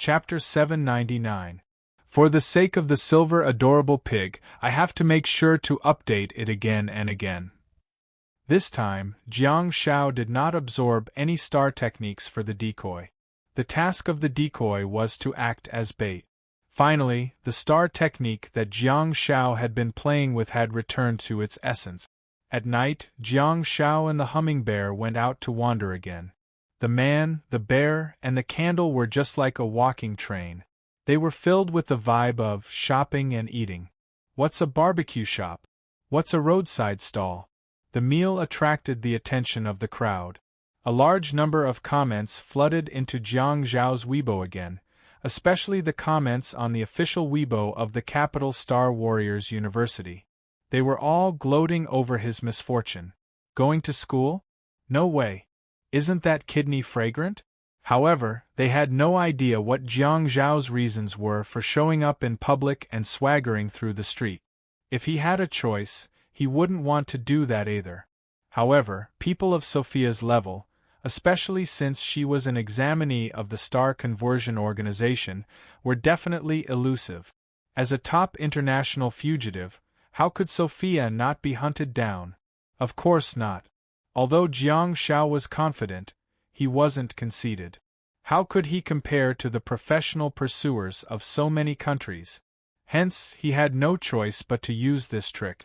Chapter 799. For the sake of the silver adorable pig, I have to make sure to update it again and again. This time, Jiang Shao did not absorb any star techniques for the decoy. The task of the decoy was to act as bait. Finally, the star technique that Jiang Shao had been playing with had returned to its essence. At night, Jiang Shao and the humming bear went out to wander again. The man, the bear, and the candle were just like a walking train. They were filled with the vibe of shopping and eating. What's a barbecue shop? What's a roadside stall? The meal attracted the attention of the crowd. A large number of comments flooded into Jiang Zhao's Weibo again, especially the comments on the official Weibo of the capital Star Warriors University. They were all gloating over his misfortune. Going to school? No way. Isn't that kidney fragrant? However, they had no idea what Jiang Zhao's reasons were for showing up in public and swaggering through the street. If he had a choice, he wouldn't want to do that either. However, people of Sophia's level, especially since she was an examinee of the Star Conversion Organization, were definitely elusive. As a top international fugitive, how could Sophia not be hunted down? Of course not. Although Jiang Shao was confident, he wasn't conceited. How could he compare to the professional pursuers of so many countries? Hence, he had no choice but to use this trick.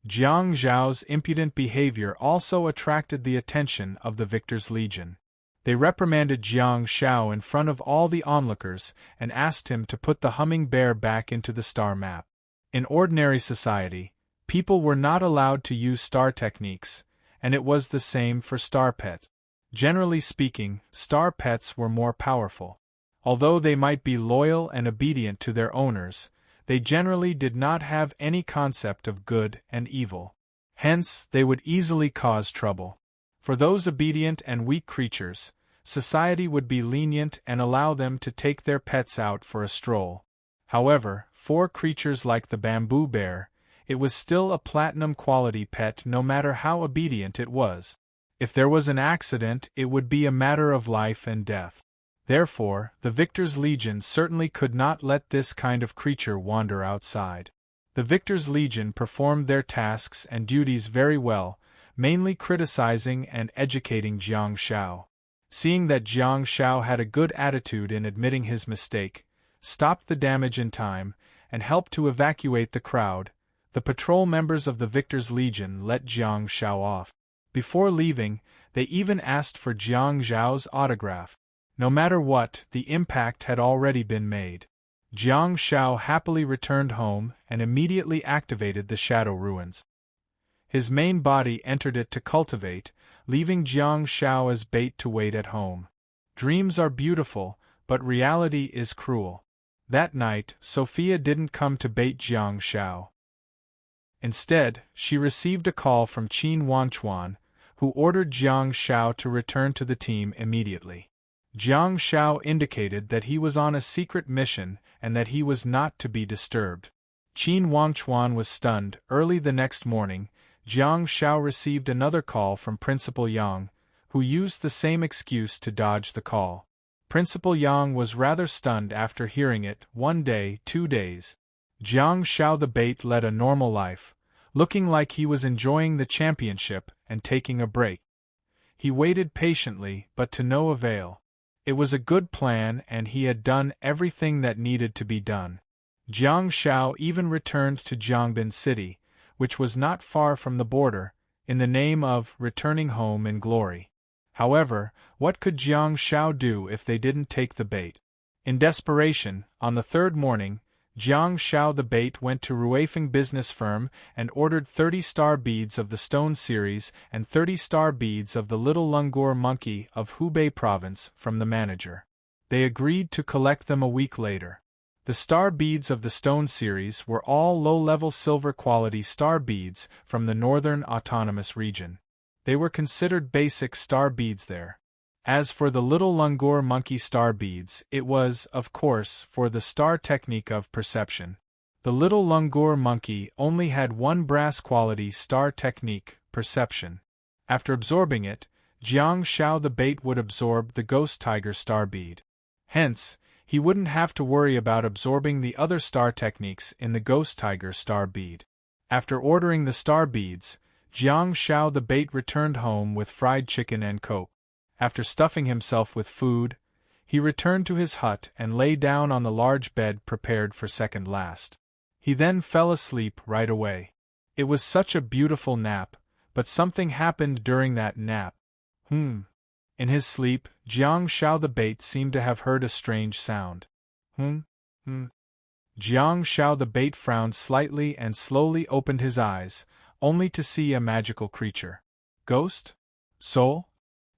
Jiang Zhao's impudent behavior also attracted the attention of the Victor's Legion. They reprimanded Jiang Shao in front of all the onlookers and asked him to put the humming bear back into the star map. In ordinary society, people were not allowed to use star techniques, and it was the same for star pets. Generally speaking, star pets were more powerful. Although they might be loyal and obedient to their owners, they generally did not have any concept of good and evil. Hence, they would easily cause trouble. For those obedient and weak creatures, society would be lenient and allow them to take their pets out for a stroll. However, for creatures like the bamboo bear, it was still a platinum-quality pet no matter how obedient it was. If there was an accident, it would be a matter of life and death. Therefore, the Victor's Legion certainly could not let this kind of creature wander outside. The Victor's Legion performed their tasks and duties very well, mainly criticizing and educating Jiang Shao. Seeing that Jiang Shao had a good attitude in admitting his mistake, stopped the damage in time, and helped to evacuate the crowd, the patrol members of the Victor's Legion let Jiang Shao off. Before leaving, they even asked for Jiang Zhao's autograph. No matter what, the impact had already been made. Jiang Shao happily returned home and immediately activated the Shadow Ruins. His main body entered it to cultivate, leaving Jiang Shao as bait to wait at home. Dreams are beautiful, but reality is cruel. That night, Sophia didn't come to bait Jiang Shao. Instead, she received a call from Qin Wanchuan, who ordered Jiang Shao to return to the team immediately. Jiang Shao indicated that he was on a secret mission and that he was not to be disturbed. Qin Wanchuan was stunned. Early the next morning, Jiang Shao received another call from Principal Yang, who used the same excuse to dodge the call. Principal Yang was rather stunned after hearing it. 1 day, 2 days. Jiang Shao the bait led a normal life, looking like he was enjoying the championship and taking a break. He waited patiently, but to no avail. It was a good plan and he had done everything that needed to be done. Jiang Shao even returned to Jiangbin City, which was not far from the border, in the name of returning home in glory. However, what could Jiang Shao do if they didn't take the bait? In desperation, on the third morning, Jiang Shao the bait went to Ruifeng business firm and ordered 30 star beads of the stone series and 30 star beads of the little langur monkey of Hubei province from the manager. They agreed to collect them a week later. The star beads of the stone series were all low-level silver quality star beads from the northern autonomous region. They were considered basic star beads there. As for the little langur monkey star beads, it was, of course, for the star technique of perception. The little langur monkey only had one brass-quality star technique, perception. After absorbing it, Jiang Shao the bait would absorb the ghost tiger star bead. Hence, he wouldn't have to worry about absorbing the other star techniques in the Ghost Tiger star bead. After ordering the star beads, Jiang Shao the bait returned home with fried chicken and coke. After stuffing himself with food, he returned to his hut and lay down on the large bed prepared for second last. He then fell asleep right away. It was such a beautiful nap, but something happened during that nap. In his sleep, Jiang Shao the bait seemed to have heard a strange sound. Jiang Shao the bait frowned slightly and slowly opened his eyes, only to see a magical creature. Ghost? Soul?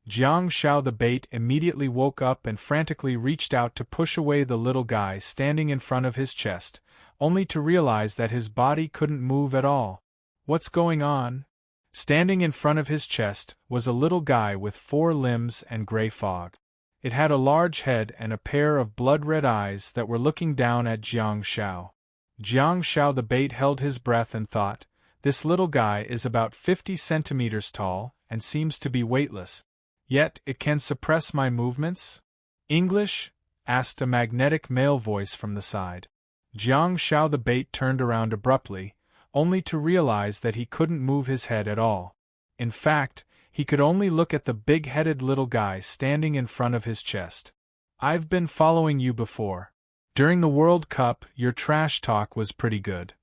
Jiang Shao the bait immediately woke up and frantically reached out to push away the little guy standing in front of his chest, only to realize that his body couldn't move at all. What's going on? Standing in front of his chest was a little guy with 4 limbs and gray fog. It had a large head and a pair of blood-red eyes that were looking down at Jiang Shao. Jiang Shao the bait held his breath and thought, this little guy is about 50 centimeters tall and seems to be weightless. Yet it can suppress my movements? English? Asked a magnetic male voice from the side. Jiang Shao the bait turned around abruptly, only to realize that he couldn't move his head at all. In fact, he could only look at the big-headed little guy standing in front of his chest. I've been following you before. During the World Cup, your trash talk was pretty good.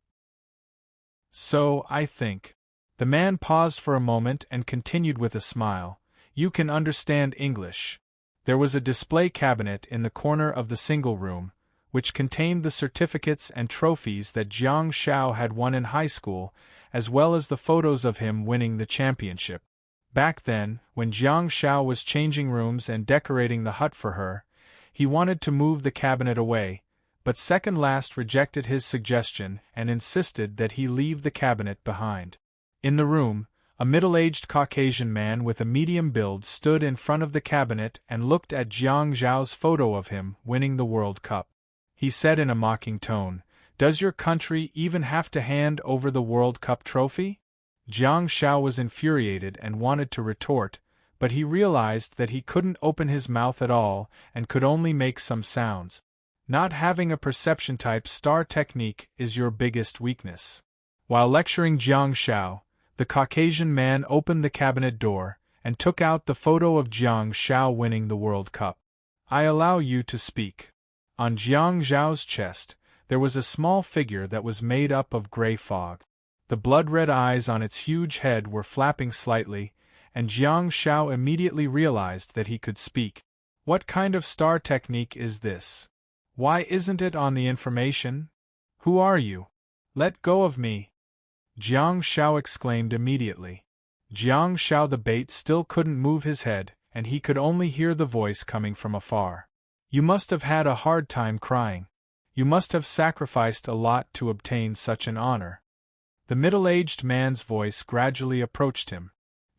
So, I think. The man paused for a moment and continued with a smile. You can understand English. There was a display cabinet in the corner of the single room, which contained the certificates and trophies that Jiang Shao had won in high school, as well as the photos of him winning the championship. Back then, when Jiang Shao was changing rooms and decorating the hut for her, he wanted to move the cabinet away, but second last rejected his suggestion and insisted that he leave the cabinet behind. In the room, a middle-aged Caucasian man with a medium build stood in front of the cabinet and looked at Jiang Zhao's photo of him winning the World Cup. He said in a mocking tone, "Does your country even have to hand over the World Cup trophy?" Jiang Shao was infuriated and wanted to retort, but he realized that he couldn't open his mouth at all and could only make some sounds. Not having a perception-type star technique is your biggest weakness. While lecturing Jiang Shao, the Caucasian man opened the cabinet door and took out the photo of Jiang Shao winning the World Cup. I allow you to speak. On Jiang Zhao's chest, there was a small figure that was made up of gray fog. The blood-red eyes on its huge head were flapping slightly, and Jiang Shao immediately realized that he could speak. What kind of star technique is this? Why isn't it on the information? Who are you? Let go of me! Jiang Shao exclaimed immediately. Jiang Shao the bait still couldn't move his head, and he could only hear the voice coming from afar. You must have had a hard time crying. You must have sacrificed a lot to obtain such an honor. The middle-aged man's voice gradually approached him.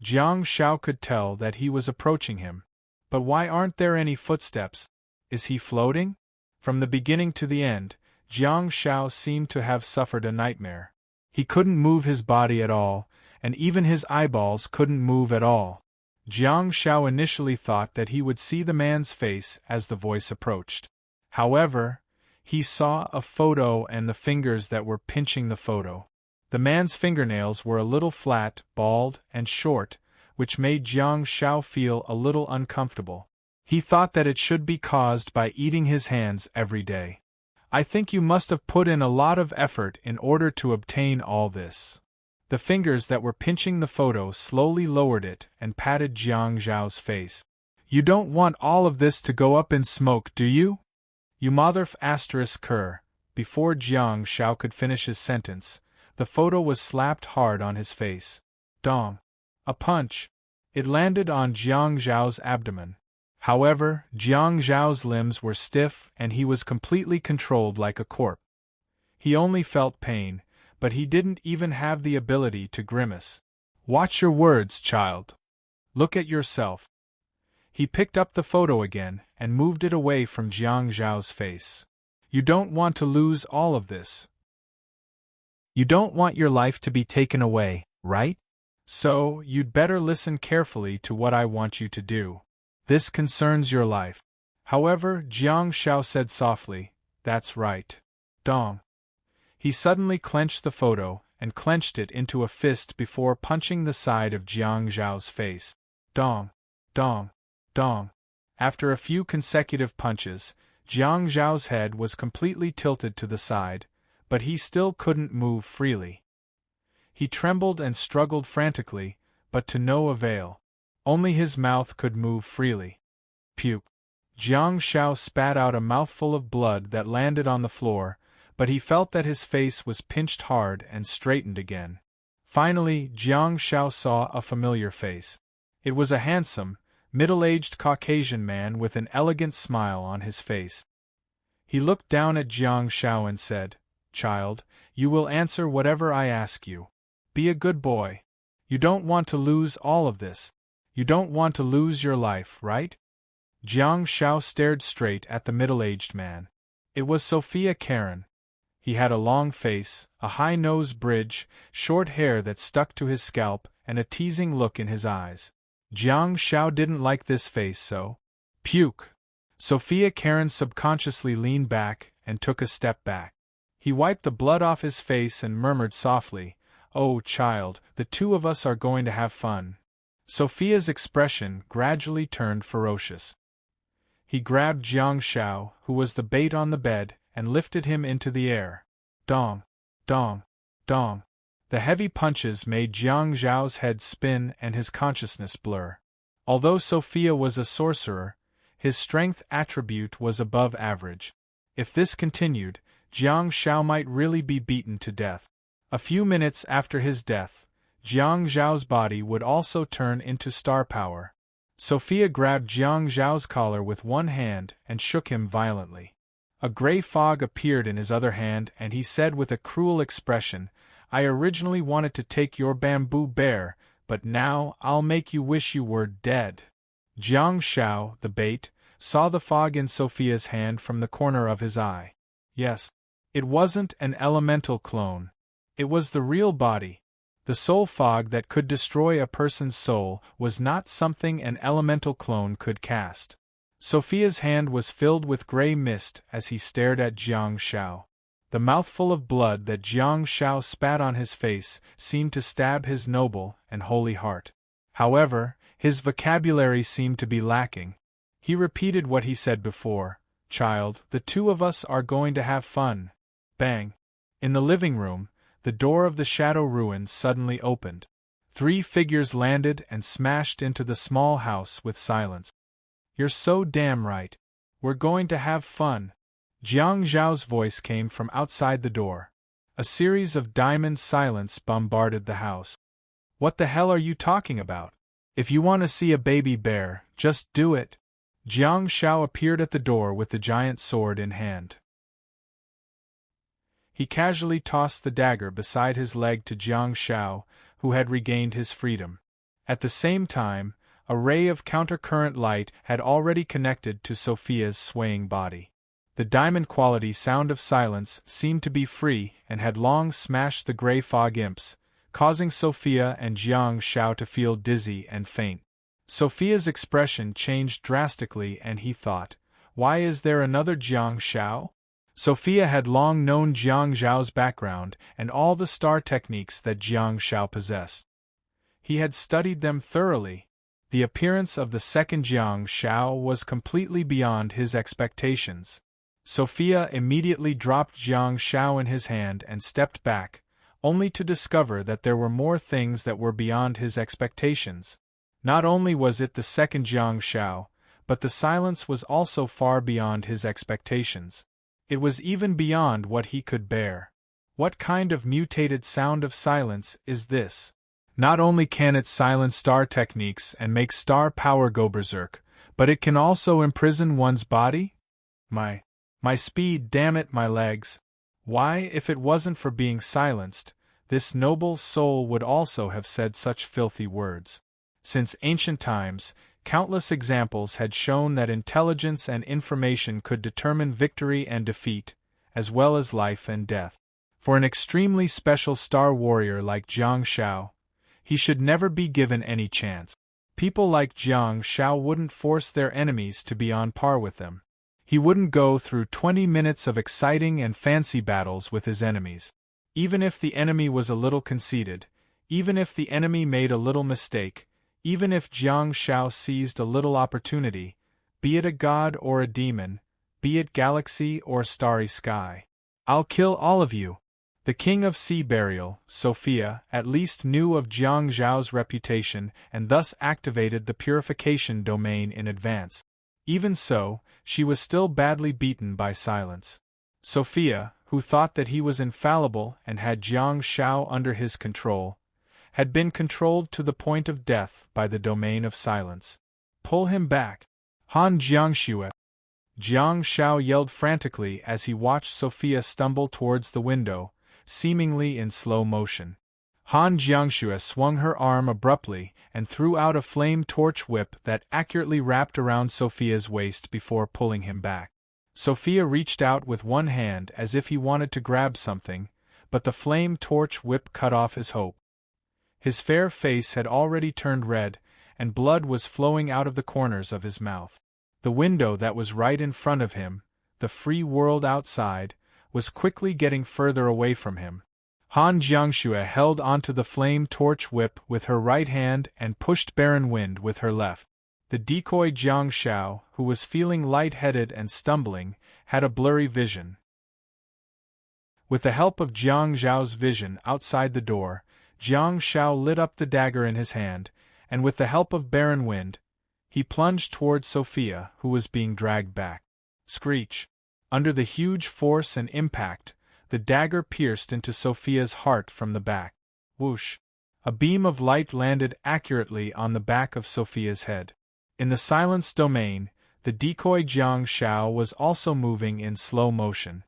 Jiang Shao could tell that he was approaching him. But why aren't there any footsteps? Is he floating? From the beginning to the end, Jiang Shao seemed to have suffered a nightmare. He couldn't move his body at all, and even his eyeballs couldn't move at all. Jiang Shao initially thought that he would see the man's face as the voice approached. However, he saw a photo and the fingers that were pinching the photo. The man's fingernails were a little flat, bald, and short, which made Jiang Shao feel a little uncomfortable. He thought that it should be caused by eating his hands every day. I think you must have put in a lot of effort in order to obtain all this. The fingers that were pinching the photo slowly lowered it and patted Jiang Zhao's face. You don't want all of this to go up in smoke, do you? You mother ***. Before Jiang Shao could finish his sentence, the photo was slapped hard on his face. Dong. A punch. It landed on Jiang Zhao's abdomen. However, Jiang Zhao's limbs were stiff and he was completely controlled like a corpse. He only felt pain, but he didn't even have the ability to grimace. Watch your words, child. Look at yourself. He picked up the photo again and moved it away from Jiang Zhao's face. You don't want to lose all of this. You don't want your life to be taken away, right? So, you'd better listen carefully to what I want you to do. This concerns your life. However, Jiang Shao said softly, "That's right. Dong." He suddenly clenched the photo, and clenched it into a fist before punching the side of Jiang Zhao's face. Dong, dong, dong. After a few consecutive punches, Jiang Zhao's head was completely tilted to the side, but he still couldn't move freely. He trembled and struggled frantically, but to no avail. Only his mouth could move freely. Puke. Jiang Shao spat out a mouthful of blood that landed on the floor, but he felt that his face was pinched hard and straightened again. Finally, Jiang Shao saw a familiar face. It was a handsome, middle-aged Caucasian man with an elegant smile on his face. He looked down at Jiang Shao and said, "Child, you will answer whatever I ask you. Be a good boy. You don't want to lose all of this. You don't want to lose your life, right?" Jiang Shao stared straight at the middle-aged man. It was Sophia Karen. He had a long face, a high nose bridge, short hair that stuck to his scalp, and a teasing look in his eyes. Jiang Shao didn't like this face, so... Puke! Sophia Karen subconsciously leaned back and took a step back. He wiped the blood off his face and murmured softly, "Oh, child, the two of us are going to have fun." Sophia's expression gradually turned ferocious. He grabbed Jiang Shao, who was the bait on the bed, and lifted him into the air. Dong, dong, dong. The heavy punches made Jiang Zhao's head spin and his consciousness blur. Although Sophia was a sorcerer, his strength attribute was above average. If this continued, Jiang Shao might really be beaten to death. A few minutes after his death, Jiang Zhao's body would also turn into star power. Sophia grabbed Jiang Zhao's collar with one hand and shook him violently. A gray fog appeared in his other hand and he said with a cruel expression, "I originally wanted to take your bamboo bear, but now I'll make you wish you were dead." Jiang Shao, the bait, saw the fog in Sophia's hand from the corner of his eye. Yes, it wasn't an elemental clone. It was the real body. The soul fog that could destroy a person's soul was not something an elemental clone could cast. Sophia's hand was filled with gray mist as he stared at Jiang Shao. The mouthful of blood that Jiang Shao spat on his face seemed to stab his noble and holy heart. However, his vocabulary seemed to be lacking. He repeated what he said before, "Child, the two of us are going to have fun." Bang! In the living room, the door of the Shadow Ruins suddenly opened. 3 figures landed and smashed into the small house with silence. "You're so damn right. We're going to have fun." Jiang Zhao's voice came from outside the door. A series of diamond silence bombarded the house. "What the hell are you talking about? If you want to see a baby bear, just do it." Jiang Shao appeared at the door with the giant sword in hand. He casually tossed the dagger beside his leg to Jiang Shao, who had regained his freedom. At the same time, a ray of countercurrent light had already connected to Sophia's swaying body. The diamond-quality sound of silence seemed to be free and had long smashed the gray fog imps, causing Sophia and Jiang Shao to feel dizzy and faint. Sophia's expression changed drastically and he thought, "Why is there another Jiang Shao?" Sophia had long known Jiang Zhao's background and all the star techniques that Jiang Shao possessed. He had studied them thoroughly. The appearance of the second Jiang Shao was completely beyond his expectations. Sophia immediately dropped Jiang Shao in his hand and stepped back, only to discover that there were more things that were beyond his expectations. Not only was it the second Jiang Shao, but the silence was also far beyond his expectations. It was even beyond what he could bear. What kind of mutated sound of silence is this? Not only can it silence star techniques and make star power go berserk, but it can also imprison one's body? My speed, damn it, my legs. Why, if it wasn't for being silenced, this noble soul would also have said such filthy words. Since ancient times, countless examples had shown that intelligence and information could determine victory and defeat, as well as life and death. For an extremely special star warrior like Jiang Shao, he should never be given any chance. People like Jiang Shao wouldn't force their enemies to be on par with them. He wouldn't go through 20 minutes of exciting and fancy battles with his enemies. Even if the enemy was a little conceited, even if the enemy made a little mistake, even if Jiang Shao seized a little opportunity, be it a god or a demon, be it galaxy or starry sky, I'll kill all of you. The king of sea burial, Sophia, at least knew of Jiang Zhao's reputation and thus activated the purification domain in advance. Even so, she was still badly beaten by silence. Sophia, who thought that he was infallible and had Jiang Shao under his control, had been controlled to the point of death by the domain of silence. Pull him back! Han Jiangxue! Jiang Shao yelled frantically as he watched Sophia stumble towards the window, seemingly in slow motion. Han Jiangxue swung her arm abruptly and threw out a flame torch whip that accurately wrapped around Sophia's waist before pulling him back. Sophia reached out with one hand as if he wanted to grab something, but the flame torch whip cut off his hope. His fair face had already turned red, and blood was flowing out of the corners of his mouth. The window that was right in front of him, the free world outside, was quickly getting further away from him. Han Jiangxue held onto the flame torch whip with her right hand and pushed Baron Wind with her left. The decoy Jiang Shao, who was feeling light-headed and stumbling, had a blurry vision. With the help of Jiang Zhao's vision outside the door, Jiang Shao lit up the dagger in his hand, and with the help of Baron Wind, he plunged towards Sophia, who was being dragged back. Screech! Under the huge force and impact, the dagger pierced into Sophia's heart from the back. Whoosh! A beam of light landed accurately on the back of Sophia's head. In the silence domain, the decoy Jiang Shao was also moving in slow motion.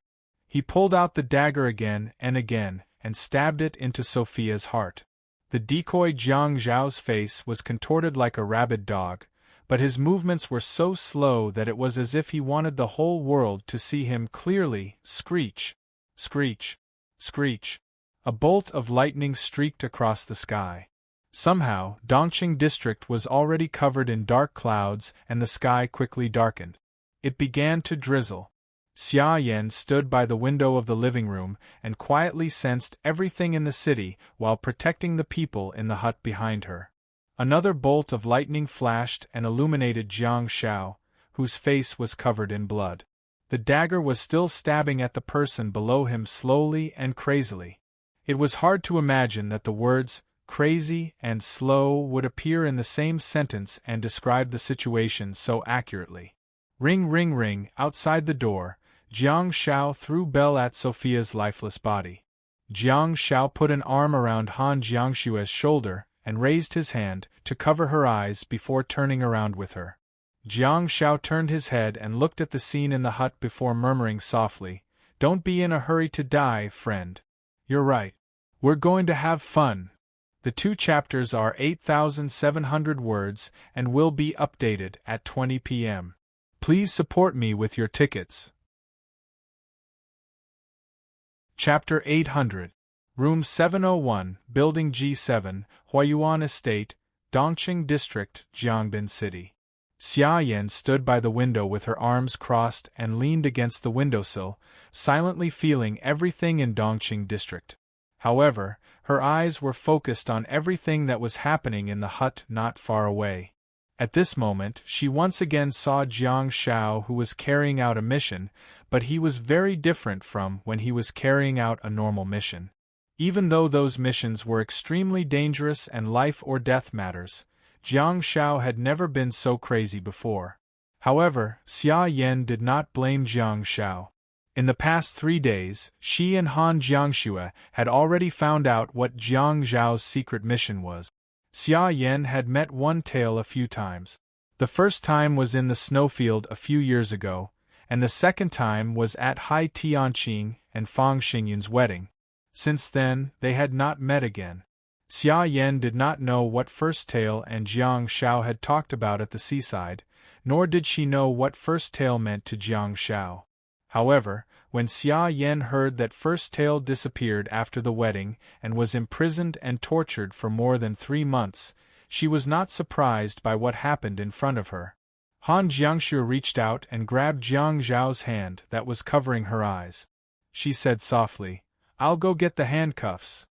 He pulled out the dagger again and stabbed it into Sophia's heart. The decoy Jiang Zhao's face was contorted like a rabid dog, but his movements were so slow that it was as if he wanted the whole world to see him clearly. Screech! Screech! Screech! A bolt of lightning streaked across the sky. Somehow, Dongqing district was already covered in dark clouds and the sky quickly darkened. It began to drizzle. Xia Yan stood by the window of the living room and quietly sensed everything in the city while protecting the people in the hut behind her. Another bolt of lightning flashed and illuminated Jiang Shao, whose face was covered in blood. The dagger was still stabbing at the person below him slowly and crazily. It was hard to imagine that the words crazy and slow would appear in the same sentence and describe the situation so accurately. Ring ring ring, outside the door, Jiang Shao threw bell at Sophia's lifeless body. Jiang Shao put an arm around Han Jiangshue's shoulder and raised his hand to cover her eyes before turning around with her. Jiang Shao turned his head and looked at the scene in the hut before murmuring softly, "Don't be in a hurry to die, friend. You're right. We're going to have fun." The 2 chapters are 8,700 words and will be updated at 20 p.m. Please support me with your tickets. Chapter 800. Room 701, Building G7, Huayuan Estate, Dongqing District, Jiangbin City. Xia Yan stood by the window with her arms crossed and leaned against the windowsill, silently feeling everything in Dongqing District. However, her eyes were focused on everything that was happening in the hut not far away. At this moment, she once again saw Jiang Shao, who was carrying out a mission, but he was very different from when he was carrying out a normal mission. Even though those missions were extremely dangerous and life-or-death matters, Jiang Shao had never been so crazy before. However, Xia Yan did not blame Jiang Shao. In the past 3 days, she and Han Jiangxue had already found out what Jiang Zhao's secret mission was. Xia Yan had met One Tail a few times. The first time was in the snowfield a few years ago, and the second time was at Hai Tianqing and Fang Xingyun's wedding. Since then, they had not met again. Xia Yan did not know what First Tail and Jiang Shao had talked about at the seaside, nor did she know what First Tail meant to Jiang Shao. However, when Xia Yan heard that First Tail disappeared after the wedding and was imprisoned and tortured for more than 3 months, She was not surprised by what happened in front of her. Han Jiangxue reached out and grabbed Jiang Zhao's hand that was covering her eyes. She said softly, "I'll go get the handcuffs."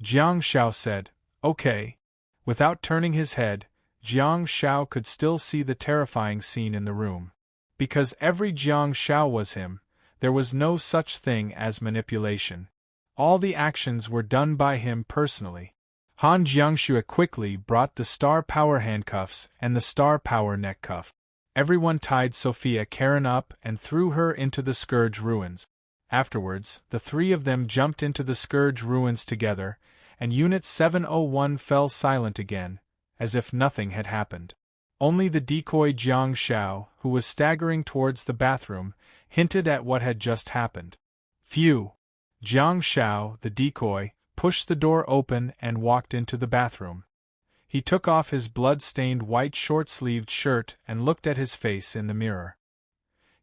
Jiang Zhao said, "Okay." Without turning his head, Jiang Zhao could still see the terrifying scene in the room. Because every Jiang Zhao was him, there was no such thing as manipulation. All the actions were done by him personally. Han Jiangxue quickly brought the star power handcuffs and the star power neck cuff. Everyone tied Sophia Karen up and threw her into the Scourge ruins. Afterwards, the three of them jumped into the Scourge ruins together, and Unit 701 fell silent again, as if nothing had happened. Only the decoy Jiang Zhao, who was staggering towards the bathroom, hinted at what had just happened. Phew! Jiang Zhao, the decoy, pushed the door open and walked into the bathroom. He took off his blood-stained white short-sleeved shirt and looked at his face in the mirror.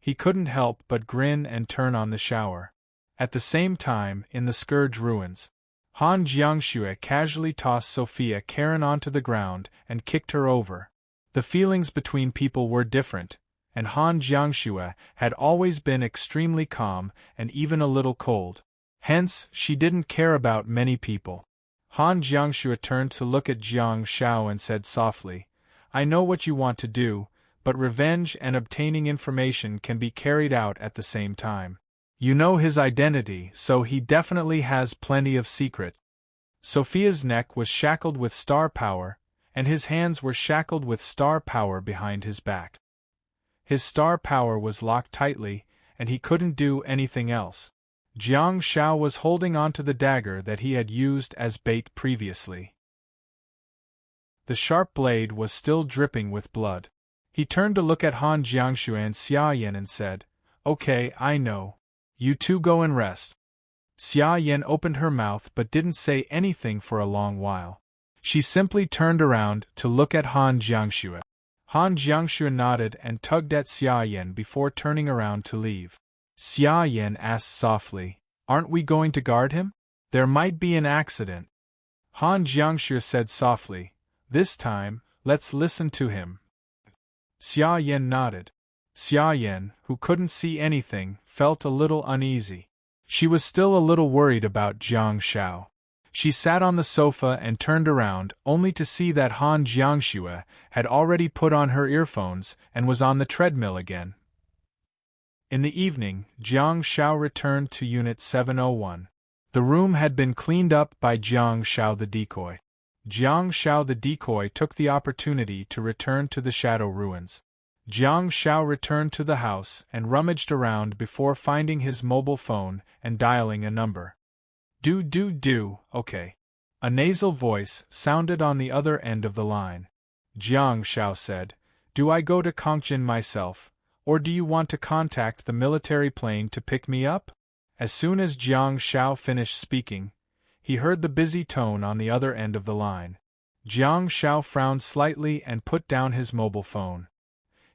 He couldn't help but grin and turn on the shower. At the same time, in the Scourge ruins, Han Jiangxue casually tossed Sophia Karen onto the ground and kicked her over. The feelings between people were different, and Han Jiangxue had always been extremely calm and even a little cold. Hence, she didn't care about many people. Han Jiangxue turned to look at Jiang Zhao and said softly, "I know what you want to do, but revenge and obtaining information can be carried out at the same time. You know his identity, so he definitely has plenty of secret." Sophia's neck was shackled with star power, and his hands were shackled with star power behind his back. His star power was locked tightly, and he couldn't do anything else. Jiang Zhao was holding onto the dagger that he had used as bait previously. The sharp blade was still dripping with blood. He turned to look at Han Jiangxue and Xia Yan and said, "Okay, I know. You two go and rest." Xia Yan opened her mouth but didn't say anything for a long while. She simply turned around to look at Han Jiangxue. Han Jiangxue nodded and tugged at Xia Yan before turning around to leave. Xia Yan asked softly, "Aren't we going to guard him? There might be an accident." Han Jiangxue said softly, "This time, let's listen to him." Xia Yan nodded. Xia Yan, who couldn't see anything, felt a little uneasy. She was still a little worried about Jiang Zhao. She sat on the sofa and turned around, only to see that Han Jiangxue had already put on her earphones and was on the treadmill again. In the evening, Jiang Zhao returned to Unit 701. The room had been cleaned up by Jiang Zhao the decoy. Jiang Zhao the decoy took the opportunity to return to the Shadow Ruins. Jiang Zhao returned to the house and rummaged around before finding his mobile phone and dialing a number. Okay. A nasal voice sounded on the other end of the line. Jiang Zhao said, "Do I go to Kongjin myself, or do you want to contact the military plane to pick me up?" As soon as Jiang Zhao finished speaking, he heard the busy tone on the other end of the line. Jiang Zhao frowned slightly and put down his mobile phone.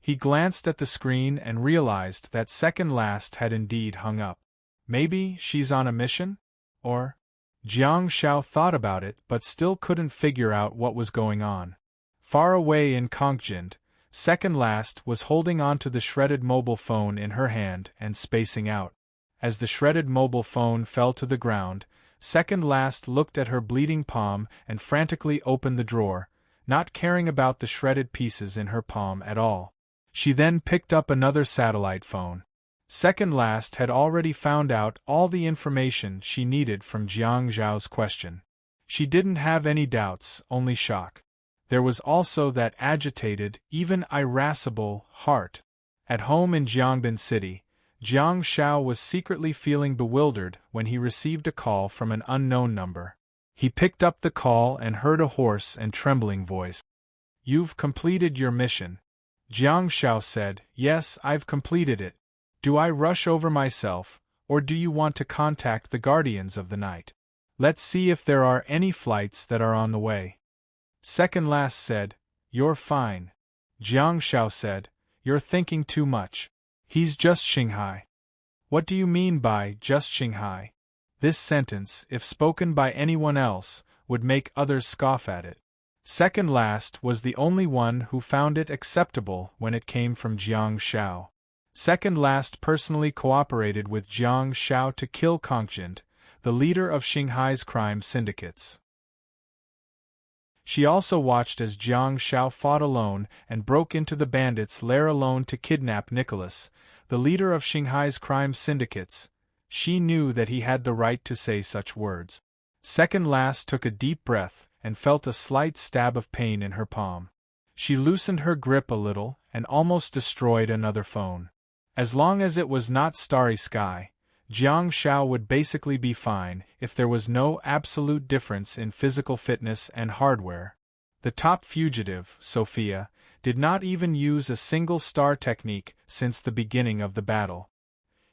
He glanced at the screen and realized that second last had indeed hung up. Maybe she's on a mission? Or? Jiang Zhao thought about it but still couldn't figure out what was going on. Far away in Kongjin, second last was holding onto the shredded mobile phone in her hand and spacing out. As the shredded mobile phone fell to the ground, second last looked at her bleeding palm and frantically opened the drawer, not caring about the shredded pieces in her palm at all. She then picked up another satellite phone. Second last had already found out all the information she needed from Jiang Zhao's question. She didn't have any doubts, only shock. There was also that agitated, even irascible, heart. At home in Jiangbin City, Jiang Zhao was secretly feeling bewildered when he received a call from an unknown number. He picked up the call and heard a hoarse and trembling voice. "You've completed your mission." Jiang Zhao said, "Yes, I've completed it. Do I rush over myself, or do you want to contact the Guardians of the Night? Let's see if there are any flights that are on the way." Second last said, "You're fine." Jiang Zhao said, "You're thinking too much. He's just Shanghai." "What do you mean by just Shanghai?" This sentence, if spoken by anyone else, would make others scoff at it. Second last was the only one who found it acceptable when it came from Jiang Shao. Second last personally cooperated with Jiang Shao to kill Kongjin, the leader of Shanghai's crime syndicates. She also watched as Jiang Shao fought alone and broke into the bandits' lair alone to kidnap Nicholas, the leader of Shanghai's crime syndicates. She knew that he had the right to say such words. Second last took a deep breath and felt a slight stab of pain in her palm. She loosened her grip a little and almost destroyed another phone. As long as it was not Starry Sky, Jiang Shao would basically be fine if there was no absolute difference in physical fitness and hardware. The top fugitive, Sophia, did not even use a single star technique since the beginning of the battle.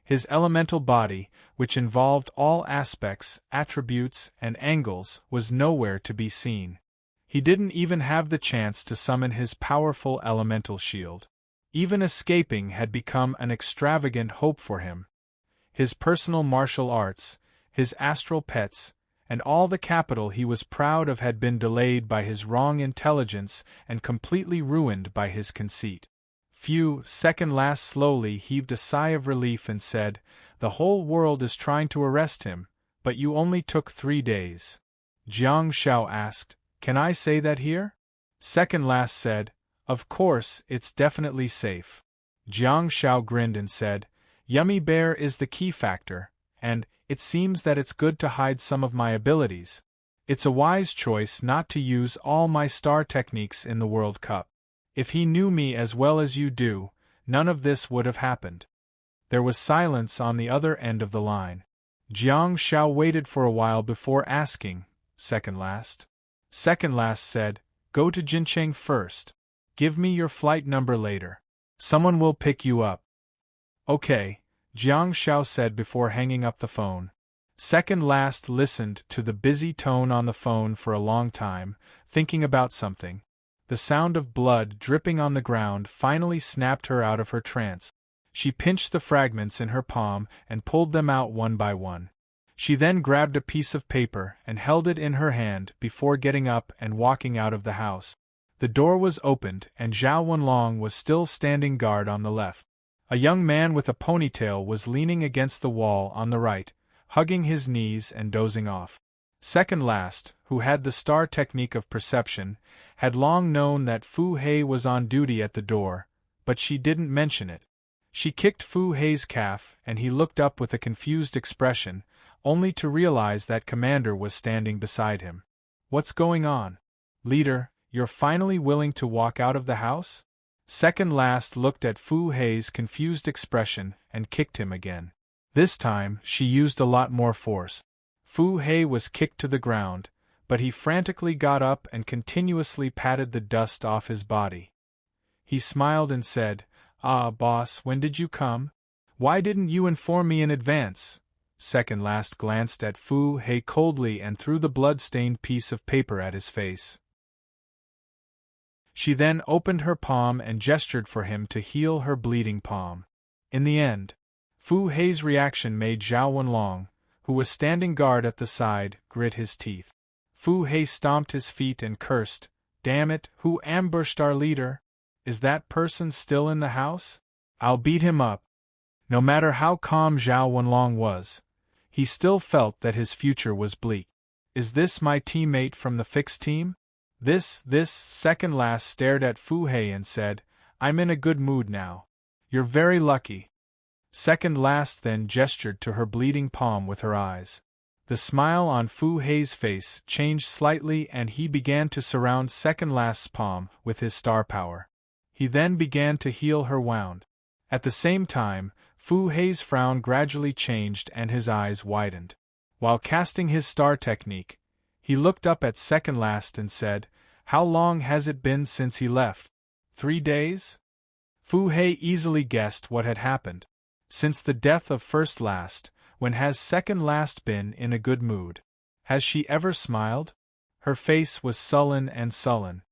His elemental body, which involved all aspects, attributes, and angles, was nowhere to be seen. He didn't even have the chance to summon his powerful elemental shield. Even escaping had become an extravagant hope for him. His personal martial arts, his astral pets, and all the capital he was proud of had been delayed by his wrong intelligence and completely ruined by his conceit. Phew! Second last slowly heaved a sigh of relief and said, "The whole world is trying to arrest him, but you only took 3 days." Jiang Shao asked, "Can I say that here?" Second last said, "Of course, it's definitely safe." Jiang Shao grinned and said, "Yummy Bear is the key factor, and it seems that it's good to hide some of my abilities. It's a wise choice not to use all my star techniques in the World Cup. If he knew me as well as you do, none of this would have happened." There was silence on the other end of the line. Jiang Shao waited for a while before asking, "Second last?" Second last said, "Go to Jincheng first. Give me your flight number later. Someone will pick you up." "Okay," Jiang Shao said before hanging up the phone. Second last listened to the busy tone on the phone for a long time, thinking about something. The sound of blood dripping on the ground finally snapped her out of her trance. She pinched the fragments in her palm and pulled them out one by one. She then grabbed a piece of paper and held it in her hand before getting up and walking out of the house. The door was opened and Zhao Wenlong was still standing guard on the left. A young man with a ponytail was leaning against the wall on the right, hugging his knees and dozing off. Second last, who had the star technique of perception, had long known that Fu Hei was on duty at the door, but she didn't mention it. She kicked Fu Hei's calf and he looked up with a confused expression, only to realize that Commander was standing beside him. "What's going on? Leader, you're finally willing to walk out of the house?" Second last looked at Fu Hei's confused expression and kicked him again. This time, she used a lot more force. Fu Hei was kicked to the ground, but he frantically got up and continuously patted the dust off his body. He smiled and said, "Ah, boss, when did you come? Why didn't you inform me in advance?" Second last glanced at Fu Hei coldly and threw the blood-stained piece of paper at his face. She then opened her palm and gestured for him to heal her bleeding palm. In the end, Fu Hei's reaction made Zhao Wenlong, who was standing guard at the side, grit his teeth. Fu Hei stomped his feet and cursed, "Damn it, who ambushed our leader? Is that person still in the house? I'll beat him up." No matter how calm Zhao Wenlong was, he still felt that his future was bleak. "Is this my teammate from the fixed team?" This second last stared at Fu Hei and said, "I'm in a good mood now. You're very lucky." Second last then gestured to her bleeding palm with her eyes. The smile on Fu Hei's face changed slightly and he began to surround second last's palm with his star power. He then began to heal her wound. At the same time, Fu Hei's frown gradually changed and his eyes widened. While casting his star technique, he looked up at second last and said, "How long has it been since he left? 3 days?" Fu Hei easily guessed what had happened. Since the death of first last, when has second last been in a good mood? Has she ever smiled? Her face was sullen and sullen.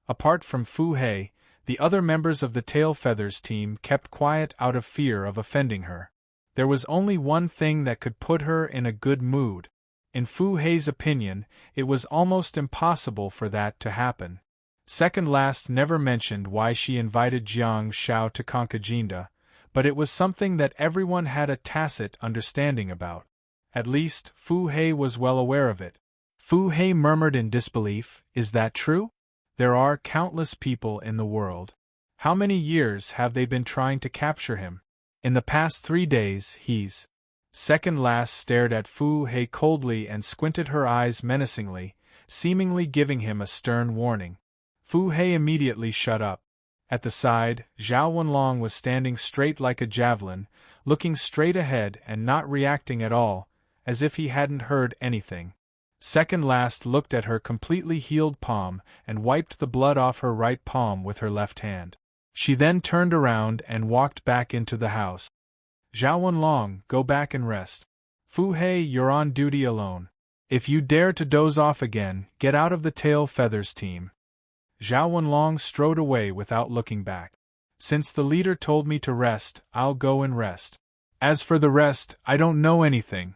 Apart from Fu Hei, the other members of the Tail Feathers team kept quiet out of fear of offending her. There was only one thing that could put her in a good mood. In Fu Hei's opinion, it was almost impossible for that to happen. Second last never mentioned why she invited Jiang Shao to Konkajinda, but it was something that everyone had a tacit understanding about. At least, Fu Hei was well aware of it. Fu Hei murmured in disbelief, "Is that true? There are countless people in the world. How many years have they been trying to capture him? In the past 3 days, he's—" Second last stared at Fu Hei coldly and squinted her eyes menacingly, seemingly giving him a stern warning. Fu Hei immediately shut up. At the side, Zhao Wenlong was standing straight like a javelin, looking straight ahead and not reacting at all, as if he hadn't heard anything. Second last looked at her completely healed palm and wiped the blood off her right palm with her left hand. She then turned around and walked back into the house. "Zhao Wenlong, go back and rest. Fu Hei, you're on duty alone. If you dare to doze off again, get out of the tail feathers team." Zhao Wenlong strode away without looking back. "Since the leader told me to rest, I'll go and rest. As for the rest, I don't know anything."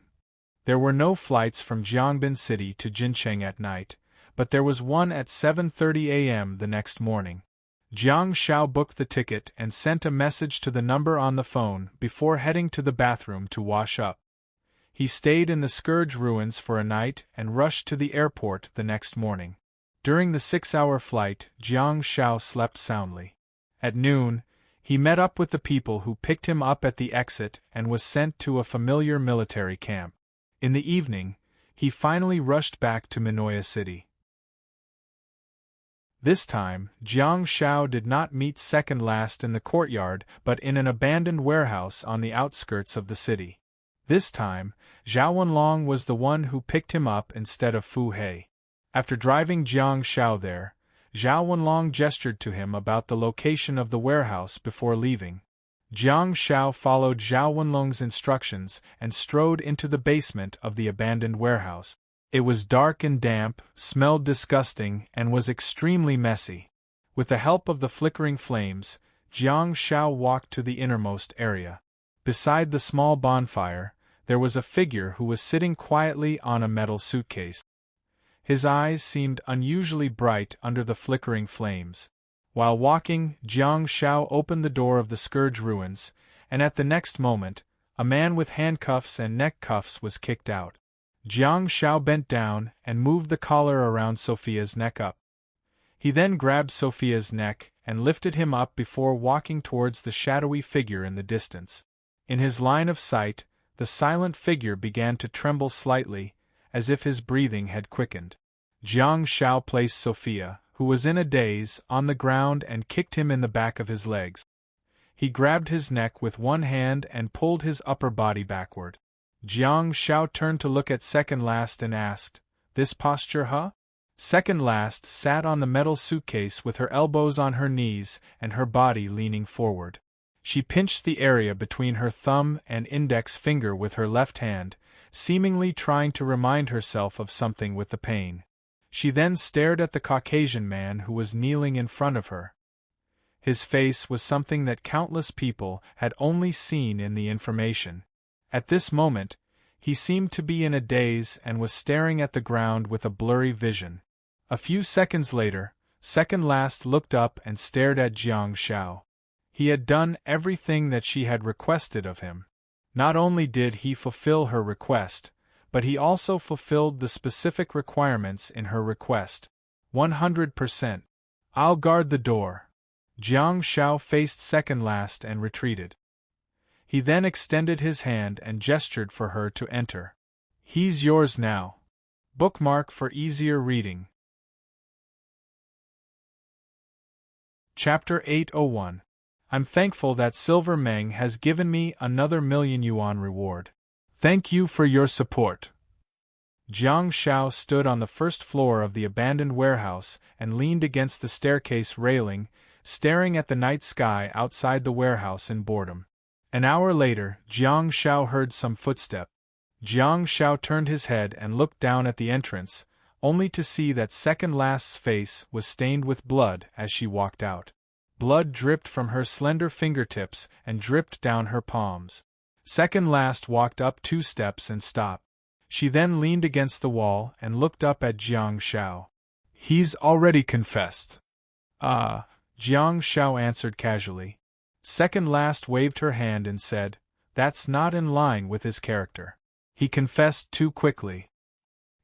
There were no flights from Jiangbin City to Jincheng at night, but there was one at 7:30 a.m. the next morning. Jiang Shao booked the ticket and sent a message to the number on the phone before heading to the bathroom to wash up. He stayed in the Scourge ruins for a night and rushed to the airport the next morning. During the 6-hour flight, Jiang Shao slept soundly. At noon, he met up with the people who picked him up at the exit and was sent to a familiar military camp. In the evening, he finally rushed back to Minoya City. This time, Jiang Shao did not meet second last in the courtyard but in an abandoned warehouse on the outskirts of the city. This time, Zhao Wenlong was the one who picked him up instead of Fu Hei. After driving Jiang Shao there, Zhao Wenlong gestured to him about the location of the warehouse before leaving. Jiang Shao followed Zhao Wenlong's instructions and strode into the basement of the abandoned warehouse. It was dark and damp, smelled disgusting, and was extremely messy. With the help of the flickering flames, Jiang Shao walked to the innermost area. Beside the small bonfire, there was a figure who was sitting quietly on a metal suitcase. His eyes seemed unusually bright under the flickering flames. While walking, Jiang Shao opened the door of the Scourge ruins, and at the next moment, a man with handcuffs and neck cuffs was kicked out. Jiang Shao bent down and moved the collar around Sophia's neck up. He then grabbed Sophia's neck and lifted him up before walking towards the shadowy figure in the distance. In his line of sight, the silent figure began to tremble slightly, as if his breathing had quickened. Jiang Shao placed Sophia, who was in a daze, on the ground and kicked him in the back of his legs. He grabbed his neck with one hand and pulled his upper body backward. Jiang Shao turned to look at second last and asked, "This posture, huh?" Second last sat on the metal suitcase with her elbows on her knees and her body leaning forward. She pinched the area between her thumb and index finger with her left hand, seemingly trying to remind herself of something with the pain. She then stared at the Caucasian man who was kneeling in front of her. His face was something that countless people had only seen in the information. At this moment, he seemed to be in a daze and was staring at the ground with a blurry vision. A few seconds later, second last looked up and stared at Jiang Shao. He had done everything that she had requested of him. Not only did he fulfill her request, but he also fulfilled the specific requirements in her request. 100%. "I'll guard the door." Jiang Shao faced second last and retreated. He then extended his hand and gestured for her to enter. "He's yours now." Bookmark for easier reading. Chapter 801. I'm thankful that Silver Meng has given me another $1,000,000 reward. Thank you for your support. Jiang Shao stood on the first floor of the abandoned warehouse and leaned against the staircase railing, staring at the night sky outside the warehouse in boredom. An hour later, Jiang Shao heard some footsteps. Jiang Shao turned his head and looked down at the entrance, only to see that second last's face was stained with blood as she walked out. Blood dripped from her slender fingertips and dripped down her palms. Second last walked up 2 steps and stopped. She then leaned against the wall and looked up at Jiang Shao. He's already confessed. Ah, Jiang Shao answered casually. Second last waved her hand and said, that's not in line with his character. He confessed too quickly.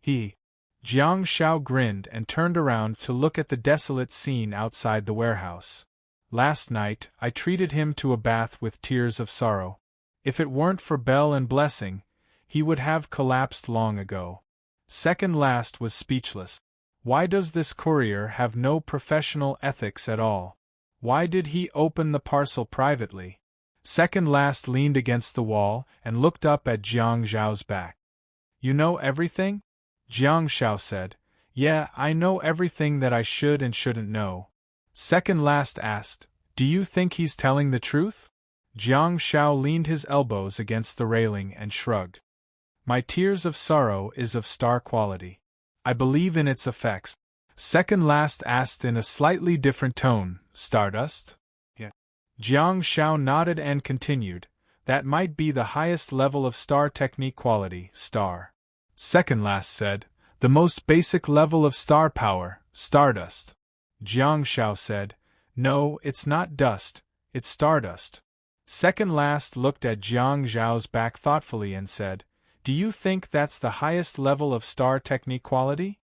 Jiang Shao grinned and turned around to look at the desolate scene outside the warehouse. Last night, I treated him to a bath with tears of sorrow. If it weren't for Bell and Blessing, he would have collapsed long ago. Second last was speechless. Why does this courier have no professional ethics at all? Why did he open the parcel privately? Second last leaned against the wall and looked up at Jiang Zhao's back. You know everything? Jiang Shao said. Yeah, I know everything that I should and shouldn't know. Second last asked, do you think he's telling the truth? Jiang Shao leaned his elbows against the railing and shrugged. My tears of sorrow is of star quality. I believe in its effects. Second last asked in a slightly different tone, Stardust? Yeah. Jiang Shao nodded and continued, that might be the highest level of star technique quality, star. Second last said, the most basic level of star power, stardust. Jiang Shao said, no, it's not dust, it's stardust. Second last looked at Jiang Zhao's back thoughtfully and said, do you think that's the highest level of star technique quality?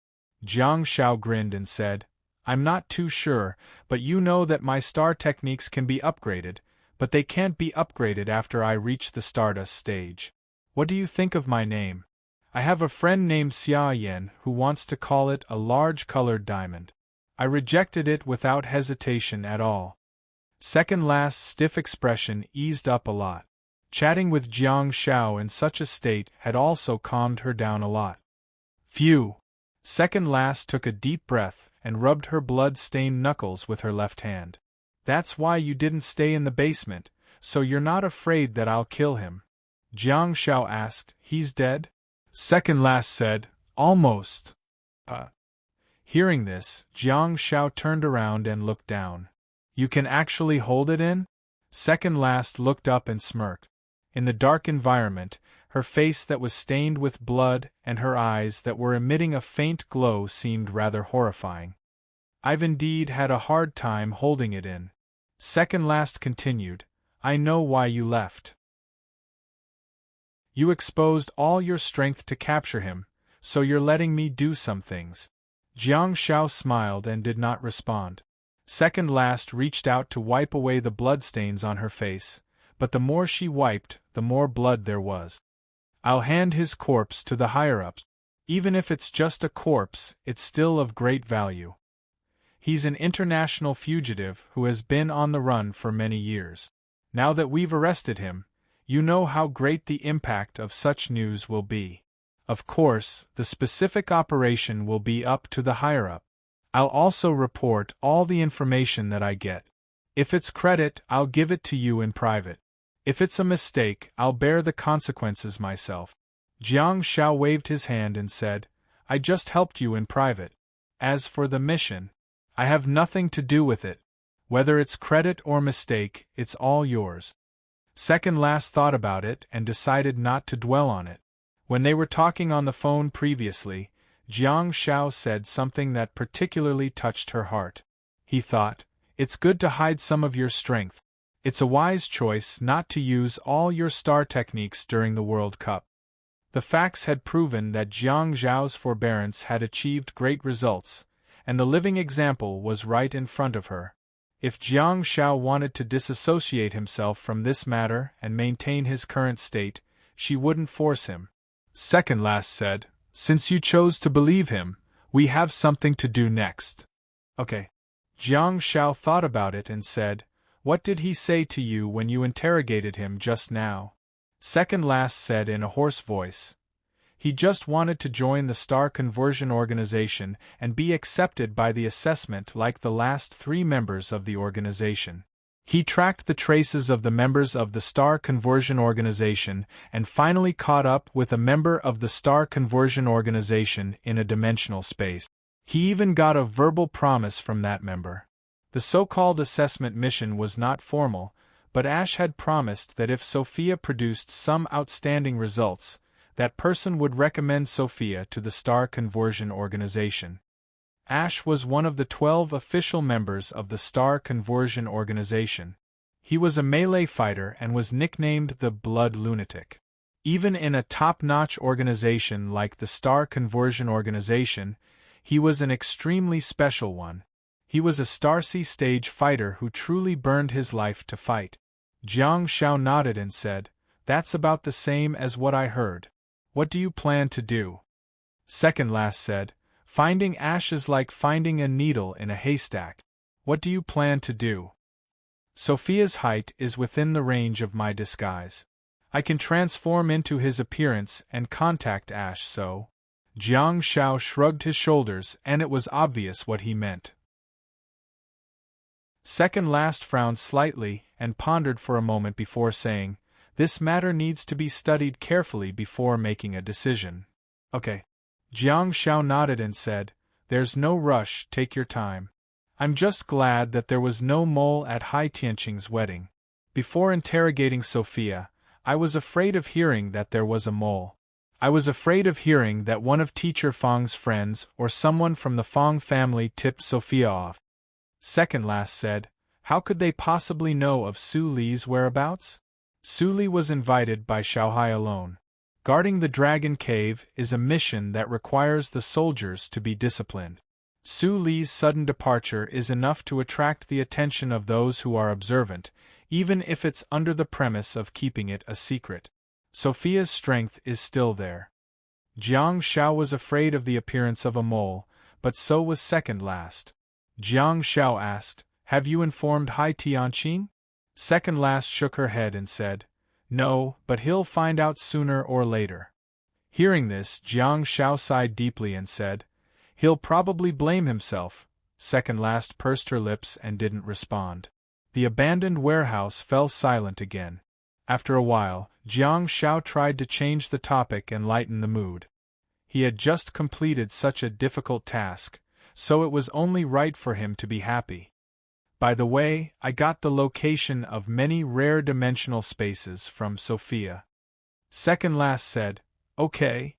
Jiang Shao grinned and said, I'm not too sure, but you know that my star techniques can be upgraded, but they can't be upgraded after I reach the stardust stage. What do you think of my name? I have a friend named Xia Yan who wants to call it a large colored diamond. I rejected it without hesitation at all. Second last's stiff expression eased up a lot. Chatting with Jiang Shao in such a state had also calmed her down a lot. Phew! Second last took a deep breath and rubbed her blood-stained knuckles with her left hand. That's why you didn't stay in the basement, so you're not afraid that I'll kill him? Jiang Shao asked, he's dead? Second last said, almost. Hearing this, Jiang Shao turned around and looked down. You can actually hold it in? Second last looked up and smirked. In the dark environment, her face that was stained with blood and her eyes that were emitting a faint glow seemed rather horrifying. I've indeed had a hard time holding it in. Second last continued, I know why you left. You exposed all your strength to capture him, so you're letting me do some things. Jiang Shao smiled and did not respond. Second last reached out to wipe away the bloodstains on her face, but the more she wiped, the more blood there was. I'll hand his corpse to the higher-ups. Even if it's just a corpse, it's still of great value. He's an international fugitive who has been on the run for many years. Now that we've arrested him, you know how great the impact of such news will be. Of course, the specific operation will be up to the higher-up. I'll also report all the information that I get. If it's credit, I'll give it to you in private. If it's a mistake, I'll bear the consequences myself. Jiang Shao waved his hand and said, I just helped you in private. As for the mission, I have nothing to do with it. Whether it's credit or mistake, it's all yours. Second last thought about it and decided not to dwell on it. When they were talking on the phone previously, Jiang Shao said something that particularly touched her heart. He thought, it's good to hide some of your strength. It's a wise choice not to use all your star techniques during the World Cup. The facts had proven that Jiang Zhao's forbearance had achieved great results, and the living example was right in front of her. If Jiang Shao wanted to disassociate himself from this matter and maintain his current state, she wouldn't force him. Second last said, since you chose to believe him, we have something to do next. Okay. Jiang Shao thought about it and said, what did he say to you when you interrogated him just now? Second last said in a hoarse voice. He just wanted to join the Star Conversion Organization and be accepted by the assessment like the last 3 members of the organization. He tracked the traces of the members of the Star Conversion Organization and finally caught up with a member of the Star Conversion Organization in a dimensional space. He even got a verbal promise from that member. The so-called assessment mission was not formal, but Ash had promised that if Sophia produced some outstanding results, that person would recommend Sophia to the Star Conversion Organization. Ash was one of the 12 official members of the Star Conversion Organization. He was a melee fighter and was nicknamed the Blood Lunatic. Even in a top-notch organization like the Star Conversion Organization, he was an extremely special one. He was a Starsea stage fighter who truly burned his life to fight. Jiang Shao nodded and said, "That's about the same as what I heard. What do you plan to do?" Second last said, "Finding Ash is like finding a needle in a haystack. What do you plan to do?" "Sophia's height is within the range of my disguise. I can transform into his appearance and contact Ash, so—" Jiang Shao shrugged his shoulders, and it was obvious what he meant. Second last frowned slightly and pondered for a moment before saying, "This matter needs to be studied carefully before making a decision." "Okay." Jiang Shao nodded and said, "There's no rush, take your time. I'm just glad that there was no mole at Hai Tianqing's wedding. Before interrogating Sophia, I was afraid of hearing that there was a mole. I was afraid of hearing that one of Teacher Fang's friends or someone from the Fang family tipped Sophia off." Second last said, "How could they possibly know of Su Li's whereabouts? Su Li was invited by Xiaohai alone. Guarding the Dragon Cave is a mission that requires the soldiers to be disciplined. Su Li's sudden departure is enough to attract the attention of those who are observant, even if it's under the premise of keeping it a secret. Sophia's strength is still there." Jiang Shao was afraid of the appearance of a mole, but so was second last. Jiang Shao asked, "Have you informed Hai Tianqing?" Second last shook her head and said, "No, but he'll find out sooner or later." Hearing this, Jiang Shao sighed deeply and said, "He'll probably blame himself." Second last pursed her lips and didn't respond. The abandoned warehouse fell silent again. After a while, Jiang Shao tried to change the topic and lighten the mood. He had just completed such a difficult task, so it was only right for him to be happy. "By the way, I got the location of many rare dimensional spaces from Sophia." Second last said, "Okay."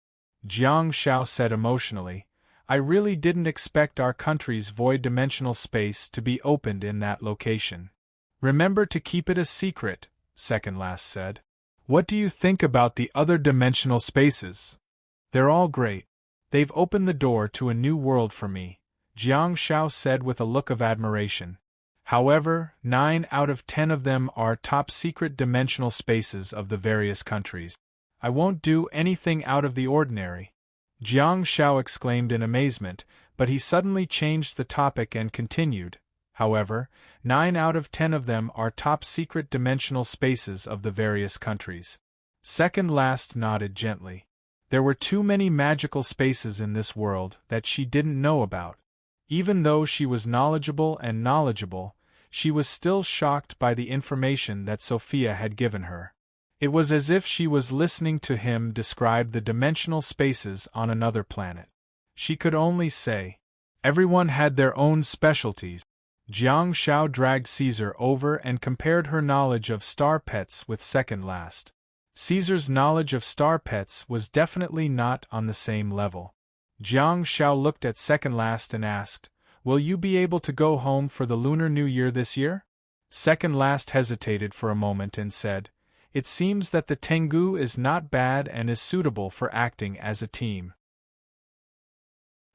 Jiang Shao said emotionally, "I really didn't expect our country's void dimensional space to be opened in that location." "Remember to keep it a secret," second last said. "What do you think about the other dimensional spaces?" "They're all great. They've opened the door to a new world for me," Jiang Shao said with a look of admiration. "However, 9 out of 10 of them are top-secret dimensional spaces of the various countries. I won't do anything out of the ordinary." Jiang Shao exclaimed in amazement, but he suddenly changed the topic and continued, "However, 9 out of 10 of them are top-secret dimensional spaces of the various countries." Second last nodded gently. There were too many magical spaces in this world that she didn't know about. Even though she was knowledgeable, she was still shocked by the information that Sophia had given her. It was as if she was listening to him describe the dimensional spaces on another planet. She could only say, "Everyone had their own specialties." Jiang Shao dragged Caesar over and compared her knowledge of star pets with second last. Caesar's knowledge of star pets was definitely not on the same level. Jiang Shao looked at second last and asked, "Will you be able to go home for the Lunar New Year this year?" Second last hesitated for a moment and said, "It seems that the Tengu is not bad and is suitable for acting as a team.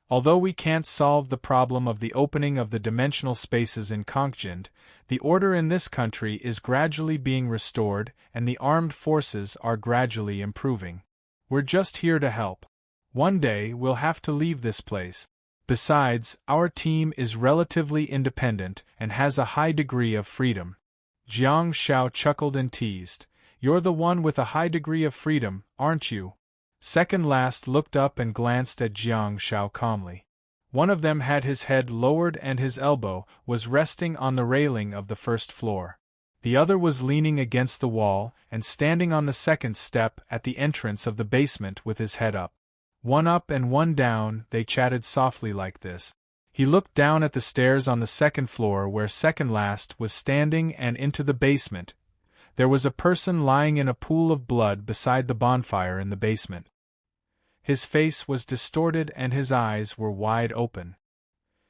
Although we can't solve the problem of the opening of the dimensional spaces in Kongjind, the order in this country is gradually being restored and the armed forces are gradually improving. We're just here to help. One day we'll have to leave this place. Besides, our team is relatively independent and has a high degree of freedom." Jiang Shao chuckled and teased, "You're the one with a high degree of freedom, aren't you?" Second last looked up and glanced at Jiang Shao calmly. One of them had his head lowered and his elbow was resting on the railing of the first floor. The other was leaning against the wall and standing on the second step at the entrance of the basement with his head up. One up and one down, they chatted softly like this. He looked down at the stairs on the second floor where second last was standing and into the basement. There was a person lying in a pool of blood beside the bonfire in the basement. His face was distorted and his eyes were wide open.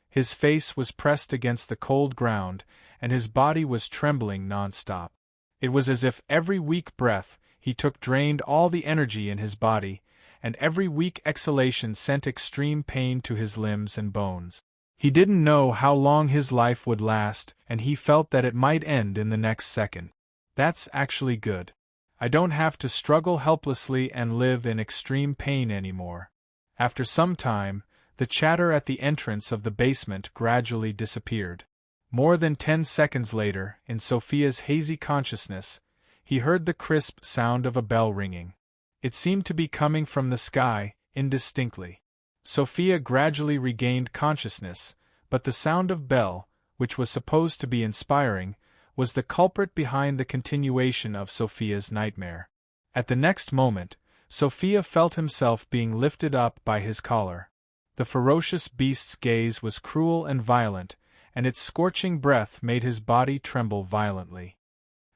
His face was pressed against the cold ground, and his body was trembling non-stop. It was as if every weak breath he took drained all the energy in his body, and every weak exhalation sent extreme pain to his limbs and bones. He didn't know how long his life would last, and he felt that it might end in the next second. That's actually good. I don't have to struggle helplessly and live in extreme pain anymore. After some time, the chatter at the entrance of the basement gradually disappeared. More than 10 seconds later, in Sophia's hazy consciousness, he heard the crisp sound of a bell ringing. It seemed to be coming from the sky, indistinctly. Sophia gradually regained consciousness, but the sound of bell, which was supposed to be inspiring, was the culprit behind the continuation of Sophia's nightmare. At the next moment, Sophia felt himself being lifted up by his collar. The ferocious beast's gaze was cruel and violent, and its scorching breath made his body tremble violently.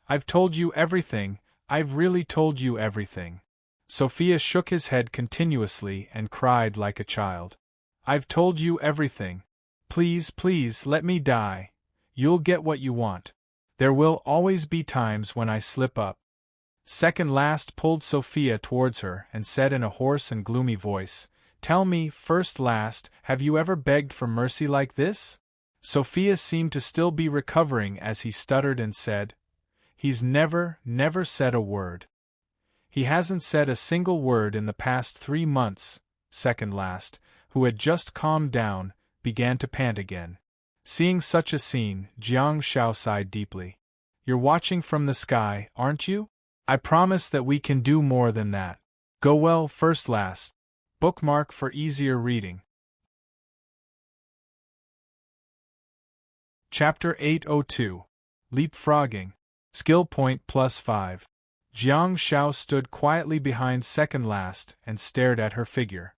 "I've told you everything, I've really told you everything." Sophia shook his head continuously and cried like a child. "I've told you everything. Please, please, let me die. You'll get what you want. There will always be times when I slip up." Second Last pulled Sophia towards her and said in a hoarse and gloomy voice, "Tell me, First Last, have you ever begged for mercy like this?" Sophia seemed to still be recovering as he stuttered and said, "He's never said a word. He hasn't said a single word in the past 3 months." Second Last, who had just calmed down, began to pant again. Seeing such a scene, Jiang Shao sighed deeply. "You're watching from the sky, aren't you? I promise that we can do more than that. Go well, First Last." Bookmark for easier reading. Chapter 802. Leapfrogging. Skill point +5. Jiang Shao stood quietly behind Second Last and stared at her figure.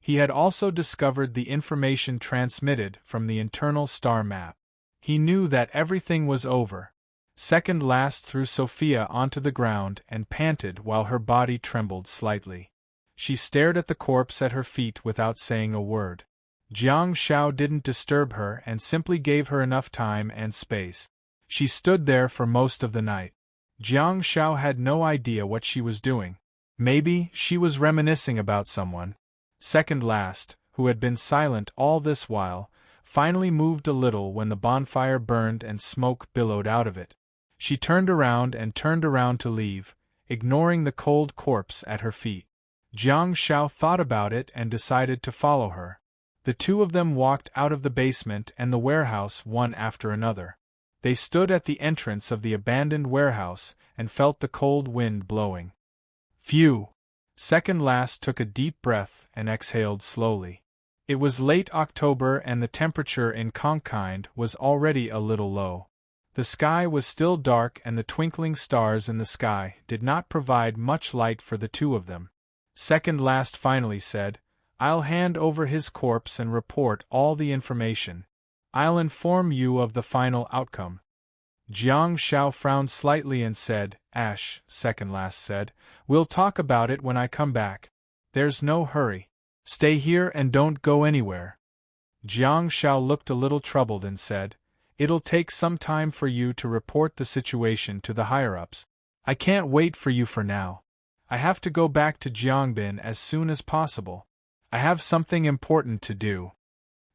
He had also discovered the information transmitted from the internal star map. He knew that everything was over. Second Last threw Sophia onto the ground and panted while her body trembled slightly. She stared at the corpse at her feet without saying a word. Jiang Shao didn't disturb her and simply gave her enough time and space. She stood there for most of the night. Jiang Shao had no idea what she was doing. Maybe she was reminiscing about someone. Second Last, who had been silent all this while, finally moved a little when the bonfire burned and smoke billowed out of it. She turned around to leave, ignoring the cold corpse at her feet. Jiang Shao thought about it and decided to follow her. The two of them walked out of the basement and the warehouse one after another. They stood at the entrance of the abandoned warehouse and felt the cold wind blowing. Phew! Second Last took a deep breath and exhaled slowly. It was late October and the temperature in Konkind was already a little low. The sky was still dark and the twinkling stars in the sky did not provide much light for the two of them. Second Last finally said, "I'll hand over his corpse and report all the information. I'll inform you of the final outcome." Jiang Shao frowned slightly and said, "Ash," Second Last said, "we'll talk about it when I come back. There's no hurry. Stay here and don't go anywhere." Jiang Shao looked a little troubled and said, "It'll take some time for you to report the situation to the higher-ups. I can't wait for you for now. I have to go back to Jiangbin as soon as possible. I have something important to do."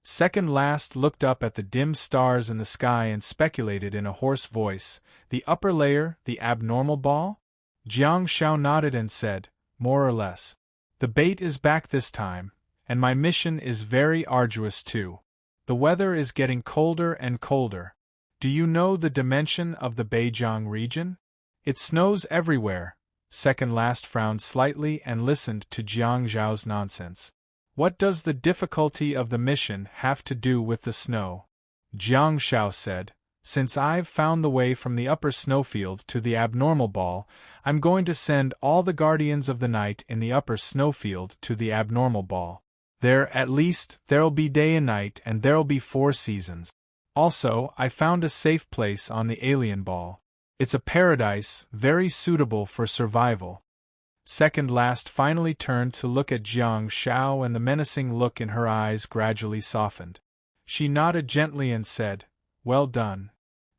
Second Last looked up at the dim stars in the sky and speculated in a hoarse voice, "The upper layer, the abnormal ball?" Jiang Shao nodded and said, "More or less. The bait is back this time, and my mission is very arduous too. The weather is getting colder and colder. Do you know the dimension of the Beijiang region? It snows everywhere." Second Last frowned slightly and listened to Jiang Zhao's nonsense. "What does the difficulty of the mission have to do with the snow?" Jiang Shao said, "Since I've found the way from the upper snowfield to the abnormal ball, I'm going to send all the guardians of the night in the upper snowfield to the abnormal ball. There, at least, there'll be day and night and there'll be 4 seasons. Also, I found a safe place on the alien ball. It's a paradise, very suitable for survival." Second last finally turned to look at Jiang Shao, and the menacing look in her eyes gradually softened. She nodded gently and said, "Well done."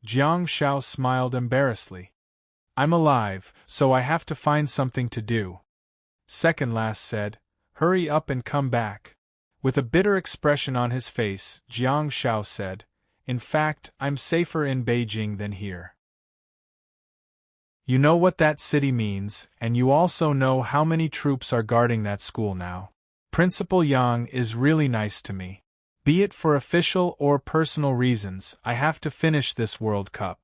Jiang Shao smiled embarrassedly. "I'm alive, so I have to find something to do." Second last said, "Hurry up and come back." With a bitter expression on his face, Jiang Shao said, "In fact, I'm safer in Beijing than here. You know what that city means, and you also know how many troops are guarding that school now. Principal Yang is really nice to me. Be it for official or personal reasons, I have to finish this World Cup.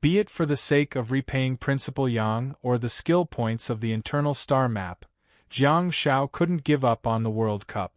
Be it for the sake of repaying Principal Yang or the skill points of the internal star map, Jiang Shao couldn't give up on the World Cup.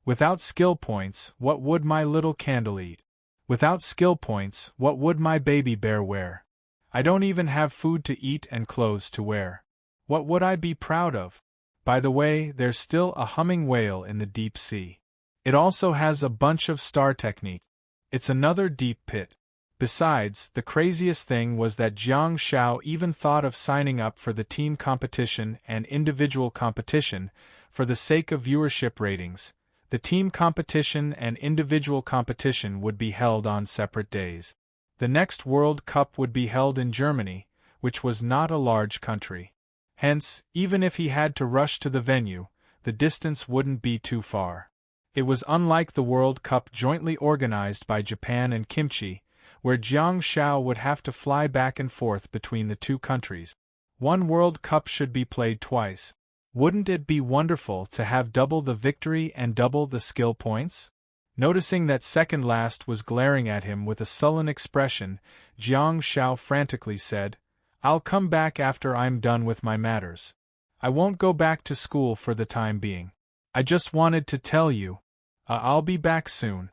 Without skill points, what would my little candle eat? Without skill points, what would my baby bear wear? I don't even have food to eat and clothes to wear. What would I be proud of? By the way, there's still a humming whale in the deep sea. It also has a bunch of star technique. It's another deep pit. Besides, the craziest thing was that Jiang Shao even thought of signing up for the team competition and individual competition for the sake of viewership ratings. The team competition and individual competition would be held on separate days. The next World Cup would be held in Germany, which was not a large country. Hence, even if he had to rush to the venue, the distance wouldn't be too far. It was unlike the World Cup jointly organized by Japan and Kimchi, where Jiang Shao would have to fly back and forth between the two countries. One World Cup should be played twice. Wouldn't it be wonderful to have double the victory and double the skill points? Noticing that second last was glaring at him with a sullen expression, Jiang Shao frantically said, "I'll come back after I'm done with my matters. I won't go back to school for the time being. I just wanted to tell you. I'll be back soon."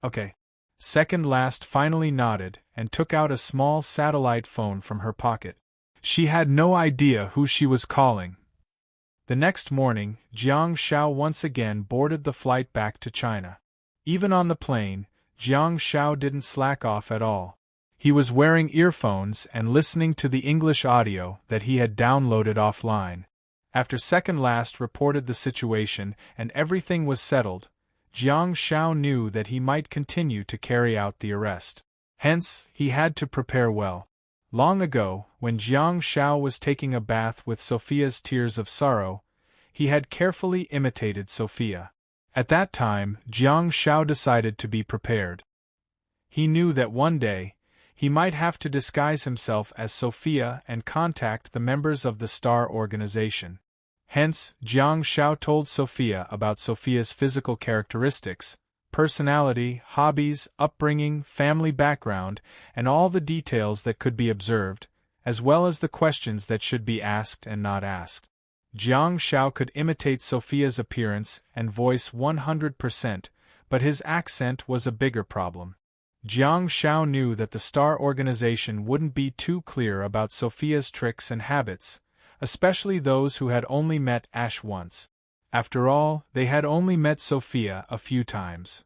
Okay. Second last finally nodded and took out a small satellite phone from her pocket. She had no idea who she was calling. The next morning, Jiang Shao once again boarded the flight back to China. Even on the plane, Jiang Shao didn't slack off at all. He was wearing earphones and listening to the English audio that he had downloaded offline. After second last reported the situation and everything was settled, Jiang Shao knew that he might continue to carry out the arrest. Hence, he had to prepare well. Long ago, when Jiang Shao was taking a bath with Sophia's tears of sorrow, he had carefully imitated Sophia. At that time, Jiang Shao decided to be prepared. He knew that one day, he might have to disguise himself as Sophia and contact the members of the Star Organization. Hence, Jiang Shao told Sophia about Sophia's physical characteristics, personality, hobbies, upbringing, family background, and all the details that could be observed, as well as the questions that should be asked and not asked. Jiang Shao could imitate Sophia's appearance and voice 100%, but his accent was a bigger problem. Jiang Shao knew that the Star Organization wouldn't be too clear about Sophia's tricks and habits, especially those who had only met Ash once. After all, they had only met Sophia a few times.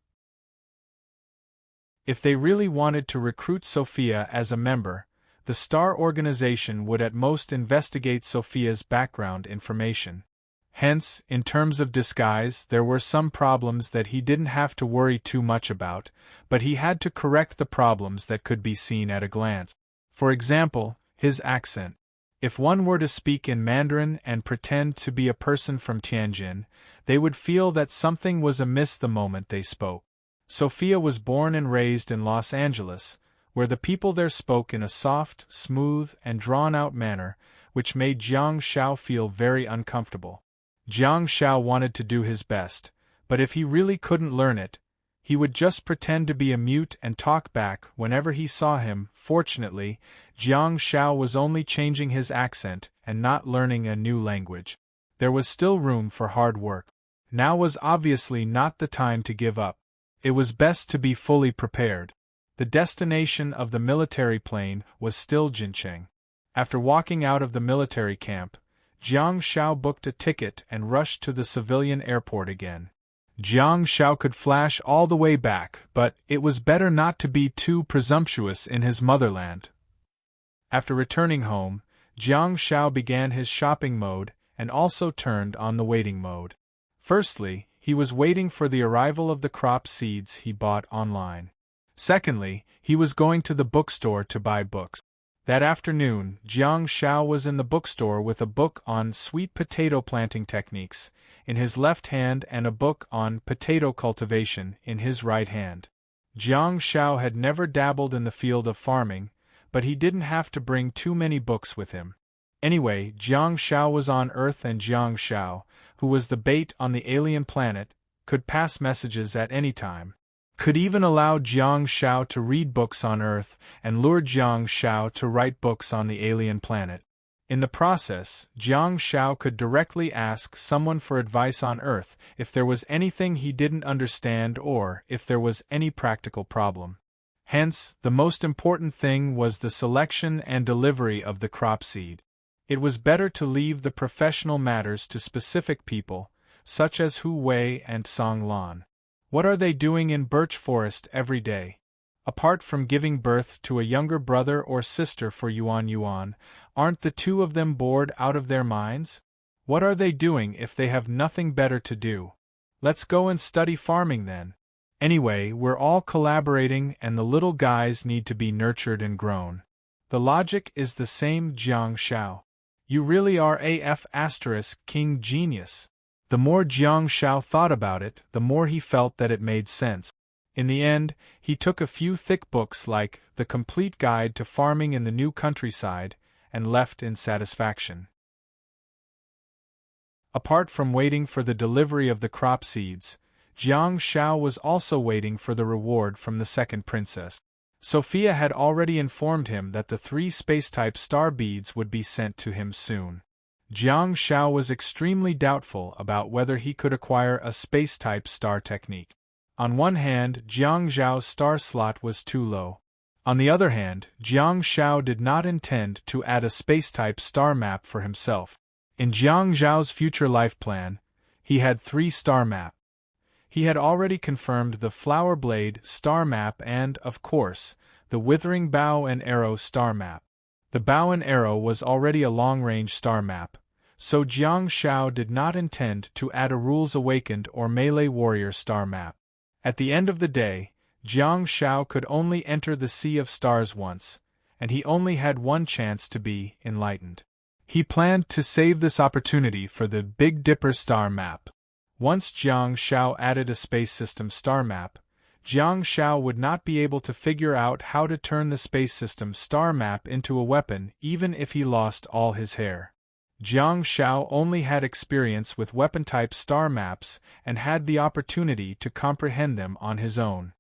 If they really wanted to recruit Sophia as a member, the Star Organization would at most investigate Sophia's background information. Hence, in terms of disguise, there were some problems that he didn't have to worry too much about, but he had to correct the problems that could be seen at a glance. For example, his accent. If one were to speak in Mandarin and pretend to be a person from Tianjin, they would feel that something was amiss the moment they spoke. Sophia was born and raised in Los Angeles, where the people there spoke in a soft, smooth, and drawn-out manner, which made Jiang Shao feel very uncomfortable. Jiang Shao wanted to do his best, but if he really couldn't learn it, he would just pretend to be a mute and talk back whenever he saw him. Fortunately, Jiang Shao was only changing his accent and not learning a new language. There was still room for hard work. Now was obviously not the time to give up. It was best to be fully prepared. The destination of the military plane was still Jincheng. After walking out of the military camp, Jiang Shao booked a ticket and rushed to the civilian airport again. Jiang Shao could flash all the way back, but it was better not to be too presumptuous in his motherland. After returning home, Jiang Shao began his shopping mode and also turned on the waiting mode. Firstly, he was waiting for the arrival of the crop seeds he bought online. Secondly, he was going to the bookstore to buy books. That afternoon, Jiang Shao was in the bookstore with a book on sweet potato planting techniques in his left hand and a book on potato cultivation in his right hand. Jiang Shao had never dabbled in the field of farming, but he didn't have to bring too many books with him. Anyway, Jiang Shao was on Earth, and Jiang Shao, who was the bait on the alien planet, could pass messages at any time. Could even allow Jiang Shao to read books on Earth and lure Jiang Shao to write books on the alien planet. In the process, Jiang Shao could directly ask someone for advice on Earth if there was anything he didn't understand or if there was any practical problem. Hence, the most important thing was the selection and delivery of the crop seed. It was better to leave the professional matters to specific people, such as Hu Wei and Song Lan. What are they doing in Birch Forest every day? Apart from giving birth to a younger brother or sister for Yuan, aren't the two of them bored out of their minds? What are they doing if they have nothing better to do? Let's go and study farming then. Anyway, we're all collaborating and the little guys need to be nurtured and grown. The logic is the same, Jiang Shao. You really are AF** King Genius. The more Jiang Shao thought about it, the more he felt that it made sense. In the end, he took a few thick books like The Complete Guide to Farming in the New Countryside and left in satisfaction. Apart from waiting for the delivery of the crop seeds, Jiang Shao was also waiting for the reward from the second princess. Sophia had already informed him that the 3 space-type star beads would be sent to him soon. Jiang Shao was extremely doubtful about whether he could acquire a space-type star technique. On one hand, Jiang Zhao's star slot was too low. On the other hand, Jiang Shao did not intend to add a space-type star map for himself. In Jiang Zhao's future life plan, he had 3 star maps. He had already confirmed the Flower Blade star map and, of course, the Withering Bow and Arrow star map. The Bow and Arrow was already a long-range star map, so Jiang Shao did not intend to add a Rules Awakened or Melee Warrior star map. At the end of the day, Jiang Shao could only enter the Sea of Stars once, and he only had one chance to be enlightened. He planned to save this opportunity for the Big Dipper star map. Once Jiang Shao added a space system star map, Jiang Shao would not be able to figure out how to turn the space system star map into a weapon even if he lost all his hair. Jiang Shao only had experience with weapon-type star maps and had the opportunity to comprehend them on his own.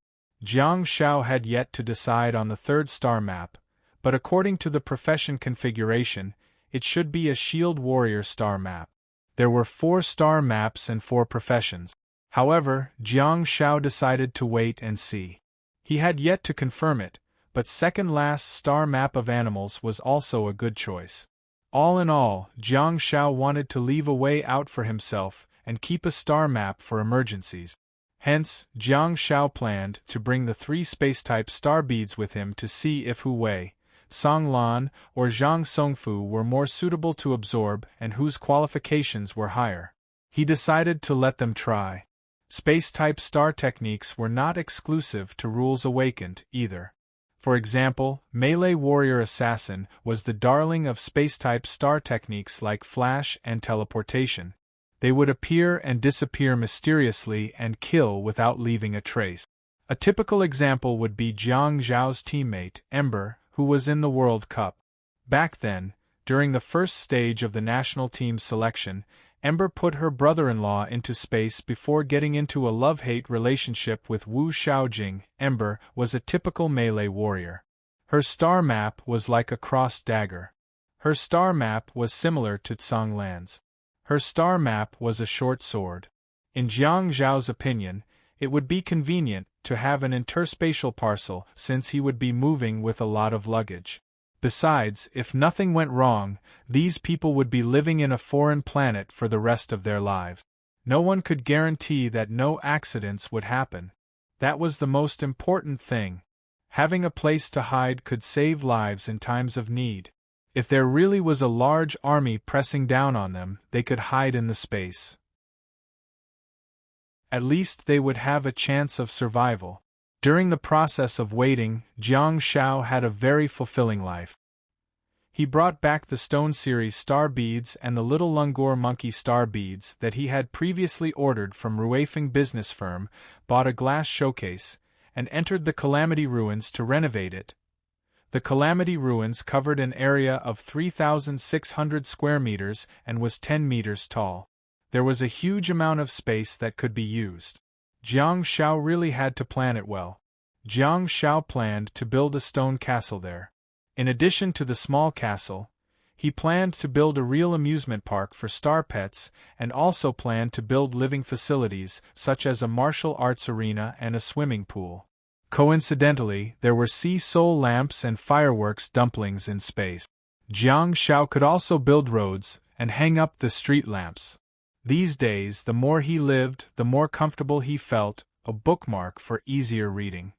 Jiang Shao had yet to decide on the 3rd star map, but according to the profession configuration, it should be a Shield Warrior star map. There were 4 star maps and 4 professions. However, Jiang Shao decided to wait and see. He had yet to confirm it, but second-last star map of animals was also a good choice. All in all, Jiang Shao wanted to leave a way out for himself and keep a star map for emergencies. Hence, Jiang Shao planned to bring the 3 space-type star beads with him to see if Hu Wei, Song Lan, or Zhang Songfu were more suitable to absorb and whose qualifications were higher. He decided to let them try. Space-type star techniques were not exclusive to Rules Awakened, either. For example, Melee Warrior Assassin was the darling of space-type star techniques like Flash and Teleportation. They would appear and disappear mysteriously and kill without leaving a trace. A typical example would be Jiang Zhao's teammate, Ember, who was in the World Cup. Back then, during the first stage of the national team selection, Ember put her brother-in-law into space before getting into a love-hate relationship with Wu Xiaojing. Ember was a typical melee warrior. Her star map was like a crossed dagger. Her star map was similar to Tsang Lan's. Her star map was a short sword. In Jiang Zhao's opinion, it would be convenient to have an interspatial parcel since he would be moving with a lot of luggage. Besides, if nothing went wrong, these people would be living in a foreign planet for the rest of their lives. No one could guarantee that no accidents would happen. That was the most important thing. Having a place to hide could save lives in times of need. If there really was a large army pressing down on them, they could hide in the space. At least they would have a chance of survival. During the process of waiting, Jiang Shao had a very fulfilling life. He brought back the Stone Series star beads and the little Lungur monkey star beads that he had previously ordered from Ruifeng business firm, bought a glass showcase, and entered the Calamity Ruins to renovate it. The Calamity Ruins covered an area of 3,600 square meters and was 10 meters tall. There was a huge amount of space that could be used. Jiang Shao really had to plan it well. Jiang Shao planned to build a stone castle there. In addition to the small castle, he planned to build a real amusement park for star pets and also planned to build living facilities such as a martial arts arena and a swimming pool. Coincidentally, there were sea soul lamps and fireworks dumplings in space. Jiang Shao could also build roads and hang up the street lamps. These days, the more he lived, the more comfortable he felt, a bookmark for easier reading.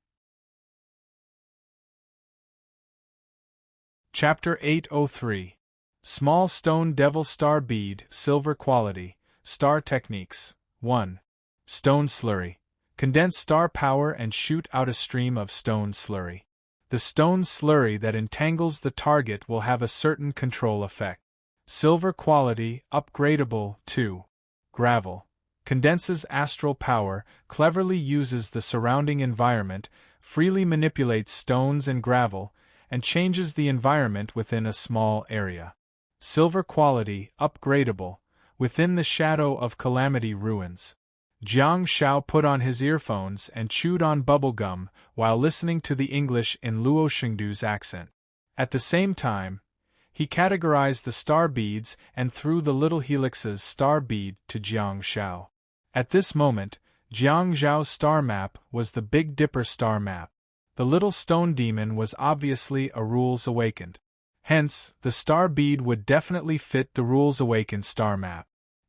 Chapter 803. Small Stone Devil Star Bead, Silver Quality, Star Techniques. 1. Stone Slurry. Condense star power and shoot out a stream of stone slurry. The stone slurry that entangles the target will have a certain control effect. Silver Quality, Upgradable. 2. Gravel. Condenses astral power, cleverly uses the surrounding environment, freely manipulates stones and gravel, and changes the environment within a small area. Silver Quality, Upgradable, Within the Shadow of Calamity Ruins. Jiang Shao put on his earphones and chewed on bubble gum while listening to the English in Luo Shengdu's accent. At the same time, he categorized the star beads and threw the little helix's star bead to Jiang Shao. At this moment, Jiang Zhao's star map was the Big Dipper star map. The little stone demon was obviously a Rules Awakened. Hence, the star bead would definitely fit the Rules Awakened star map.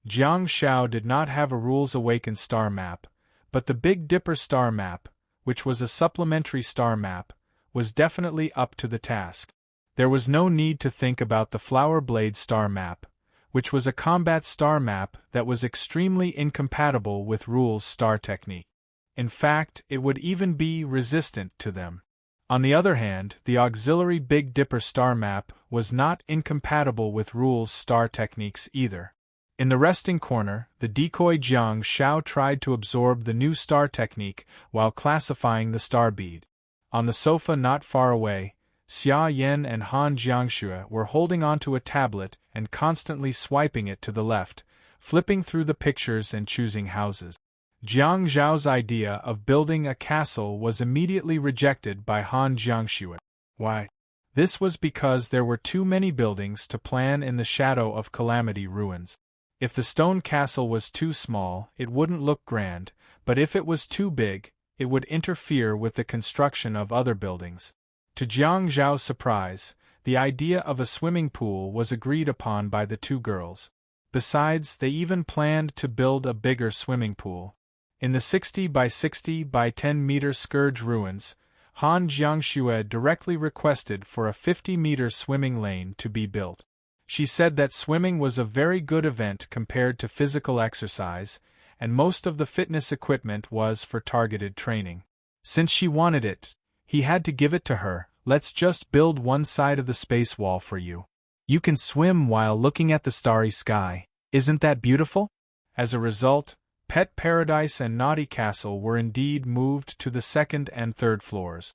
Jiang Shao did not have a Rules Awakened star map, but the Big Dipper star map, which was a supplementary star map, was definitely up to the task. There was no need to think about the Flower Blade star map, which was a combat star map that was extremely incompatible with Rules star technique. In fact, it would even be resistant to them. On the other hand, the auxiliary Big Dipper star map was not incompatible with Rules star techniques either. In the resting corner, the decoy Jiang Shao tried to absorb the new star technique while classifying the star bead. On the sofa not far away, Xia Yan and Han Jiangxue were holding onto a tablet and constantly swiping it to the left, flipping through the pictures and choosing houses. Jiang Zhao's idea of building a castle was immediately rejected by Han Jiangxue. Why? This was because there were too many buildings to plan in the shadow of Calamity Ruins. If the stone castle was too small, it wouldn't look grand, but if it was too big, it would interfere with the construction of other buildings. To Jiang Zhao's surprise, the idea of a swimming pool was agreed upon by the two girls. Besides, they even planned to build a bigger swimming pool. In the 60 by 60 by 10 meter Scourge Ruins, Han Jiangxue directly requested for a 50-meter swimming lane to be built. She said that swimming was a very good event compared to physical exercise, and most of the fitness equipment was for targeted training. Since she wanted it, he had to give it to her. Let's just build one side of the space wall for you. You can swim while looking at the starry sky. Isn't that beautiful? As a result, Pet Paradise and Naughty Castle were indeed moved to the second and third floors.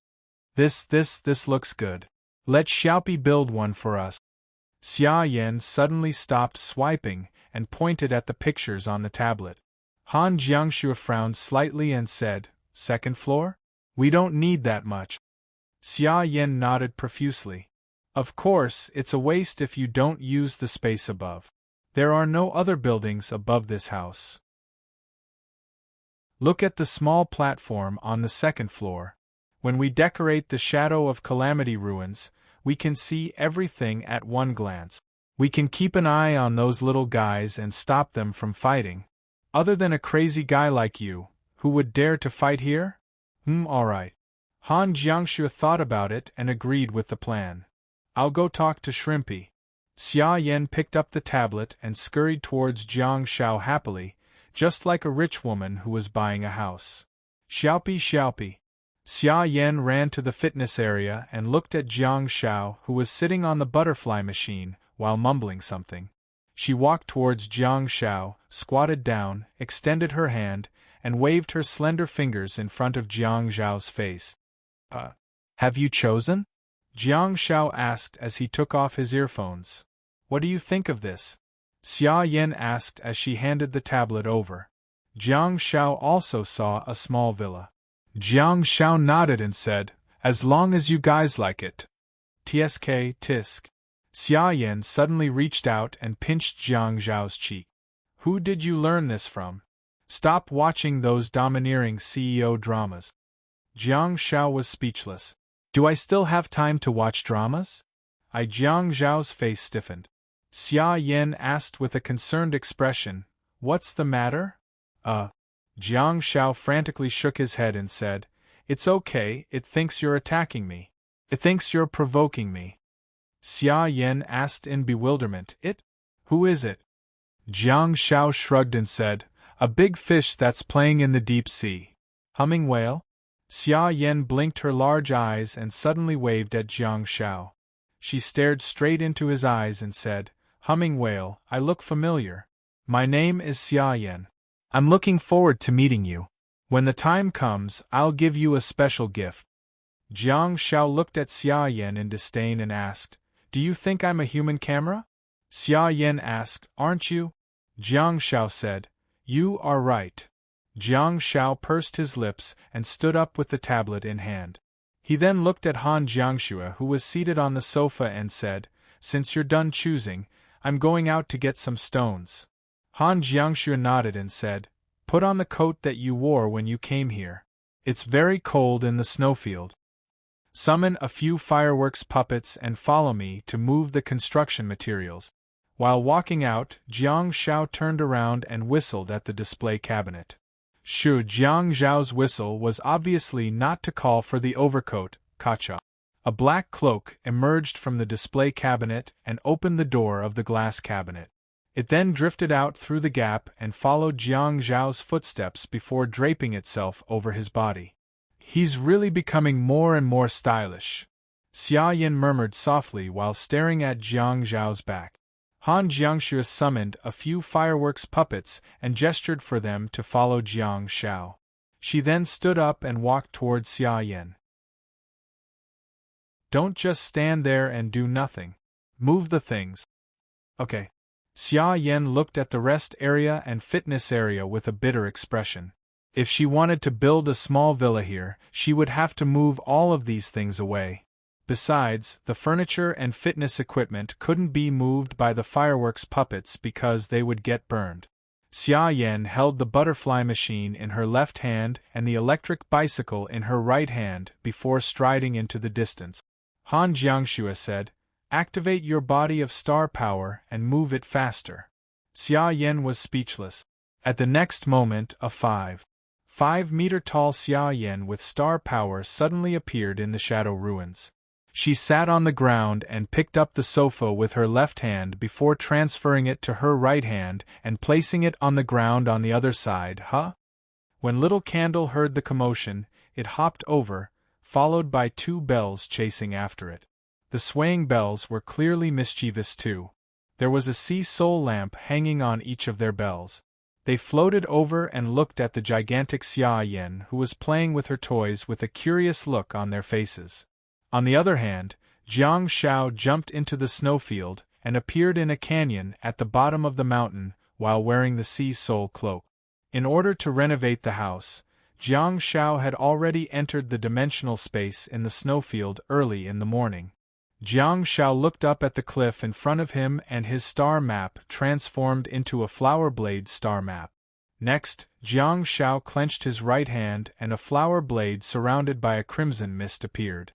This looks good. Let Xiaopi build one for us. Xia Yan suddenly stopped swiping and pointed at the pictures on the tablet. Han Jiangxue frowned slightly and said, "Second floor? We don't need that much." Xia Yan nodded profusely. "Of course, it's a waste if you don't use the space above. There are no other buildings above this house. Look at the small platform on the second floor. When we decorate the Shadow of Calamity Ruins, we can see everything at one glance. We can keep an eye on those little guys and stop them from fighting. Other than a crazy guy like you, who would dare to fight here? Alright." Han Jiangxue thought about it and agreed with the plan. I'll go talk to Shrimpy. Xia Yan picked up the tablet and scurried towards Jiang Shao happily, just like a rich woman who was buying a house. Xiaopi Xiaopi. Xia Yan ran to the fitness area and looked at Jiang Shao, who was sitting on the butterfly machine, while mumbling something. She walked towards Jiang Shao, squatted down, extended her hand, and waved her slender fingers in front of Jiang Zhao's face. Have you chosen? Jiang Shao asked as he took off his earphones. What do you think of this? Xia Yan asked as she handed the tablet over. Jiang Shao also saw a small villa. Jiang Shao nodded and said, as long as you guys like it. Tsk tisk. Xia Yan suddenly reached out and pinched Jiang Zhao's cheek. Who did you learn this from? Stop watching those domineering CEO dramas. Jiang Shao was speechless. Do I still have time to watch dramas? Jiang Zhao's face stiffened. Xia Yan asked with a concerned expression, What's the matter? Jiang Shao frantically shook his head and said, It's okay, it thinks you're attacking me. It thinks you're provoking me. Xia Yan asked in bewilderment, It? Who is it? Jiang Shao shrugged and said, A big fish that's playing in the deep sea. Humming whale? Xia Yan blinked her large eyes and suddenly waved at Jiang Shao. She stared straight into his eyes and said, Humming whale, I look familiar. My name is Xia Yan. I'm looking forward to meeting you. When the time comes, I'll give you a special gift. Jiang Shao looked at Xia Yan in disdain and asked, Do you think I'm a human camera? Xia Yan asked, Aren't you? Jiang Shao said, You are right. Jiang Shao pursed his lips and stood up with the tablet in hand. He then looked at Han Jiangxue, who was seated on the sofa, and said, Since you're done choosing, I'm going out to get some stones. Han Jiangxue nodded and said, Put on the coat that you wore when you came here. It's very cold in the snowfield. Summon a few fireworks puppets and follow me to move the construction materials. While walking out, Jiang Shao turned around and whistled at the display cabinet. Jiang Zhao's whistle was obviously not to call for the overcoat, Kacha. A black cloak emerged from the display cabinet and opened the door of the glass cabinet. It then drifted out through the gap and followed Jiang Zhao's footsteps before draping itself over his body. He's really becoming more and more stylish. Xia Yan murmured softly while staring at Jiang Zhao's back. Han Jiangxue summoned a few fireworks puppets and gestured for them to follow Jiang Shao. She then stood up and walked towards Xia Yan. Don't just stand there and do nothing. Move the things. Okay. Xia Yan looked at the rest area and fitness area with a bitter expression. If she wanted to build a small villa here, she would have to move all of these things away. Besides, the furniture and fitness equipment couldn't be moved by the fireworks puppets because they would get burned. Xia Yan held the butterfly machine in her left hand and the electric bicycle in her right hand before striding into the distance. Han Jiangxue said, Activate your body of star power and move it faster. Xia Yan was speechless. At the next moment, a 5-meter-tall Xia Yan with star power suddenly appeared in the shadow ruins. She sat on the ground and picked up the sofa with her left hand before transferring it to her right hand and placing it on the ground on the other side. When Little Candle heard the commotion, it hopped over, followed by 2 bells chasing after it. The swaying bells were clearly mischievous too. There was a sea soul lamp hanging on each of their bells. They floated over and looked at the gigantic Xia Yan, who was playing with her toys with a curious look on their faces. On the other hand, Jiang Shao jumped into the snowfield and appeared in a canyon at the bottom of the mountain while wearing the sea soul cloak. In order to renovate the house, Jiang Shao had already entered the dimensional space in the snowfield early in the morning. Jiang Shao looked up at the cliff in front of him and his star map transformed into a flower blade star map. Next, Jiang Shao clenched his right hand and a flower blade surrounded by a crimson mist appeared.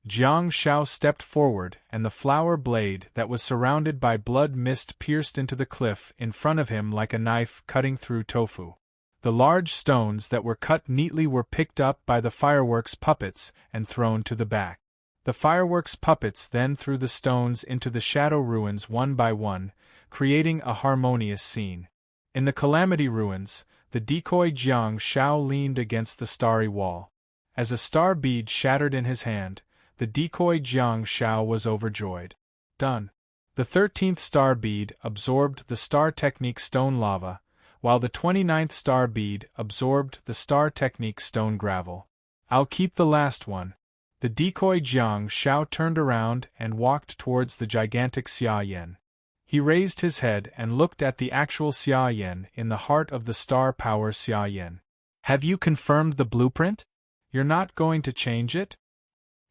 Jiang Shao stepped forward and the flower blade that was surrounded by blood mist pierced into the cliff in front of him like a knife cutting through tofu. The large stones that were cut neatly were picked up by the fireworks puppets and thrown to the back. The fireworks puppets then threw the stones into the shadow ruins one by one, creating a harmonious scene. In the calamity ruins, the decoy Jiang Shao leaned against the starry wall. As a star bead shattered in his hand, the decoy Jiang Shao was overjoyed. Done. The 13th star bead absorbed the star technique stone lava, while the 29th star bead absorbed the star technique stone gravel. I'll keep the last one. The decoy Jiang Shao turned around and walked towards the gigantic Xia Yan. He raised his head and looked at the actual Xia Yan in the heart of the star power Xia Yan. Have you confirmed the blueprint? You're not going to change it?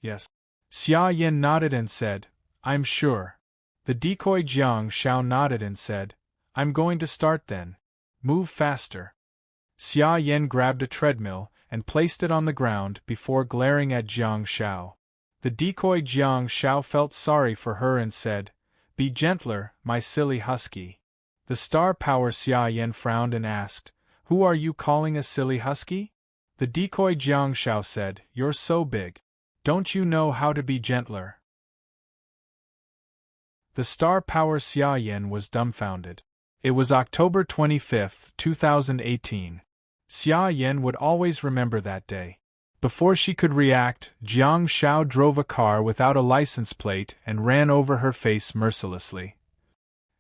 Yes. Xia Yan nodded and said, I'm sure. The decoy Jiang Shao nodded and said, I'm going to start then. Move faster. Xia Yan grabbed a treadmill and placed it on the ground before glaring at Jiang Shao. The decoy Jiang Shao felt sorry for her and said, Be gentler, my silly husky. The star power Xia Yan frowned and asked, Who are you calling a silly husky? The decoy Jiang Shao said, You're so big. Don't you know how to be gentler? The star power Xia Yan was dumbfounded. It was October 25, 2018. Xia Yan would always remember that day. Before she could react, Jiang Shao drove a car without a license plate and ran over her face mercilessly.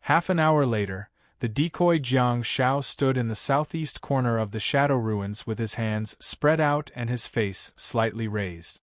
Half an hour later, the decoy Jiang Shao stood in the southeast corner of the shadow ruins with his hands spread out and his face slightly raised.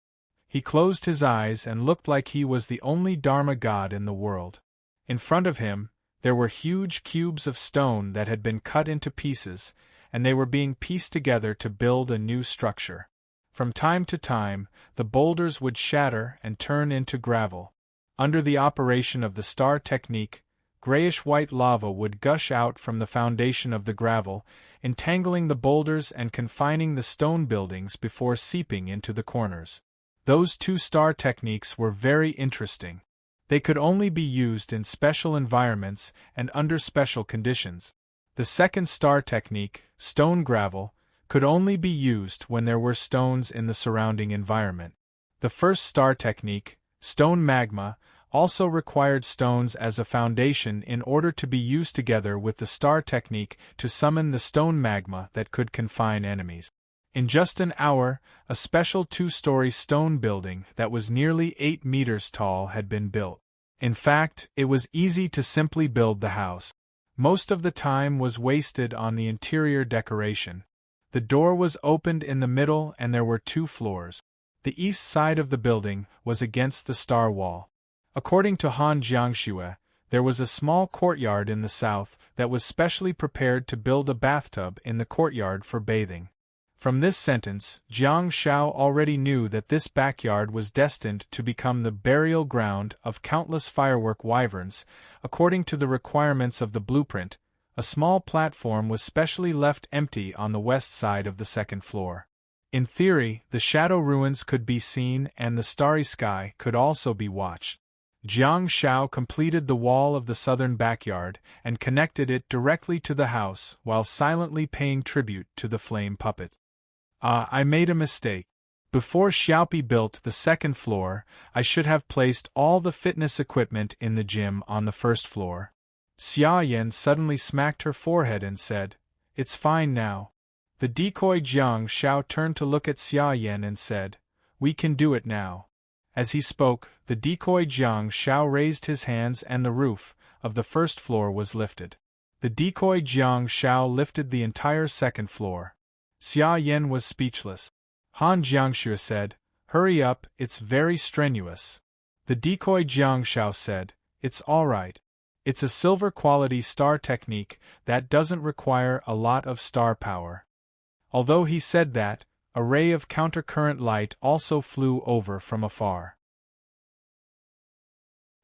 He closed his eyes and looked like he was the only Dharma god in the world. In front of him, there were huge cubes of stone that had been cut into pieces, and they were being pieced together to build a new structure. From time to time, the boulders would shatter and turn into gravel. Under the operation of the star technique, grayish-white lava would gush out from the foundation of the gravel, entangling the boulders and confining the stone buildings before seeping into the corners. Those two star techniques were very interesting. They could only be used in special environments and under special conditions. The second star technique, stone gravel, could only be used when there were stones in the surrounding environment. The first star technique, stone magma, also required stones as a foundation in order to be used together with the star technique to summon the stone magma that could confine enemies. In just an hour, a special 2-story stone building that was nearly 8 meters tall had been built. In fact, it was easy to simply build the house. Most of the time was wasted on the interior decoration. The door was opened in the middle and there were 2 floors. The east side of the building was against the star wall. According to Han Jiangxue, there was a small courtyard in the south that was specially prepared to build a bathtub in the courtyard for bathing. From this sentence, Jiang Shao already knew that this backyard was destined to become the burial ground of countless firework wyverns. According to the requirements of the blueprint, a small platform was specially left empty on the west side of the second floor. In theory, the shadow ruins could be seen and the starry sky could also be watched. Jiang Shao completed the wall of the southern backyard and connected it directly to the house while silently paying tribute to the flame puppet. I made a mistake. Before Xiaopi built the second floor, I should have placed all the fitness equipment in the gym on the first floor. Xia Yan suddenly smacked her forehead and said, It's fine now. The decoy Jiang Shao turned to look at Xia Yan and said, We can do it now. As he spoke, the decoy Jiang Shao raised his hands and the roof of the first floor was lifted. The decoy Jiang Shao lifted the entire second floor. Xia Yan was speechless. Han Jiangxue said, Hurry up, it's very strenuous. The decoy Jiang Shao said, It's all right. It's a silver quality star technique that doesn't require a lot of star power. Although he said that, a ray of countercurrent light also flew over from afar.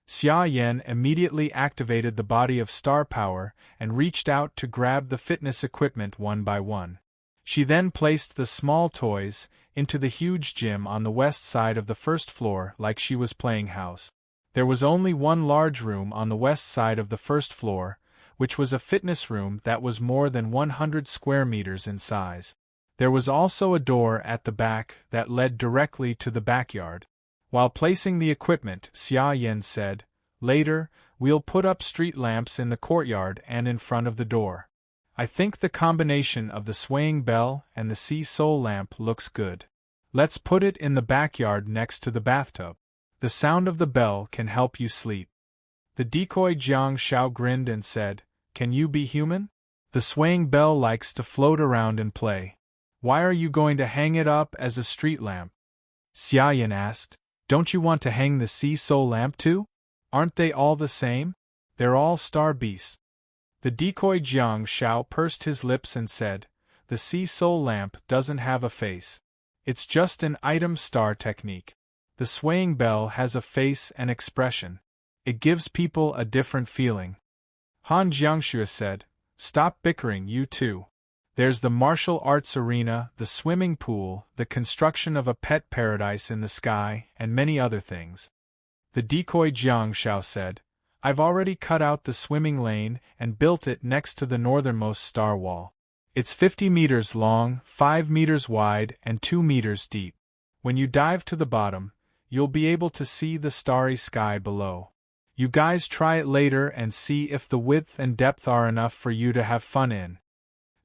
Xia Yan immediately activated the body of star power and reached out to grab the fitness equipment one by one. She then placed the small toys into the huge gym on the west side of the first floor like she was playing house. There was only one large room on the west side of the first floor, which was a fitness room that was more than 100 square meters in size. There was also a door at the back that led directly to the backyard. While placing the equipment, Xia Yan said, "Later, we'll put up street lamps in the courtyard and in front of the door. I think the combination of the swaying bell and the sea soul lamp looks good. Let's put it in the backyard next to the bathtub. The sound of the bell can help you sleep." The decoy Jiang Shao grinned and said, "Can you be human? The swaying bell likes to float around and play. Why are you going to hang it up as a street lamp?" Xia Yan asked, "Don't you want to hang the sea soul lamp too? Aren't they all the same? They're all star beasts." The decoy Jiang Shao pursed his lips and said, "The sea soul lamp doesn't have a face. It's just an item star technique. The swaying bell has a face and expression. It gives people a different feeling." Han Jiangxue said, "Stop bickering, you two. There's the martial arts arena, the swimming pool, the construction of a pet paradise in the sky, and many other things." The decoy Jiang Shao said, "I've already cut out the swimming lane and built it next to the northernmost star wall. It's 50 meters long, 5 meters wide, and 2 meters deep. When you dive to the bottom, you'll be able to see the starry sky below. You guys try it later and see if the width and depth are enough for you to have fun in."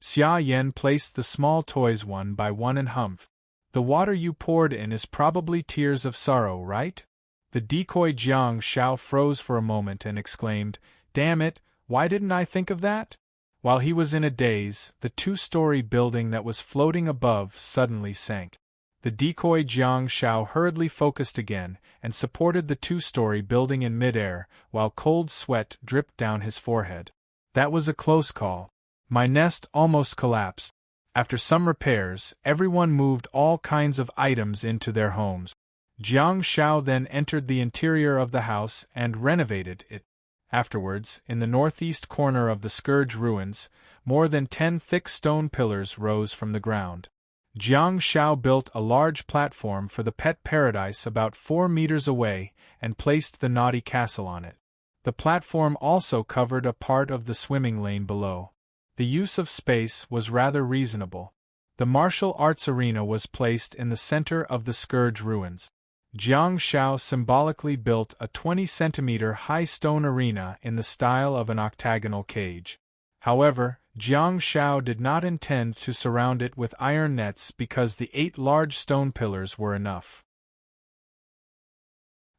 Xia Yan placed the small toys one by one and humphed. "The water you poured in is probably tears of sorrow, right?" The decoy Jiang Shao froze for a moment and exclaimed, "Damn it, why didn't I think of that?" While he was in a daze, the 2-story building that was floating above suddenly sank. The decoy Jiang Shao hurriedly focused again and supported the 2-story building in midair, while cold sweat dripped down his forehead. "That was a close call. My nest almost collapsed." After some repairs, everyone moved all kinds of items into their homes. Jiang Shao then entered the interior of the house and renovated it. Afterwards, in the northeast corner of the Scourge ruins, more than 10 thick stone pillars rose from the ground. Jiang Shao built a large platform for the pet paradise about 4 meters away and placed the naughty castle on it. The platform also covered a part of the swimming lane below. The use of space was rather reasonable. The martial arts arena was placed in the center of the Scourge ruins. Jiang Shao symbolically built a 20-centimeter high stone arena in the style of an octagonal cage. However, Jiang Shao did not intend to surround it with iron nets because the 8 large stone pillars were enough.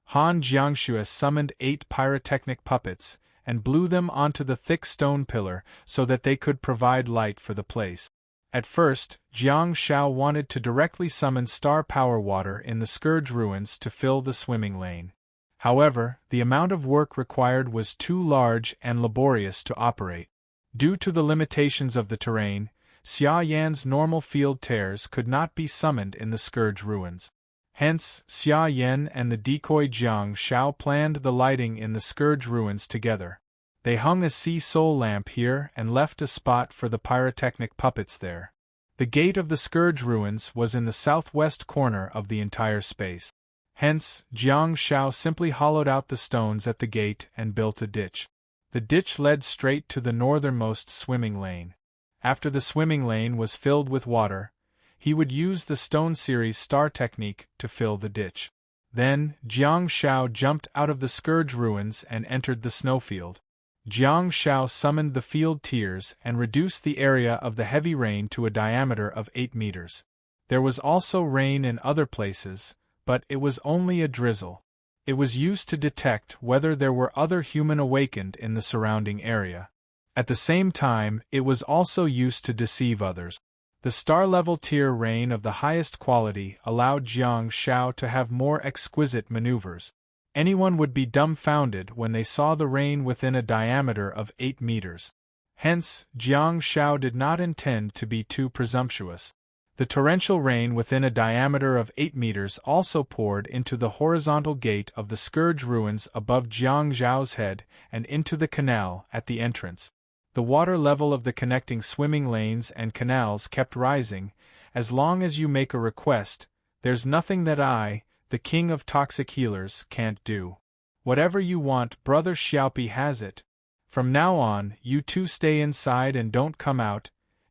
Han Jiangxue summoned 8 pyrotechnic puppets and blew them onto the thick stone pillar so that they could provide light for the place. At first, Jiang Shao wanted to directly summon star power water in the Scourge ruins to fill the swimming lane. However, the amount of work required was too large and laborious to operate. Due to the limitations of the terrain, Xia Yan's normal field tears could not be summoned in the Scourge ruins. Hence, Xia Yan and the decoy Jiang Shao planned the lighting in the Scourge ruins together. They hung a sea soul lamp here and left a spot for the pyrotechnic puppets there. The gate of the Scourge ruins was in the southwest corner of the entire space. Hence, Jiang Shao simply hollowed out the stones at the gate and built a ditch. The ditch led straight to the northernmost swimming lane. After the swimming lane was filled with water, he would use the stone series star technique to fill the ditch. Then, Jiang Shao jumped out of the Scourge ruins and entered the snowfield. Jiang Shao summoned the field tears and reduced the area of the heavy rain to a diameter of 8 meters. There was also rain in other places, but it was only a drizzle. It was used to detect whether there were other human awakened in the surrounding area. At the same time, it was also used to deceive others. The star-level tier rain of the highest quality allowed Jiang Shao to have more exquisite maneuvers. Anyone would be dumbfounded when they saw the rain within a diameter of 8 meters. Hence, Jiang Shao did not intend to be too presumptuous. The torrential rain within a diameter of 8 meters also poured into the horizontal gate of the Scourge ruins above Jiang Zhao's head and into the canal at the entrance. The water level of the connecting swimming lanes and canals kept rising. As long as you make a request, there's nothing that I, the king of toxic healers, can't do. Whatever you want, Brother Xiaopi has it. From now on, you two stay inside and don't come out.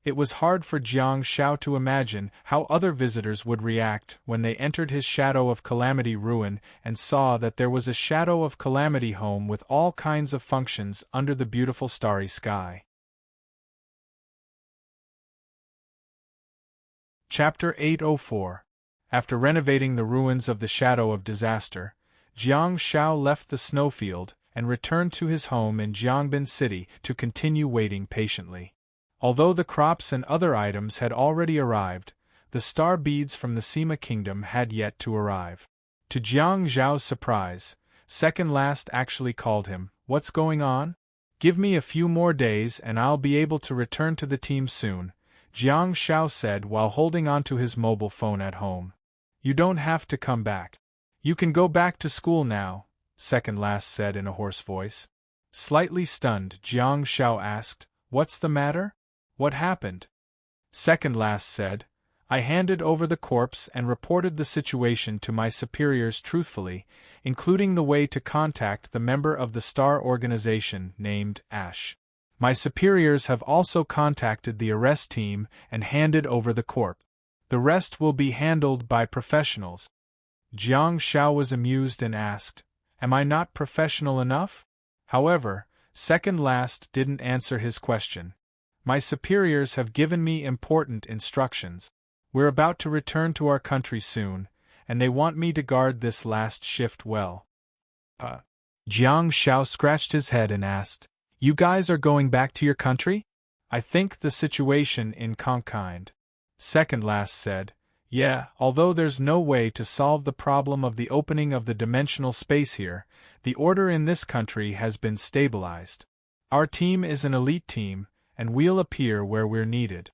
It was hard for Jiang Shao to imagine how other visitors would react when they entered his Shadow of Calamity ruin and saw that there was a Shadow of Calamity home with all kinds of functions under the beautiful starry sky. Chapter 804. After renovating the ruins of the Shadow of Disaster, Jiang Shao left the snowfield and returned to his home in Jiangbin City to continue waiting patiently. Although the crops and other items had already arrived, the star beads from the Sima Kingdom had yet to arrive. To Jiang Zhao's surprise, Second Last actually called him. "What's going on? Give me a few more days and I'll be able to return to the team soon," Jiang Shao said while holding onto his mobile phone at home. "You don't have to come back. You can go back to school now," Second Last said in a hoarse voice. Slightly stunned, Jiang Shao asked, "What's the matter? What happened?" Second Last said, "I handed over the corpse and reported the situation to my superiors truthfully, including the way to contact the member of the Star Organization named Ash. My superiors have also contacted the arrest team and handed over the corpse. The rest will be handled by professionals." Jiang Shao was amused and asked, "Am I not professional enough?" However, Second Last didn't answer his question. "My superiors have given me important instructions. We're about to return to our country soon, and they want me to guard this last shift well." Jiang Shao scratched his head and asked, "You guys are going back to your country?" "I think the situation in Conkind," Second Last said. "Yeah, although there's no way to solve the problem of the opening of the dimensional space here, the order in this country has been stabilized. Our team is an elite team, and we'll appear where we're needed."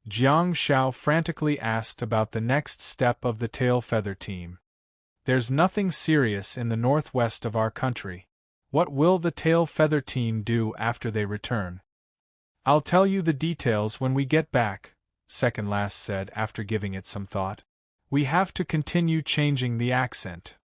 Jiang Shao frantically asked about the next step of the Tail Feather team. "There's nothing serious in the northwest of our country. What will the Tail Feather team do after they return?" "I'll tell you the details when we get back," Second Last said after giving it some thought. "We have to continue changing the accent."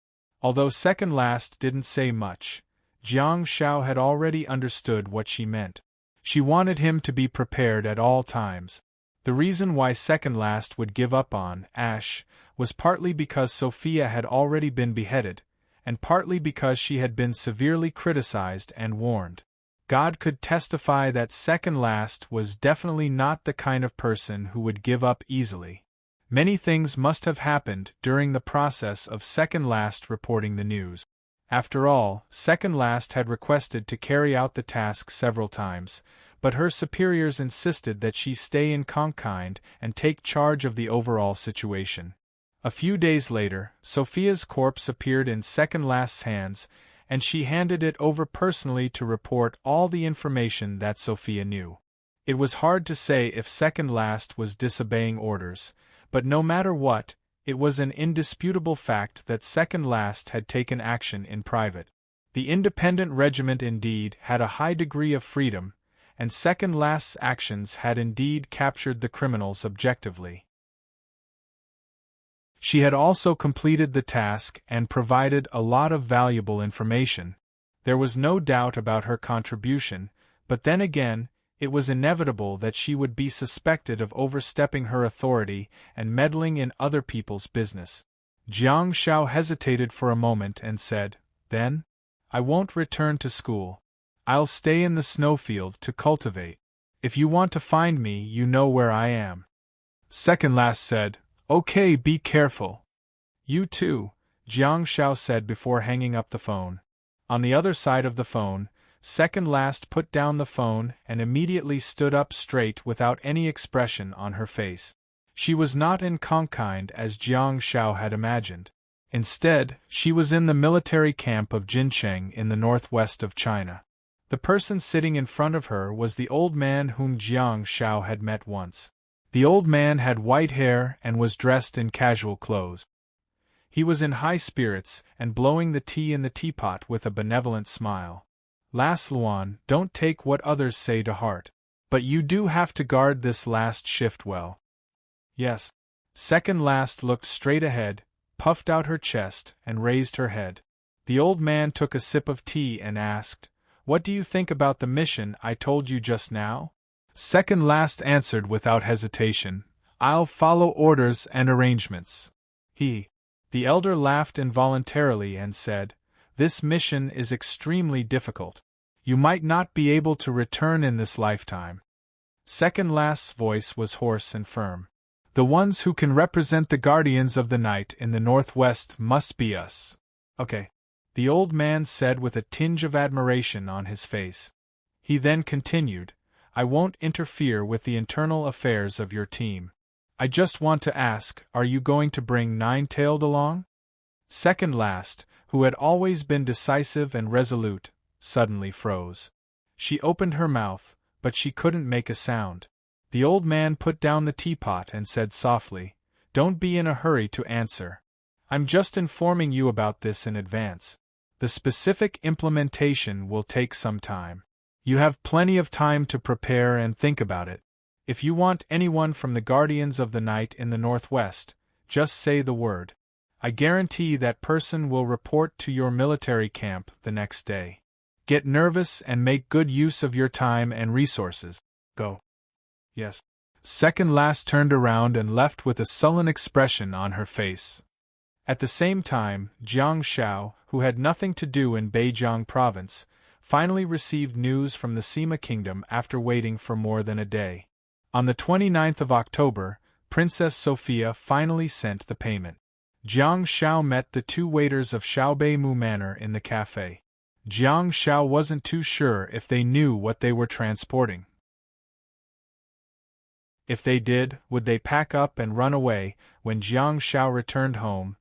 Although Second Last didn't say much, Jiang Shao had already understood what she meant. She wanted him to be prepared at all times. The reason why Second Last would give up on Ash was partly because Sophia had already been beheaded, and partly because she had been severely criticized and warned. God could testify that Second Last was definitely not the kind of person who would give up easily. Many things must have happened during the process of Second Last reporting the news. After all, Second Last had requested to carry out the task several times, but her superiors insisted that she stay in Conkind and take charge of the overall situation. A few days later, Sophia's corpse appeared in Second Last's hands, and she handed it over personally to report all the information that Sophia knew. It was hard to say if Second Last was disobeying orders, but no matter what, it was an indisputable fact that Second Last had taken action in private. The independent regiment indeed had a high degree of freedom, and Second Last's actions had indeed captured the criminals objectively. She had also completed the task and provided a lot of valuable information. There was no doubt about her contribution, but then again, it was inevitable that she would be suspected of overstepping her authority and meddling in other people's business. Jiang Shao hesitated for a moment and said, "Then? I won't return to school. I'll stay in the snowfield to cultivate. If you want to find me, you know where I am." Second Last said, "Okay, be careful." "You too," Jiang Shao said before hanging up the phone. On the other side of the phone, Second Last put down the phone and immediately stood up straight without any expression on her face. She was not in Conkind as Jiang Shao had imagined. Instead, she was in the military camp of Jincheng in the northwest of China. The person sitting in front of her was the old man whom Jiang Shao had met once. The old man had white hair and was dressed in casual clothes. He was in high spirits and blowing the tea in the teapot with a benevolent smile. "Las Luan, don't take what others say to heart. But you do have to guard this last shift well." "Yes." Second Last looked straight ahead, puffed out her chest, and raised her head. The old man took a sip of tea and asked, "What do you think about the mission I told you just now?" Second last answered without hesitation, I'll follow orders and arrangements. The elder laughed involuntarily and said, This mission is extremely difficult. You might not be able to return in this lifetime. Second last's voice was hoarse and firm. The ones who can represent the guardians of the night in the northwest must be us. Okay, the old man said with a tinge of admiration on his face. He then continued, I won't interfere with the internal affairs of your team. I just want to ask, are you going to bring Nine-Tailed along? Second last, who had always been decisive and resolute, suddenly froze. She opened her mouth, but she couldn't make a sound. The old man put down the teapot and said softly, Don't be in a hurry to answer. I'm just informing you about this in advance. The specific implementation will take some time. You have plenty of time to prepare and think about it. If you want anyone from the Guardians of the Night in the Northwest, just say the word. I guarantee that person will report to your military camp the next day. Get nervous and make good use of your time and resources. Go. Yes. Second last turned around and left with a sullen expression on her face. At the same time, Jiang Shao, who had nothing to do in Beijiang province, finally received news from the Sima kingdom after waiting for more than a day. On the 29th of October, Princess Sophia finally sent the payment. Jiang Shao met the two waiters of Xiaobeimu Manor in the cafe. Jiang Shao wasn't too sure if they knew what they were transporting. If they did, would they pack up and run away? When Jiang Shao returned home,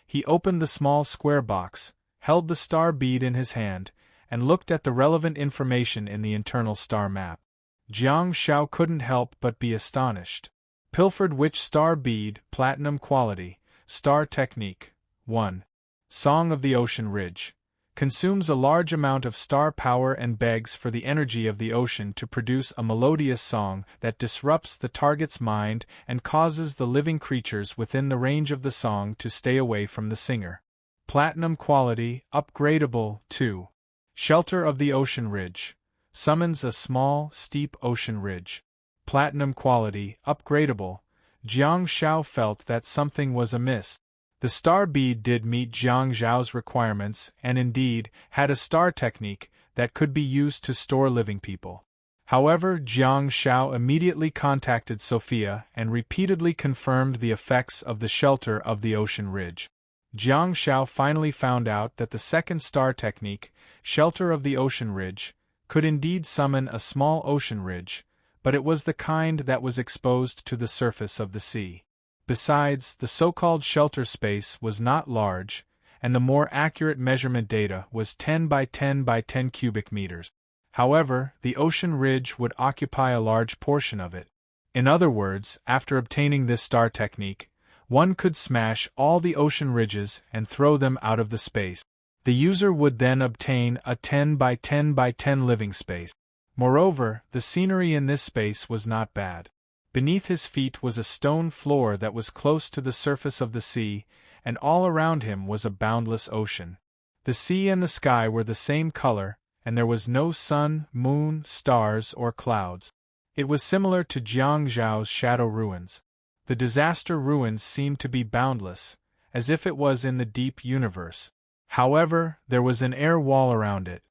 he opened the small square box, held the star bead in his hand, and looked at the relevant information in the internal star map. Jiang Shao couldn't help but be astonished. Pilfered Witch Star Bead, Platinum Quality, Star Technique. 1. Song of the Ocean Ridge. Consumes a large amount of star power and begs for the energy of the ocean to produce a melodious song that disrupts the target's mind and causes the living creatures within the range of the song to stay away from the singer. Platinum Quality, Upgradable. 2. Shelter of the Ocean Ridge. Summons a small, steep ocean ridge. Platinum Quality, Upgradable. Jiang Shao felt that something was amiss. The star bead did meet Jiang Zhao's requirements and indeed had a star technique that could be used to store living people. However, Jiang Shao immediately contacted Sophia and repeatedly confirmed the effects of the shelter of the ocean ridge. Jiang Shao finally found out that the second star technique, Shelter of the Ocean Ridge, could indeed summon a small ocean ridge, but it was the kind that was exposed to the surface of the sea. Besides, the so-called shelter space was not large, and the more accurate measurement data was 10 by 10 by 10 cubic meters. However, the ocean ridge would occupy a large portion of it. In other words, after obtaining this star technique, one could smash all the ocean ridges and throw them out of the space. The user would then obtain a 10 by 10 by 10 living space. Moreover, the scenery in this space was not bad. Beneath his feet was a stone floor that was close to the surface of the sea, and all around him was a boundless ocean. The sea and the sky were the same color, and there was no sun, moon, stars, or clouds. It was similar to Jiang Zhao's Shadow Ruins. The disaster ruins seemed to be boundless, as if it was in the deep universe. However, there was an air wall around it.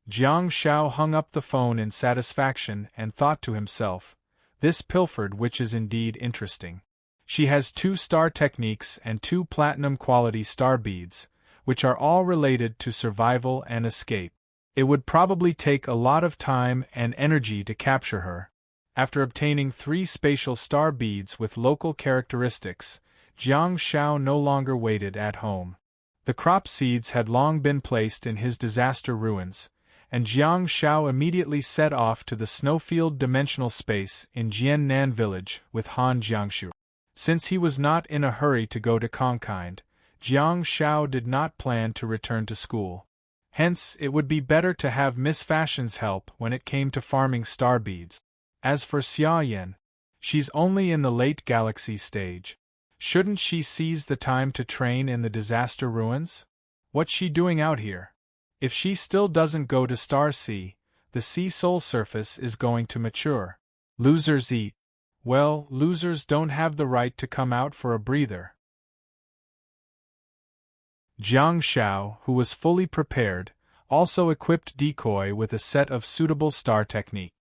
Jiang Shao hung up the phone in satisfaction and thought to himself, this Pilfered Witch is indeed interesting. She has 2 star techniques and 2 platinum quality star beads, which are all related to survival and escape. It would probably take a lot of time and energy to capture her. After obtaining 3 spatial star beads with local characteristics, Jiang Shao no longer waited at home. The crop seeds had long been placed in his disaster ruins, and Jiang Shao immediately set off to the snowfield dimensional space in Jiannan village with Han Jiangshu. Since he was not in a hurry to go to Kongkind, Jiang Shao did not plan to return to school. Hence, it would be better to have Miss Fashion's help when it came to farming star beads. As for Xia Yan, she's only in the late galaxy stage. Shouldn't she seize the time to train in the disaster ruins? What's she doing out here? If she still doesn't go to Star Sea, the sea soul surface is going to mature. Losers eat. Well, losers don't have the right to come out for a breather. Jiang Shao, who was fully prepared, also equipped Decoy with a set of suitable star technique.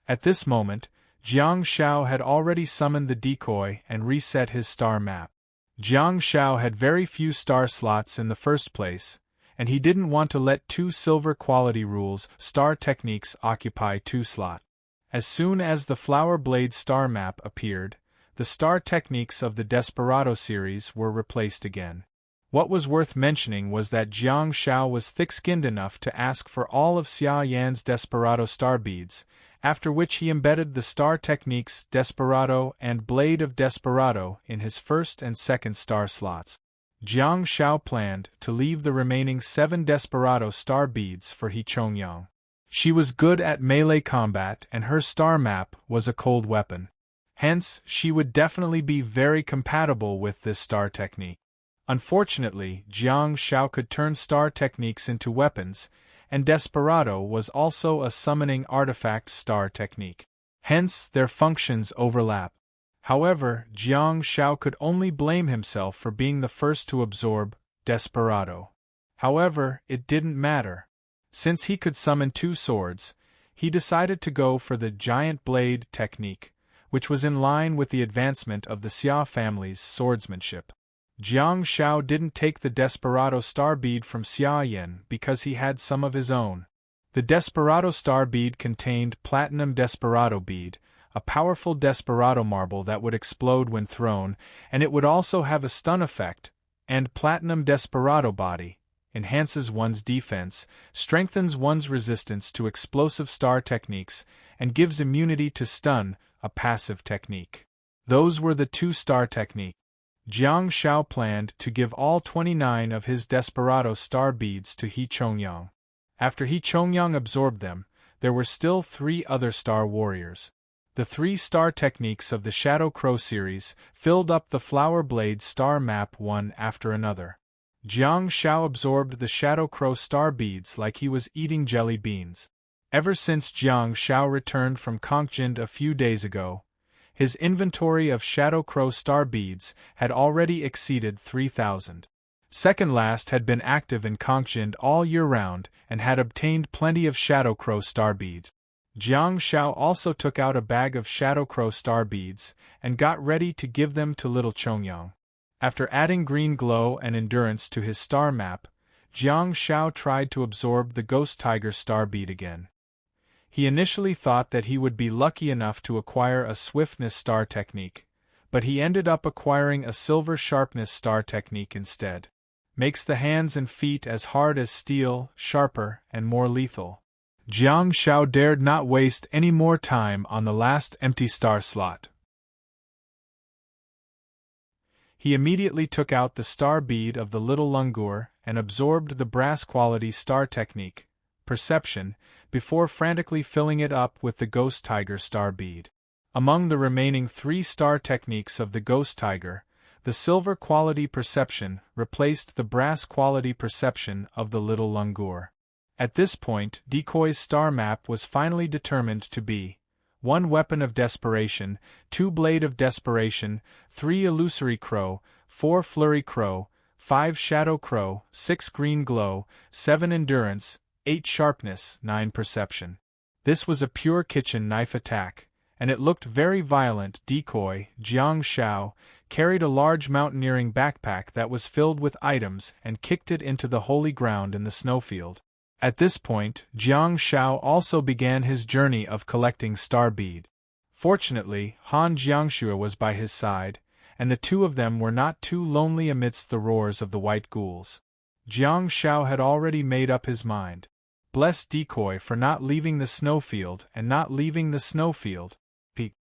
At this moment, Jiang Shao had already summoned the decoy and reset his star map. Jiang Shao had very few star slots in the first place, and he didn't want to let 2 silver quality rules star techniques occupy 2 slots. As soon as the Flower Blade star map appeared, the star techniques of the Desperado series were replaced again. What was worth mentioning was that Jiang Shao was thick-skinned enough to ask for all of Xia Yan's Desperado star beads, after which he embedded the star techniques Desperado and Blade of Desperado in his first and second star slots. Jiang Shao planned to leave the remaining 7 Desperado star beads for He Chongyang. She was good at melee combat and her star map was a cold weapon. Hence, she would definitely be very compatible with this star technique. Unfortunately, Jiang Shao could turn star techniques into weapons, and Desperado was also a summoning artifact star technique. Hence, their functions overlap. However, Jiang Shao could only blame himself for being the first to absorb Desperado. However, it didn't matter. Since he could summon 2 swords, he decided to go for the Giant Blade technique, which was in line with the advancement of the Xia family's swordsmanship. Jiang Shao didn't take the Desperado star bead from Xia Yan because he had some of his own. The Desperado star bead contained Platinum Desperado bead, a powerful Desperado marble that would explode when thrown, and it would also have a stun effect, and Platinum Desperado body, enhances one's defense, strengthens one's resistance to explosive star techniques, and gives immunity to stun, a passive technique. Those were the 2 star techniques. Jiang Shao planned to give all 29 of his Desperado star beads to He Chongyang. After He Chongyang absorbed them, there were still 3 other star warriors. The 3 star techniques of the Shadow Crow series filled up the Flower Blade star map one after another. Jiang Shao absorbed the Shadow Crow star beads like he was eating jelly beans. Ever since Jiang Shao returned from Kongjind a few days ago, his inventory of Shadow Crow star beads had already exceeded 3,000. Second Last had been active in Kongjind all year round and had obtained plenty of Shadow Crow star beads. Jiang Shao also took out a bag of Shadow Crow star beads and got ready to give them to little Chongyang. After adding green glow and endurance to his star map, Jiang Shao tried to absorb the Ghost Tiger star bead again. He initially thought that he would be lucky enough to acquire a swiftness star technique, but he ended up acquiring a silver sharpness star technique instead. Makes the hands and feet as hard as steel, sharper, and more lethal. Jiang Shao dared not waste any more time on the last empty star slot. He immediately took out the star bead of the little Lungur and absorbed the brass quality star technique, Perception, before frantically filling it up with the Ghost Tiger star bead. Among the remaining 3 star techniques of the Ghost Tiger, the silver quality Perception replaced the brass quality Perception of the little Lungur. At this point, Decoy's star map was finally determined to be 1 Weapon of Desperation, 2 Blade of Desperation, 3 Illusory Crow, 4 Flurry Crow, 5 Shadow Crow, 6 Green Glow, 7 Endurance, 8 Sharpness, 9 Perception. This was a pure kitchen knife attack, and it looked very violent. Decoy, Jiang Shao, carried a large mountaineering backpack that was filled with items and kicked it into the holy ground in the snowfield. At this point, Jiang Shao also began his journey of collecting star bead. Fortunately, Han Jiangxue was by his side, and the 2 of them were not too lonely amidst the roars of the white ghouls. Jiang Shao had already made up his mind. Bless Decoy for not leaving the snowfield and not leaving the snowfield. Peak.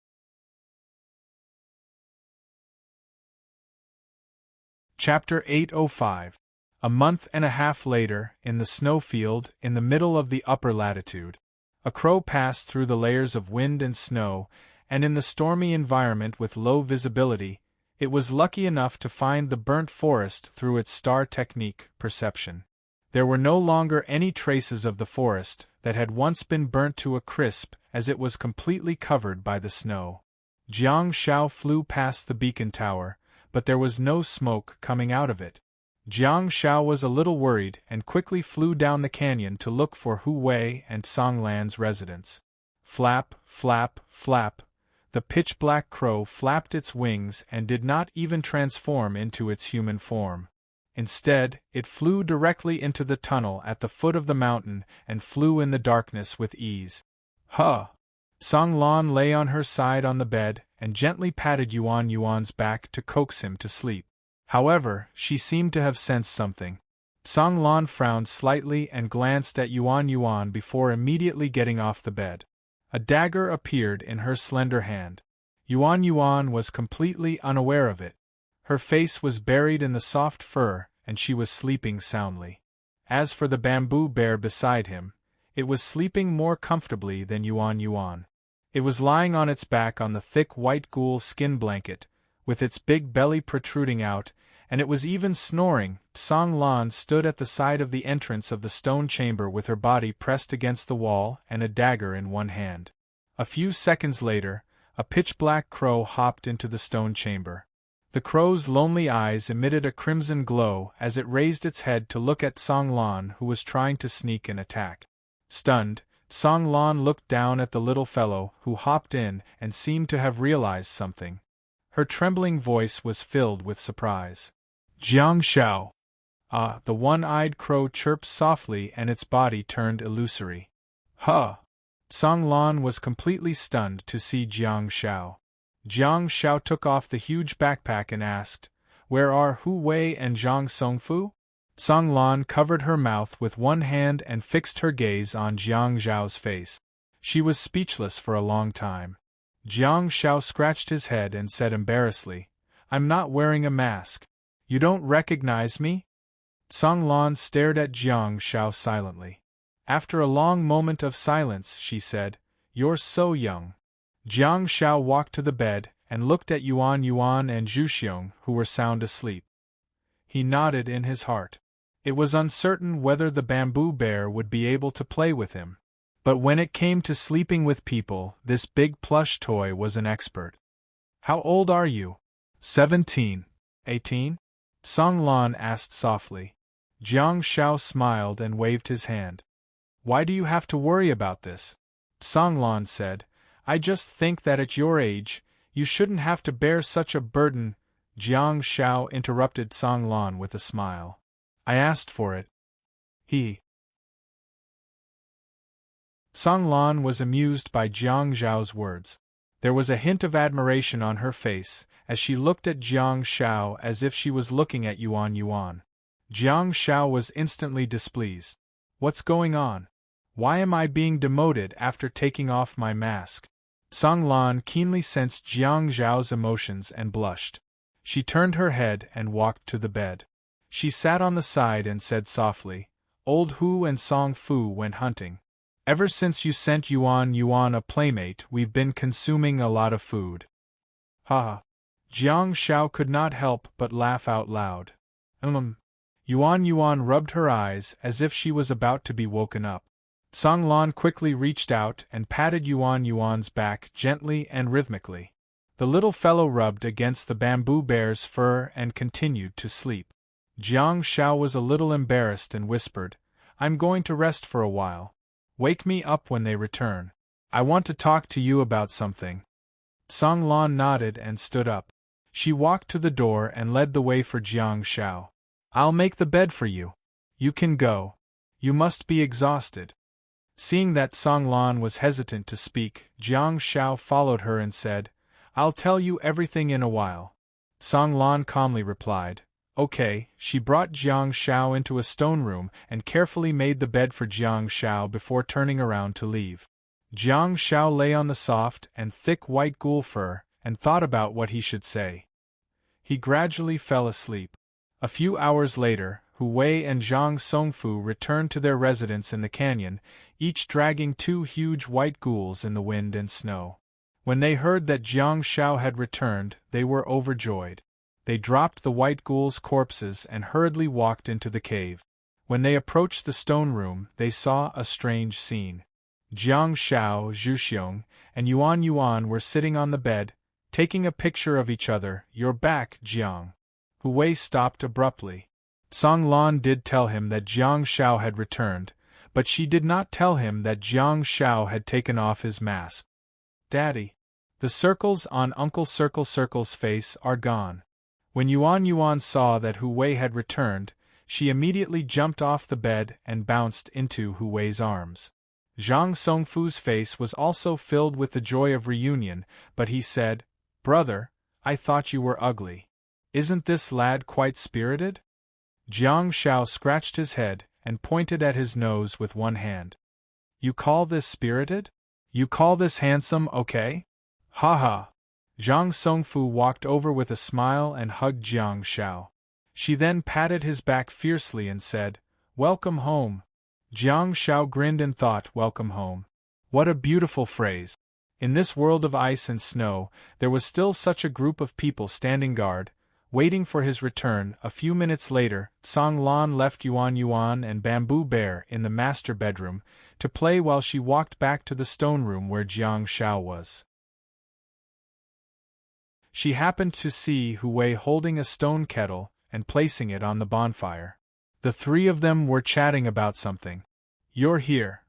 Chapter 805. A month and a half later, in the snowfield, in the middle of the upper latitude, a crow passed through the layers of wind and snow, and in the stormy environment with low visibility, it was lucky enough to find the burnt forest through its star technique, Perception. There were no longer any traces of the forest, that had once been burnt to a crisp, as it was completely covered by the snow. Jiang Shao flew past the beacon tower, but there was no smoke coming out of it. Jiang Shao was a little worried and quickly flew down the canyon to look for Hu Wei and Song Lan's residence. Flap, flap, flap. The pitch-black crow flapped its wings and did not even transform into its human form. Instead, it flew directly into the tunnel at the foot of the mountain and flew in the darkness with ease. Huh! Song Lan lay on her side on the bed and gently patted Yuan Yuan's back to coax him to sleep. However, she seemed to have sensed something. Song Lan frowned slightly and glanced at Yuan Yuan before immediately getting off the bed. A dagger appeared in her slender hand. Yuan Yuan was completely unaware of it. Her face was buried in the soft fur, and she was sleeping soundly. As for the bamboo bear beside him, it was sleeping more comfortably than Yuan Yuan. It was lying on its back on the thick white ghoul skin blanket, with its big belly protruding out, and it was even snoring. Song Lan stood at the side of the entrance of the stone chamber with her body pressed against the wall and a dagger in one hand. A few seconds later, a pitch-black crow hopped into the stone chamber. The crow's lonely eyes emitted a crimson glow as it raised its head to look at Song Lan, who was trying to sneak an attack. Stunned, Song Lan looked down at the little fellow who hopped in and seemed to have realized something. Her trembling voice was filled with surprise. Jiang Shao! Ah, the one-eyed crow chirped softly and its body turned illusory. Huh! Song Lan was completely stunned to see Jiang Shao. Jiang Shao took off the huge backpack and asked, "Where are Hu Wei and Zhang Songfu?" Song Lan covered her mouth with one hand and fixed her gaze on Jiang Zhao's face. She was speechless for a long time. Jiang Shao scratched his head and said embarrassedly, "I'm not wearing a mask. You don't recognize me?" Song Lan stared at Jiang Shao silently. After a long moment of silence, she said, "You're so young." Jiang Shao walked to the bed and looked at Yuan Yuan and Zhu Xiong, who were sound asleep. He nodded in his heart. It was uncertain whether the bamboo bear would be able to play with him. But when it came to sleeping with people, this big plush toy was an expert. "How old are you?" 17. 18? Song Lan asked softly. Jiang Shao smiled and waved his hand. "Why do you have to worry about this?" Song Lan said, "I just think that at your age, you shouldn't have to bear such a burden." Jiang Shao interrupted Song Lan with a smile. "I asked for it." Song Lan was amused by Jiang Zhao's words. There was a hint of admiration on her face as she looked at Jiang Shao as if she was looking at Yuan Yuan. Jiang Shao was instantly displeased. "What's going on? Why am I being demoted after taking off my mask?" Song Lan keenly sensed Jiang Zhao's emotions and blushed. She turned her head and walked to the bed. She sat on the side and said softly, "Old Hu and Song Fu went hunting. Ever since you sent Yuan Yuan a playmate, we've been consuming a lot of food." Ha! Jiang Shao could not help but laugh out loud. Yuan Yuan rubbed her eyes as if she was about to be woken up. Song Lan quickly reached out and patted Yuan Yuan's back gently and rhythmically. The little fellow rubbed against the bamboo bear's fur and continued to sleep. Jiang Shao was a little embarrassed and whispered, "I'm going to rest for a while. Wake me up when they return. I want to talk to you about something." Song Lan nodded and stood up. She walked to the door and led the way for Jiang Shao. "I'll make the bed for you. You can go. You must be exhausted." Seeing that Song Lan was hesitant to speak, Jiang Shao followed her and said, "I'll tell you everything in a while." Song Lan calmly replied, "Okay." She brought Jiang Shao into a stone room and carefully made the bed for Jiang Shao before turning around to leave. Jiang Shao lay on the soft and thick white ghoul fur and thought about what he should say. He gradually fell asleep. A few hours later, Hu Wei and Zhang Songfu returned to their residence in the canyon, each dragging two huge white ghouls in the wind and snow. When they heard that Jiang Shao had returned, they were overjoyed. They dropped the white ghouls' corpses and hurriedly walked into the cave. When they approached the stone room, they saw a strange scene. Jiang Shao, Zhu Xiong, and Yuan Yuan were sitting on the bed, taking a picture of each other. "You're back, Jiang." Hu Wei stopped abruptly. Song Lan did tell him that Jiang Shao had returned, but she did not tell him that Jiang Shao had taken off his mask. "Daddy." The circles on Uncle Circle's face are gone. When Yuan Yuan saw that Hu Wei had returned, she immediately jumped off the bed and bounced into Hu Wei's arms. Zhang Songfu's face was also filled with the joy of reunion, but he said, "Brother, I thought you were ugly. Isn't this lad quite spirited?" Jiang Shao scratched his head and pointed at his nose with one hand. "You call this spirited? You call this handsome, okay? Ha ha." Zhang Songfu walked over with a smile and hugged Jiang Shao. She then patted his back fiercely and said, "Welcome home." Jiang Shao grinned and thought, "Welcome home. What a beautiful phrase." In this world of ice and snow, there was still such a group of people standing guard, waiting for his return. A few minutes later, Song Lan left Yuan Yuan and Bamboo Bear in the master bedroom to play while she walked back to the stone room where Jiang Shao was. She happened to see Hu Wei holding a stone kettle and placing it on the bonfire. The three of them were chatting about something. "You're here."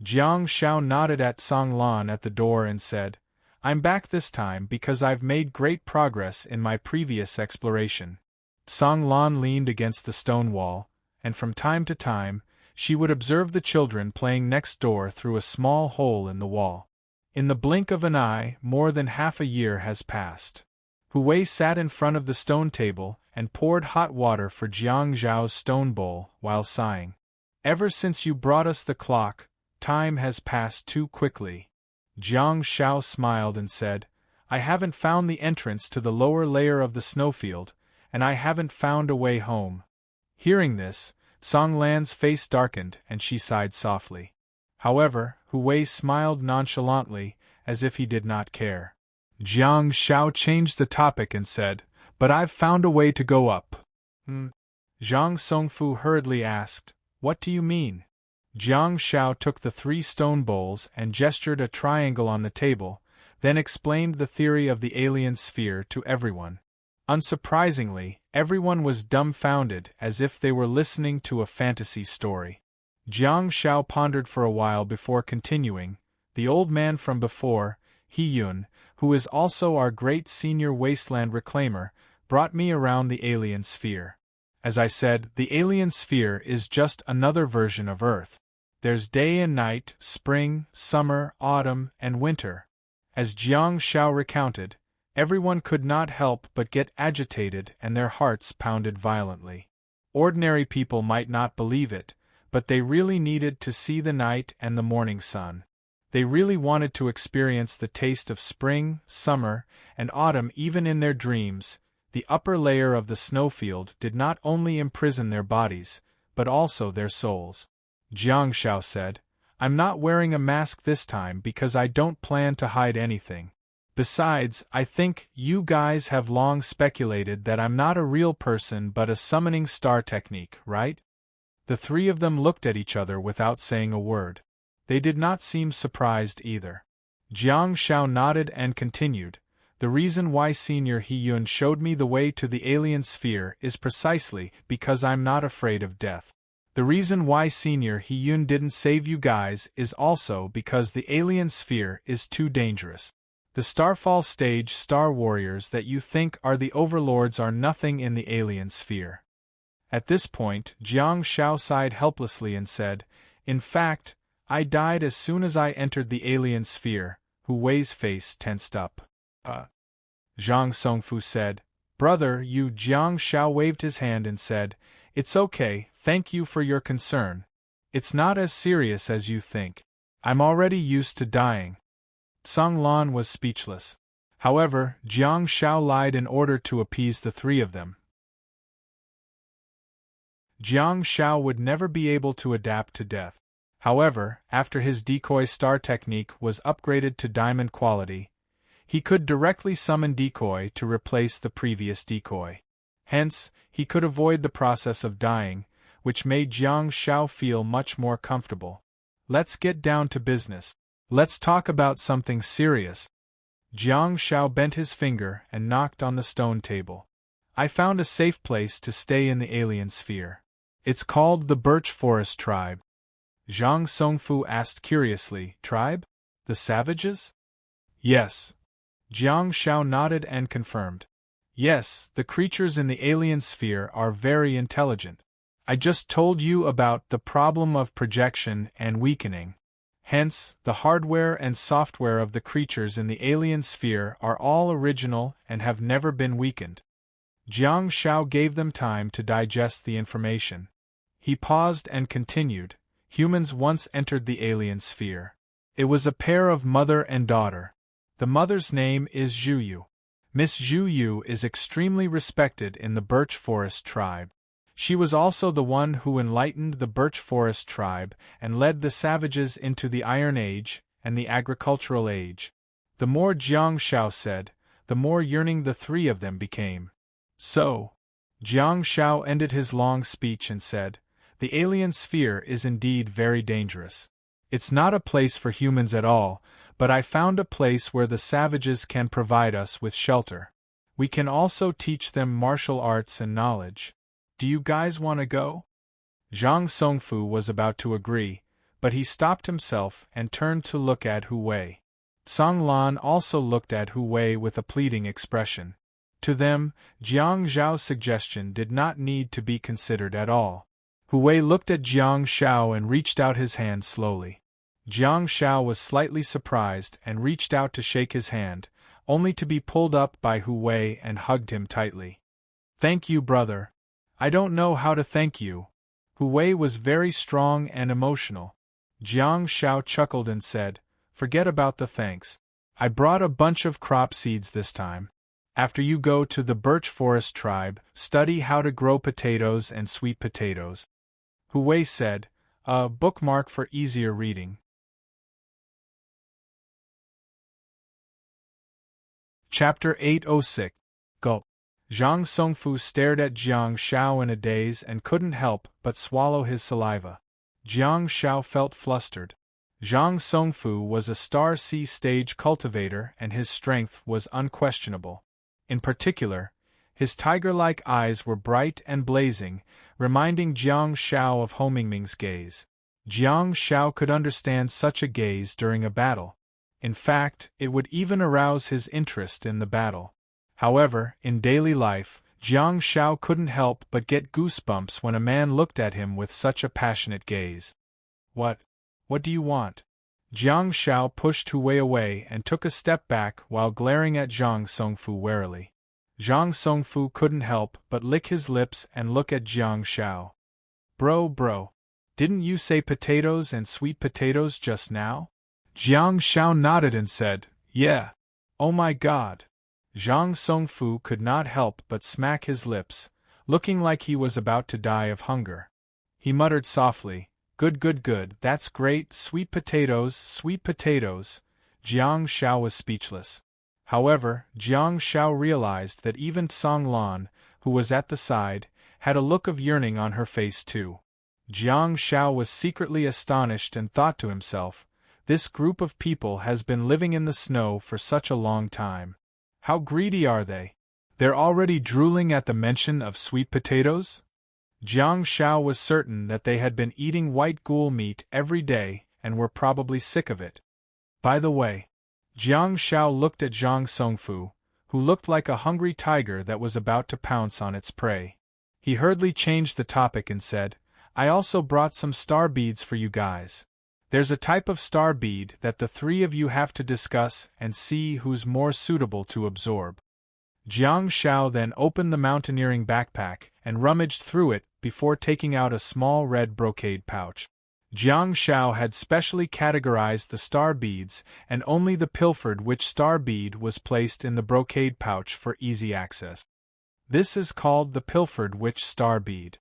Jiang Shao nodded at Song Lan at the door and said, "I'm back this time because I've made great progress in my previous exploration." Song Lan leaned against the stone wall, and from time to time, she would observe the children playing next door through a small hole in the wall. In the blink of an eye, more than half a year has passed. Hu Wei sat in front of the stone table and poured hot water for Jiang Zhao's stone bowl while sighing. "Ever since you brought us the clock, time has passed too quickly." Jiang Shao smiled and said, "I haven't found the entrance to the lower layer of the snowfield, and I haven't found a way home." Hearing this, Song Lan's face darkened and she sighed softly. However, Hu Wei smiled nonchalantly, as if he did not care. Jiang Shao changed the topic and said, "But I've found a way to go up." Zhang Songfu hurriedly asked, "What do you mean?" Jiang Shao took the 3 stone bowls and gestured a triangle on the table, then explained the theory of the alien sphere to everyone. Unsurprisingly, everyone was dumbfounded as if they were listening to a fantasy story. Jiang Shao pondered for a while before continuing. "The old man from before, He Yun, who is also our great senior wasteland reclaimer, brought me around the alien sphere. As I said, the alien sphere is just another version of Earth. There's day and night, spring, summer, autumn, and winter." As Jiang Shao recounted, everyone could not help but get agitated and their hearts pounded violently. Ordinary people might not believe it, but they really needed to see the night and the morning sun. They really wanted to experience the taste of spring, summer, and autumn even in their dreams. The upper layer of the snowfield did not only imprison their bodies, but also their souls. Jiang Shao said, "I'm not wearing a mask this time because I don't plan to hide anything. Besides, I think you guys have long speculated that I'm not a real person but a summoning star technique, right?" The 3 of them looked at each other without saying a word. They did not seem surprised either. Jiang Shao nodded and continued, "The reason why Senior He Yun showed me the way to the alien sphere is precisely because I'm not afraid of death. The reason why Senior He Yun didn't save you guys is also because the alien sphere is too dangerous. The Starfall stage Star Warriors that you think are the overlords are nothing in the alien sphere." At this point, Jiang Shao sighed helplessly and said, "In fact, I died as soon as I entered the alien sphere." Hu Wei's face tensed up. Zhang Songfu said, "Brother, you." Jiang Shao waved his hand and said, "It's okay, thank you for your concern. It's not as serious as you think. I'm already used to dying." Song Lan was speechless. However, Jiang Shao lied in order to appease the 3 of them. Jiang Shao would never be able to adapt to death. However, after his decoy star technique was upgraded to diamond quality, he could directly summon decoy to replace the previous decoy. Hence, he could avoid the process of dying, which made Jiang Shao feel much more comfortable. Let's get down to business. Let's talk about something serious. Jiang Shao bent his finger and knocked on the stone table. I found a safe place to stay in the alien sphere. It's called the Birch Forest Tribe. Zhang Songfu asked curiously. Tribe? The savages? Yes. Jiang Shao nodded and confirmed. Yes, the creatures in the alien sphere are very intelligent. I just told you about the problem of projection and weakening. Hence, the hardware and software of the creatures in the alien sphere are all original and have never been weakened. Jiang Shao gave them time to digest the information. He paused and continued. Humans once entered the alien sphere. It was a pair of mother and daughter. The mother's name is Zhu Yu. Miss Zhu Yu is extremely respected in the Birch Forest Tribe. She was also the one who enlightened the Birch Forest Tribe and led the savages into the Iron Age and the Agricultural Age. The more Jiang Shao said, the more yearning the three of them became. So, Jiang Shao ended his long speech and said, the alien sphere is indeed very dangerous. It's not a place for humans at all, but I found a place where the savages can provide us with shelter. We can also teach them martial arts and knowledge. Do you guys want to go? Zhang Songfu was about to agree, but he stopped himself and turned to look at Hu Wei. Song Lan also looked at Hu Wei with a pleading expression. To them, Jiang Zhao's suggestion did not need to be considered at all. Hu Wei looked at Jiang Shao and reached out his hand slowly. Jiang Shao was slightly surprised and reached out to shake his hand, only to be pulled up by Hu Wei and hugged him tightly. Thank you, brother. I don't know how to thank you. Hu Wei was very strong and emotional. Jiang Shao chuckled and said, forget about the thanks. I brought a bunch of crop seeds this time. After you go to the Birch Forest Tribe, study how to grow potatoes and sweet potatoes. Hu Wei said, a bookmark for easier reading. Chapter 806. Gulp. Zhang Songfu stared at Jiang Shao in a daze and couldn't help but swallow his saliva. Jiang Shao felt flustered. Zhang Songfu was a Star Sea stage cultivator and his strength was unquestionable. In particular, his tiger-like eyes were bright and blazing, reminding Jiang Shao of Ho Mingming's gaze. Jiang Shao could understand such a gaze during a battle. In fact, it would even arouse his interest in the battle. However, in daily life, Jiang Shao couldn't help but get goosebumps when a man looked at him with such a passionate gaze. What do you want? Jiang Shao pushed Hu Wei away and took a step back while glaring at Zhang Songfu warily. Zhang Songfu couldn't help but lick his lips and look at Jiang Shao. Bro, didn't you say potatoes and sweet potatoes just now? Jiang Shao nodded and said, yeah. Oh my god. Zhang Songfu could not help but smack his lips, looking like he was about to die of hunger. He muttered softly, good, that's great, sweet potatoes. Jiang Shao was speechless. However, Jiang Shao realized that even Song Lan, who was at the side, had a look of yearning on her face too. Jiang Shao was secretly astonished and thought to himself, this group of people has been living in the snow for such a long time. How greedy are they? They're already drooling at the mention of sweet potatoes? Jiang Shao was certain that they had been eating white ghoul meat every day and were probably sick of it. By the way, Jiang Shao looked at Zhang Songfu, who looked like a hungry tiger that was about to pounce on its prey. He hurriedly changed the topic and said, I also brought some star beads for you guys. There's a type of star bead that the three of you have to discuss and see who's more suitable to absorb. Jiang Shao then opened the mountaineering backpack and rummaged through it before taking out a small red brocade pouch. Jiang Shao had specially categorized the star beads, and only the pilfered witch star bead was placed in the brocade pouch for easy access. This is called the pilfered witch star bead.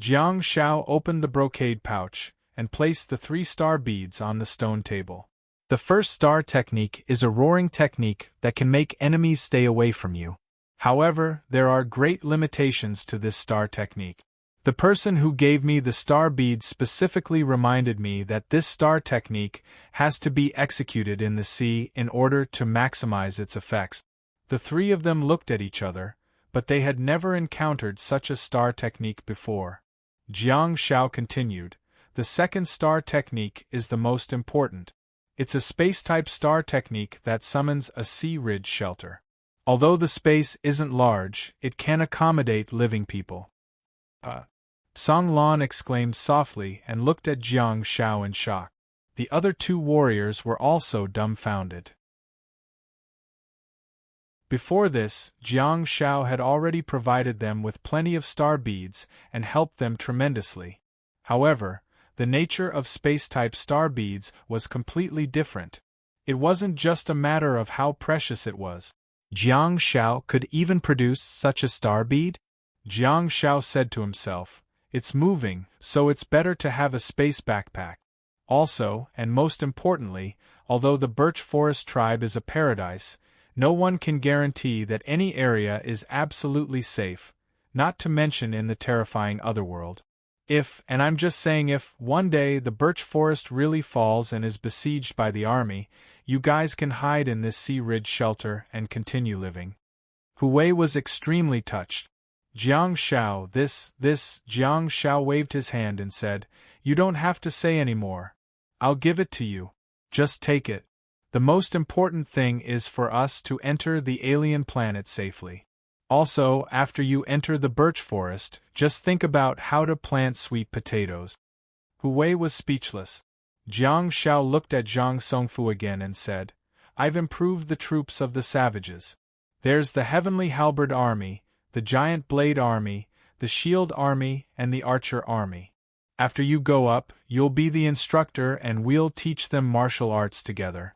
Jiang Shao opened the brocade pouch and placed the 3 star beads on the stone table. The first star technique is a roaring technique that can make enemies stay away from you. However, there are great limitations to this star technique. The person who gave me the star beads specifically reminded me that this star technique has to be executed in the sea in order to maximize its effects. The three of them looked at each other, but they had never encountered such a star technique before. Jiang Shao continued, "The second star technique is the most important. It's a space-type star technique that summons a sea ridge shelter. Although the space isn't large, it can accommodate living people." Song Lan exclaimed softly and looked at Jiang Shao in shock. The other two warriors were also dumbfounded. Before this, Jiang Shao had already provided them with plenty of star beads and helped them tremendously. However, the nature of space-type star beads was completely different. It wasn't just a matter of how precious it was. Jiang Shao could even produce such a star bead? Jiang Shao said to himself, "It's moving, so it's better to have a space backpack." Also, and most importantly, although the birch forest tribe is a paradise, no one can guarantee that any area is absolutely safe, not to mention in the terrifying otherworld. If, and I'm just saying if, one day the birch forest really falls and is besieged by the army, you guys can hide in this sea ridge shelter and continue living. Hu Wei was extremely touched. Jiang Shao, Jiang Shao waved his hand and said, "You don't have to say any more. I'll give it to you. Just take it. The most important thing is for us to enter the alien planet safely. Also, after you enter the birch forest, just think about how to plant sweet potatoes." Hu Wei was speechless. Jiang Shao looked at Zhang Songfu again and said, "I've improved the troops of the savages. There's the Heavenly Halberd Army, the Giant Blade Army, the Shield Army, and the Archer Army. After you go up, you'll be the instructor and we'll teach them martial arts together."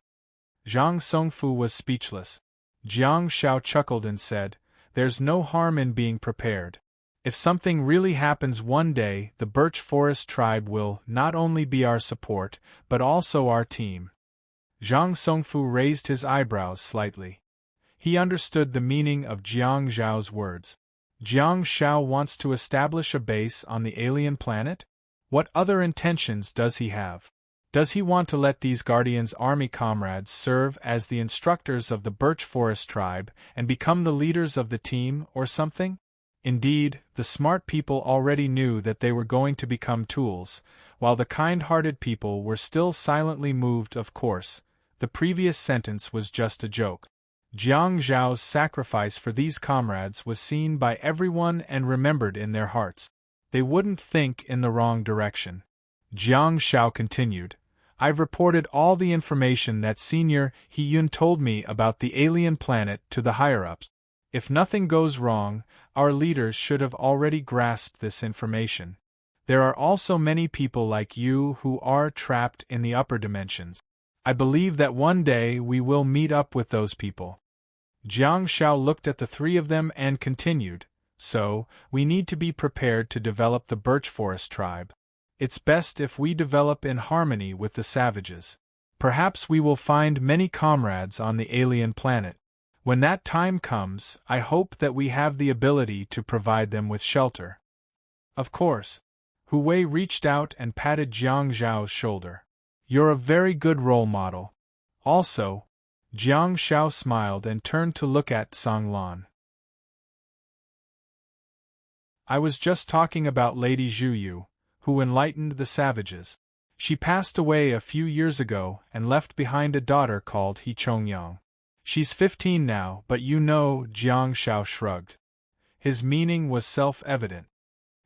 Zhang Songfu was speechless. Jiang Shao chuckled and said, "There's no harm in being prepared. If something really happens one day, the Birch Forest tribe will not only be our support, but also our team." Zhang Songfu raised his eyebrows slightly. He understood the meaning of Jiang Zhao's words. Jiang Shao wants to establish a base on the alien planet? What other intentions does he have? Does he want to let these Guardians' army comrades serve as the instructors of the Birch Forest tribe and become the leaders of the team or something? Indeed, the smart people already knew that they were going to become tools, while the kind-hearted people were still silently moved. Of course, the previous sentence was just a joke. Jiang Zhao's sacrifice for these comrades was seen by everyone and remembered in their hearts. They wouldn't think in the wrong direction. Jiang Shao continued, "I've reported all the information that Senior He Yun told me about the alien planet to the higher-ups. If nothing goes wrong, our leaders should have already grasped this information. There are also many people like you who are trapped in the upper dimensions. I believe that one day we will meet up with those people." Jiang Shao looked at the three of them and continued, "So, we need to be prepared to develop the Birch Forest tribe. It's best if we develop in harmony with the savages. Perhaps we will find many comrades on the alien planet. When that time comes, I hope that we have the ability to provide them with shelter." "Of course." Hu Wei reached out and patted Jiang Zhao's shoulder. "You're a very good role model. Also," Jiang Shao smiled and turned to look at Song Lan. "I was just talking about Lady Zhu Yu, who enlightened the savages. She passed away a few years ago and left behind a daughter called He Chongyang. She's 15 now, but you know," Jiang Shao shrugged. His meaning was self-evident.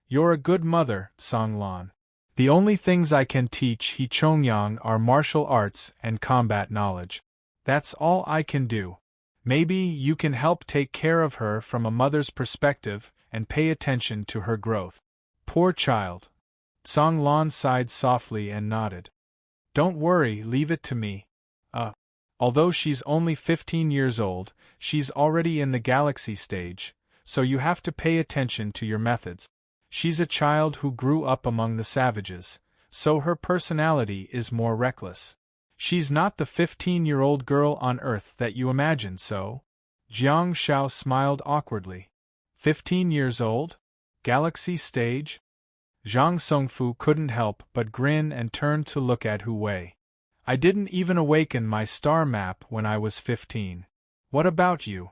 "You're a good mother, Song Lan. The only things I can teach He Chongyang are martial arts and combat knowledge. That's all I can do. Maybe you can help take care of her from a mother's perspective and pay attention to her growth." "Poor child." Song Lan sighed softly and nodded. "Don't worry, leave it to me. Although she's only 15 years old, she's already in the galaxy stage, so you have to pay attention to your methods. She's a child who grew up among the savages, so her personality is more reckless. She's not the 15-year-old girl on Earth that you imagine, so?" Jiang Shao smiled awkwardly. 15 years old? Galaxy stage? Zhang Songfu couldn't help but grin and turned to look at Hu Wei. I didn't even awaken my star map when I was 15. What about you?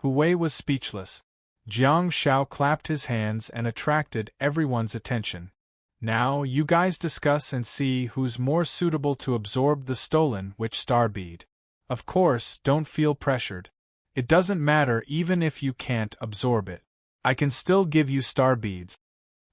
Hu Wei was speechless. Jiang Shao clapped his hands and attracted everyone's attention. Now you guys discuss and see who's more suitable to absorb the stolen witch star bead. Of course, don't feel pressured. It doesn't matter even if you can't absorb it. I can still give you star beads.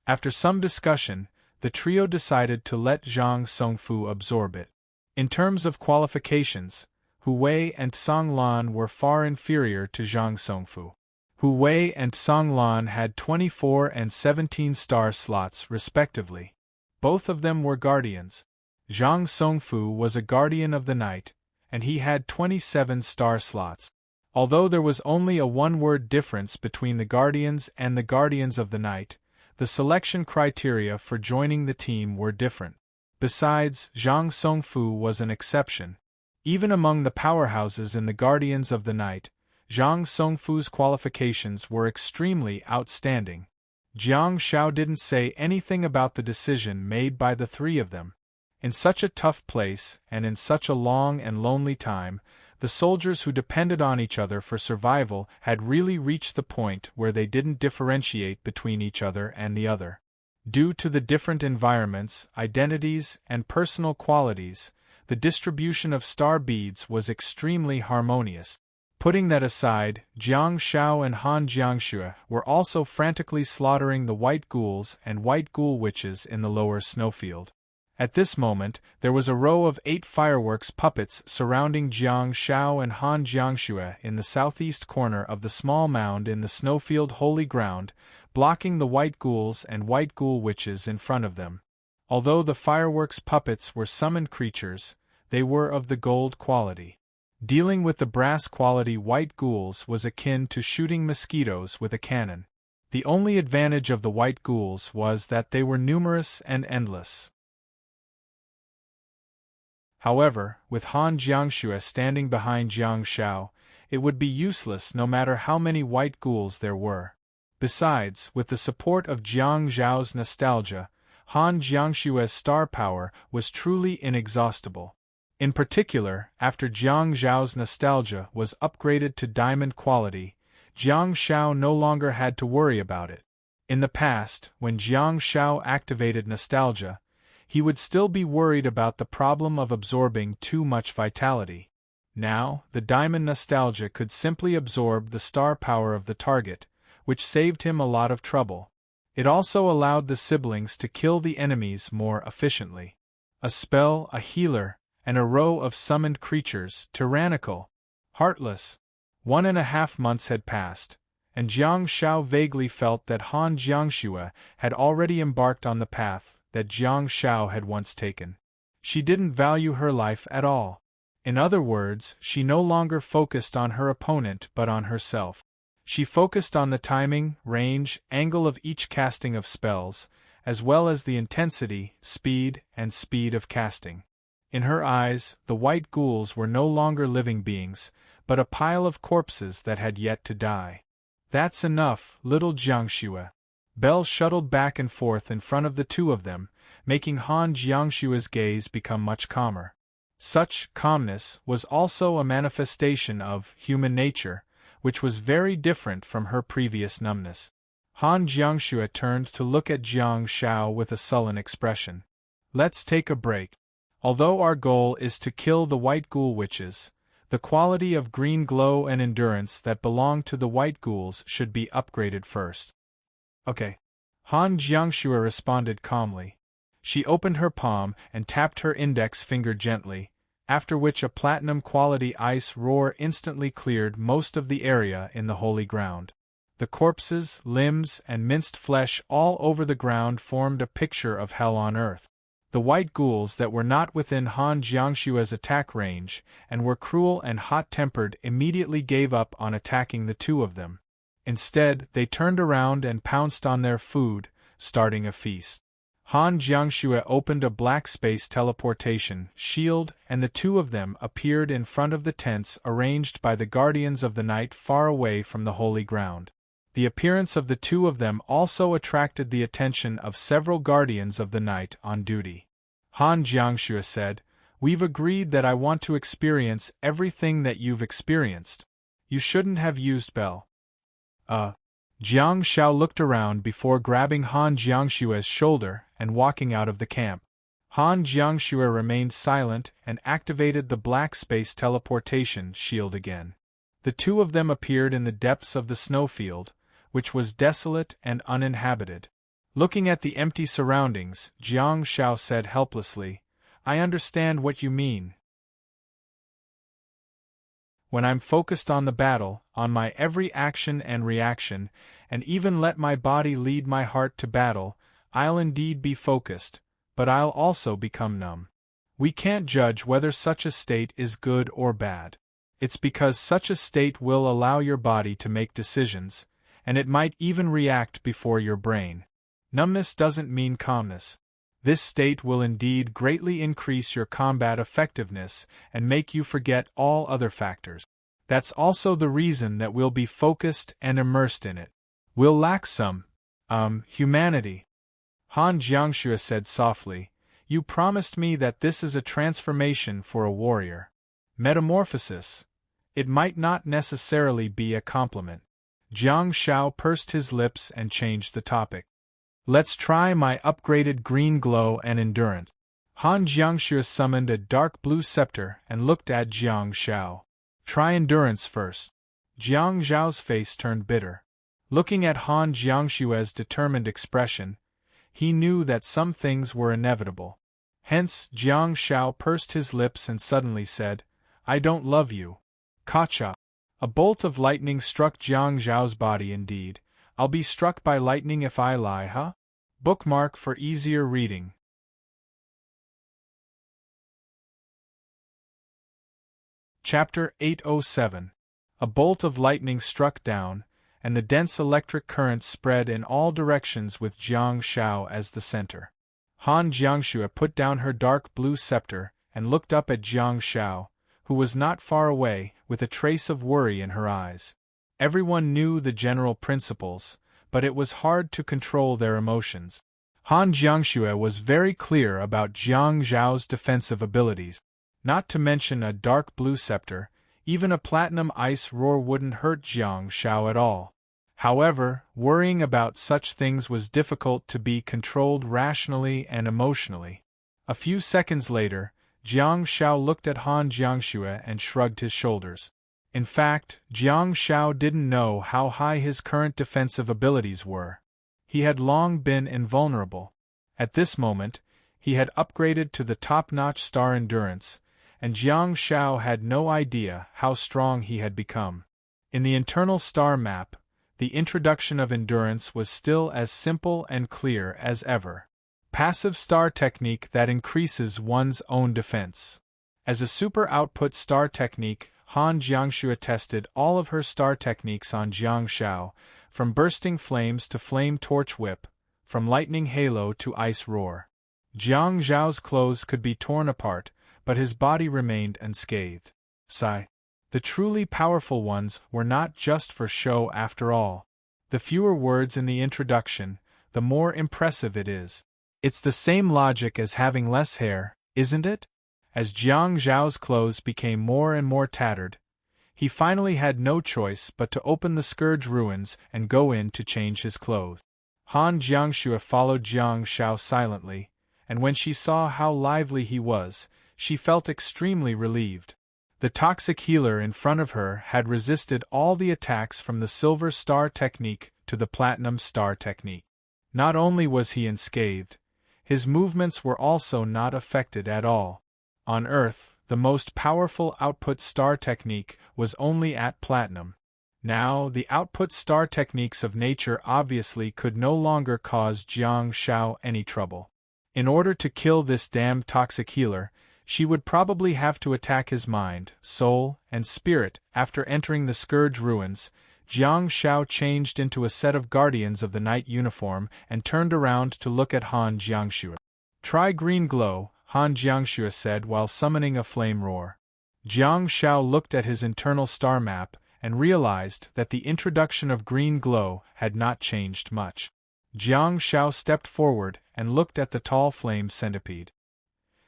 After some discussion, the trio decided to let Zhang Songfu absorb it. In terms of qualifications, Hu Wei and Song Lan were far inferior to Zhang Songfu. Hu Wei and Song Lan had 24 and 17 star slots respectively. Both of them were guardians. Zhang Songfu was a guardian of the night, and he had 27 star slots. Although there was only a one-word difference between the guardians and the guardians of the night, the selection criteria for joining the team were different. Besides, Zhang Songfu was an exception. Even among the powerhouses in the Guardians of the Night, Zhang Songfu's qualifications were extremely outstanding. Jiang Shao didn't say anything about the decision made by the three of them. In such a tough place, and in such a long and lonely time, the soldiers who depended on each other for survival had really reached the point where they didn't differentiate between each other and the other. Due to the different environments, identities, and personal qualities, the distribution of star beads was extremely harmonious. Putting that aside, Jiang Shao and Han Jiangxue were also frantically slaughtering the white ghouls and white ghoul witches in the lower snowfield. At this moment, there was a row of 8 fireworks puppets surrounding Jiang Shao and Han Jiangxue in the southeast corner of the small mound in the snowfield holy ground, blocking the white ghouls and white ghoul witches in front of them. Although the fireworks puppets were summoned creatures, they were of the gold quality. Dealing with the brass quality white ghouls was akin to shooting mosquitoes with a cannon. The only advantage of the white ghouls was that they were numerous and endless. However, with Han Jiangxue standing behind Jiang Shao, it would be useless no matter how many white ghouls there were. Besides, with the support of Jiang Zhao's nostalgia, Han Jiangxue's star power was truly inexhaustible. In particular, after Jiang Zhao's nostalgia was upgraded to diamond quality, Jiang Shao no longer had to worry about it. In the past, when Jiang Shao activated nostalgia, he would still be worried about the problem of absorbing too much vitality. Now, the diamond nostalgia could simply absorb the star power of the target, which saved him a lot of trouble. It also allowed the siblings to kill the enemies more efficiently. A spell, a healer, and a row of summoned creatures, tyrannical, heartless. 1.5 months had passed, and Jiang Shao vaguely felt that Han Jiangxue had already embarked on the path that Jiang Shao had once taken. She didn't value her life at all. In other words, she no longer focused on her opponent but on herself. She focused on the timing, range, angle of each casting of spells, as well as the intensity, speed of casting. In her eyes, the white ghouls were no longer living beings, but a pile of corpses that had yet to die. That's enough, little Jiangxue. Bell shuttled back and forth in front of the two of them, making Han Jiangxue's gaze become much calmer. Such calmness was also a manifestation of human nature, which was very different from her previous numbness. Han Jiangxue turned to look at Jiang Shao with a sullen expression. Let's take a break. Although our goal is to kill the white ghoul witches, the quality of green glow and endurance that belong to the white ghouls should be upgraded first. Okay. Han Jiangxue responded calmly. She opened her palm and tapped her index finger gently, after which a platinum-quality ice roar instantly cleared most of the area in the holy ground. The corpses, limbs, and minced flesh all over the ground formed a picture of hell on earth. The white ghouls that were not within Han Jiangxue's attack range and were cruel and hot-tempered immediately gave up on attacking the two of them. Instead, they turned around and pounced on their food, starting a feast. Han Jiangxue opened a black space teleportation shield and the two of them appeared in front of the tents arranged by the Guardians of the Night far away from the holy ground. The appearance of the two of them also attracted the attention of several guardians of the night on duty. Han Jiangxue said, "We've agreed that I want to experience everything that you've experienced. You shouldn't have used Bell." Jiang Shao looked around before grabbing Han Jiangshue's shoulder and walking out of the camp. Han Jiangxue remained silent and activated the black space teleportation shield again. The two of them appeared in the depths of the snowfield, which was desolate and uninhabited. Looking at the empty surroundings, Jiang Shao said helplessly, "I understand what you mean. When I'm focused on the battle, on my every action and reaction, and even let my body lead my heart to battle, I'll indeed be focused, but I'll also become numb. We can't judge whether such a state is good or bad. It's because such a state will allow your body to make decisions, and it might even react before your brain. Numbness doesn't mean calmness. This state will indeed greatly increase your combat effectiveness and make you forget all other factors. That's also the reason that we'll be focused and immersed in it. We'll lack some, humanity." Han Jiangxue said softly, "You promised me that this is a transformation for a warrior. Metamorphosis. It might not necessarily be a compliment." Jiang Shao pursed his lips and changed the topic. "Let's try my upgraded green glow and endurance." Han Jiangxue summoned a dark blue scepter and looked at Jiang Shao. "Try endurance first." Jiang Zhao's face turned bitter. Looking at Han Jiangshue's determined expression, he knew that some things were inevitable. Hence, Jiang Shao pursed his lips and suddenly said, "I don't love you." Kacha. A bolt of lightning struck Jiang Zhao's body indeed. "I'll be struck by lightning if I lie, huh?" Bookmark for easier reading. Chapter 807. A bolt of lightning struck down, and the dense electric current spread in all directions with Jiang Shao as the center. Han Jiangxue put down her dark blue scepter and looked up at Jiang Shao, who was not far away, with a trace of worry in her eyes. Everyone knew the general principles, but it was hard to control their emotions. Han Jiangxue was very clear about Jiang Zhao's defensive abilities. Not to mention a dark blue scepter, even a platinum ice roar wouldn't hurt Jiang Shao at all. However, worrying about such things was difficult to be controlled rationally and emotionally. A few seconds later, Jiang Shao looked at Han Jiangxue and shrugged his shoulders. In fact, Jiang Shao didn't know how high his current defensive abilities were. He had long been invulnerable. At this moment, he had upgraded to the top-notch star endurance, and Jiang Shao had no idea how strong he had become. In the internal star map, the introduction of endurance was still as simple and clear as ever. Passive star technique that increases one's own defense. As a super output star technique, Han Jiangxue tested all of her star techniques on Jiang Shao, from bursting flames to flame torch whip, from lightning halo to ice roar. Jiang Zhao's clothes could be torn apart, but his body remained unscathed. Sigh. The truly powerful ones were not just for show after all. The fewer words in the introduction, the more impressive it is. It's the same logic as having less hair, isn't it? As Jiang Zhao's clothes became more and more tattered, he finally had no choice but to open the scourge ruins and go in to change his clothes. Han Jiangxue followed Jiang Shao silently, and when she saw how lively he was, she felt extremely relieved. The toxic healer in front of her had resisted all the attacks from the silver star technique to the platinum star technique. Not only was he unscathed, his movements were also not affected at all. On Earth, the most powerful output star technique was only at platinum. Now, the output star techniques of nature obviously could no longer cause Jiang Shao any trouble. In order to kill this damned toxic healer, she would probably have to attack his mind, soul, and spirit. After entering the Scourge ruins, Jiang Shao changed into a set of Guardians of the Night uniform and turned around to look at Han Jiangxue. "Try green glow," Han Jiangxue said while summoning a flame roar. Jiang Shao looked at his internal star map and realized that the introduction of green glow had not changed much. Jiang Shao stepped forward and looked at the tall flame centipede.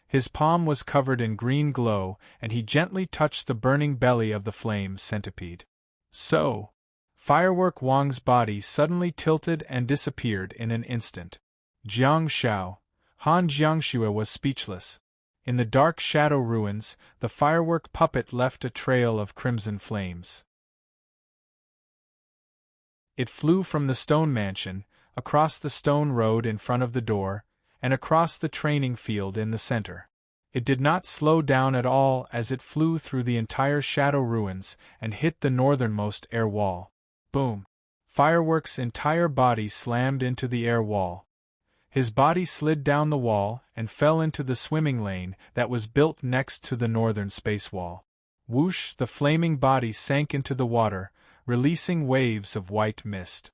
His palm was covered in green glow, and he gently touched the burning belly of the flame centipede. So, Firework Wang's body suddenly tilted and disappeared in an instant. Jiang Shao, Han Jiangxue was speechless. In the dark shadow ruins, the firework puppet left a trail of crimson flames. It flew from the stone mansion, across the stone road in front of the door, and across the training field in the center. It did not slow down at all as it flew through the entire shadow ruins and hit the northernmost air wall. Boom! Firework's entire body slammed into the air wall. His body slid down the wall and fell into the swimming lane that was built next to the northern space wall. Whoosh! The flaming body sank into the water, releasing waves of white mist.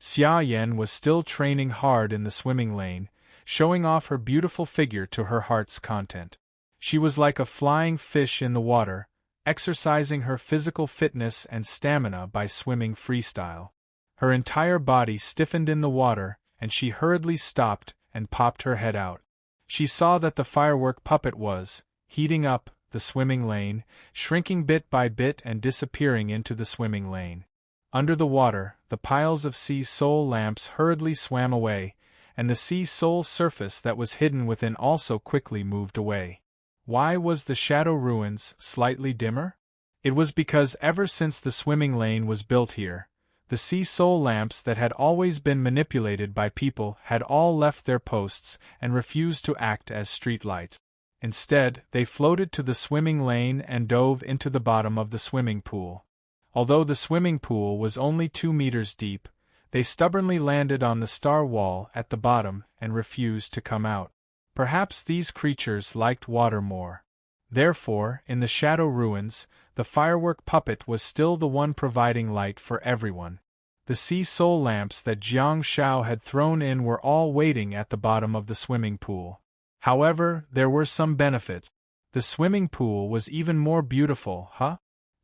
Xia Yan was still training hard in the swimming lane, showing off her beautiful figure to her heart's content. She was like a flying fish in the water, exercising her physical fitness and stamina by swimming freestyle. Her entire body stiffened in the water, and she hurriedly stopped and popped her head out. She saw that the firework puppet was heating up the swimming lane, shrinking bit by bit and disappearing into the swimming lane. Under the water, the piles of sea soul lamps hurriedly swam away, and the sea soul surface that was hidden within also quickly moved away. Why was the shadow ruins slightly dimmer? It was because ever since the swimming lane was built here, the sea soul lamps that had always been manipulated by people had all left their posts and refused to act as street lights. Instead, they floated to the swimming lane and dove into the bottom of the swimming pool. Although the swimming pool was only 2 meters deep, they stubbornly landed on the star wall at the bottom and refused to come out. Perhaps these creatures liked water more. Therefore, in the shadow ruins, the firework puppet was still the one providing light for everyone. The sea soul lamps that Jiang Shao had thrown in were all waiting at the bottom of the swimming pool. However, there were some benefits. The swimming pool was even more beautiful,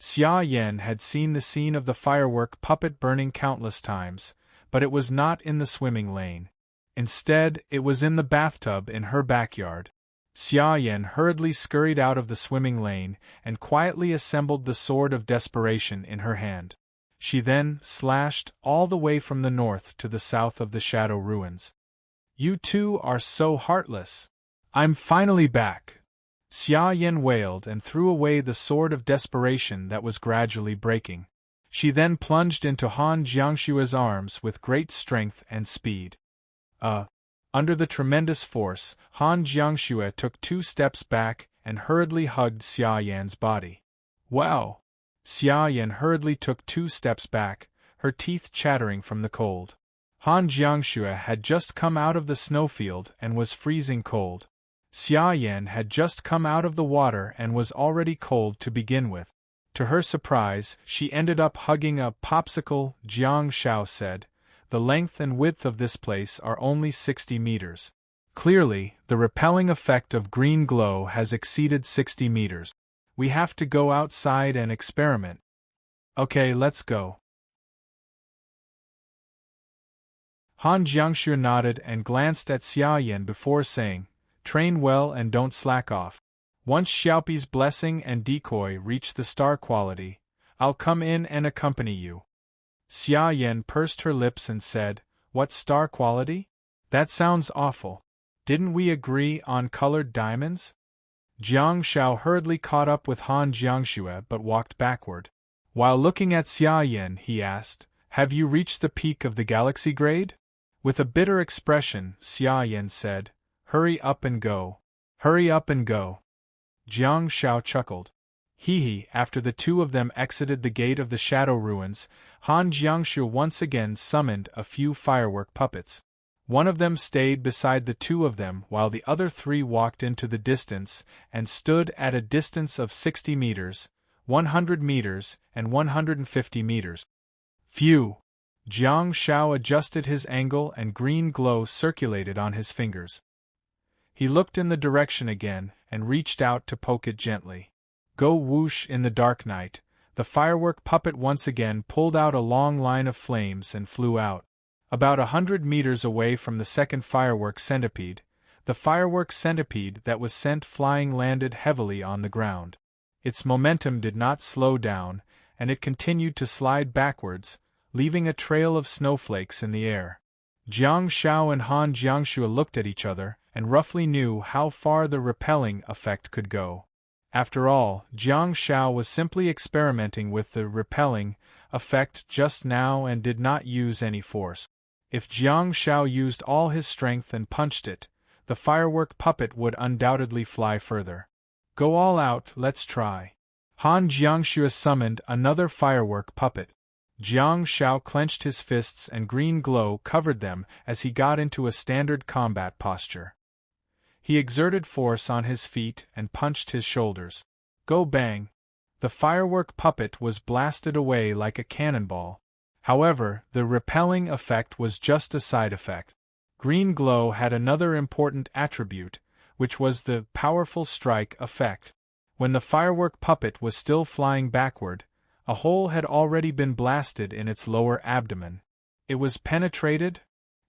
Xia Yan had seen the scene of the firework puppet burning countless times, but it was not in the swimming lane. Instead, it was in the bathtub in her backyard. Xia Yan hurriedly scurried out of the swimming lane and quietly assembled the sword of desperation in her hand. She then slashed all the way from the north to the south of the shadow ruins. "You two are so heartless. I'm finally back!" Xia Yan wailed and threw away the sword of desperation that was gradually breaking. She then plunged into Han Jiangshue's arms with great strength and speed. Under the tremendous force, Han Jiangxue took 2 steps back and hurriedly hugged Xia Yan's body. "Wow!" Xia Yan hurriedly took 2 steps back, her teeth chattering from the cold. Han Jiangxue had just come out of the snowfield and was freezing cold. Xia Yan had just come out of the water and was already cold to begin with. To her surprise, she ended up hugging a popsicle. Jiang Shao said, "The length and width of this place are only 60 meters. Clearly, the repelling effect of green glow has exceeded 60 meters. We have to go outside and experiment." "Okay, let's go." Han Jiangxue nodded and glanced at Xia Yan before saying, "Train well and don't slack off. Once Xiaopi's blessing and decoy reach the star quality, I'll come in and accompany you." Xia Yan pursed her lips and said, "What star quality? That sounds awful. Didn't we agree on colored diamonds?" Jiang Shao hurriedly caught up with Han Jiangxue but walked backward. While looking at Xia Yan, he asked, "Have you reached the peak of the galaxy grade?" With a bitter expression, Xia Yan said, "Hurry up and go. Hurry up and go." Jiang Shao chuckled. Hee. After the two of them exited the gate of the shadow ruins, Han Jiangxue once again summoned a few firework puppets. One of them stayed beside the two of them while the other 3 walked into the distance and stood at a distance of 60 meters, 100 meters, and 150 meters. Phew! Jiang Shao adjusted his angle and green glow circulated on his fingers. He looked in the direction again and reached out to poke it gently. Go whoosh in the dark night, The firework puppet once again pulled out a long line of flames and flew out. About 100 meters away from the second firework centipede, the firework centipede that was sent flying landed heavily on the ground. Its momentum did not slow down, and it continued to slide backwards, leaving a trail of snowflakes in the air. Jiang Shao and Han Jiangxue looked at each other and roughly knew how far the repelling effect could go. After all, Jiang Shao was simply experimenting with the repelling effect just now and did not use any force. If Jiang Shao used all his strength and punched it, the firework puppet would undoubtedly fly further. Go all out, let's try. Han Jiangxue summoned another firework puppet. Jiang Shao clenched his fists and green glow covered them as he got into a standard combat posture. He exerted force on his feet and punched his shoulders. Go bang! The firework puppet was blasted away like a cannonball. However, the repelling effect was just a side effect. Green glow had another important attribute, which was the powerful strike effect. When the firework puppet was still flying backward, a hole had already been blasted in its lower abdomen. It was penetrated?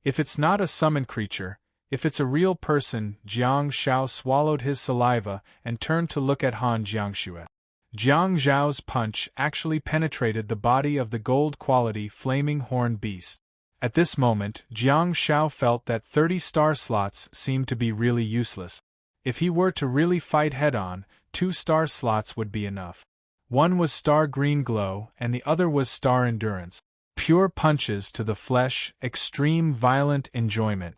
If it's not a summoned creature, if it's a real person, Jiang Shao swallowed his saliva and turned to look at Han Jiangxue. Jiang Zhao's punch actually penetrated the body of the gold-quality flaming horn beast. At this moment, Jiang Shao felt that 30 star slots seemed to be really useless. If he were to really fight head-on, 2 star slots would be enough. One was star green glow and the other was star endurance. Pure punches to the flesh, extreme violent enjoyment.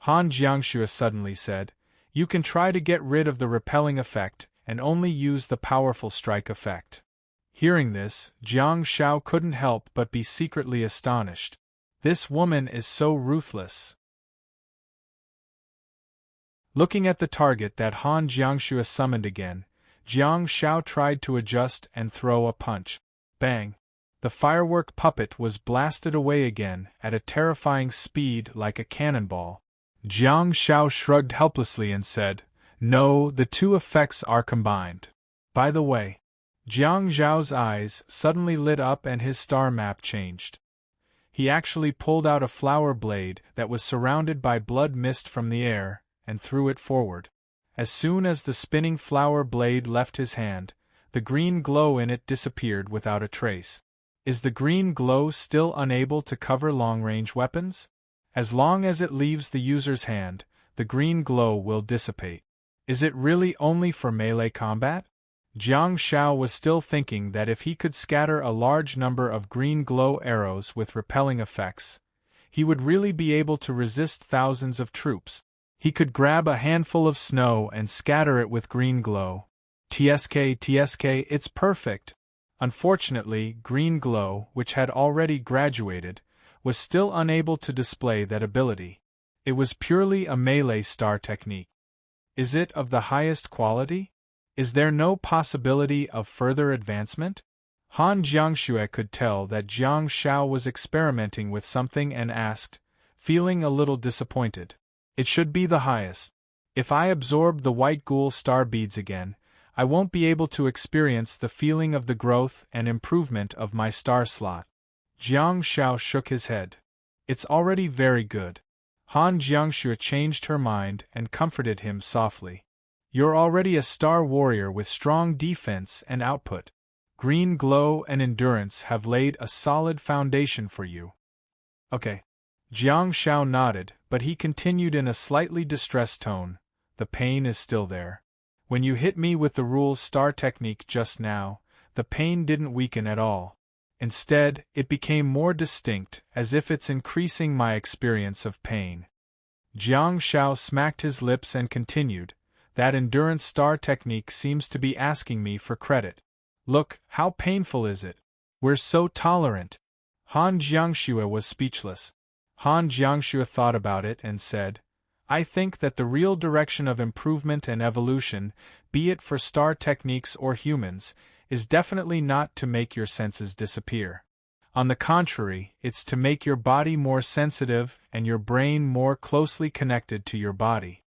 Han Jiangxue suddenly said, "You can try to get rid of the repelling effect and only use the powerful strike effect." Hearing this, Jiang Shao couldn't help but be secretly astonished. This woman is so ruthless. Looking at the target that Han Jiangxue summoned again, Jiang Shao tried to adjust and throw a punch. Bang! The firework puppet was blasted away again at a terrifying speed like a cannonball. Jiang Shao shrugged helplessly and said, "No, the two effects are combined." By the way, Jiang Zhao's eyes suddenly lit up and his star map changed. He actually pulled out a flower blade that was surrounded by blood mist from the air and threw it forward. As soon as the spinning flower blade left his hand, the green glow in it disappeared without a trace. Is the green glow still unable to cover long-range weapons? As long as it leaves the user's hand, the green glow will dissipate. Is it really only for melee combat? Jiang Shao was still thinking that if he could scatter a large number of green glow arrows with repelling effects, he would really be able to resist thousands of troops. He could grab a handful of snow and scatter it with green glow. TSK, it's perfect. Unfortunately, green glow, which had already graduated, was still unable to display that ability. It was purely a melee star technique. Is it of the highest quality? Is there no possibility of further advancement? Han Jiangxue could tell that Jiang Shao was experimenting with something and asked, feeling a little disappointed. It should be the highest. If I absorb the white ghoul star beads again, I won't be able to experience the feeling of the growth and improvement of my star slot. Jiang Shao shook his head. It's already very good. Han Jiangxue changed her mind and comforted him softly. You're already a star warrior with strong defense and output. Green glow and endurance have laid a solid foundation for you. Okay. Jiang Shao nodded, but he continued in a slightly distressed tone. The pain is still there. When you hit me with the rule's star technique just now, the pain didn't weaken at all. Instead, it became more distinct, as if it's increasing my experience of pain. Jiang Shao smacked his lips and continued, that endurance star technique seems to be asking me for credit. Look, how painful is it? We're so tolerant. Han Jiangxue was speechless. Han Jiangxue thought about it and said, I think that the real direction of improvement and evolution, be it for star techniques or humans, is definitely not to make your senses disappear. On the contrary, it's to make your body more sensitive and your brain more closely connected to your body.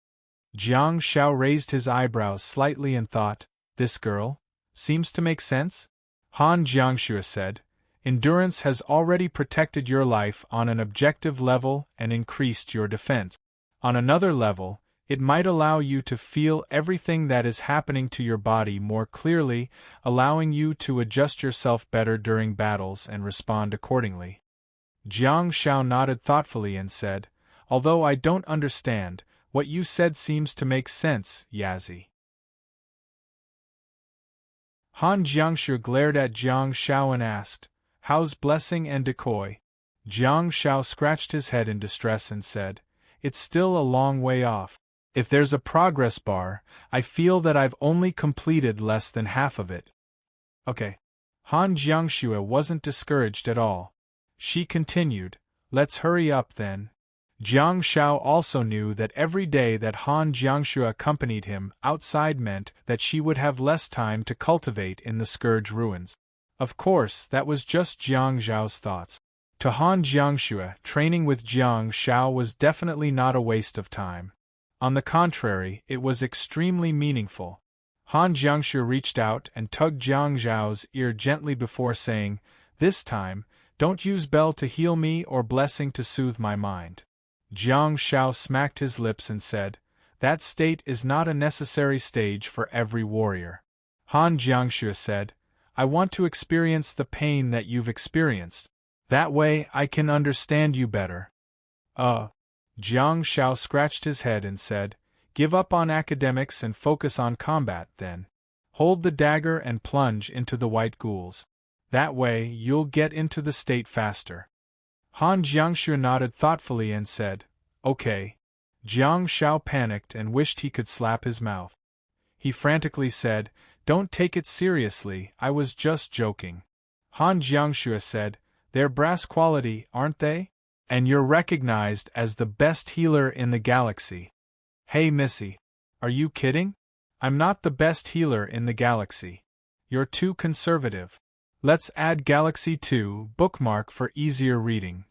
Jiang Shao raised his eyebrows slightly and thought, this girl? Seems to make sense? Han Jiangxue said, endurance has already protected your life on an objective level and increased your defense. On another level, it might allow you to feel everything that is happening to your body more clearly, allowing you to adjust yourself better during battles and respond accordingly. Jiang Shao nodded thoughtfully and said, although I don't understand, what you said seems to make sense, Yazi. Han Jiangxue glared at Jiang Shao and asked, how's blessing and decoy? Jiang Shao scratched his head in distress and said, it's still a long way off. If there's a progress bar, I feel that I've only completed less than half of it. Okay. Han Jiangxue wasn't discouraged at all. She continued, let's hurry up then. Jiang Shao also knew that every day that Han Jiangxue accompanied him outside meant that she would have less time to cultivate in the Scourge ruins. Of course, that was just Jiang Zhao's thoughts. To Han Jiangxue, training with Jiang Shao was definitely not a waste of time. On the contrary, it was extremely meaningful. Han Jiangxue reached out and tugged Jiang Zhao's ear gently before saying, this time, don't use bell to heal me or blessing to soothe my mind. Jiang Shao smacked his lips and said, that state is not a necessary stage for every warrior. Han Jiangxue said, I want to experience the pain that you've experienced. That way I can understand you better. Jiang Shao scratched his head and said, give up on academics and focus on combat then. Hold the dagger and plunge into the white ghouls. That way you'll get into the state faster. Han Jiangxue nodded thoughtfully and said, okay. Jiang Shao panicked and wished he could slap his mouth. He frantically said, don't take it seriously, I was just joking. Han Jiangxue said, they're brass quality, aren't they? And you're recognized as the best healer in the galaxy. Hey Missy, are you kidding? I'm not the best healer in the galaxy. You're too conservative. Let's add Galaxy 2 bookmark for easier reading.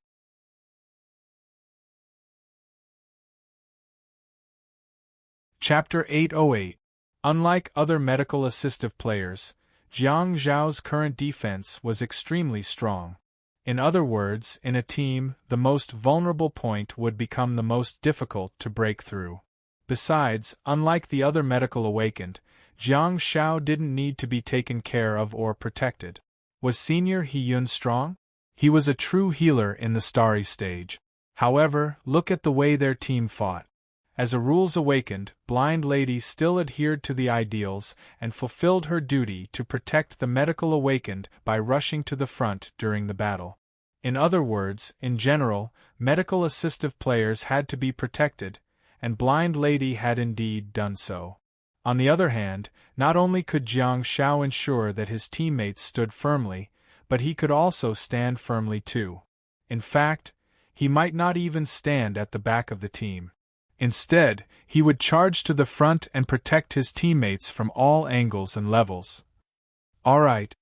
Chapter 808. Unlike other medical assistive players, Jiang Zhao's current defense was extremely strong. In other words, in a team, the most vulnerable point would become the most difficult to break through. Besides, unlike the other medical awakened, Jiang Shao didn't need to be taken care of or protected. Was Senior He-Yun strong? He was a true healer in the Starry stage. However, look at the way their team fought. As a rules awakened, Blind Lady still adhered to the ideals and fulfilled her duty to protect the medical awakened by rushing to the front during the battle. In other words, in general, medical assistive players had to be protected, and Blind Lady had indeed done so. On the other hand, not only could Jiang Shao ensure that his teammates stood firmly, but he could also stand firmly too. In fact, he might not even stand at the back of the team. Instead, he would charge to the front and protect his teammates from all angles and levels. All right.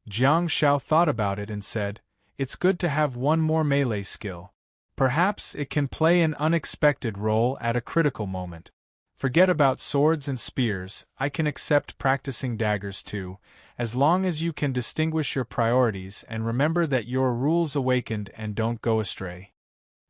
Jiang Shao thought about it and said, it's good to have one more melee skill. Perhaps it can play an unexpected role at a critical moment. Forget about swords and spears, I can accept practicing daggers too, as long as you can distinguish your priorities and remember that you're rules awakened and don't go astray.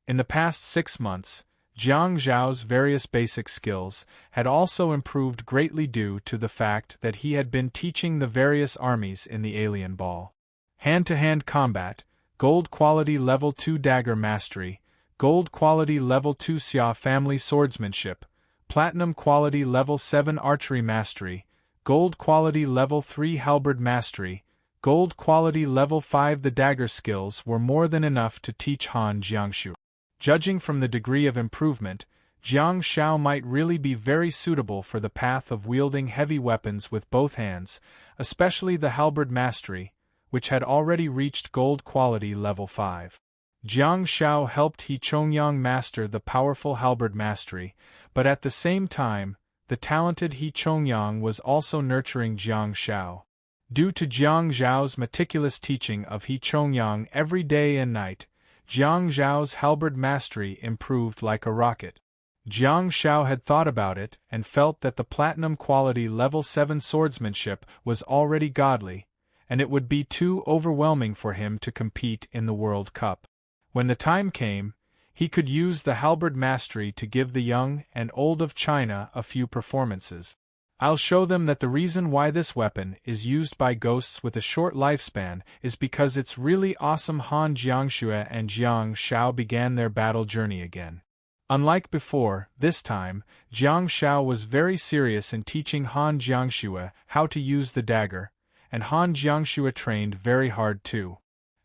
In the past 6 months, Jiang Zhao's various basic skills had also improved greatly due to the fact that he had been teaching the various armies in the Alien Ball. Hand-to-hand combat, Gold Quality Level 2 Dagger Mastery, Gold Quality Level 2 Xia Family Swordsmanship, Platinum Quality Level 7 Archery Mastery, Gold Quality Level 3 Halberd Mastery, Gold Quality Level 5. The dagger skills were more than enough to teach Han Jiangxue. Judging from the degree of improvement, Jiang Shao might really be very suitable for the path of wielding heavy weapons with both hands, especially the Halberd Mastery, which had already reached Gold Quality Level 5. Jiang Shao helped He Chongyang master the powerful Halberd Mastery, but at the same time, the talented He Chongyang was also nurturing Jiang Shao. Due to Jiang Zhao's meticulous teaching of He Chongyang every day and night, Jiang Zhao's Halberd Mastery improved like a rocket. Jiang Shao had thought about it and felt that the platinum quality level 7 swordsmanship was already godly, and it would be too overwhelming for him to compete in the World Cup. When the time came, he could use the halberd mastery to give the young and old of China a few performances. I'll show them that the reason why this weapon is used by ghosts with a short lifespan is because it's really awesome. Han Jiangxue and Jiang Shao began their battle journey again. Unlike before, this time, Jiang Shao was very serious in teaching Han Jiangxue how to use the dagger, and Han Jiangxue trained very hard too.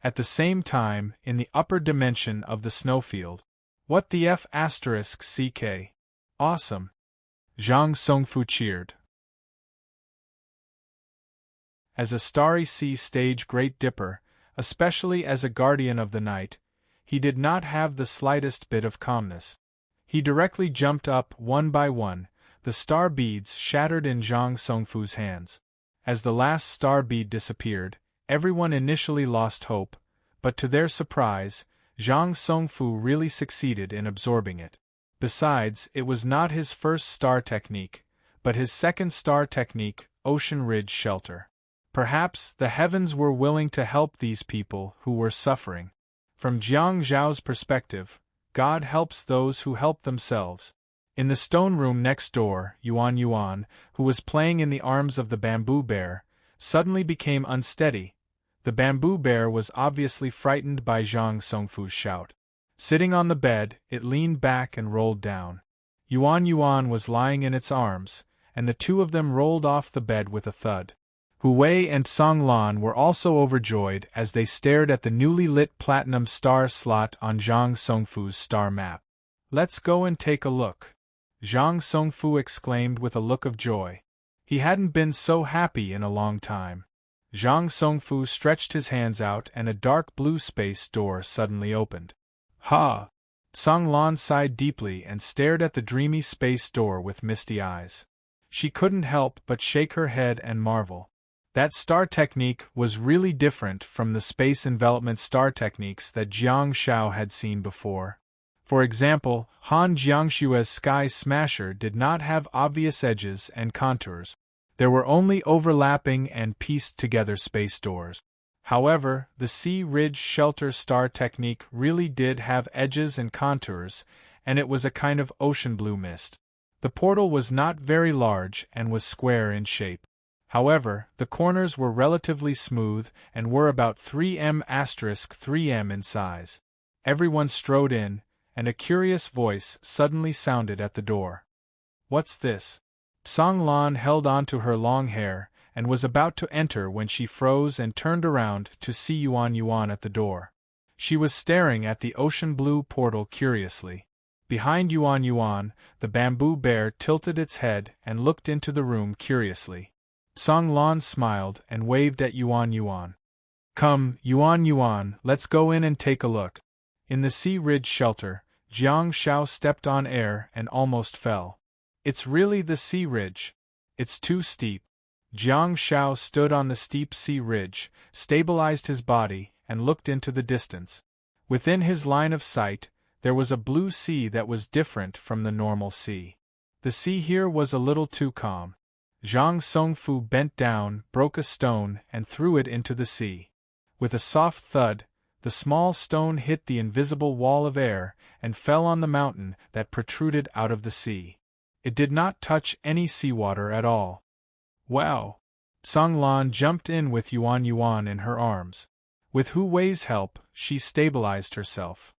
At the same time, in the upper dimension of the snowfield. What the F***? Awesome! Zhang Songfu cheered. As a starry sea stage Great Dipper, especially as a guardian of the night, he did not have the slightest bit of calmness. He directly jumped up one by one, the star beads shattered in Zhang Songfu's hands. As the last star bead disappeared, everyone initially lost hope, but to their surprise, Zhang Songfu really succeeded in absorbing it. Besides, it was not his first star technique, but his second star technique, Ocean Ridge Shelter. Perhaps the heavens were willing to help these people who were suffering. From Jiang Zhao's perspective, God helps those who help themselves. In the stone room next door, Yuan, who was playing in the arms of the bamboo bear, suddenly became unsteady. The bamboo bear was obviously frightened by Zhang Songfu's shout. Sitting on the bed, it leaned back and rolled down. Yuan was lying in its arms, and the two of them rolled off the bed with a thud. Hu Wei and Song Lan were also overjoyed as they stared at the newly lit platinum star slot on Zhang Songfu's star map. "Let's go and take a look," Zhang Songfu exclaimed with a look of joy. He hadn't been so happy in a long time. Zhang Songfu stretched his hands out and a dark blue space door suddenly opened. "Ha!" Song Lan sighed deeply and stared at the dreamy space door with misty eyes. She couldn't help but shake her head and marvel. That star technique was really different from the space envelopment star techniques that Jiang Shao had seen before. For example, Han Jiangxue's Sky Smasher did not have obvious edges and contours. There were only overlapping and pieced-together space doors. However, the Sea Ridge Shelter star technique really did have edges and contours, and it was a kind of ocean blue mist. The portal was not very large and was square in shape. However, the corners were relatively smooth and were about 3m*3m in size. Everyone strode in, and a curious voice suddenly sounded at the door. "What's this?" Song Lan held on to her long hair and was about to enter when she froze and turned around to see Yuan at the door. She was staring at the ocean blue portal curiously. Behind Yuan, the bamboo bear tilted its head and looked into the room curiously. Song Lan smiled and waved at Yuan. "Come, Yuan, let's go in and take a look." In the Sea Ridge Shelter, Jiang Shao stepped on air and almost fell. "It's really the sea ridge. It's too steep." Jiang Shao stood on the steep sea ridge, stabilized his body, and looked into the distance. Within his line of sight, there was a blue sea that was different from the normal sea. The sea here was a little too calm. Zhang Songfu bent down, broke a stone, and threw it into the sea. With a soft thud, the small stone hit the invisible wall of air and fell on the mountain that protruded out of the sea. It did not touch any seawater at all. "Wow!" Song Lan jumped in with Yuan in her arms. With Hu Wei's help, she stabilized herself.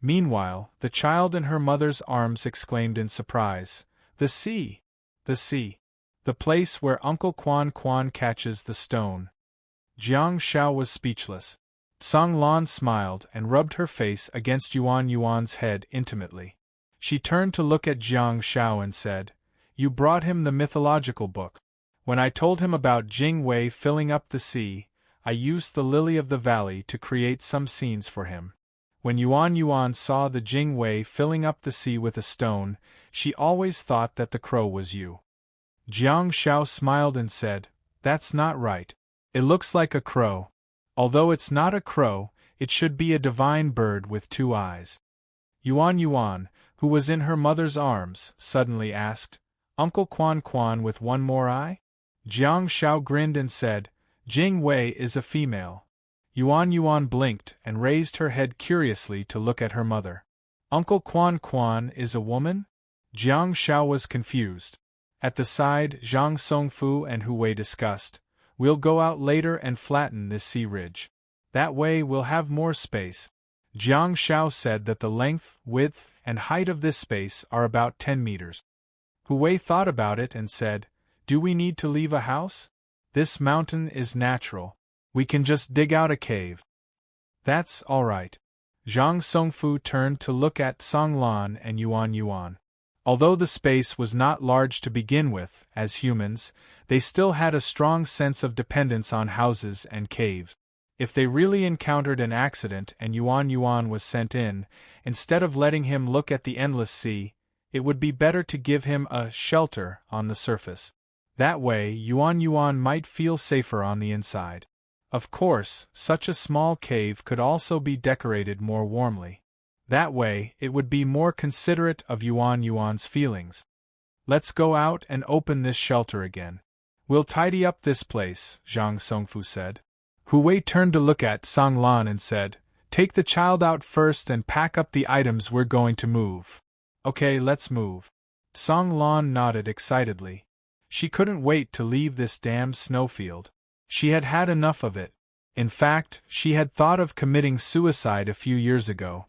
Meanwhile, the child in her mother's arms exclaimed in surprise, "The sea! The sea! The place where Uncle Quan catches the stone." Jiang Shao was speechless. Song Lan smiled and rubbed her face against Yuan's head intimately. She turned to look at Jiang Shao and said, "You brought him the mythological book. When I told him about Jing Wei filling up the sea, I used the lily of the valley to create some scenes for him. When Yuan saw the Jing Wei filling up the sea with a stone, she always thought that the crow was you." Jiang Shao smiled and said, "That's not right. It looks like a crow. Although it's not a crow, it should be a divine bird with 2 eyes." Yuan, who was in her mother's arms, suddenly asked, "Uncle Quan with one more eye?" Jiang Shao grinned and said, "Jing Wei is a female." Yuan blinked and raised her head curiously to look at her mother. "Uncle Quan is a woman?" Jiang Shao was confused. At the side, Zhang Songfu and Hu Wei discussed, "We'll go out later and flatten this sea ridge. That way we'll have more space." Jiang Shao said that the length, width, and height of this space are about 10 meters. Hu Wei thought about it and said, "Do we need to leave a house? This mountain is natural. We can just dig out a cave." "That's all right." Zhang Songfu turned to look at Song Lan and Yuan. Although the space was not large to begin with, as humans, they still had a strong sense of dependence on houses and caves. If they really encountered an accident and Yuan was sent in, instead of letting him look at the endless sea, it would be better to give him a shelter on the surface. That way, Yuan might feel safer on the inside. Of course, such a small cave could also be decorated more warmly. That way, it would be more considerate of Yuan's feelings. "Let's go out and open this shelter again. We'll tidy up this place," Zhang Songfu said. Hu Wei turned to look at Song Lan and said, "Take the child out first and pack up the items we're going to move." "Okay, let's move." Song Lan nodded excitedly. She couldn't wait to leave this damned snowfield. She had had enough of it. In fact, she had thought of committing suicide a few years ago.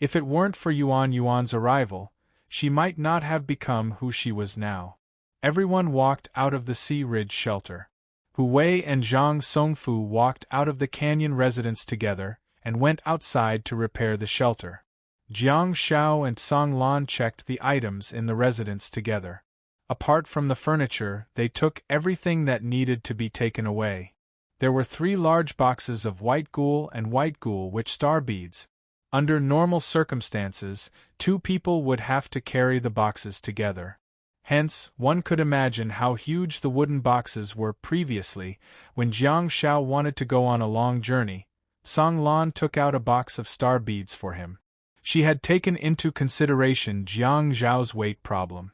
If it weren't for Yuan's arrival, she might not have become who she was now. Everyone walked out of the Sea Ridge shelter. Hu Wei and Zhang Songfu walked out of the canyon residence together and went outside to repair the shelter. Jiang Shao and Song Lan checked the items in the residence together. Apart from the furniture, they took everything that needed to be taken away. There were 3 large boxes of white ghoul and white ghoul witch star beads. Under normal circumstances, 2 people would have to carry the boxes together. Hence, one could imagine how huge the wooden boxes were previously. When Jiang Shao wanted to go on a long journey, Song Lan took out a box of star beads for him. She had taken into consideration Jiang Zhao's weight problem.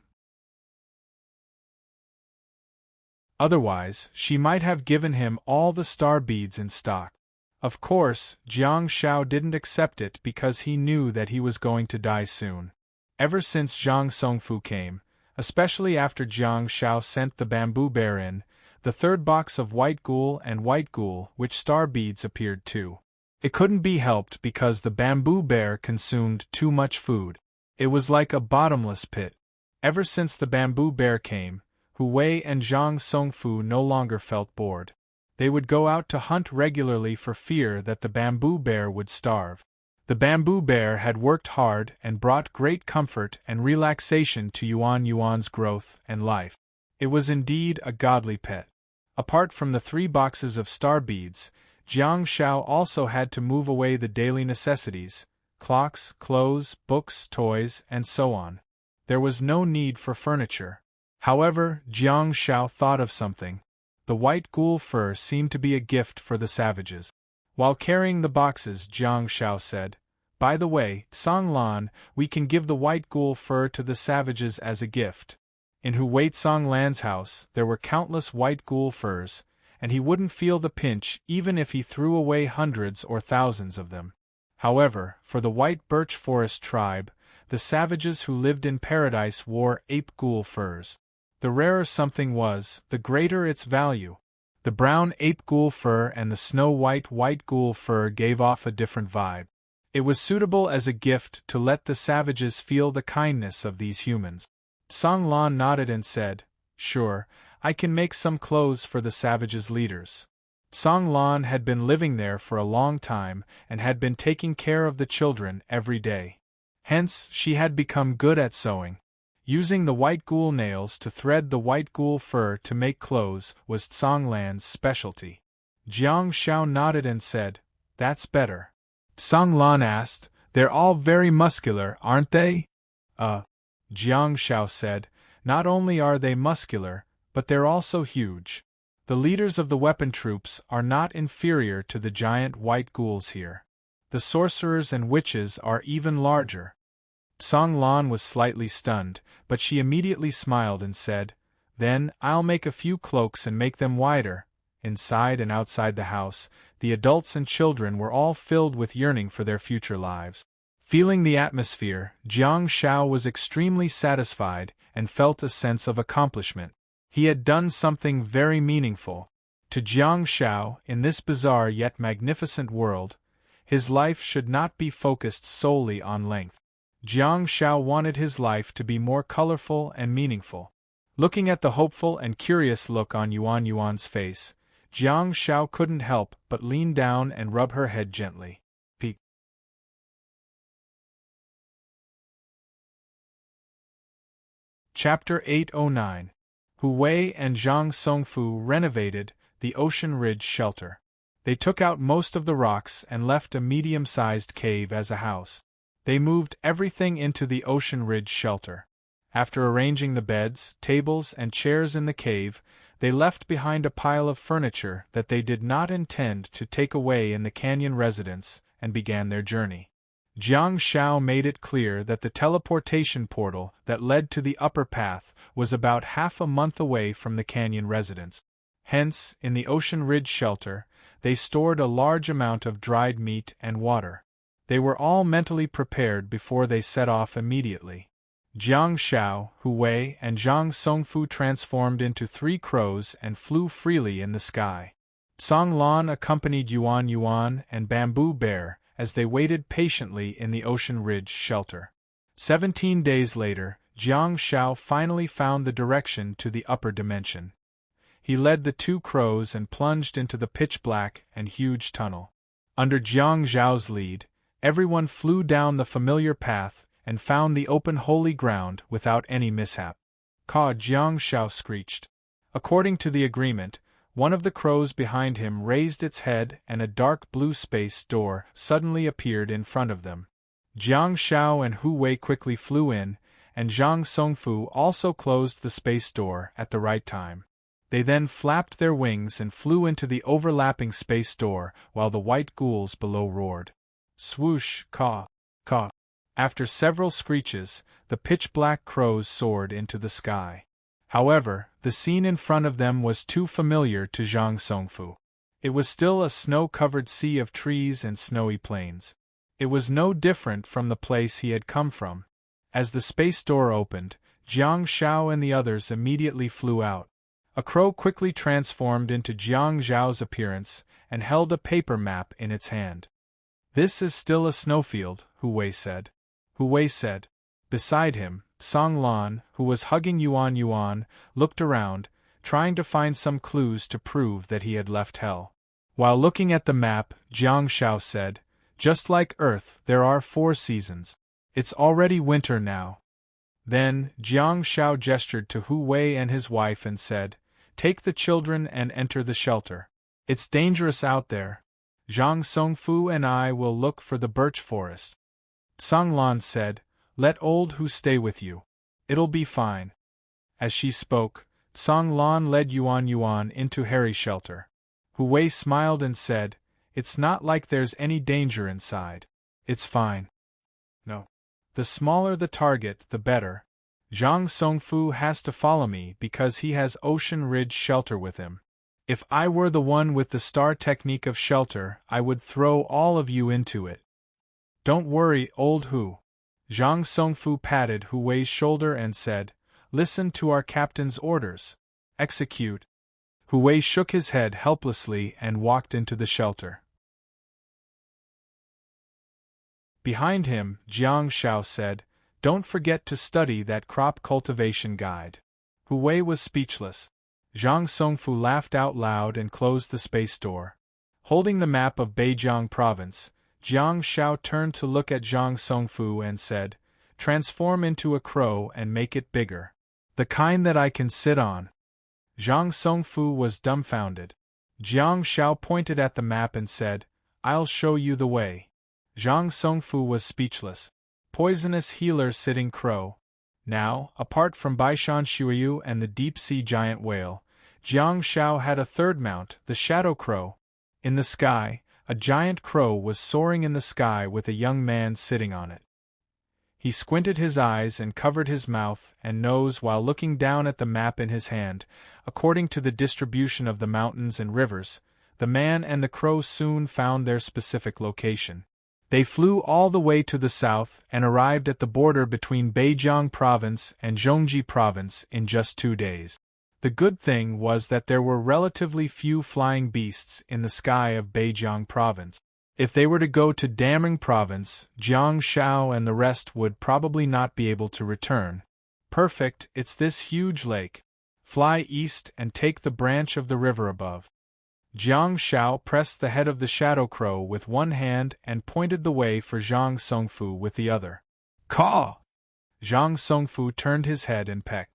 Otherwise, she might have given him all the star beads in stock. Of course, Jiang Shao didn't accept it because he knew that he was going to die soon. Ever since Zhang Songfu came, especially after Jiang Shao sent the bamboo bear in, the 3rd box of white ghoul and white ghoul witch star beads appeared too. It couldn't be helped because the bamboo bear consumed too much food. It was like a bottomless pit. Ever since the bamboo bear came, Hu Wei and Zhang Songfu no longer felt bored. They would go out to hunt regularly for fear that the bamboo bear would starve. The bamboo bear had worked hard and brought great comfort and relaxation to Yuan's growth and life. It was indeed a godly pet. Apart from the 3 boxes of star beads, Jiang Shao also had to move away the daily necessities: clocks, clothes, books, toys, and so on. There was no need for furniture. However, Jiang Shao thought of something. The white ghoul fur seemed to be a gift for the savages. While carrying the boxes, Jiang Shao said, "By the way, Song Lan, we can give the white ghoul fur to the savages as a gift." In Hu Wei Song Lan's house, there were countless white ghoul furs, and he wouldn't feel the pinch even if he threw away hundreds or thousands of them. However, for the white birch forest tribe, the savages who lived in paradise wore ape ghoul furs. The rarer something was, the greater its value. The brown ape ghoul fur and the snow-white white ghoul fur gave off a different vibe. It was suitable as a gift to let the savages feel the kindness of these humans. Song Lan nodded and said, "Sure, I can make some clothes for the savages' leaders." Song Lan had been living there for a long time and had been taking care of the children every day. Hence, she had become good at sewing. Using the white ghoul nails to thread the white ghoul fur to make clothes was Song Lan's specialty. Jiang Shao nodded and said, "That's better." Song Lan asked, "They're all very muscular, aren't they?" Jiang Shao said, "Not only are they muscular, but they're also huge. The leaders of the weapon troops are not inferior to the giant white ghouls here. The sorcerers and witches are even larger." Song Lan was slightly stunned, but she immediately smiled and said, "Then, I'll make a few cloaks and make them wider." Inside and outside the house, the adults and children were all filled with yearning for their future lives. Feeling the atmosphere, Jiang Shao was extremely satisfied and felt a sense of accomplishment. He had done something very meaningful. To Jiang Shao, in this bizarre yet magnificent world, his life should not be focused solely on length. Jiang Shao wanted his life to be more colorful and meaningful. Looking at the hopeful and curious look on Yuan's face, Jiang Shao couldn't help but lean down and rub her head gently. Peek. Chapter 809. Hu Wei and Zhang Songfu renovated the Ocean Ridge shelter. They took out most of the rocks and left a medium-sized cave as a house. They moved everything into the Ocean Ridge shelter. After arranging the beds, tables, and chairs in the cave, they left behind a pile of furniture that they did not intend to take away in the canyon residence, and began their journey. Jiang Shao made it clear that the teleportation portal that led to the upper path was about half a month away from the canyon residence. Hence, in the Ocean Ridge shelter, they stored a large amount of dried meat and water. They were all mentally prepared before they set off immediately. Jiang Shao, Hu Wei, and Zhang Songfu transformed into 3 crows and flew freely in the sky. Song Lan accompanied Yuan and Bamboo Bear as they waited patiently in the Ocean Ridge shelter. 17 days later, Jiang Shao finally found the direction to the upper dimension. He led the 2 crows and plunged into the pitch-black and huge tunnel. Under Jiang Zhao's lead, everyone flew down the familiar path and found the open holy ground without any mishap. Caw, Jiang Shao screeched. According to the agreement, one of the crows behind him raised its head and a dark blue space door suddenly appeared in front of them. Jiang Shao and Hu Wei quickly flew in, and Zhang Songfu also closed the space door at the right time. They then flapped their wings and flew into the overlapping space door while the white ghouls below roared. Swoosh, caw, caw. After several screeches, the pitch-black crows soared into the sky. However, the scene in front of them was too familiar to Zhang Songfu. It was still a snow-covered sea of trees and snowy plains. It was no different from the place he had come from. As the space door opened, Jiang Shao and the others immediately flew out. A crow quickly transformed into Jiang Zhao's appearance and held a paper map in its hand. "This is still a snowfield," Hu Wei said. Hu Wei said. Beside him, Song Lan, who was hugging Yuan, looked around, trying to find some clues to prove that he had left hell. While looking at the map, Jiang Shao said, "Just like Earth, there are 4 seasons. It's already winter now." Then, Jiang Shao gestured to Hu Wei and his wife and said, "Take the children and enter the shelter. It's dangerous out there. Zhang Songfu and I will look for the birch forest." Song Lan said, "Let old Hu stay with you. It'll be fine." As she spoke, Song Lan led Yuan into Harry's shelter. Hu Wei smiled and said, "It's not like there's any danger inside. It's fine." "No. The smaller the target, the better. Zhang Songfu has to follow me because he has Ocean Ridge shelter with him. If I were the one with the star technique of shelter, I would throw all of you into it." "Don't worry, old Hu." Zhang Songfu patted Hu Wei's shoulder and said, "Listen to our captain's orders. Execute." Hu Wei shook his head helplessly and walked into the shelter. Behind him, Jiang Shao said, "Don't forget to study that crop cultivation guide." Hu Wei was speechless. Zhang Songfu laughed out loud and closed the space door. Holding the map of Beijiang province, Jiang Shao turned to look at Zhang Songfu and said, "Transform into a crow and make it bigger. The kind that I can sit on." Zhang Songfu was dumbfounded. Jiang Shao pointed at the map and said, "I'll show you the way." Zhang Songfu was speechless. Poisonous healer sitting crow. Now, apart from Baishan Shuiyu and the deep-sea giant whale, Jiang Shao had a third mount, the shadow crow. In the sky, a giant crow was soaring in the sky with a young man sitting on it. He squinted his eyes and covered his mouth and nose while looking down at the map in his hand. According to the distribution of the mountains and rivers, the man and the crow soon found their specific location. They flew all the way to the south and arrived at the border between Beijiang Province and Zhongji Province in just 2 days. The good thing was that there were relatively few flying beasts in the sky of Beijiang Province. If they were to go to Daming Province, Jiang Shao and the rest would probably not be able to return. Perfect, it's this huge lake. Fly east and take the branch of the river above. Jiang Shao pressed the head of the shadow crow with one hand and pointed the way for Zhang Songfu with the other. Caw! Zhang Songfu turned his head and pecked.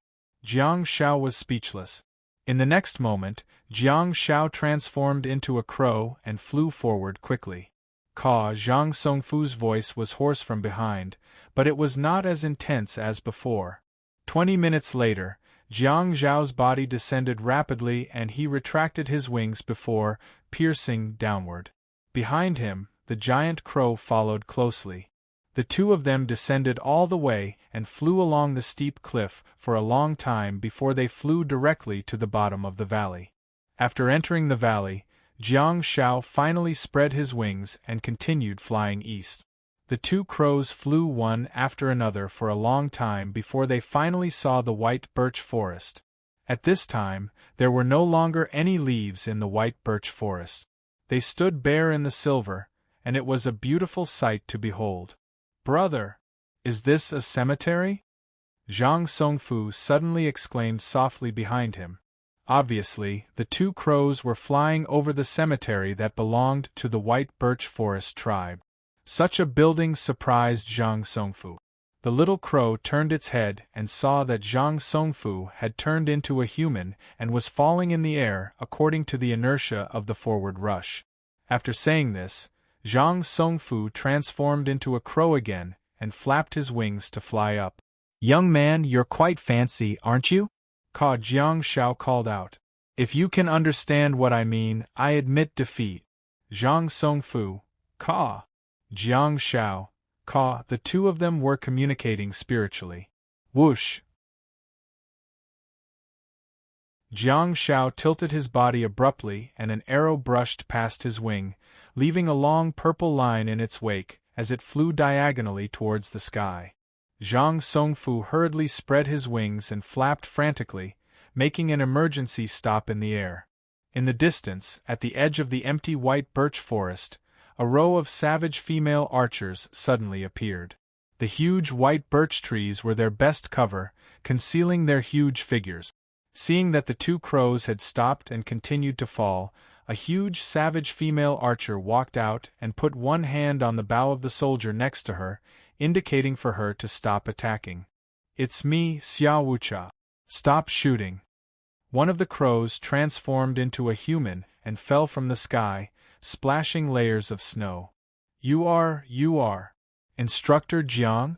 Jiang Shao was speechless. In the next moment, Jiang Shao transformed into a crow and flew forward quickly. Caw! Zhang Songfu's voice was hoarse from behind, but it was not as intense as before. 20 minutes later, Jiang Zhao's body descended rapidly and he retracted his wings before piercing downward. Behind him, the giant crow followed closely. The two of them descended all the way and flew along the steep cliff for a long time before they flew directly to the bottom of the valley. After entering the valley, Jiang Shao finally spread his wings and continued flying east. The two crows flew one after another for a long time before they finally saw the white birch forest. At this time, there were no longer any leaves in the white birch forest. They stood bare in the silver, and it was a beautiful sight to behold. "Brother, is this a cemetery?" Zhang Songfu suddenly exclaimed softly behind him. Obviously, the two crows were flying over the cemetery that belonged to the white birch forest tribe. Such a building surprised Zhang Songfu. The little crow turned its head and saw that Zhang Songfu had turned into a human and was falling in the air according to the inertia of the forward rush. After saying this, Zhang Songfu transformed into a crow again and flapped his wings to fly up. "Young man, you're quite fancy, aren't you?" Caw! Jiang Shao called out. "If you can understand what I mean, I admit defeat." Zhang Songfu, caw! Jiang Shao, caw! The two of them were communicating spiritually. Whoosh! Jiang Shao tilted his body abruptly and an arrow brushed past his wing, leaving a long purple line in its wake as it flew diagonally towards the sky. Zhang Songfu hurriedly spread his wings and flapped frantically, making an emergency stop in the air. In the distance, at the edge of the empty white birch forest, a row of savage female archers suddenly appeared. The huge white birch trees were their best cover, concealing their huge figures. Seeing that the two crows had stopped and continued to fall, a huge savage female archer walked out and put one hand on the bow of the soldier next to her, indicating for her to stop attacking. "It's me, Xiao Wucha. Stop shooting." One of the crows transformed into a human and fell from the sky, splashing layers of snow. You are, Instructor Jiang?"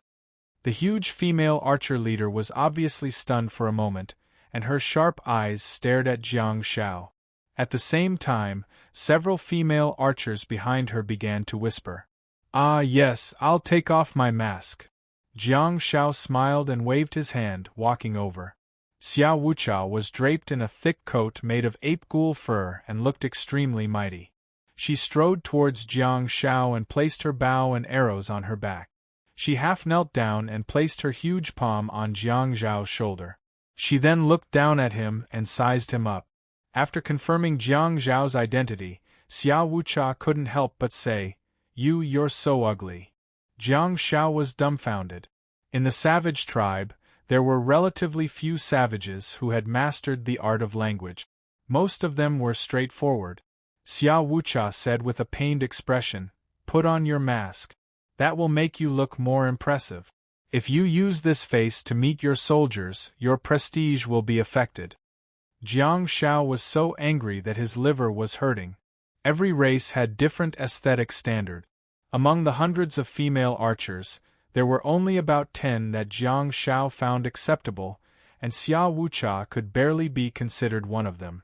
The huge female archer leader was obviously stunned for a moment, and her sharp eyes stared at Jiang Shao. At the same time, several female archers behind her began to whisper. "Ah yes, I'll take off my mask." Jiang Shao smiled and waved his hand, walking over. Xiao Wuchao was draped in a thick coat made of ape-ghoul fur and looked extremely mighty. She strode towards Jiang Shao and placed her bow and arrows on her back. She half knelt down and placed her huge palm on Jiang Zhao's shoulder. She then looked down at him and sized him up. After confirming Jiang Zhao's identity, Xiao Wucha couldn't help but say, You're so ugly." Jiang Shao was dumbfounded. In the savage tribe, there were relatively few savages who had mastered the art of language. Most of them were straightforward. Xiao Wucha said with a pained expression, "Put on your mask. That will make you look more impressive. If you use this face to meet your soldiers, your prestige will be affected." Jiang Shao was so angry that his liver was hurting. Every race had different aesthetic standard. Among the hundreds of female archers, there were only about 10 that Jiang Shao found acceptable, and Xiao Wucha could barely be considered one of them.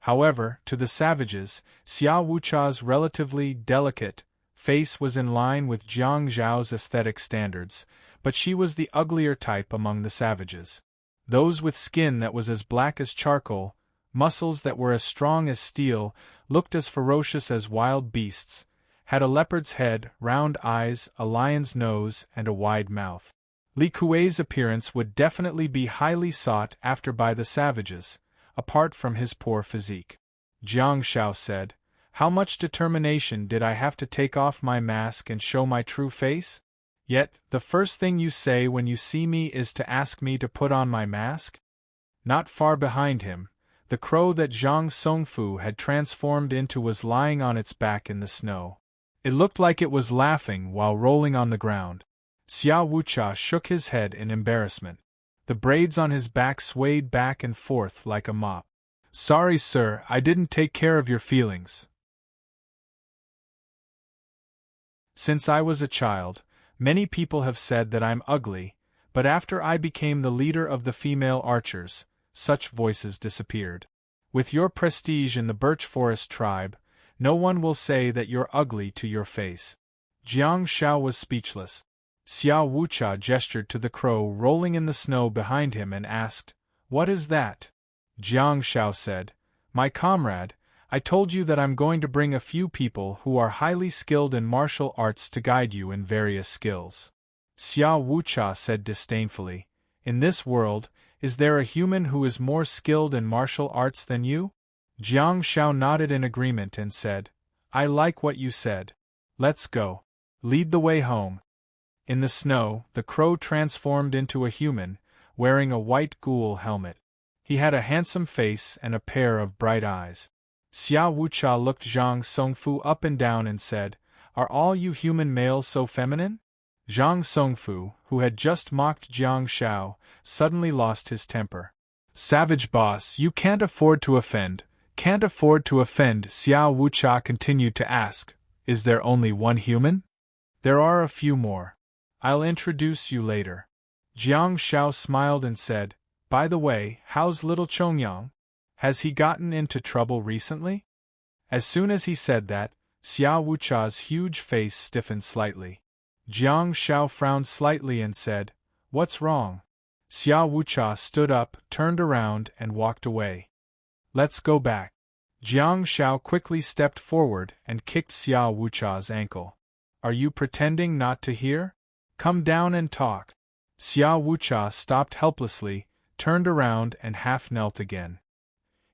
However, to the savages, Xiao Wucha's relatively delicate, face was in line with Jiang Zhao's aesthetic standards, but she was the uglier type among the savages. Those with skin that was as black as charcoal, muscles that were as strong as steel, looked as ferocious as wild beasts, had a leopard's head, round eyes, a lion's nose, and a wide mouth. Li Kuei's appearance would definitely be highly sought after by the savages, apart from his poor physique. Jiang Zhao said, "How much determination did I have to take off my mask and show my true face? Yet, the first thing you say when you see me is to ask me to put on my mask?" Not far behind him, the crow that Zhang Songfu had transformed into was lying on its back in the snow. It looked like it was laughing while rolling on the ground. Xiao Wucha shook his head in embarrassment. The braids on his back swayed back and forth like a mop. "Sorry, sir, I didn't take care of your feelings. Since I was a child, many people have said that I'm ugly, but after I became the leader of the female archers, such voices disappeared. With your prestige in the Birch Forest tribe, no one will say that you're ugly to your face." Jiang Zhao was speechless. Xiao Wucha gestured to the crow rolling in the snow behind him and asked, "What is that?" Jiang Zhao said, "My comrade, I told you that I'm going to bring a few people who are highly skilled in martial arts to guide you in various skills." Xiao Wucha said disdainfully, "In this world, is there a human who is more skilled in martial arts than you?" Jiang Zhao nodded in agreement and said, "I like what you said. Let's go. Lead the way home." In the snow, the crow transformed into a human, wearing a white ghoul helmet. He had a handsome face and a pair of bright eyes. Xiao Wucha looked Zhang Songfu up and down and said, "Are all you human males so feminine?" Zhang Songfu, who had just mocked Jiang Zhao, suddenly lost his temper. "Savage boss, you can't afford to offend, can't afford to offend." Xiao Wucha continued to ask, "Is there only one human?" "There are a few more. I'll introduce you later." Jiang Zhao smiled and said, "By the way, how's little Chongyang? Has he gotten into trouble recently?" As soon as he said that, Xiao Wucha's huge face stiffened slightly. Jiang Zhao frowned slightly and said, "What's wrong?" Xiao Wucha stood up, turned around, and walked away. "Let's go back." Jiang Zhao quickly stepped forward and kicked Xiao Wucha's ankle. "Are you pretending not to hear? Come down and talk." Xiao Wucha stopped helplessly, turned around and half knelt again.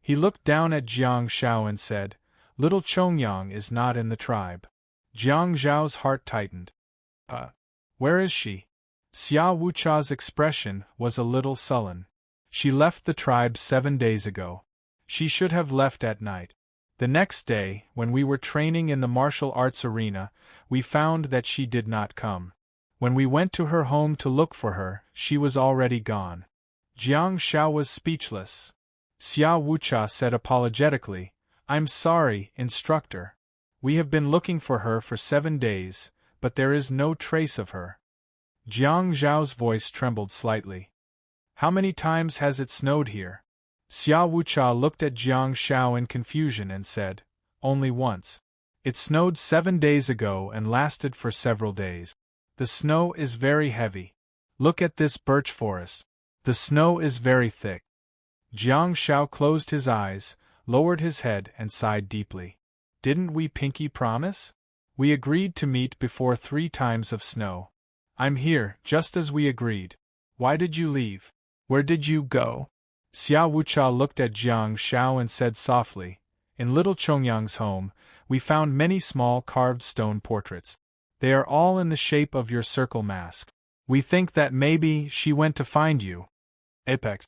He looked down at Jiang Zhao and said, "Little Chongyang is not in the tribe." Jiang Zhao's heart tightened. Where is she?" Xiao Wucha's expression was a little sullen. "She left the tribe 7 days ago. She should have left at night. The next day, when we were training in the martial arts arena, we found that she did not come. When we went to her home to look for her, she was already gone." Jiang Zhao was speechless. Xiao Wucha said apologetically, "I'm sorry, instructor. We have been looking for her for 7 days, but there is no trace of her." Jiang Zhao's voice trembled slightly. "How many times has it snowed here?" Xiao Wucha looked at Jiang Zhao in confusion and said, "Only once. It snowed 7 days ago and lasted for several days. The snow is very heavy. Look at this birch forest. The snow is very thick." Jiang Zhao closed his eyes, lowered his head and sighed deeply. "Didn't we pinky promise? We agreed to meet before 3 times of snow. I'm here, just as we agreed. Why did you leave? Where did you go?" Xiao Wucha looked at Jiang Zhao and said softly, "In little Chongyang's home, we found many small carved stone portraits. They are all in the shape of your circle mask. We think that maybe she went to find you." Apex.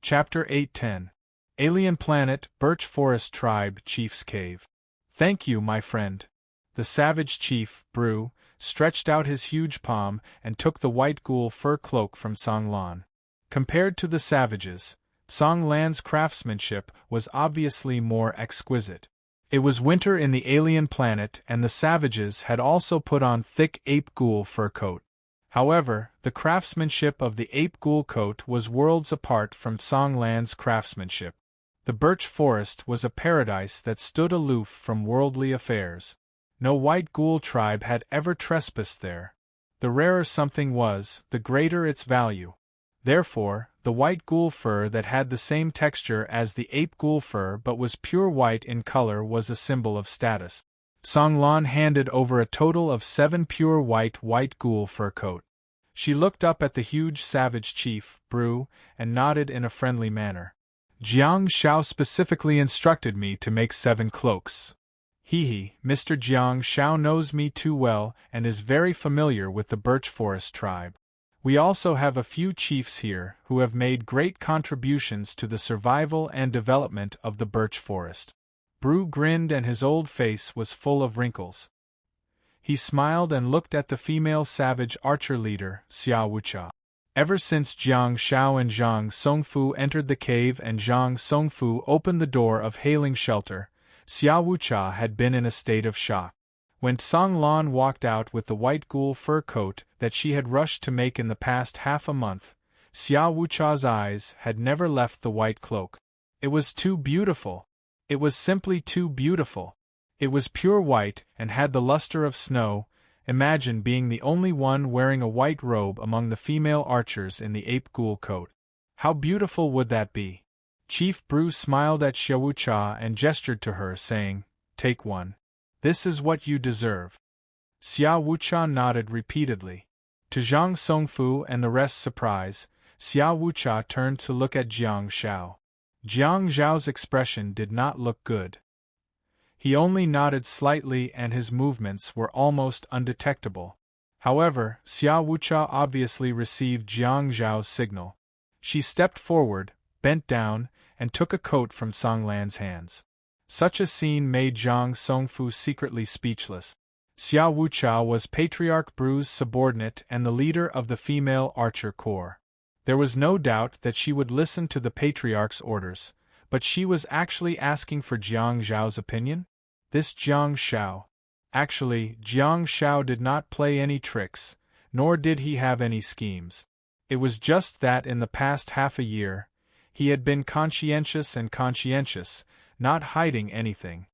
Chapter 810. Alien Planet, Birch Forest Tribe, Chief's Cave. "Thank you, my friend." The savage chief, Bru, stretched out his huge palm and took the white ghoul fur cloak from Song Lan. Compared to the savages, Song Lan's craftsmanship was obviously more exquisite. It was winter in the alien planet and the savages had also put on thick ape ghoul fur coat. However, the craftsmanship of the ape ghoul coat was worlds apart from Song Lan's craftsmanship. The birch forest was a paradise that stood aloof from worldly affairs. No white ghoul tribe had ever trespassed there. The rarer something was, the greater its value. Therefore, the white ghoul fur that had the same texture as the ape ghoul fur but was pure white in color was a symbol of status. Song Lan handed over a total of 7 pure white ghoul fur coat. She looked up at the huge savage chief, Bru, and nodded in a friendly manner. Jiang Shao specifically instructed me to make 7 cloaks. Mr. Jiang Shao knows me too well and is very familiar with the birch forest tribe. We also have a few chiefs here who have made great contributions to the survival and development of the birch forest. Bru grinned and his old face was full of wrinkles. He smiled and looked at the female savage archer leader, Xiao Wucha. Ever since Jiang Shao and Zhang Songfu entered the cave and Zhang Songfu opened the door of hailing shelter, Xiao Wucha had been in a state of shock. When Song Lan walked out with the white ghoul fur coat that she had rushed to make in the past half a month, Xiao Wucha's eyes had never left the white cloak. It was too beautiful. It was simply too beautiful. It was pure white and had the luster of snow. Imagine being the only one wearing a white robe among the female archers in the ape ghoul coat. How beautiful would that be? Chief Bru smiled at Xiao Wucha and gestured to her, saying, "Take one. This is what you deserve." Xiao Wucha nodded repeatedly. To Zhang Songfu and the rest's surprise, Xiao Wucha turned to look at Jiang Shao. Jiang Zhao's expression did not look good. He only nodded slightly and his movements were almost undetectable. However, Xiao Wucha obviously received Jiang Zhao's signal. She stepped forward, bent down, and took a coat from Song Lan's hands. Such a scene made Zhang Songfu secretly speechless. Xiao Wucha was Patriarch Bru's subordinate and the leader of the female archer corps. There was no doubt that she would listen to the Patriarch's orders, but she was actually asking for Jiang Zhao's opinion? This Jiang Shao. Actually, Jiang Shao did not play any tricks, nor did he have any schemes. It was just that in the past half a year, he had been conscientious, not hiding anything.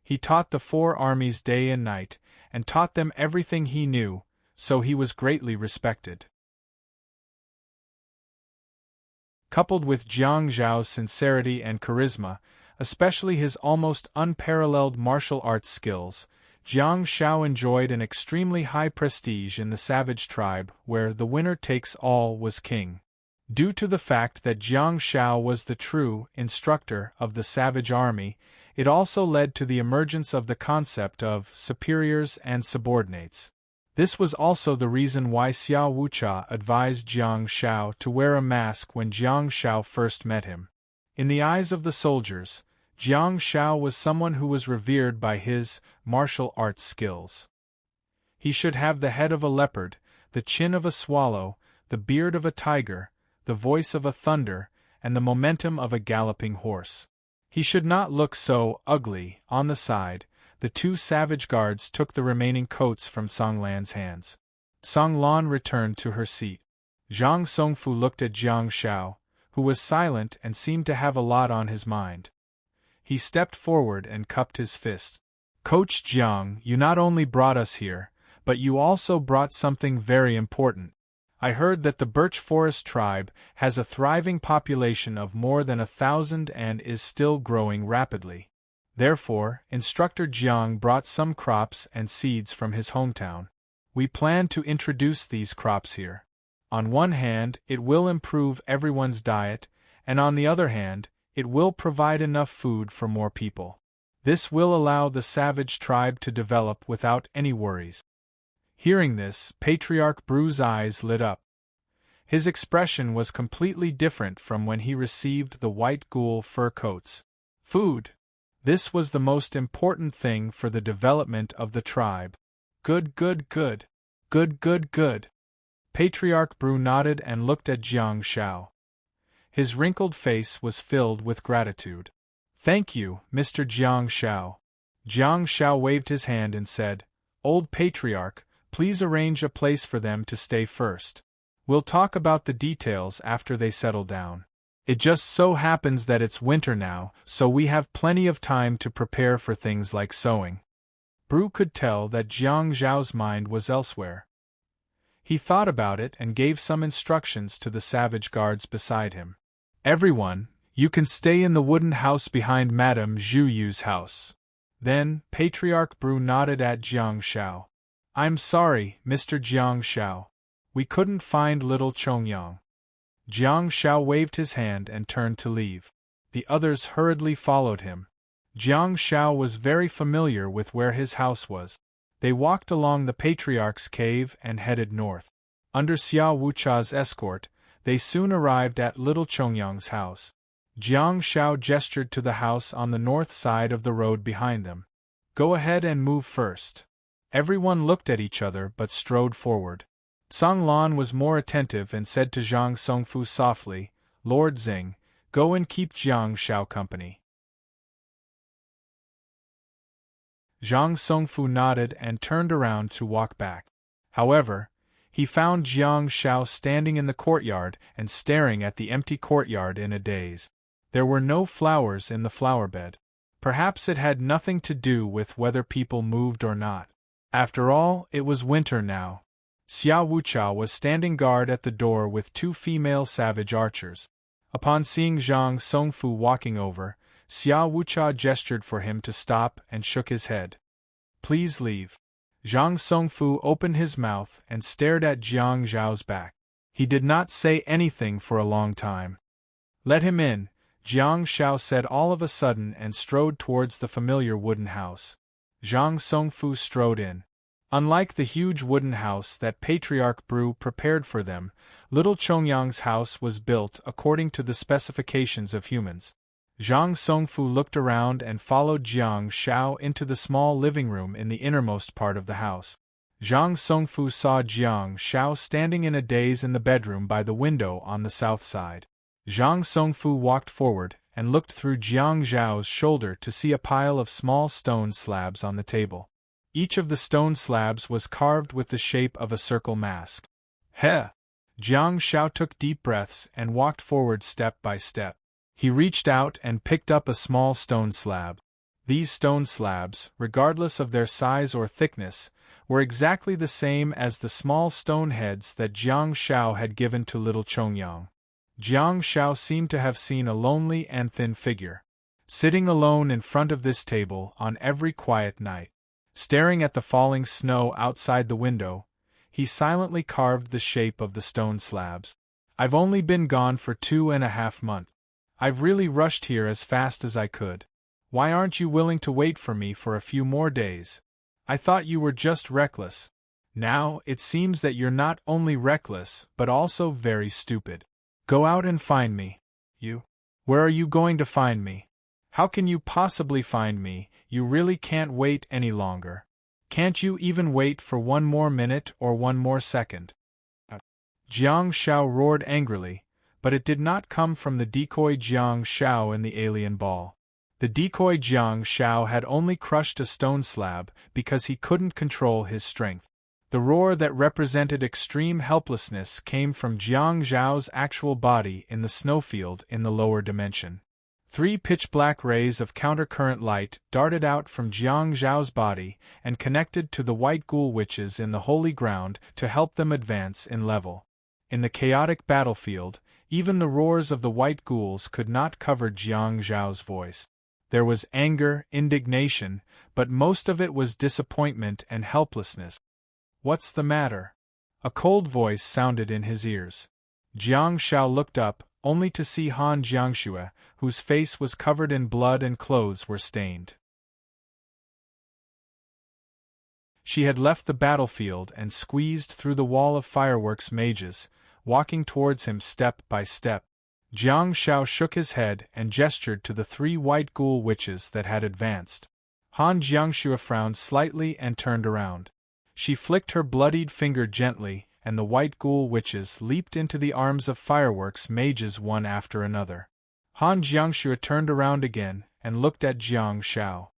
He taught the 4 armies day and night, and taught them everything he knew, so he was greatly respected. Coupled with Jiang Zhao's sincerity and charisma, especially his almost unparalleled martial arts skills, Jiang Shao enjoyed an extremely high prestige in the savage tribe where the winner takes all was king. Due to the fact that Jiang Shao was the true instructor of the savage army, it also led to the emergence of the concept of superiors and subordinates. This was also the reason why Xiao Wucha advised Jiang Shao to wear a mask when Jiang Shao first met him. In the eyes of the soldiers, Jiang Shao was someone who was revered by his martial arts skills. He should have the head of a leopard, the chin of a swallow, the beard of a tiger, the voice of a thunder, and the momentum of a galloping horse. He should not look so ugly. On the side, the 2 savage guards took the remaining coats from Song Lan's hands. Song Lan returned to her seat. Zhang Songfu looked at Jiang Shao, who was silent and seemed to have a lot on his mind. He stepped forward and cupped his fist. "Coach Jiang, you not only brought us here, but you also brought something very important. I heard that the Birch Forest tribe has a thriving population of more than 1,000 and is still growing rapidly. Therefore, Instructor Jiang brought some crops and seeds from his hometown. We plan to introduce these crops here. On one hand, it will improve everyone's diet, and on the other hand, it will provide enough food for more people. This will allow the savage tribe to develop without any worries." Hearing this, Patriarch Bru's eyes lit up. His expression was completely different from when he received the white ghoul fur coats. Food! This was the most important thing for the development of the tribe. Good, good, good. Good, good, good. Patriarch Bru nodded and looked at Jiang Shao. His wrinkled face was filled with gratitude. "Thank you, Mr. Jiang Shao." Jiang Shao waved his hand and said, "Old Patriarch, please arrange a place for them to stay first. We'll talk about the details after they settle down." It just so happens that it's winter now, so we have plenty of time to prepare for things like sewing. Bru could tell that Jiang Zhao's mind was elsewhere. He thought about it and gave some instructions to the savage guards beside him. Everyone, you can stay in the wooden house behind Madame Zhu Yu's house. Then, Patriarch Bru nodded at Jiang Shao. I'm sorry, Mr. Jiang Shao. We couldn't find little Chongyang. Jiang Shao waved his hand and turned to leave. The others hurriedly followed him. Jiang Shao was very familiar with where his house was. They walked along the Patriarch's cave and headed north. Under Xia Wucha's escort, they soon arrived at little Chongyang's house. Jiang Shao gestured to the house on the north side of the road behind them. Go ahead and move first. Everyone looked at each other but strode forward. Song Lan was more attentive and said to Zhang Songfu softly, Lord Xing, go and keep Jiang Shao company. Zhang Songfu nodded and turned around to walk back. However, he found Jiang Shao standing in the courtyard and staring at the empty courtyard in a daze. There were no flowers in the flower bed. Perhaps it had nothing to do with whether people moved or not. After all, it was winter now. Xia Wucha was standing guard at the door with 2 female savage archers. Upon seeing Zhang Songfu walking over, Xia Wucha gestured for him to stop and shook his head. Please leave. Zhang Songfu opened his mouth and stared at Jiang Zhao's back. He did not say anything for a long time. Let him in, Jiang Shao said all of a sudden and strode towards the familiar wooden house. Zhang Songfu strode in. Unlike the huge wooden house that Patriarch Bru prepared for them, little Chongyang's house was built according to the specifications of humans. Zhang Songfu looked around and followed Jiang Shao into the small living room in the innermost part of the house. Zhang Songfu saw Jiang Shao standing in a daze in the bedroom by the window on the south side. Zhang Songfu walked forward and looked through Jiang Zhao's shoulder to see a pile of small stone slabs on the table. Each of the stone slabs was carved with the shape of a circle mask. Heh! Jiang Shao took deep breaths and walked forward step by step. He reached out and picked up a small stone slab. These stone slabs, regardless of their size or thickness, were exactly the same as the small stone heads that Jiang Shao had given to little Chongyang. Jiang Shao seemed to have seen a lonely and thin figure, sitting alone in front of this table on every quiet night. Staring at the falling snow outside the window, he silently carved the shape of the stone slabs. I've only been gone for 2.5 months. I've really rushed here as fast as I could. Why aren't you willing to wait for me for a few more days? I thought you were just reckless. Now, it seems that you're not only reckless, but also very stupid. Go out and find me. You? Where are you going to find me? How can you possibly find me? You really can't wait any longer. Can't you even wait for 1 more minute or 1 more second? Jiang Shao roared angrily, but it did not come from the decoy Jiang Shao in the alien ball. The decoy Jiang Shao had only crushed a stone slab because he couldn't control his strength. The roar that represented extreme helplessness came from Jiang Zhao's actual body in the snowfield in the lower dimension. 3 pitch-black rays of countercurrent light darted out from Jiang Zhao's body and connected to the white ghoul witches in the holy ground to help them advance in level. In the chaotic battlefield, even the roars of the white ghouls could not cover Jiang Zhao's voice. There was anger, indignation, but most of it was disappointment and helplessness. What's the matter? A cold voice sounded in his ears. Jiang Shao looked up, only to see Han Jiangxue, whose face was covered in blood and clothes were stained. She had left the battlefield and squeezed through the wall of fireworks mages, walking towards him step by step. Jiang Shao shook his head and gestured to the 3 white ghoul witches that had advanced. Han Jiangxue frowned slightly and turned around. She flicked her bloodied finger gently, and the white ghoul witches leaped into the arms of fireworks mages one after another. Han Jiangxue turned around again and looked at Jiang Shao.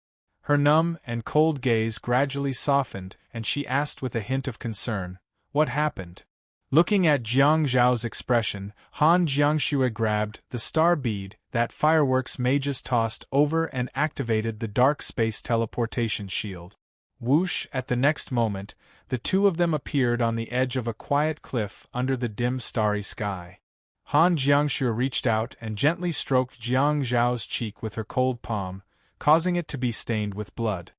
Her numb and cold gaze gradually softened, and she asked with a hint of concern, "What happened? Looking at Jiang Zhao's expression, Han Jiangxue grabbed the star bead that fireworks mages tossed over and activated the dark space teleportation shield. Whoosh! At the next moment, the two of them appeared on the edge of a quiet cliff under the dim starry sky. Han Jiangxue reached out and gently stroked Jiang Zhao's cheek with her cold palm, causing it to be stained with blood.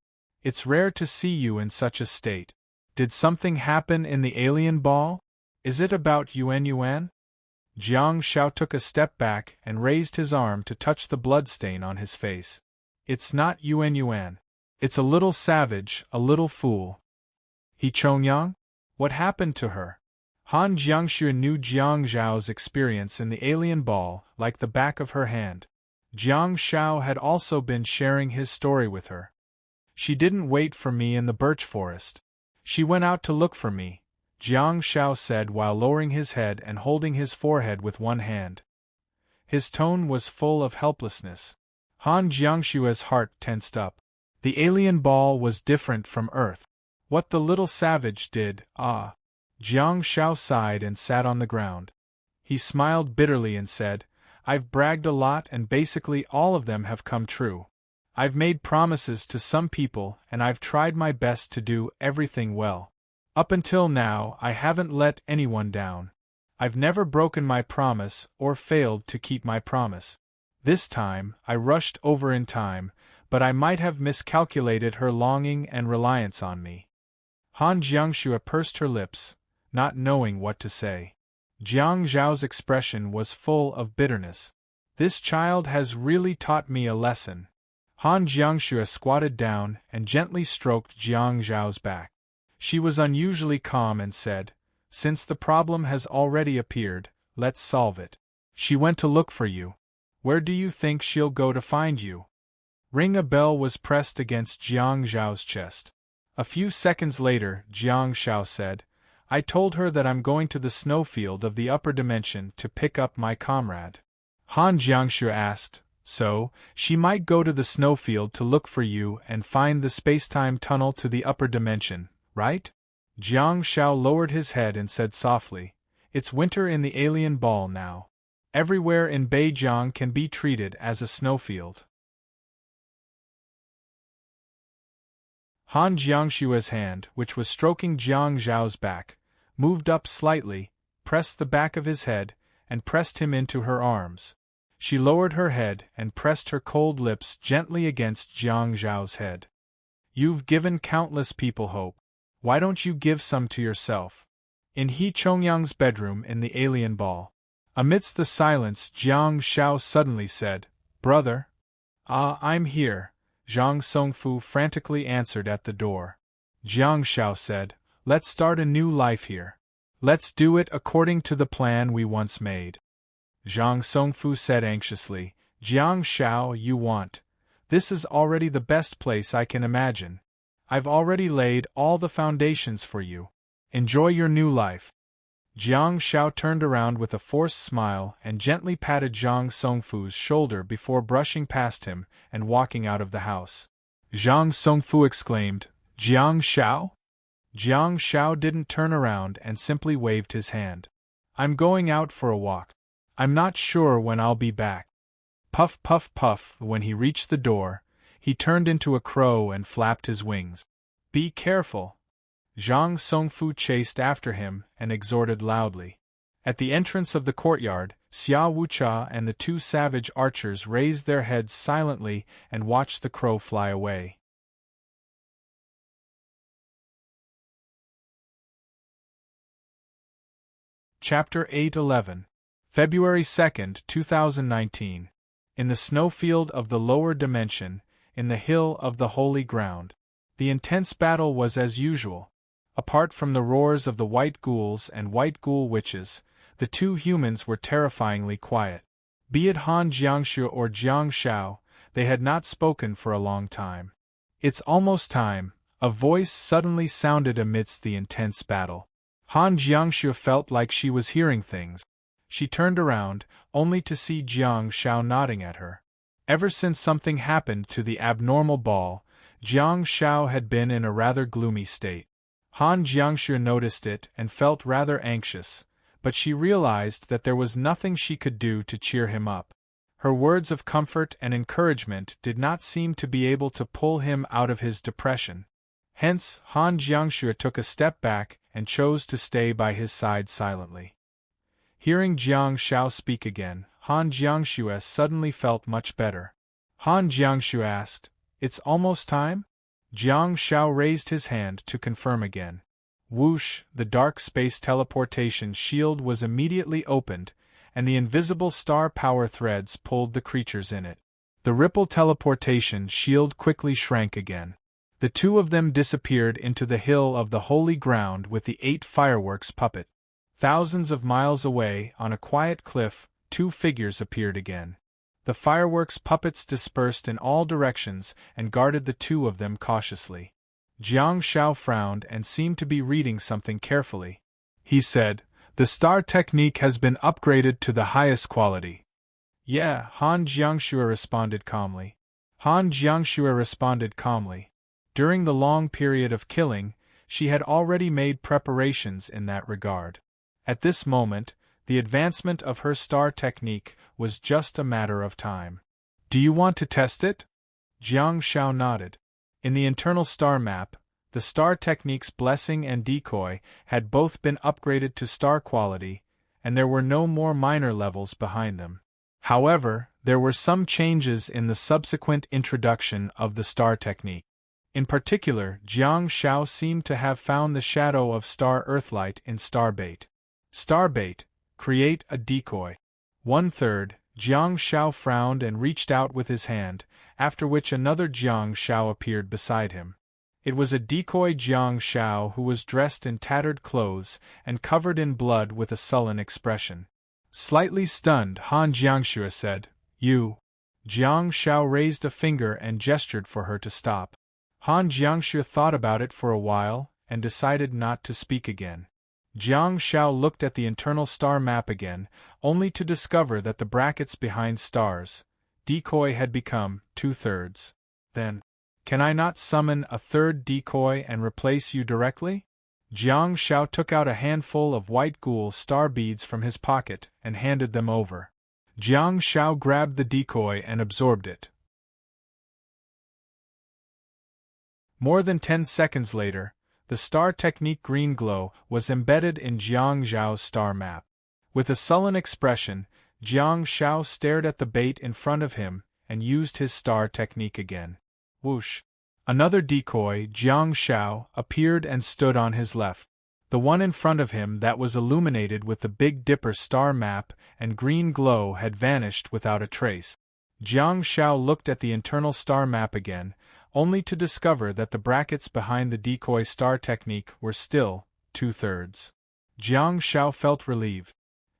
It's rare to see you in such a state. Did something happen in the alien ball? Is it about Yuan Yuan? Jiang Zhao took a step back and raised his arm to touch the bloodstain on his face. It's not Yuan Yuan. It's a little savage, a little fool. He Chongyang? What happened to her? Han Jiangxue knew Jiang Zhao's experience in the alien ball like the back of her hand. Jiang Zhao had also been sharing his story with her. She didn't wait for me in the birch forest. She went out to look for me, Jiang Zhao said while lowering his head and holding his forehead with one hand. His tone was full of helplessness. Han Jiangxue's heart tensed up. The alien ball was different from Earth. What the little savage did, Jiang Zhao sighed and sat on the ground. He smiled bitterly and said, I've bragged a lot and basically all of them have come true. I've made promises to some people and I've tried my best to do everything well. Up until now, I haven't let anyone down. I've never broken my promise or failed to keep my promise. This time, I rushed over in time, but I might have miscalculated her longing and reliance on me. Han Jiangxue pursed her lips, not knowing what to say. Jiang Zhao's expression was full of bitterness. This child has really taught me a lesson. Han Jiangxue squatted down and gently stroked Jiang Zhao's back. She was unusually calm and said, Since the problem has already appeared, let's solve it. She went to look for you. Where do you think she'll go to find you? Ring a bell was pressed against Jiang Zhao's chest. A few seconds later, Jiang Zhao said, I told her that I'm going to the snowfield of the upper dimension to pick up my comrade. Han Jiangxue asked, So, she might go to the snowfield to look for you and find the spacetime tunnel to the upper dimension, right? Jiang Zhao lowered his head and said softly, It's winter in the alien ball now. Everywhere in Beijiang can be treated as a snowfield. Han Jiangxue's hand, which was stroking Jiang Zhao's back, moved up slightly, pressed the back of his head, and pressed him into her arms. She lowered her head and pressed her cold lips gently against Jiang Zhao's head. You've given countless people hope. Why don't you give some to yourself? In He Chongyang's bedroom in the alien ball. Amidst the silence, Jiang Zhao suddenly said, Brother? I'm here, Zhang Songfu frantically answered at the door. Jiang Zhao said, Let's start a new life here. Let's do it according to the plan we once made. Zhang Songfu said anxiously, Jiang Zhao, you want. This is already the best place I can imagine. I've already laid all the foundations for you. Enjoy your new life. Jiang Zhao turned around with a forced smile and gently patted Zhang Songfu's shoulder before brushing past him and walking out of the house. Zhang Songfu exclaimed, Jiang Zhao? Jiang Zhao didn't turn around and simply waved his hand. I'm going out for a walk. I'm not sure when I'll be back. Puff puff puff. When he reached the door, he turned into a crow and flapped his wings. Be careful. Zhang Songfu chased after him and exhorted loudly. At the entrance of the courtyard, Xia Wucha and the two savage archers raised their heads silently and watched the crow fly away. Chapter 811. February 2, 2019. In the snowfield of the lower dimension, in the hill of the holy ground. The intense battle was as usual. Apart from the roars of the white ghouls and white ghoul witches, the two humans were terrifyingly quiet. Be it Han Jiangxue or Jiang Zhao, they had not spoken for a long time. It's almost time, a voice suddenly sounded amidst the intense battle. Han Jiangxue felt like she was hearing things. She turned around, only to see Jiang Zhao nodding at her. Ever since something happened to the abnormal ball, Jiang Zhao had been in a rather gloomy state. Han Jiangxue noticed it and felt rather anxious, but she realized that there was nothing she could do to cheer him up. Her words of comfort and encouragement did not seem to be able to pull him out of his depression. Hence, Han Jiangxue took a step back and chose to stay by his side silently. Hearing Jiang Shao speak again, Han Jiangxue suddenly felt much better. Han Jiangxue asked, "It's almost time?" Jiang Shao raised his hand to confirm again. Whoosh, the dark space teleportation shield was immediately opened, and the invisible star power threads pulled the creatures in it. The ripple teleportation shield quickly shrank again. The two of them disappeared into the hill of the holy ground with the 8 fireworks puppet. Thousands of miles away, on a quiet cliff, 2 figures appeared again. The fireworks puppets dispersed in all directions and guarded the 2 of them cautiously. Jiang Shao frowned and seemed to be reading something carefully. He said, "The star technique has been upgraded to the highest quality." "Yeah," Han Jiangxue responded calmly. During the long period of killing, she had already made preparations in that regard. At this moment, the advancement of her star technique was just a matter of time. "Do you want to test it?" Jiang Shao nodded. In the internal star map, the star technique's blessing and decoy had both been upgraded to star quality, and there were no more minor levels behind them. However, there were some changes in the subsequent introduction of the star technique. In particular, Jiang Shao seemed to have found the shadow of star earthlight in Starbait. Starbait, create a decoy. 1/3, Jiang Shao frowned and reached out with his hand, after which another Jiang Shao appeared beside him. It was a decoy Jiang Shao who was dressed in tattered clothes and covered in blood with a sullen expression. Slightly stunned, Han Jiangxue said, "You." Jiang Shao raised a finger and gestured for her to stop. Han Jiangxue thought about it for a while and decided not to speak again. Jiang Shao looked at the internal star map again, only to discover that the brackets behind stars, decoy had become 2/3. Then, "Can I not summon a 3rd decoy and replace you directly?" Jiang Shao took out a handful of white ghoul star beads from his pocket and handed them over. Jiang Shao grabbed the decoy and absorbed it. More than 10 seconds later, the star technique green glow was embedded in Jiang Zhao's star map. With a sullen expression, Jiang Shao stared at the bait in front of him and used his star technique again. Whoosh! Another decoy, Jiang Shao, appeared and stood on his left. The one in front of him that was illuminated with the Big Dipper star map and green glow had vanished without a trace. Jiang Shao looked at the internal star map again, only to discover that the brackets behind the decoy star technique were still 2/3. Jiang Shao felt relieved.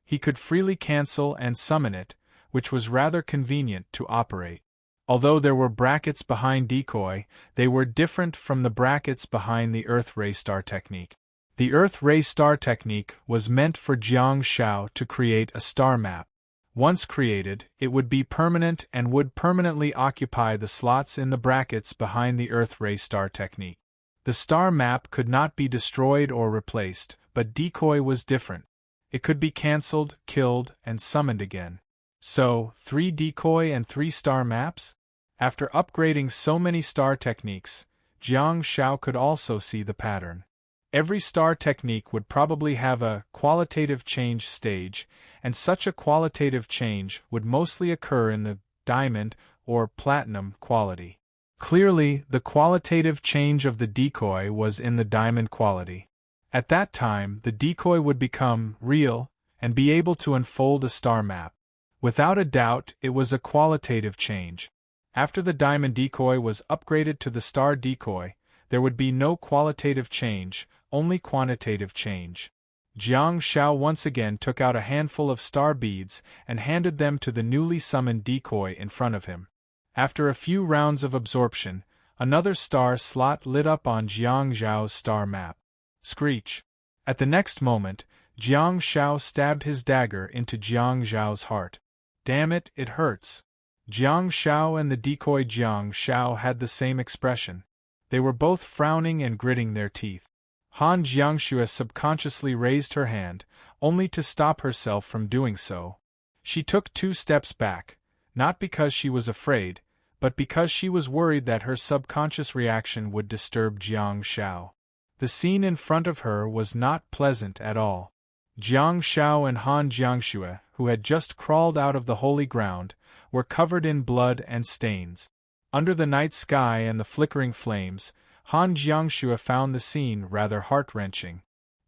He could freely cancel and summon it, which was rather convenient to operate. Although there were brackets behind decoy, they were different from the brackets behind the Earth Ray Star technique. The Earth Ray Star technique was meant for Jiang Shao to create a star map. Once created, it would be permanent and would permanently occupy the slots in the brackets behind the Earth Ray Star technique. The star map could not be destroyed or replaced, but decoy was different. It could be cancelled, killed, and summoned again. So, 3 decoy and 3 star maps? After upgrading so many star techniques, Jiang Shao could also see the pattern. Every star technique would probably have a qualitative change stage, and such a qualitative change would mostly occur in the diamond or platinum quality. Clearly, the qualitative change of the decoy was in the diamond quality. At that time, the decoy would become real and be able to unfold a star map. Without a doubt, it was a qualitative change. After the diamond decoy was upgraded to the star decoy, there would be no qualitative change, only quantitative change. Jiang Shao once again took out a handful of star beads and handed them to the newly summoned decoy in front of him. After a few rounds of absorption, another star slot lit up on Jiang Zhao's star map. Screech! At the next moment, Jiang Shao stabbed his dagger into Jiang Zhao's heart. Damn it, it hurts. Jiang Shao and the decoy Jiang Shao had the same expression. They were both frowning and gritting their teeth. Han Jiangxue subconsciously raised her hand, only to stop herself from doing so. She took 2 steps back, not because she was afraid, but because she was worried that her subconscious reaction would disturb Jiang Shao. The scene in front of her was not pleasant at all. Jiang Shao and Han Jiangxue, who had just crawled out of the holy ground, were covered in blood and stains. Under the night sky and the flickering flames, Han Jiangxue found the scene rather heart-wrenching.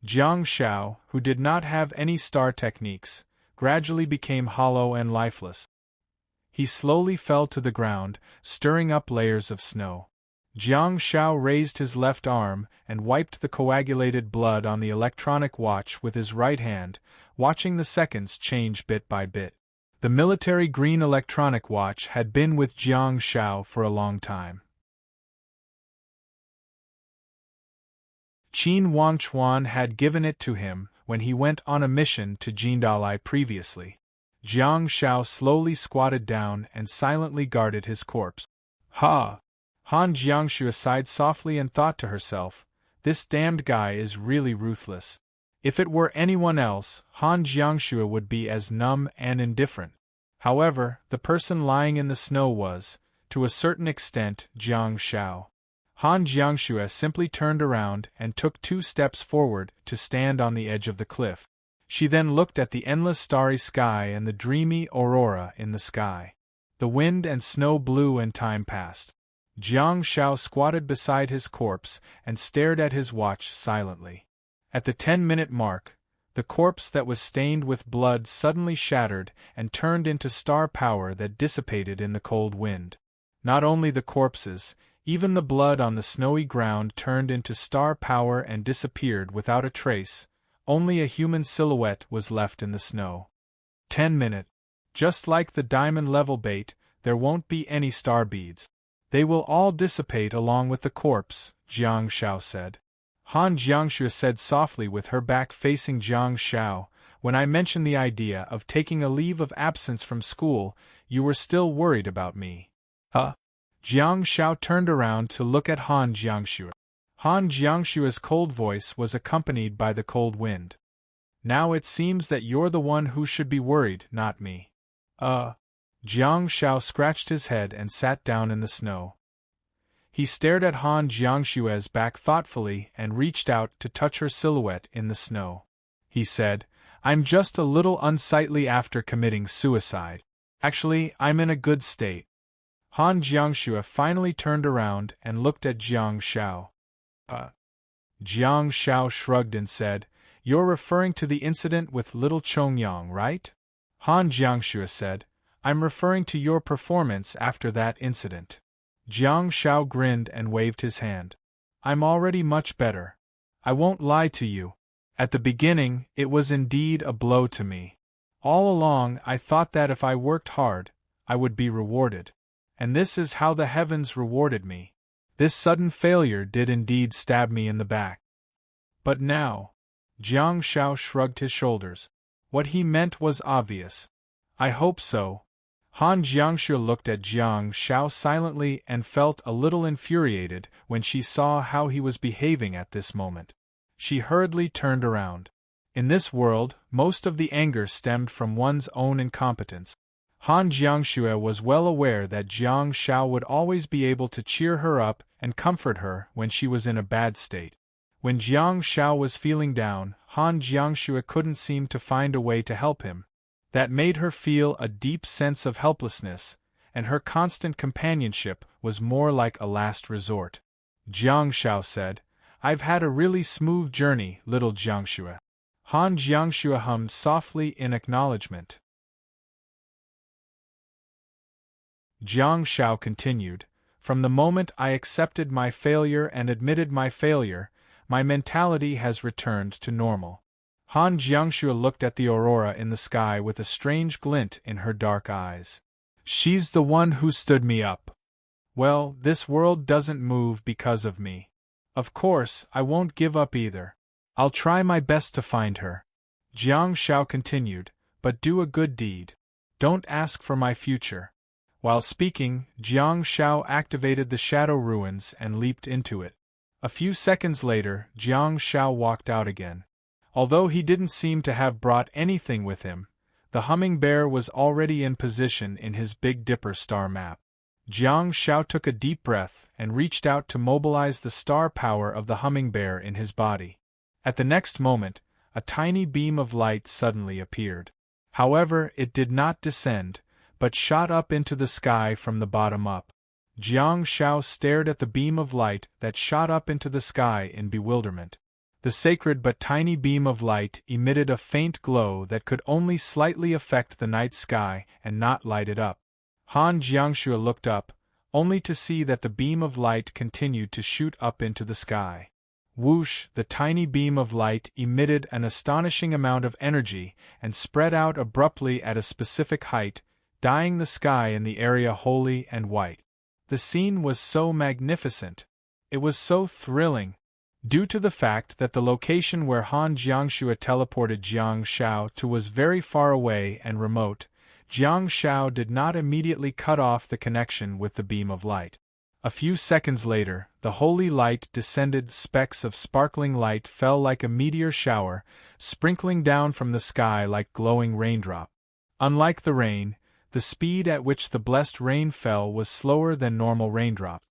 Jiang Shao, who did not have any star techniques, gradually became hollow and lifeless. He slowly fell to the ground, stirring up layers of snow. Jiang Shao raised his left arm and wiped the coagulated blood on the electronic watch with his right hand, watching the seconds change bit by bit. The military green electronic watch had been with Jiang Shao for a long time. Qin Wangchuan had given it to him when he went on a mission to Jindalai previously. Jiang Shao slowly squatted down and silently guarded his corpse. Ha! Han Jiangxue sighed softly and thought to herself, this damned guy is really ruthless. If it were anyone else, Han Jiangxue would be as numb and indifferent. However, the person lying in the snow was, to a certain extent, Jiang Shao. Han Jiangxue simply turned around and took 2 steps forward to stand on the edge of the cliff. She then looked at the endless starry sky and the dreamy aurora in the sky. The wind and snow blew and time passed. Jiang Shao squatted beside his corpse and stared at his watch silently. At the 10-minute mark, the corpse that was stained with blood suddenly shattered and turned into star power that dissipated in the cold wind. Not only the corpses, even the blood on the snowy ground turned into star power and disappeared without a trace. Only a human silhouette was left in the snow. 10-minute. Just like the diamond level bait, there won't be any star beads. They will all dissipate along with the corpse, Jiang Shao said. Han Jiangxue said softly with her back facing Jiang Shao, when I mentioned the idea of taking a leave of absence from school, you were still worried about me. Huh? Jiang Shao turned around to look at Han Jiangxue. Han Jiangxue's cold voice was accompanied by the cold wind. Now it seems that you're the one who should be worried, not me. Jiang Shao scratched his head and sat down in the snow. He stared at Han Jiangxue's back thoughtfully and reached out to touch her silhouette in the snow. He said, I'm just a little unsightly after committing suicide. Actually, I'm in a good state. Han Jiangxue finally turned around and looked at Jiang Shao. Jiang Shao shrugged and said, You're referring to the incident with little Chongyang, right? Han Jiangxue said, I'm referring to your performance after that incident. Jiang Shao grinned and waved his hand. I'm already much better. I won't lie to you. At the beginning, it was indeed a blow to me. All along I thought that if I worked hard, I would be rewarded. And this is how the heavens rewarded me. This sudden failure did indeed stab me in the back. But now, Jiang Shao shrugged his shoulders. What he meant was obvious. I hope so. Han Jiangxue looked at Jiang Shao silently and felt a little infuriated when she saw how he was behaving at this moment. She hurriedly turned around. In this world, most of the anger stemmed from one's own incompetence. Han Jiangxue was well aware that Jiang Shao would always be able to cheer her up and comfort her when she was in a bad state. When Jiang Shao was feeling down, Han Jiangxue couldn't seem to find a way to help him. That made her feel a deep sense of helplessness, and her constant companionship was more like a last resort. Jiang Shao said, I've had a really smooth journey, little Jiangxue. Han Jiangxue hummed softly in acknowledgement. Jiang Shao continued, From the moment I accepted my failure and admitted my failure, my mentality has returned to normal. Han Jiangxue looked at the aurora in the sky with a strange glint in her dark eyes. She's the one who stood me up. Well, this world doesn't move because of me. Of course, I won't give up either. I'll try my best to find her. Jiang Shao continued, but do a good deed. Don't ask for my future. While speaking, Jiang Shao activated the shadow ruins and leaped into it. A few seconds later, Jiang Shao walked out again. Although he didn't seem to have brought anything with him, the humming bear was already in position in his Big Dipper star map. Jiang Shao took a deep breath and reached out to mobilize the star power of the humming bear in his body. At the next moment, a tiny beam of light suddenly appeared. However, it did not descend, but shot up into the sky from the bottom up. Jiang Shao stared at the beam of light that shot up into the sky in bewilderment. The sacred but tiny beam of light emitted a faint glow that could only slightly affect the night sky and not light it up. Han Jiangxue looked up, only to see that the beam of light continued to shoot up into the sky. Whoosh! The tiny beam of light emitted an astonishing amount of energy and spread out abruptly at a specific height, dyeing the sky in the area holy and white. The scene was so magnificent. It was so thrilling. Due to the fact that the location where Han Jiangxue teleported Jiang Shao to was very far away and remote, Jiang Shao did not immediately cut off the connection with the beam of light. A few seconds later, the holy light descended. Specks of sparkling light fell like a meteor shower, sprinkling down from the sky like glowing raindrop. Unlike the rain, the speed at which the blessed rain fell was slower than normal raindrop.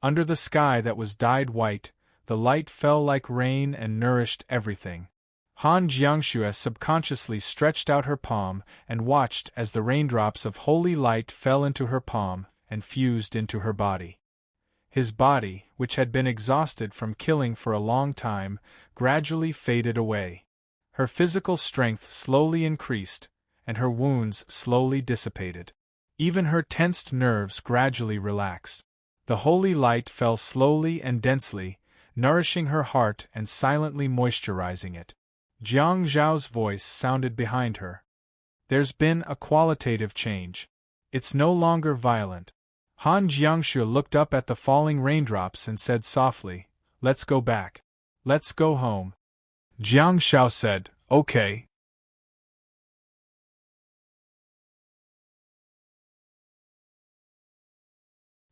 Under the sky that was dyed white, the light fell like rain and nourished everything. Han Jiangxue subconsciously stretched out her palm and watched as the raindrops of holy light fell into her palm and fused into her body. His body, which had been exhausted from killing for a long time, gradually faded away. Her physical strength slowly increased, and her wounds slowly dissipated. Even her tensed nerves gradually relaxed. The holy light fell slowly and densely, nourishing her heart and silently moisturizing it. Jiang Zhao's voice sounded behind her. There's been a qualitative change. It's no longer violent. Han Jiangxue looked up at the falling raindrops and said softly, "Let's go back. Let's go home." Jiang Shao said, "Okay."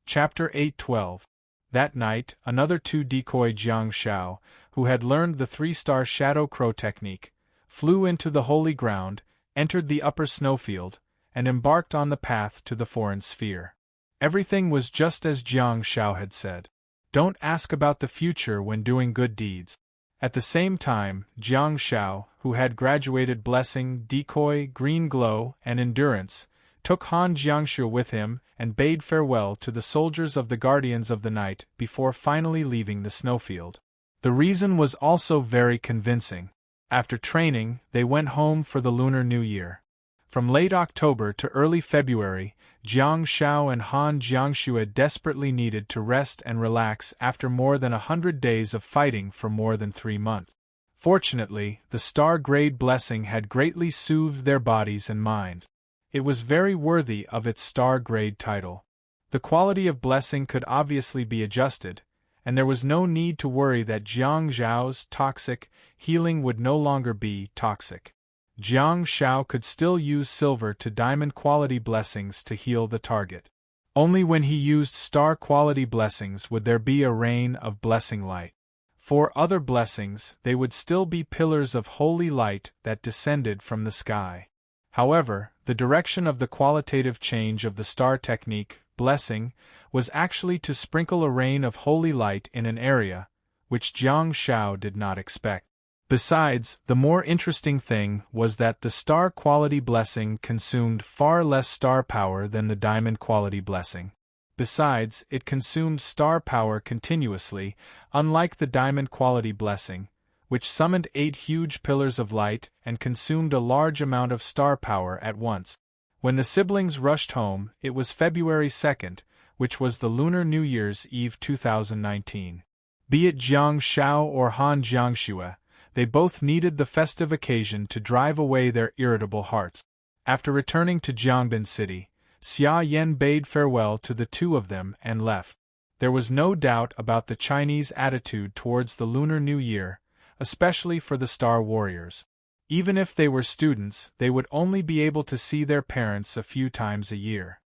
Chapter 8:12. That night, another two decoy Jiang Shao, who had learned the three-star shadow crow technique, flew into the holy ground, entered the upper snowfield, and embarked on the path to the foreign sphere. Everything was just as Jiang Shao had said. Don't ask about the future when doing good deeds. At the same time, Jiang Shao, who had graduated Blessing, Decoy, Green Glow, and Endurance, took Han Jiangxue with him and bade farewell to the soldiers of the Guardians of the Night before finally leaving the snowfield. The reason was also very convincing. After training, they went home for the Lunar New Year. From late October to early February, Jiang Shao and Han Jiangxue desperately needed to rest and relax after more than 100 days of fighting for more than 3 months. Fortunately, the star-grade blessing had greatly soothed their bodies and minds. It was very worthy of its star-grade title. The quality of blessing could obviously be adjusted, and there was no need to worry that Jiang Zhao's toxic healing would no longer be toxic. Jiang Shao could still use silver to diamond quality blessings to heal the target. Only when he used star quality blessings would there be a rain of blessing light. For other blessings, they would still be pillars of holy light that descended from the sky. However, the direction of the qualitative change of the star technique, blessing, was actually to sprinkle a rain of holy light in an area, which Jiang Shao did not expect. Besides, the more interesting thing was that the star quality blessing consumed far less star power than the diamond quality blessing. Besides, it consumed star power continuously, unlike the diamond quality blessing, which summoned 8 huge pillars of light and consumed a large amount of star power at once. When the siblings rushed home, it was February 2nd, which was the Lunar New Year's Eve 2019. Be it Jiang Shao or Han Jiangxue, they both needed the festive occasion to drive away their irritable hearts. After returning to Jiangbin City, Xia Yan bade farewell to the two of them and left. There was no doubt about the Chinese attitude towards the Lunar New Year, especially for the Star Warriors. Even if they were students, they would only be able to see their parents a few times a year.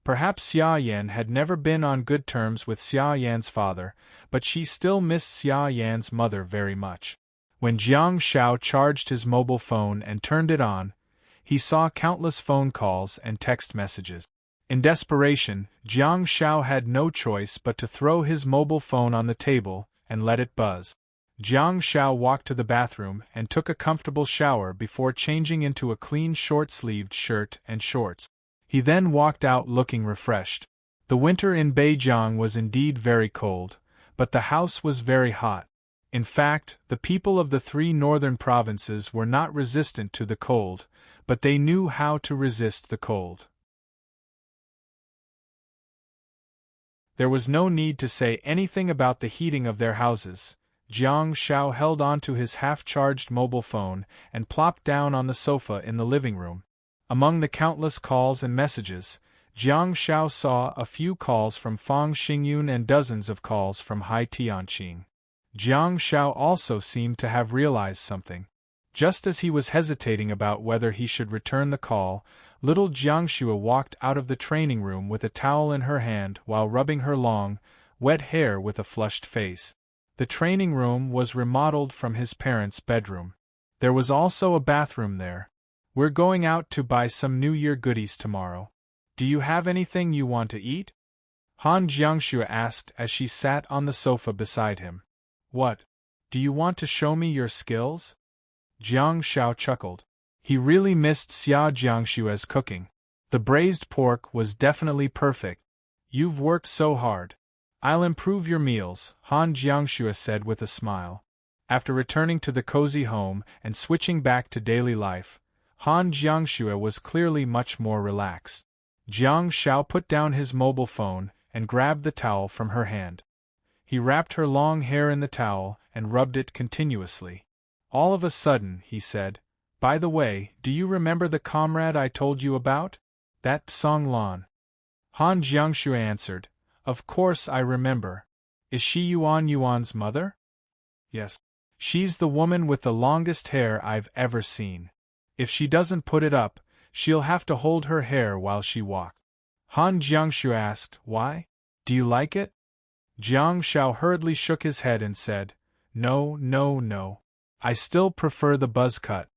Perhaps Xia Yan had never been on good terms with Xia Yan's father, but she still missed Xia Yan's mother very much. When Jiang Shao charged his mobile phone and turned it on, he saw countless phone calls and text messages. In desperation, Jiang Shao had no choice but to throw his mobile phone on the table and let it buzz. Jiang Shao walked to the bathroom and took a comfortable shower before changing into a clean short-sleeved shirt and shorts. He then walked out looking refreshed. The winter in Beijing was indeed very cold, but the house was very hot. In fact, the people of the 3 northern provinces were not resistant to the cold, but they knew how to resist the cold. There was no need to say anything about the heating of their houses. Jiang Shao held onto his half-charged mobile phone and plopped down on the sofa in the living room. Among the countless calls and messages, Jiang Shao saw a few calls from Fang Xingyun and dozens of calls from Hai Tianqing. Jiang Shao also seemed to have realized something. Just as he was hesitating about whether he should return the call, little Jiangxue walked out of the training room with a towel in her hand while rubbing her long, wet hair with a flushed face. The training room was remodeled from his parents' bedroom. There was also a bathroom there. "We're going out to buy some New Year goodies tomorrow. Do you have anything you want to eat?" Han Jiangxue asked as she sat on the sofa beside him. "What? Do you want to show me your skills?" Jiang Shao chuckled. He really missed Xia Jiangxue's cooking. The braised pork was definitely perfect. "You've worked so hard. I'll improve your meals," Han Jiangxue said with a smile. After returning to the cozy home and switching back to daily life, Han Jiangxue was clearly much more relaxed. Jiang Shao put down his mobile phone and grabbed the towel from her hand. He wrapped her long hair in the towel and rubbed it continuously. All of a sudden, he said, "By the way, do you remember the comrade I told you about? That Song Lan?" Han Jiangxue answered, "Of course I remember. Is she Yuan's mother?" "Yes. She's the woman with the longest hair I've ever seen. If she doesn't put it up, she'll have to hold her hair while she walks." Han Jiangxue asked, "Why? Do you like it?" Jiang Shao hurriedly shook his head and said, "No, no, no. I still prefer the buzz cut."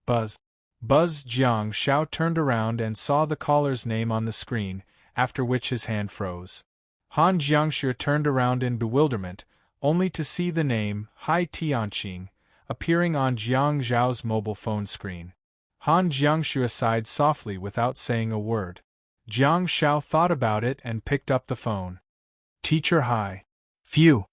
Buzz. Buzz. Jiang Shao turned around and saw the caller's name on the screen, after which his hand froze. Han Jiangxue turned around in bewilderment, only to see the name, Hai Tianqing, appearing on Jiang Zhao's mobile phone screen. Han Jiangxue sighed softly without saying a word. Jiang Shao thought about it and picked up the phone. "Teacher Hai. Phew.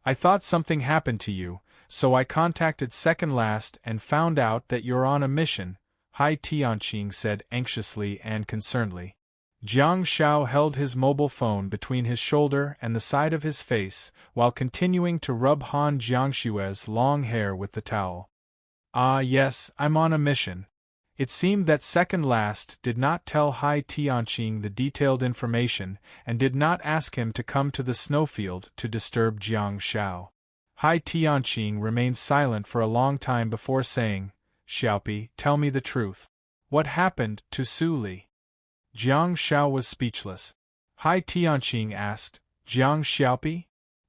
I thought something happened to you, so I contacted Second Last and found out that you're on a mission," Hai Tianqing said anxiously and concernedly. Jiang Shao held his mobile phone between his shoulder and the side of his face while continuing to rub Han Jiangxue's long hair with the towel. "Ah yes, I'm on a mission." It seemed that Second Last did not tell Hai Tianqing the detailed information and did not ask him to come to the snowfield to disturb Jiang Shao. Hai Tianqing remained silent for a long time before saying, "Xiaopi, tell me the truth. What happened to Su Li?" Jiang Shao was speechless. Hai Tianqing asked, "Jiang Xiaopi?"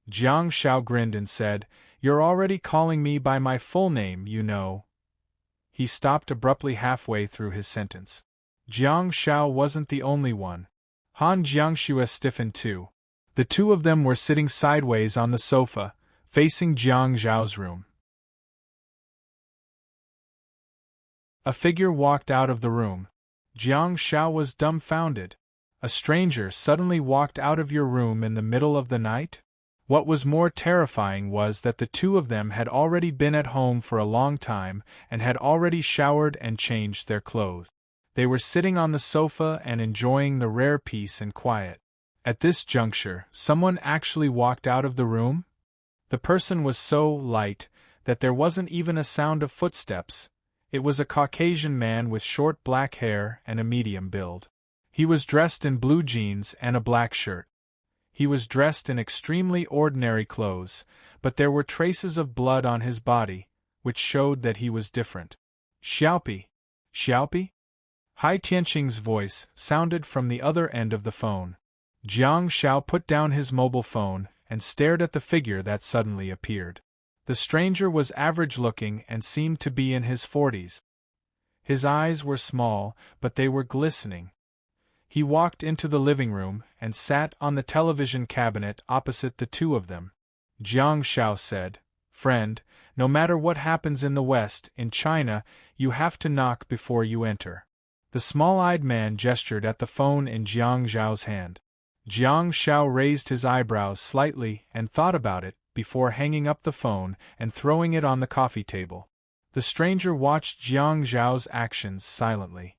Jiang Shao grinned and said, "You're already calling me by my full name, you know." He stopped abruptly halfway through his sentence. Jiang Shao wasn't the only one. Han Jiangxue stiffened too. The two of them were sitting sideways on the sofa, facing Jiang Zhao's room. A figure walked out of the room. Jiang Shao was dumbfounded. "A stranger suddenly walked out of your room in the middle of the night?" What was more terrifying was that the two of them had already been at home for a long time and had already showered and changed their clothes. They were sitting on the sofa and enjoying the rare peace and quiet. At this juncture, someone actually walked out of the room? The person was so light that there wasn't even a sound of footsteps. It was a Caucasian man with short black hair and a medium build. He was dressed in blue jeans and a black shirt. He was dressed in extremely ordinary clothes, but there were traces of blood on his body, which showed that he was different. "Xiaopi? Xiaopi?" Hai Tianqing's voice sounded from the other end of the phone. Jiang Shao put down his mobile phone and stared at the figure that suddenly appeared. The stranger was average-looking and seemed to be in his 40s. His eyes were small, but they were glistening. He walked into the living room and sat on the television cabinet opposite the two of them. Jiang Shao said, "Friend, no matter what happens in the West, in China, you have to knock before you enter." The small-eyed man gestured at the phone in Jiang Zhao's hand. Jiang Shao raised his eyebrows slightly and thought about it before hanging up the phone and throwing it on the coffee table. The stranger watched Jiang Zhao's actions silently.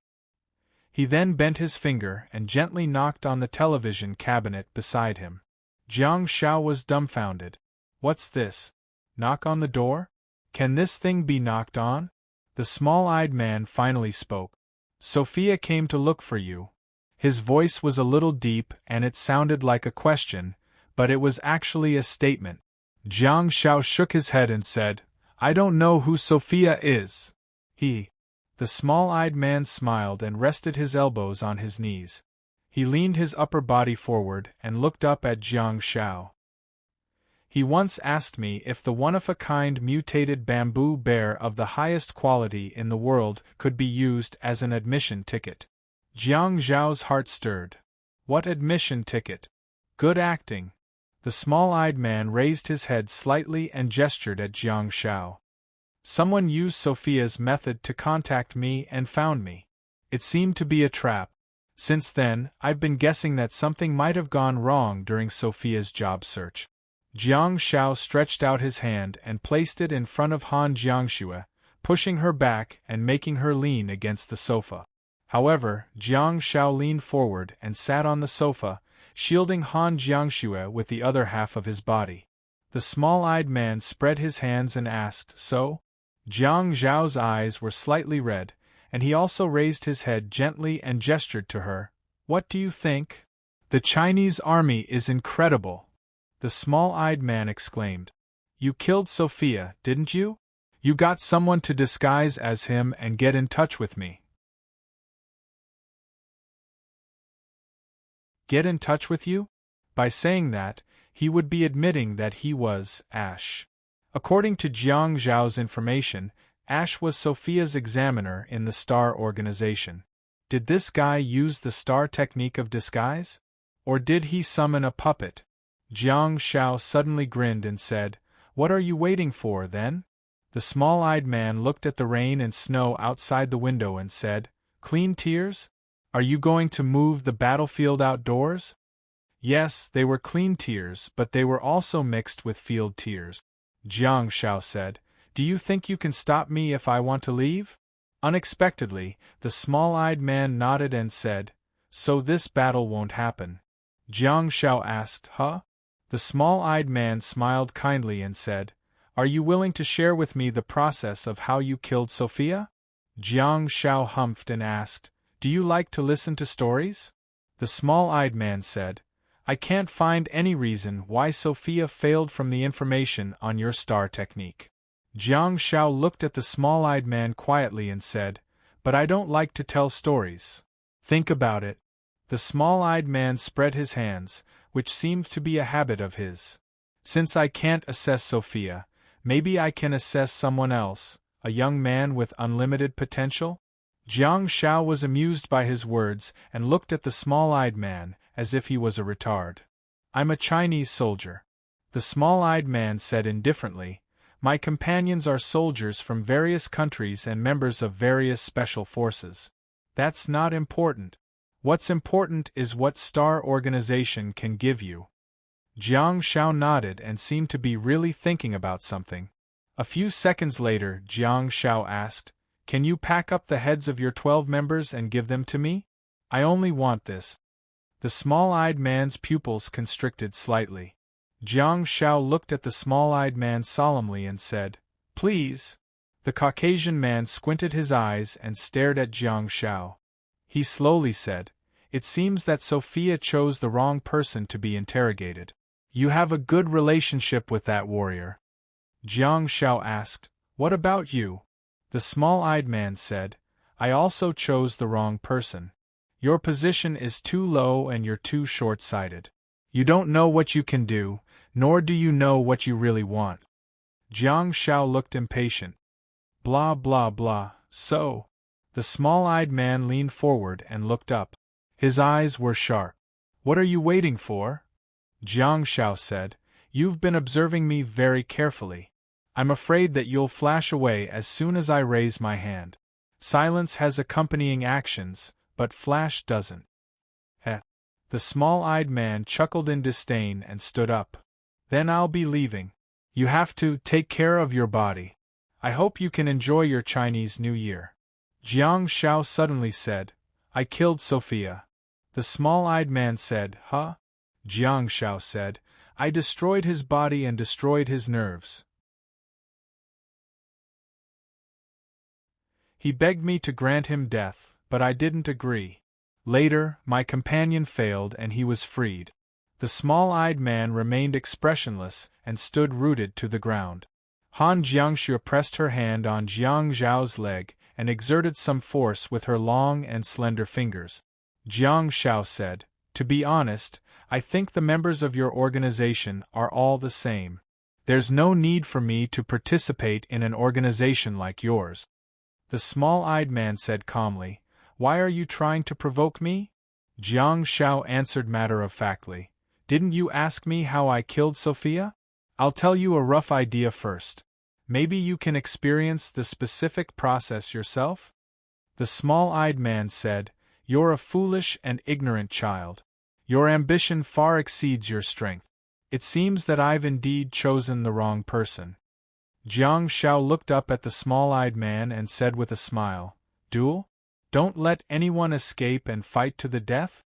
He then bent his finger and gently knocked on the television cabinet beside him. Jiang Shao was dumbfounded. "What's this? Knock on the door? Can this thing be knocked on?" The small-eyed man finally spoke. "Sophia came to look for you." His voice was a little deep and it sounded like a question, but it was actually a statement. Jiang Shao shook his head and said, "I don't know who Sophia is." The small-eyed man smiled and rested his elbows on his knees. He leaned his upper body forward and looked up at Jiang Shao. "He once asked me if the one-of-a-kind mutated bamboo bear of the highest quality in the world could be used as an admission ticket." Jiang Zhao's heart stirred. What admission ticket? Good acting. The small-eyed man raised his head slightly and gestured at Jiang Shao. "Someone used Sophia's method to contact me and found me. It seemed to be a trap. Since then, I've been guessing that something might have gone wrong during Sophia's job search." Jiang Shao stretched out his hand and placed it in front of Han Jiangxue, pushing her back and making her lean against the sofa. However, Jiang Shao leaned forward and sat on the sofa, shielding Han Jiangxue with the other half of his body. The small-eyed man spread his hands and asked, "So?" Jiang Zhao's eyes were slightly red, and he also raised his head gently and gestured to her. "What do you think?" "The Chinese army is incredible!" the small-eyed man exclaimed. "You killed Sophia, didn't you? You got someone to disguise as him and get in touch with me." Get in touch with you? By saying that, he would be admitting that he was Ash. According to Jiang Zhao's information, Ash was Sophia's examiner in the Star Organization. Did this guy use the star technique of disguise? Or did he summon a puppet? Jiang Shao suddenly grinned and said, "What are you waiting for, then?" The small-eyed man looked at the rain and snow outside the window and said, "Clean tears? Are you going to move the battlefield outdoors?" Yes, they were clean tears, but they were also mixed with field tears. Jiang Shao said, "Do you think you can stop me if I want to leave?" Unexpectedly, the small-eyed man nodded and said, "So this battle won't happen?" Jiang Shao asked, "Huh?" The small-eyed man smiled kindly and said, "Are you willing to share with me the process of how you killed Sophia?" Jiang Shao humphed and asked, "Do you like to listen to stories?" The small-eyed man said, "I can't find any reason why Sophia failed from the information on your star technique." Jiang Shao looked at the small-eyed man quietly and said, "But I don't like to tell stories." "Think about it." The small-eyed man spread his hands, which seemed to be a habit of his. "Since I can't assess Sophia, maybe I can assess someone else, a young man with unlimited potential?" Jiang Shao was amused by his words and looked at the small-eyed man as if he was a retard. "I'm a Chinese soldier." The small-eyed man said indifferently, "My companions are soldiers from various countries and members of various special forces. That's not important. What's important is what Star Organization can give you." Jiang Shao nodded and seemed to be really thinking about something. A few seconds later, Jiang Shao asked, "Can you pack up the heads of your 12 members and give them to me? I only want this." The small-eyed man's pupils constricted slightly. Jiang Shao looked at the small-eyed man solemnly and said, "Please." The Caucasian man squinted his eyes and stared at Jiang Shao. He slowly said, "It seems that Sophia chose the wrong person to be interrogated. You have a good relationship with that warrior." Jiang Shao asked, "What about you?" The small-eyed man said, I also chose the wrong person. Your position is too low and you're too short-sighted. You don't know what you can do, nor do you know what you really want. Jiang Shao looked impatient. Blah blah blah, so. The small-eyed man leaned forward and looked up. His eyes were sharp. What are you waiting for? Jiang Shao said. You've been observing me very carefully. I'm afraid that you'll flash away as soon as I raise my hand. Silence has accompanying actions, but flash doesn't. Heh. The small-eyed man chuckled in disdain and stood up. Then I'll be leaving. You have to take care of your body. I hope you can enjoy your Chinese New Year. Jiang Shao suddenly said, I killed Sophia. The small-eyed man said, Huh? Jiang Shao said, I destroyed his body and destroyed his nerves. He begged me to grant him death, but I didn't agree. Later, my companion failed and he was freed. The small-eyed man remained expressionless and stood rooted to the ground. Han Jiangxue pressed her hand on Jiang Zhao's leg and exerted some force with her long and slender fingers. Jiang Shao said, To be honest, I think the members of your organization are all the same. There's no need for me to participate in an organization like yours. The small-eyed man said calmly, Why are you trying to provoke me? Jiang Shao answered matter-of-factly, Didn't you ask me how I killed Sophia? I'll tell you a rough idea first. Maybe you can experience the specific process yourself? The small-eyed man said, You're a foolish and ignorant child. Your ambition far exceeds your strength. It seems that I've indeed chosen the wrong person. Jiang Shao looked up at the small-eyed man and said with a smile, Duel? Don't let anyone escape and fight to the death?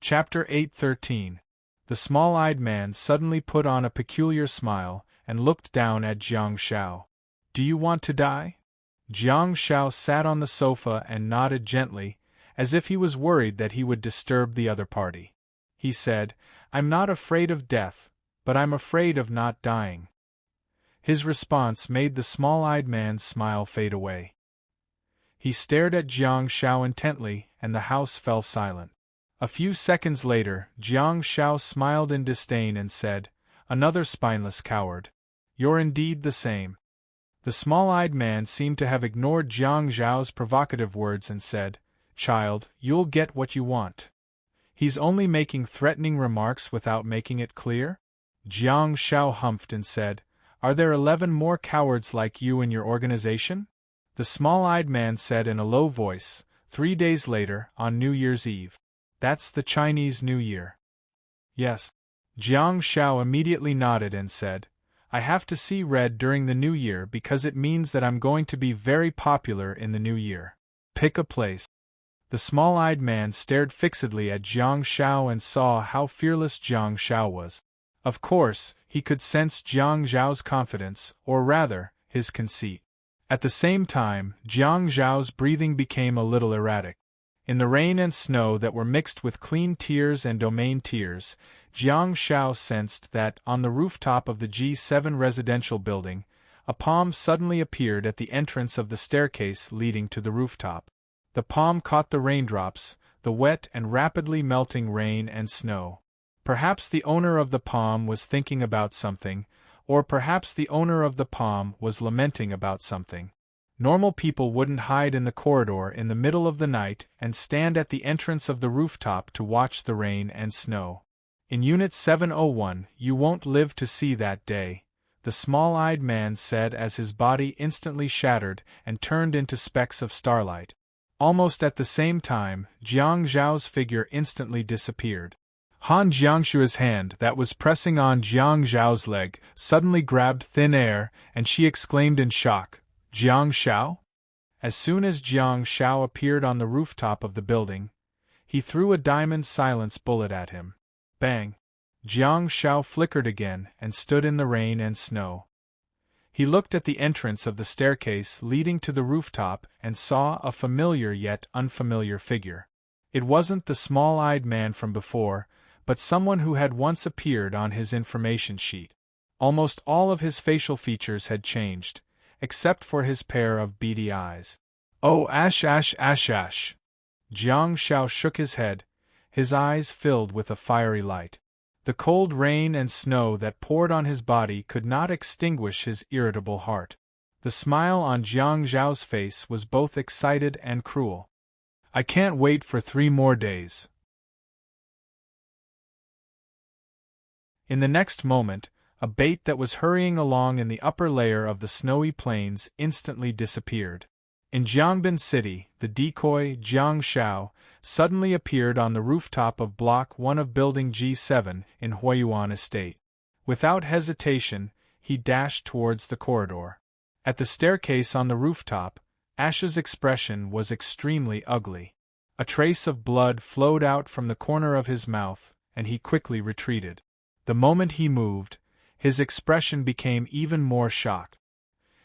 Chapter 8:13. The small-eyed man suddenly put on a peculiar smile and looked down at Jiang Shao. Do you want to die? Jiang Shao sat on the sofa and nodded gently, as if he was worried that he would disturb the other party. He said, I'm not afraid of death, but I'm afraid of not dying. His response made the small-eyed man's smile fade away. He stared at Jiang Shao intently, and the house fell silent. A few seconds later, Jiang Shao smiled in disdain and said, Another spineless coward. You're indeed the same. The small-eyed man seemed to have ignored Jiang Zhao's provocative words and said, Child, you'll get what you want. He's only making threatening remarks without making it clear? Jiang Shao humphed and said, Are there 11 more cowards like you in your organization? The small-eyed man said in a low voice, 3 days later, on New Year's Eve. That's the Chinese New Year. Yes. Jiang Shao immediately nodded and said, I have to see red during the New Year because it means that I'm going to be very popular in the New Year. Pick a place. The small-eyed man stared fixedly at Jiang Shao and saw how fearless Jiang Shao was. Of course, he could sense Jiang Zhao's confidence, or rather, his conceit. At the same time, Jiang Zhao's breathing became a little erratic. In the rain and snow that were mixed with clean tears and domain tears, Jiang Shao sensed that, on the rooftop of the G7 residential building, a palm suddenly appeared at the entrance of the staircase leading to the rooftop. The palm caught the raindrops, the wet and rapidly melting rain and snow. Perhaps the owner of the palm was thinking about something, or perhaps the owner of the palm was lamenting about something. Normal people wouldn't hide in the corridor in the middle of the night and stand at the entrance of the rooftop to watch the rain and snow. In Unit 701, you won't live to see that day, the small-eyed man said as his body instantly shattered and turned into specks of starlight. Almost at the same time, Jiang Zhao's figure instantly disappeared. Han Jiangshua's hand that was pressing on Jiang Zhao's leg suddenly grabbed thin air, and she exclaimed in shock, Jiang Shao? As soon as Jiang Shao appeared on the rooftop of the building, he threw a diamond silence bullet at him. Bang! Jiang Shao flickered again and stood in the rain and snow. He looked at the entrance of the staircase leading to the rooftop and saw a familiar yet unfamiliar figure. It wasn't the small-eyed man from before, but someone who had once appeared on his information sheet. Almost all of his facial features had changed, except for his pair of beady eyes. "Oh, Ash, Ash, Ash, Ash!" Jiang Shao shook his head, his eyes filled with a fiery light. The cold rain and snow that poured on his body could not extinguish his irritable heart. The smile on Jiang Zhao's face was both excited and cruel. "I can't wait for 3 more days." In the next moment, a bait that was hurrying along in the upper layer of the snowy plains instantly disappeared. In Jiangbin City, the decoy, Jiang Shao, suddenly appeared on the rooftop of Block 1 of Building G7 in Huayuan Estate. Without hesitation, he dashed towards the corridor. At the staircase on the rooftop, Ash's expression was extremely ugly. A trace of blood flowed out from the corner of his mouth, and he quickly retreated. The moment he moved, his expression became even more shocked.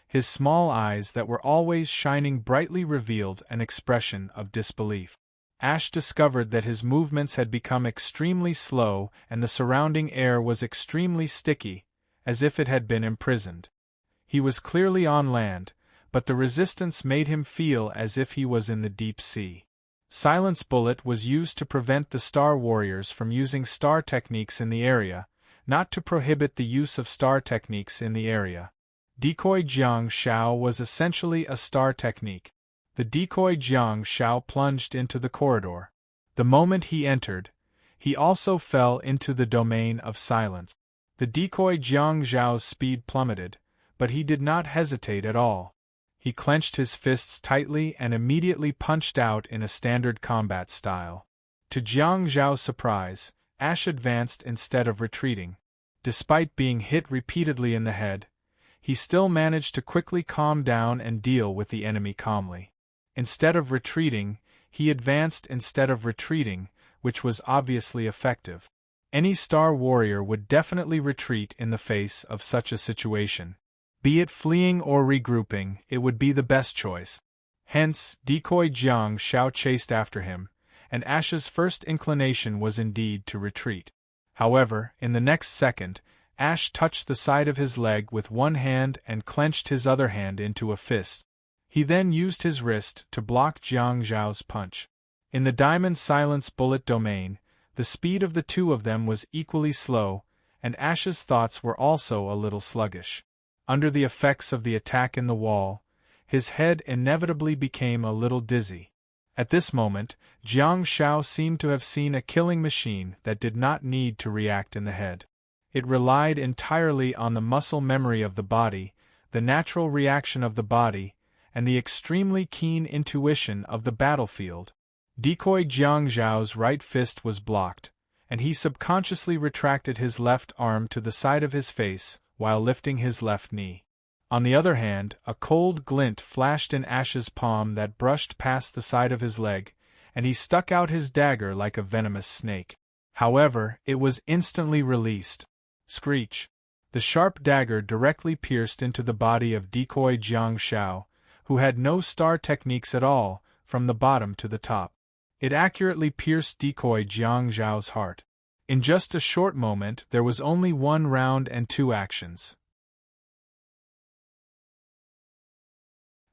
His small eyes that were always shining brightly revealed an expression of disbelief. Ash discovered that his movements had become extremely slow and the surrounding air was extremely sticky, as if it had been imprisoned. He was clearly on land, but the resistance made him feel as if he was in the deep sea. Silence Bullet was used to prevent the Star Warriors from using star techniques in the area, not to prohibit the use of star techniques in the area. Decoy Jiang Shao was essentially a star technique. The decoy Jiang Shao plunged into the corridor. The moment he entered, he also fell into the domain of silence. The decoy Jiang Zhao's speed plummeted, but he did not hesitate at all. He clenched his fists tightly and immediately punched out in a standard combat style. To Jiang Zhao's surprise, Ash advanced instead of retreating. Despite being hit repeatedly in the head, he still managed to quickly calm down and deal with the enemy calmly. Instead of retreating, he advanced instead of retreating, which was obviously effective. Any Star Warrior would definitely retreat in the face of such a situation. Be it fleeing or regrouping, it would be the best choice. Hence, decoy Jiang Shao chased after him, and Ash's first inclination was indeed to retreat. However, in the next second, Ash touched the side of his leg with one hand and clenched his other hand into a fist. He then used his wrist to block Jiang Zhao's punch. In the Diamond Silence Bullet domain, the speed of the two of them was equally slow, and Ash's thoughts were also a little sluggish. Under the effects of the attack in the wall, his head inevitably became a little dizzy. At this moment, Jiang Shao seemed to have seen a killing machine that did not need to react in the head. It relied entirely on the muscle memory of the body, the natural reaction of the body, and the extremely keen intuition of the battlefield. Decoy Jiang Zhao's right fist was blocked, and he subconsciously retracted his left arm to the side of his face while lifting his left knee. On the other hand, a cold glint flashed in Ash's palm that brushed past the side of his leg, and he stuck out his dagger like a venomous snake. However, it was instantly released. Screech! The sharp dagger directly pierced into the body of decoy Jiang Shao, who had no star techniques at all, from the bottom to the top. It accurately pierced decoy Jiang Zhao's heart. In just a short moment there was only 1 round and 2 actions.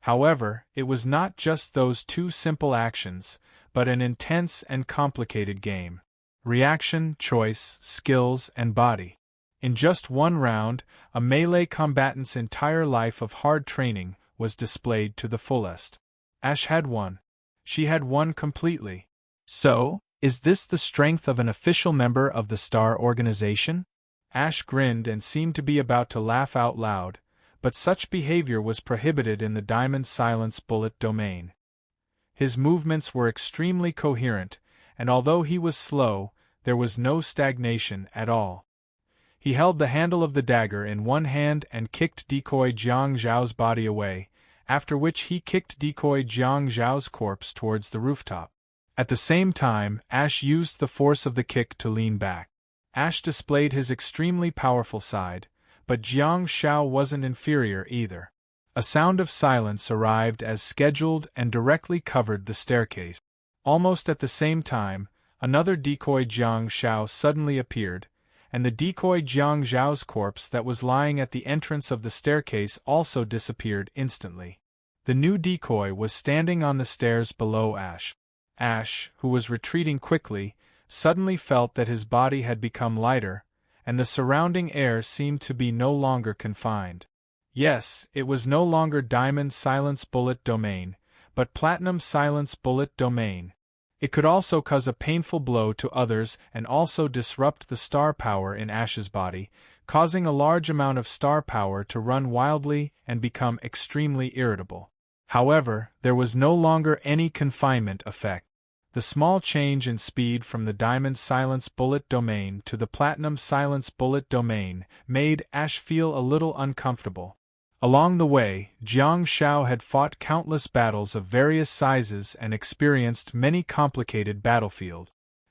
However, it was not just those 2 simple actions, but an intense and complicated game. Reaction, choice, skills, and body. In just 1 round, a melee combatant's entire life of hard training was displayed to the fullest. Ash had won. She had won completely. So, is this the strength of an official member of the Star Organization? Ash grinned and seemed to be about to laugh out loud, but such behavior was prohibited in the Diamond Silence Bullet domain. His movements were extremely coherent, and although he was slow, there was no stagnation at all. He held the handle of the dagger in one hand and kicked decoy Jiang Zhao's body away, after which he kicked decoy Jiang Zhao's corpse towards the rooftop. At the same time, Ash used the force of the kick to lean back. Ash displayed his extremely powerful side, but Jiang Shao wasn't inferior either. A sound of silence arrived as scheduled and directly covered the staircase. Almost at the same time, another decoy Jiang Shao suddenly appeared, and the decoy Jiang Zhao's corpse that was lying at the entrance of the staircase also disappeared instantly. The new decoy was standing on the stairs below Ash. Ash, who was retreating quickly, suddenly felt that his body had become lighter, and the surrounding air seemed to be no longer confined. Yes, it was no longer Diamond Silence Bullet Domain, but Platinum Silence Bullet Domain. It could also cause a painful blow to others and also disrupt the star power in Ash's body, causing a large amount of star power to run wildly and become extremely irritable. However, there was no longer any confinement effect. The small change in speed from the Diamond Silence Bullet Domain to the Platinum Silence Bullet Domain made Ash feel a little uncomfortable. Along the way, Jiang Zhao had fought countless battles of various sizes and experienced many complicated battlefields.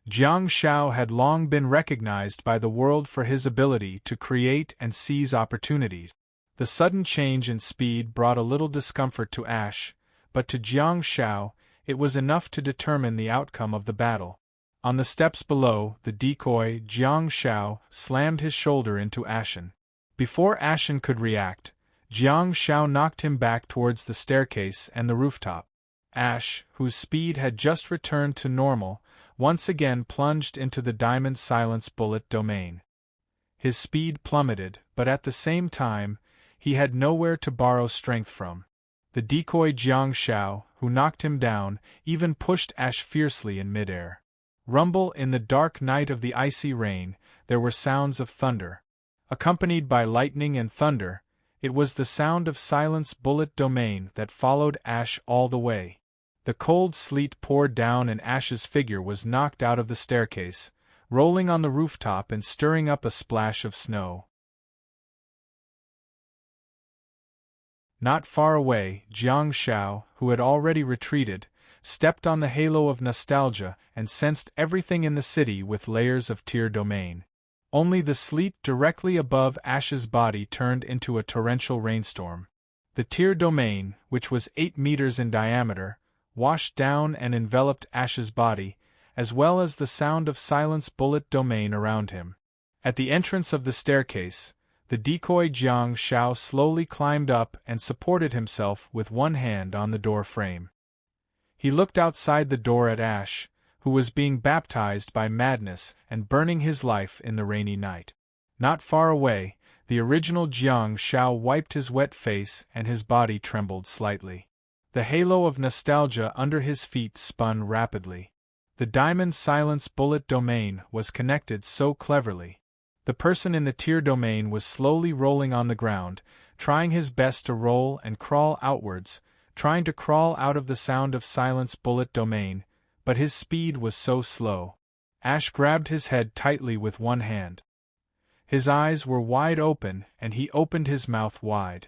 Jiang Zhao had long been recognized by the world for his ability to create and seize opportunities. The sudden change in speed brought a little discomfort to Ash, but to Jiang Zhao, it was enough to determine the outcome of the battle. On the steps below, the decoy, Jiang Zhao, slammed his shoulder into Ashen. Before Ashen could react, Jiang Zhao knocked him back towards the staircase and the rooftop. Ash, whose speed had just returned to normal, once again plunged into the Diamond Silence Bullet Domain. His speed plummeted, but at the same time, he had nowhere to borrow strength from. The decoy Jiang Zhao, who knocked him down, even pushed Ash fiercely in midair. Rumble in the dark night of the icy rain, there were sounds of thunder. Accompanied by lightning and thunder, it was the sound of Silence Bullet Domain that followed Ash all the way. The cold sleet poured down and Ash's figure was knocked out of the staircase, rolling on the rooftop and stirring up a splash of snow. Not far away, Jiang Zhao, who had already retreated, stepped on the halo of nostalgia and sensed everything in the city with layers of tear domain. Only the sleet directly above Ash's body turned into a torrential rainstorm. The tear domain, which was 8 meters in diameter, washed down and enveloped Ash's body, as well as the sound of Silence Bullet Domain around him. At the entrance of the staircase, the decoy Jiang Zhao slowly climbed up and supported himself with one hand on the door frame. He looked outside the door at Ash, who was being baptized by madness and burning his life in the rainy night. Not far away, the original Jiang Zhao wiped his wet face and his body trembled slightly. The halo of nostalgia under his feet spun rapidly. The Diamond Silence Bullet Domain was connected so cleverly. The person in the tear domain was slowly rolling on the ground, trying his best to roll and crawl outwards, trying to crawl out of the sound of Silence Bullet Domain, but his speed was so slow. Ash grabbed his head tightly with one hand. His eyes were wide open and he opened his mouth wide.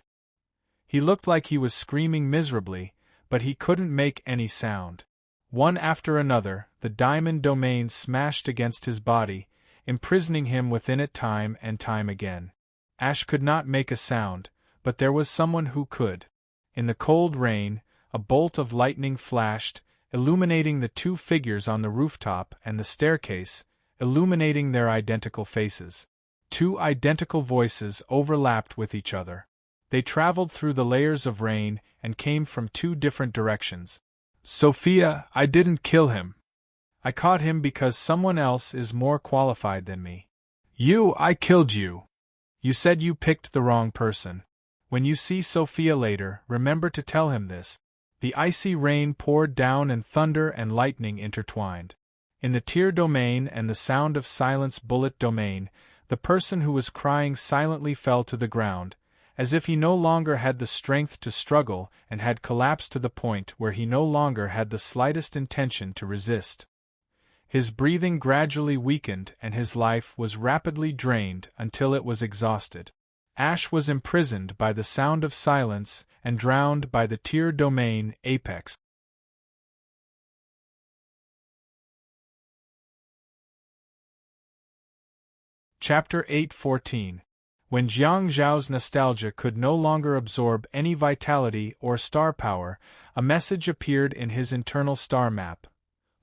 He looked like he was screaming miserably, but he couldn't make any sound. One after another, the diamond domain smashed against his body, imprisoning him within it time and time again. Ash could not make a sound, but there was someone who could. In the cold rain, a bolt of lightning flashed, illuminating the two figures on the rooftop and the staircase, illuminating their identical faces. Two identical voices overlapped with each other. They traveled through the layers of rain and came from two different directions. Sophia, I didn't kill him. I caught him because someone else is more qualified than me. You, I killed you. You said you picked the wrong person. When you see Sophia later, remember to tell him this. The icy rain poured down and thunder and lightning intertwined. In the tear domain and the sound of Silence Bullet Domain, the person who was crying silently fell to the ground, as if he no longer had the strength to struggle and had collapsed to the point where he no longer had the slightest intention to resist. His breathing gradually weakened and his life was rapidly drained until it was exhausted. Ash was imprisoned by the sound of silence and drowned by the tear domain apex. Chapter 8:14. When Jiang Zhao's nostalgia could no longer absorb any vitality or star power, a message appeared in his internal star map.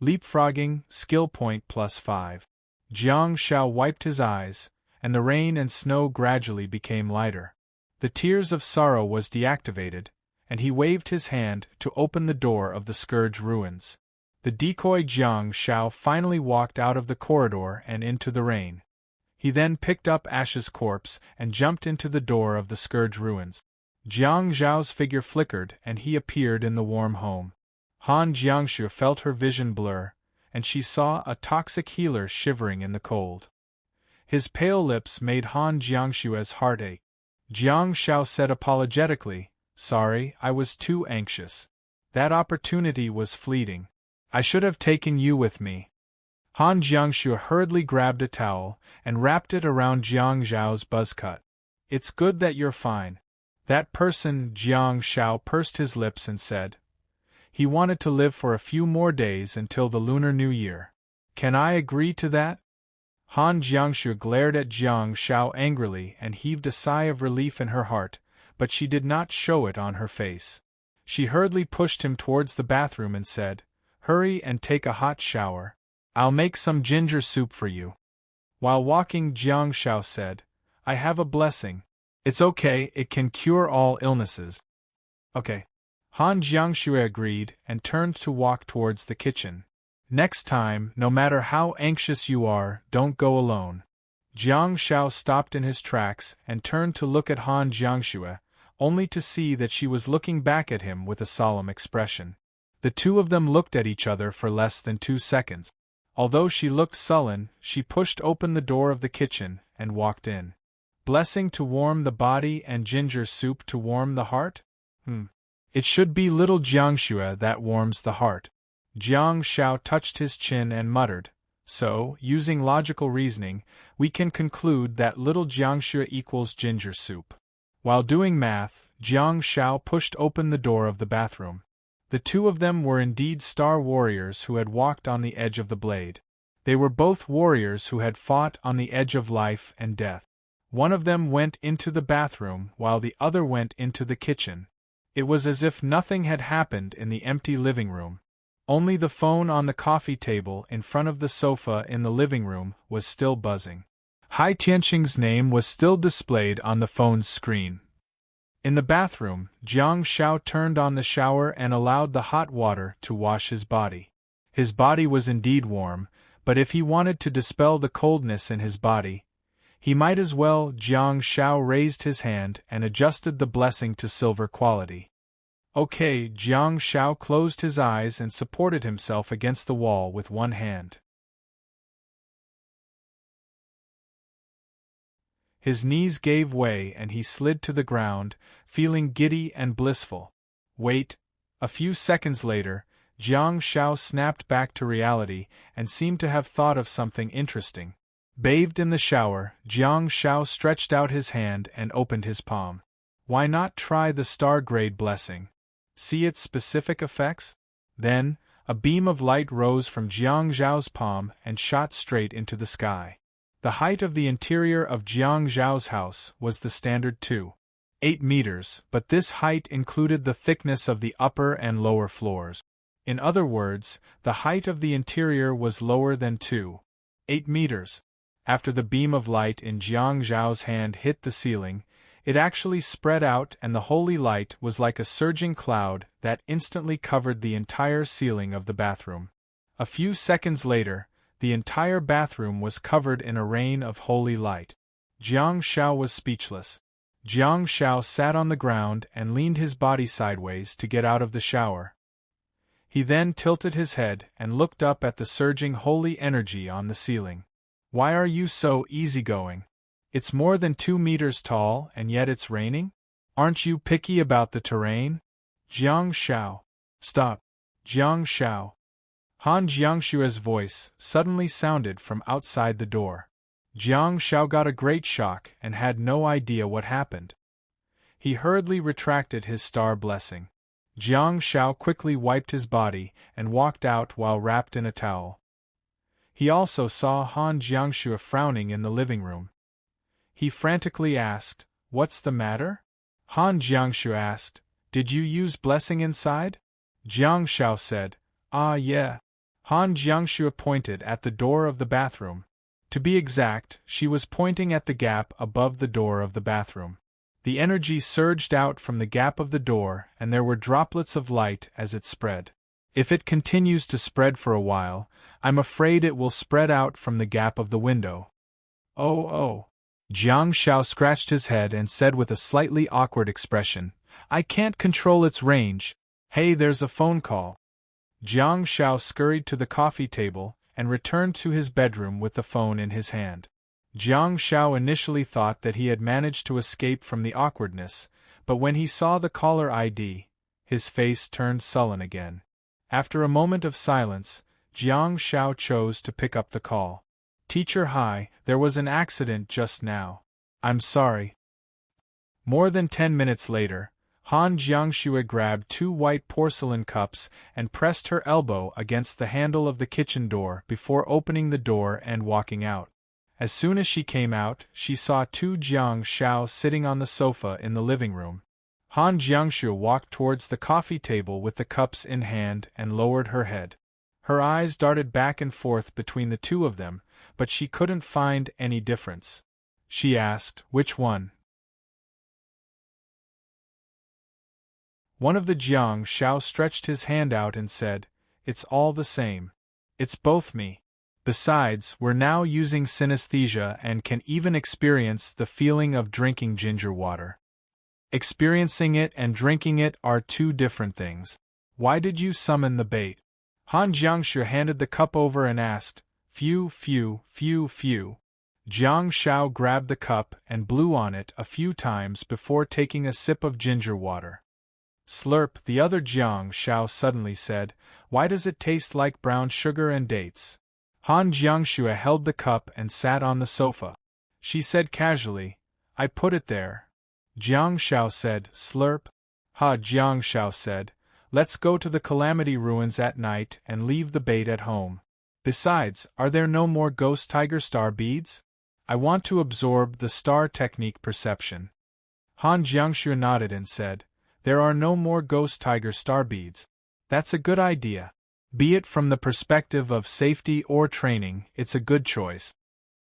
Leapfrogging, skill point +5. Jiang Zhao wiped his eyes, and the rain and snow gradually became lighter. The tears of sorrow was deactivated, and he waved his hand to open the door of the Scourge ruins. The decoy Jiang Shao finally walked out of the corridor and into the rain. He then picked up Ash's corpse and jumped into the door of the Scourge ruins. Jiang Zhao's figure flickered and he appeared in the warm home. Han Jiangshu felt her vision blur, and she saw a toxic healer shivering in the cold. His pale lips made Han Jiangshu's heart ache. Jiang Shao said apologetically, "Sorry, I was too anxious. That opportunity was fleeting. I should have taken you with me." Han Jiangshu hurriedly grabbed a towel and wrapped it around Jiang Zhao's buzzcut. "It's good that you're fine." That person, Jiang Shao pursed his lips and said. He wanted to live for a few more days until the Lunar New Year. "Can I agree to that?" Han Jiangshu glared at Jiang Shao angrily and heaved a sigh of relief in her heart, but she did not show it on her face. She hurriedly pushed him towards the bathroom and said, "Hurry and take a hot shower. I'll make some ginger soup for you." While walking, Jiang Shao said, "I have a blessing. It's okay, it can cure all illnesses." "Okay." Han Jiangshu agreed and turned to walk towards the kitchen. "Next time, no matter how anxious you are, don't go alone." Jiang Shao stopped in his tracks and turned to look at Han Jiangshu, only to see that she was looking back at him with a solemn expression. The two of them looked at each other for less than 2 seconds. Although she looked sullen, she pushed open the door of the kitchen and walked in. "Blessing to warm the body and ginger soup to warm the heart? It should be little Jiangshu that warms the heart." Jiang Shao touched his chin and muttered, "So, using logical reasoning, we can conclude that little Jiangshu equals ginger soup." While doing math, Jiang Shao pushed open the door of the bathroom. The two of them were indeed star warriors who had walked on the edge of the blade. They were both warriors who had fought on the edge of life and death. One of them went into the bathroom while the other went into the kitchen. It was as if nothing had happened in the empty living room. Only the phone on the coffee table in front of the sofa in the living room was still buzzing. Hai Tianqing's name was still displayed on the phone's screen. In the bathroom, Jiang Shao turned on the shower and allowed the hot water to wash his body. His body was indeed warm, but if he wanted to dispel the coldness in his body, he might as well. Jiang Shao raised his hand and adjusted the blessing to silver quality. "Okay." Jiang Shao closed his eyes and supported himself against the wall with one hand. His knees gave way and he slid to the ground, feeling giddy and blissful. "Wait." A few seconds later, Jiang Shao snapped back to reality and seemed to have thought of something interesting. Bathed in the shower, Jiang Shao stretched out his hand and opened his palm. Why not try the star-grade blessing? See its specific effects? Then, a beam of light rose from Jiang Zhao's palm and shot straight into the sky. The height of the interior of Jiang Zhao's house was the standard 2.8 meters, but this height included the thickness of the upper and lower floors. In other words, the height of the interior was lower than 2.8 meters. After the beam of light in Jiang Zhao's hand hit the ceiling, it actually spread out and the holy light was like a surging cloud that instantly covered the entire ceiling of the bathroom. A few seconds later, the entire bathroom was covered in a rain of holy light. Jiang Shao was speechless. Jiang Shao sat on the ground and leaned his body sideways to get out of the shower. He then tilted his head and looked up at the surging holy energy on the ceiling. "Why are you so easygoing? It's more than 2 meters tall and yet it's raining? Aren't you picky about the terrain?" Jiang Shao. "Stop." Jiang Shao. Han Jiangshu's voice suddenly sounded from outside the door. Jiang Shao got a great shock and had no idea what happened. He hurriedly retracted his star blessing. Jiang Shao quickly wiped his body and walked out while wrapped in a towel. He also saw Han Jiangshu frowning in the living room. He frantically asked, "What's the matter?" Han Jiangshu asked, "Did you use blessing inside?" Jiang Shao said, "Ah, yeah." Han Jiangshu pointed at the door of the bathroom. To be exact, she was pointing at the gap above the door of the bathroom. The energy surged out from the gap of the door, and there were droplets of light as it spread. If it continues to spread for a while, I'm afraid it will spread out from the gap of the window. Oh. Jiang Shao scratched his head and said with a slightly awkward expression, I can't control its range. Hey, there's a phone call. Jiang Shao scurried to the coffee table and returned to his bedroom with the phone in his hand. Jiang Shao initially thought that he had managed to escape from the awkwardness, but when he saw the caller ID, his face turned sullen again. After a moment of silence, Jiang Shao chose to pick up the call. Teacher, hi, there was an accident just now. I'm sorry. More than 10 minutes later, Han Jiangxue grabbed 2 white porcelain cups and pressed her elbow against the handle of the kitchen door before opening the door and walking out. As soon as she came out, she saw 2 Jiang Shao sitting on the sofa in the living room. Han Jiangxue walked towards the coffee table with the cups in hand and lowered her head. Her eyes darted back and forth between the two of them, but she couldn't find any difference. She asked, which one? One of the Jiang Shao stretched his hand out and said, It's all the same. It's both me. Besides, we're now using synesthesia and can even experience the feeling of drinking ginger water. Experiencing it and drinking it are 2 different things. Why did you summon the bait? Han Jiangxue handed the cup over and asked, Phew. Jiang Shao grabbed the cup and blew on it a few times before taking a sip of ginger water. Slurp, the other Jiang Shao suddenly said, Why does it taste like brown sugar and dates? Han Jiangxue held the cup and sat on the sofa. She said casually, I put it there. Jiang Shao said, Slurp. Ha, Jiang Shao said, Let's go to the Calamity Ruins at night and leave the bait at home. Besides, are there no more ghost tiger star beads? I want to absorb the star technique perception. Han Jiangxue nodded and said, There are no more ghost tiger star beads. That's a good idea. Be it from the perspective of safety or training, it's a good choice.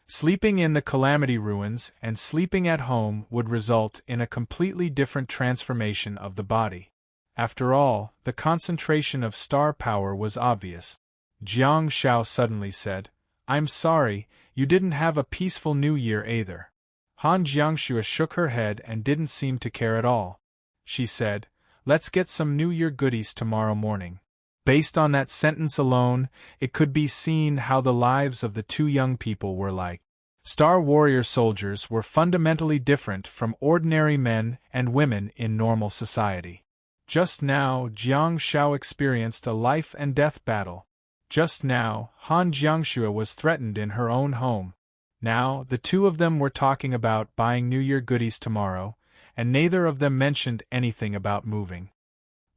Sleeping in the Calamity Ruins and sleeping at home would result in a completely different transformation of the body. After all, the concentration of star power was obvious. Jiang Shao suddenly said, I'm sorry, you didn't have a peaceful New Year either. Han Jiangxue shook her head and didn't seem to care at all. She said, Let's get some New Year goodies tomorrow morning. Based on that sentence alone, it could be seen how the lives of the 2 young people were like. Star Warrior soldiers were fundamentally different from ordinary men and women in normal society. Just now, Jiang Shao experienced a life-and-death battle. Just now, Han Jiangxue was threatened in her own home. Now, the 2 of them were talking about buying New Year goodies tomorrow, and neither of them mentioned anything about moving.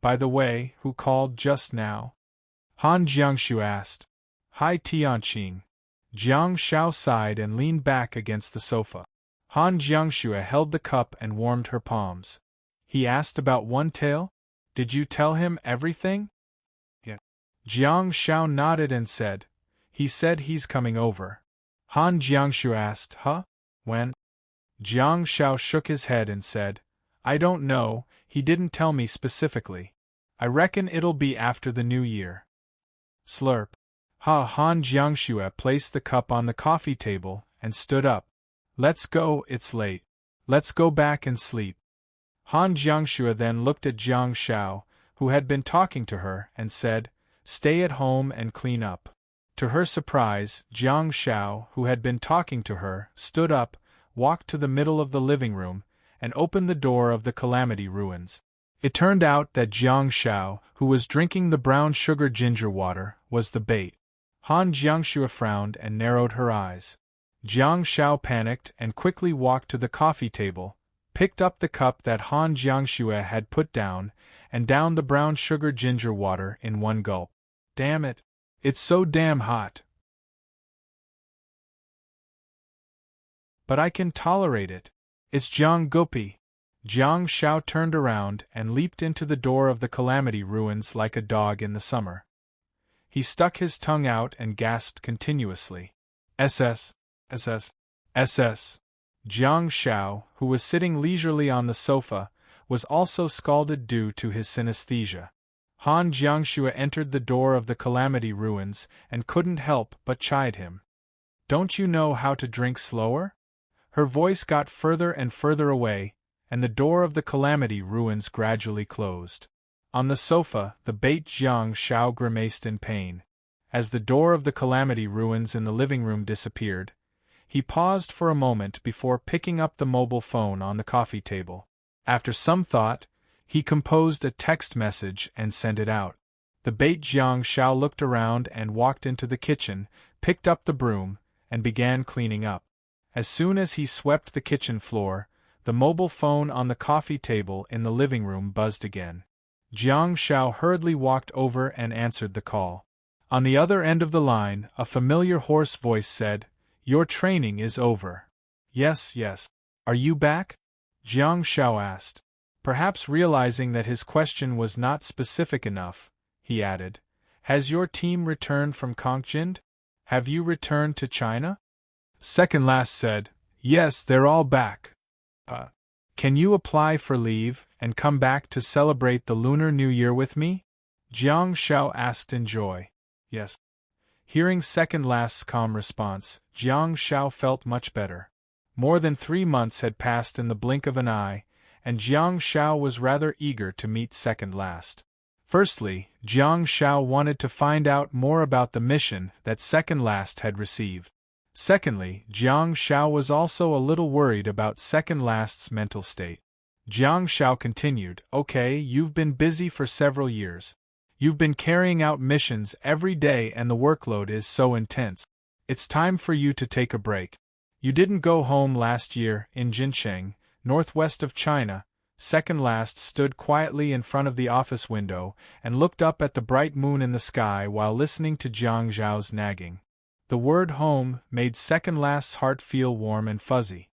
By the way, who called just now? Han Jiangxue asked. Hi Tianqing. Jiang Shao sighed and leaned back against the sofa. Han Jiangxue held the cup and warmed her palms. He asked about One Tail? Did you tell him everything? Yeah. Jiang Shao nodded and said, He said he's coming over. Han Jiangxue asked, Huh? When? Jiang Shao shook his head and said, I don't know, he didn't tell me specifically. I reckon it'll be after the New Year. Slurp. Han Jiangxue placed the cup on the coffee table and stood up. Let's go, it's late. Let's go back and sleep. Han Jiangxue then looked at Jiang Shao, who had been talking to her, and said, Stay at home and clean up. To her surprise, Jiang Shao, who had been talking to her, stood up, walked to the middle of the living room, and opened the door of the Calamity Ruins. It turned out that Jiang Shao, who was drinking the brown sugar ginger water, was the bait. Han Jiangxue frowned and narrowed her eyes. Jiang Shao panicked and quickly walked to the coffee table, picked up the cup that Han Jiangxue had put down, and downed the brown sugar ginger water in one gulp. Damn it! It's so damn hot! But I can tolerate it. It's Jiang Gopi. Jiang Shao turned around and leaped into the door of the Calamity Ruins like a dog in the summer. He stuck his tongue out and gasped continuously. SS. SS. Jiang Shao, who was sitting leisurely on the sofa, was also scalded due to his synesthesia. Han Jiangxue entered the door of the Calamity Ruins and couldn't help but chide him. "Don't you know how to drink slower?" Her voice got further and further away, and the door of the Calamity Ruins gradually closed. On the sofa, the bait Jiang Shao grimaced in pain. As the door of the Calamity Ruins in the living room disappeared, he paused for a moment before picking up the mobile phone on the coffee table. After some thought, he composed a text message and sent it out. The bait Jiang Shao looked around and walked into the kitchen, picked up the broom, and began cleaning up. As soon as he swept the kitchen floor, the mobile phone on the coffee table in the living room buzzed again. Jiang Shao hurriedly walked over and answered the call. On the other end of the line, a familiar hoarse voice said, "Your training is over." Yes. Are you back?" Jiang Shao asked. Perhaps realizing that his question was not specific enough, he added, "Has your team returned from Kongjind? Have you returned to China?" Second last said, "Yes, they're all back." Can you apply for leave and come back to celebrate the Lunar New Year with me?" Jiang Shao asked in joy. "Yes." Hearing second last's calm response, Jiang Shao felt much better. More than 3 months had passed in the blink of an eye, and Jiang Shao was rather eager to meet second last. Firstly, Jiang Shao wanted to find out more about the mission that second last had received. Secondly, Jiang Shao was also a little worried about second last's mental state. Jiang Shao continued, "Okay, you've been busy for several years. You've been carrying out missions every day and the workload is so intense. It's time for you to take a break. You didn't go home last year in Jincheng, northwest of China." Second last stood quietly in front of the office window and looked up at the bright moon in the sky while listening to Jiang Zhao's nagging. The word home made second last's heart feel warm and fuzzy.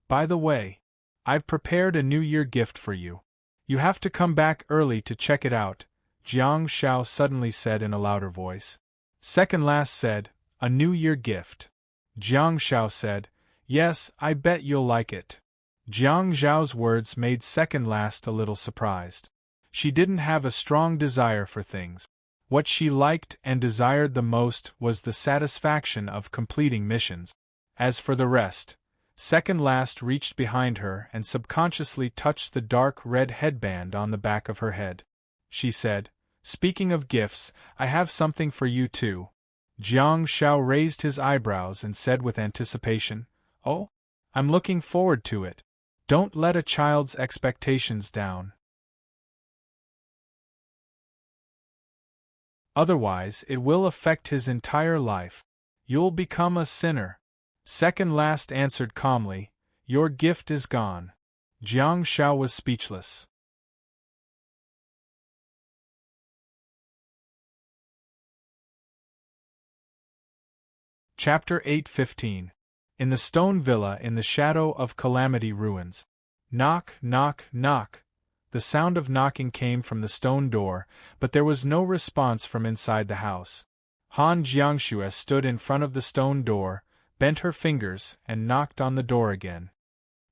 "By the way, I've prepared a New Year gift for you. You have to come back early to check it out," Jiang Shao suddenly said in a louder voice. Second last said, "A New Year gift?" Jiang Shao said, "Yes, I bet you'll like it." Jiang Zhao's words made second last a little surprised. She didn't have a strong desire for things. What she liked and desired the most was the satisfaction of completing missions. As for the rest, second last reached behind her and subconsciously touched the dark red headband on the back of her head. She said, "Speaking of gifts, I have something for you too." Jiang Shao raised his eyebrows and said with anticipation, "Oh? I'm looking forward to it. Don't let a child's expectations down. Otherwise, it will affect his entire life. You'll become a sinner." Second last answered calmly, "Your gift is gone." Jiang Shao was speechless. Chapter 8:15. In the stone villa in the shadow of Calamity Ruins. Knock, knock, knock. The sound of knocking came from the stone door, but there was no response from inside the house. Han Jiangxue stood in front of the stone door, bent her fingers, and knocked on the door again.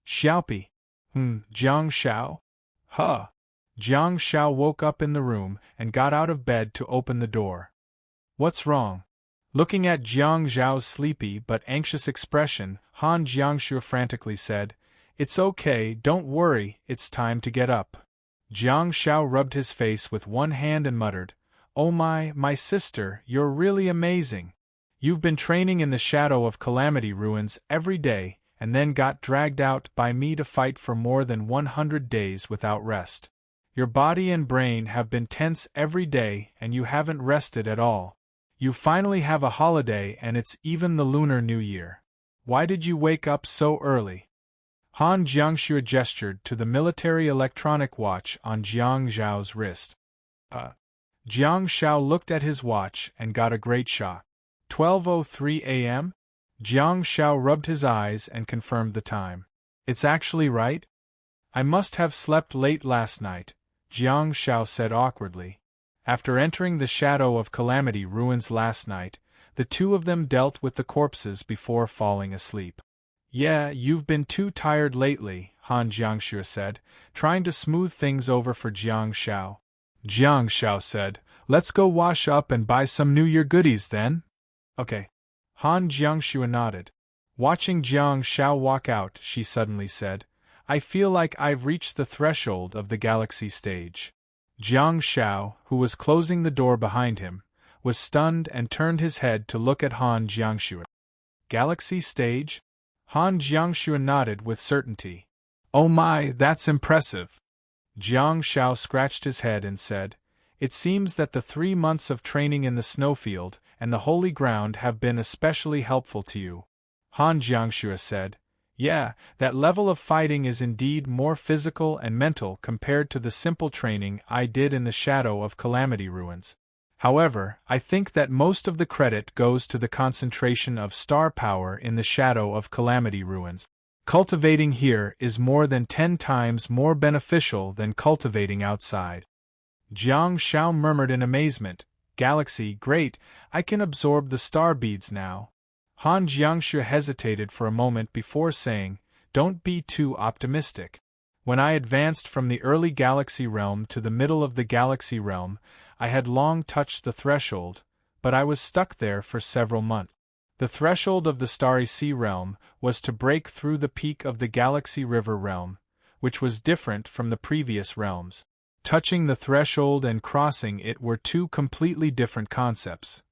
"Xiaopi." Jiang Shao?" "Huh." Jiang Shao woke up in the room and got out of bed to open the door. "What's wrong?" Looking at Jiang Zhao's sleepy but anxious expression, Han Jiangxue frantically said, "It's okay, don't worry, it's time to get up." Jiang Shao rubbed his face with one hand and muttered, "Oh my sister, you're really amazing. You've been training in the shadow of Calamity Ruins every day, and then got dragged out by me to fight for more than 100 days without rest. Your body and brain have been tense every day and you haven't rested at all. You finally have a holiday and it's even the Lunar New Year. Why did you wake up so early?" Han Jiangxue gestured to the military electronic watch on Jiang Zhao's wrist. Jiang Shao looked at his watch and got a great shock. 12:03 a.m.? Jiang Shao rubbed his eyes and confirmed the time. "It's actually right? I must have slept late last night," Jiang Shao said awkwardly. After entering the shadow of Calamity Ruins last night, The two of them dealt with the corpses before falling asleep. Yeah, you've been too tired lately, Han Jiangxue said, trying to smooth things over for Jiang Shao. Jiang Shao said, let's go wash up and buy some New Year goodies then? Okay. Han Jiangxue nodded. Watching Jiang Shao walk out, she suddenly said, I feel like I've reached the threshold of the galaxy stage. Jiang Shao, who was closing the door behind him, was stunned and turned his head to look at Han Jiangxue. Galaxy stage? Han Jiangxue nodded with certainty. Oh my, that's impressive. Jiang Shao scratched his head and said, it seems that the 3 months of training in the snowfield and the holy ground have been especially helpful to you. Han Jiangxue said, yeah, that level of fighting is indeed more physical and mental compared to the simple training I did in the shadow of Calamity Ruins. However, I think that most of the credit goes to the concentration of star power in the shadow of Calamity Ruins. Cultivating here is more than 10 times more beneficial than cultivating outside. Jiang Shao murmured in amazement, Galaxy, great, I can absorb the star beads now. Han Jiangxue hesitated for a moment before saying, don't be too optimistic. When I advanced from the early galaxy realm to the middle of the galaxy realm, I had long touched the threshold, but I was stuck there for several months. The threshold of the Starry Sea realm was to break through the peak of the Galaxy River realm, which was different from the previous realms. Touching the threshold and crossing it were two completely different concepts.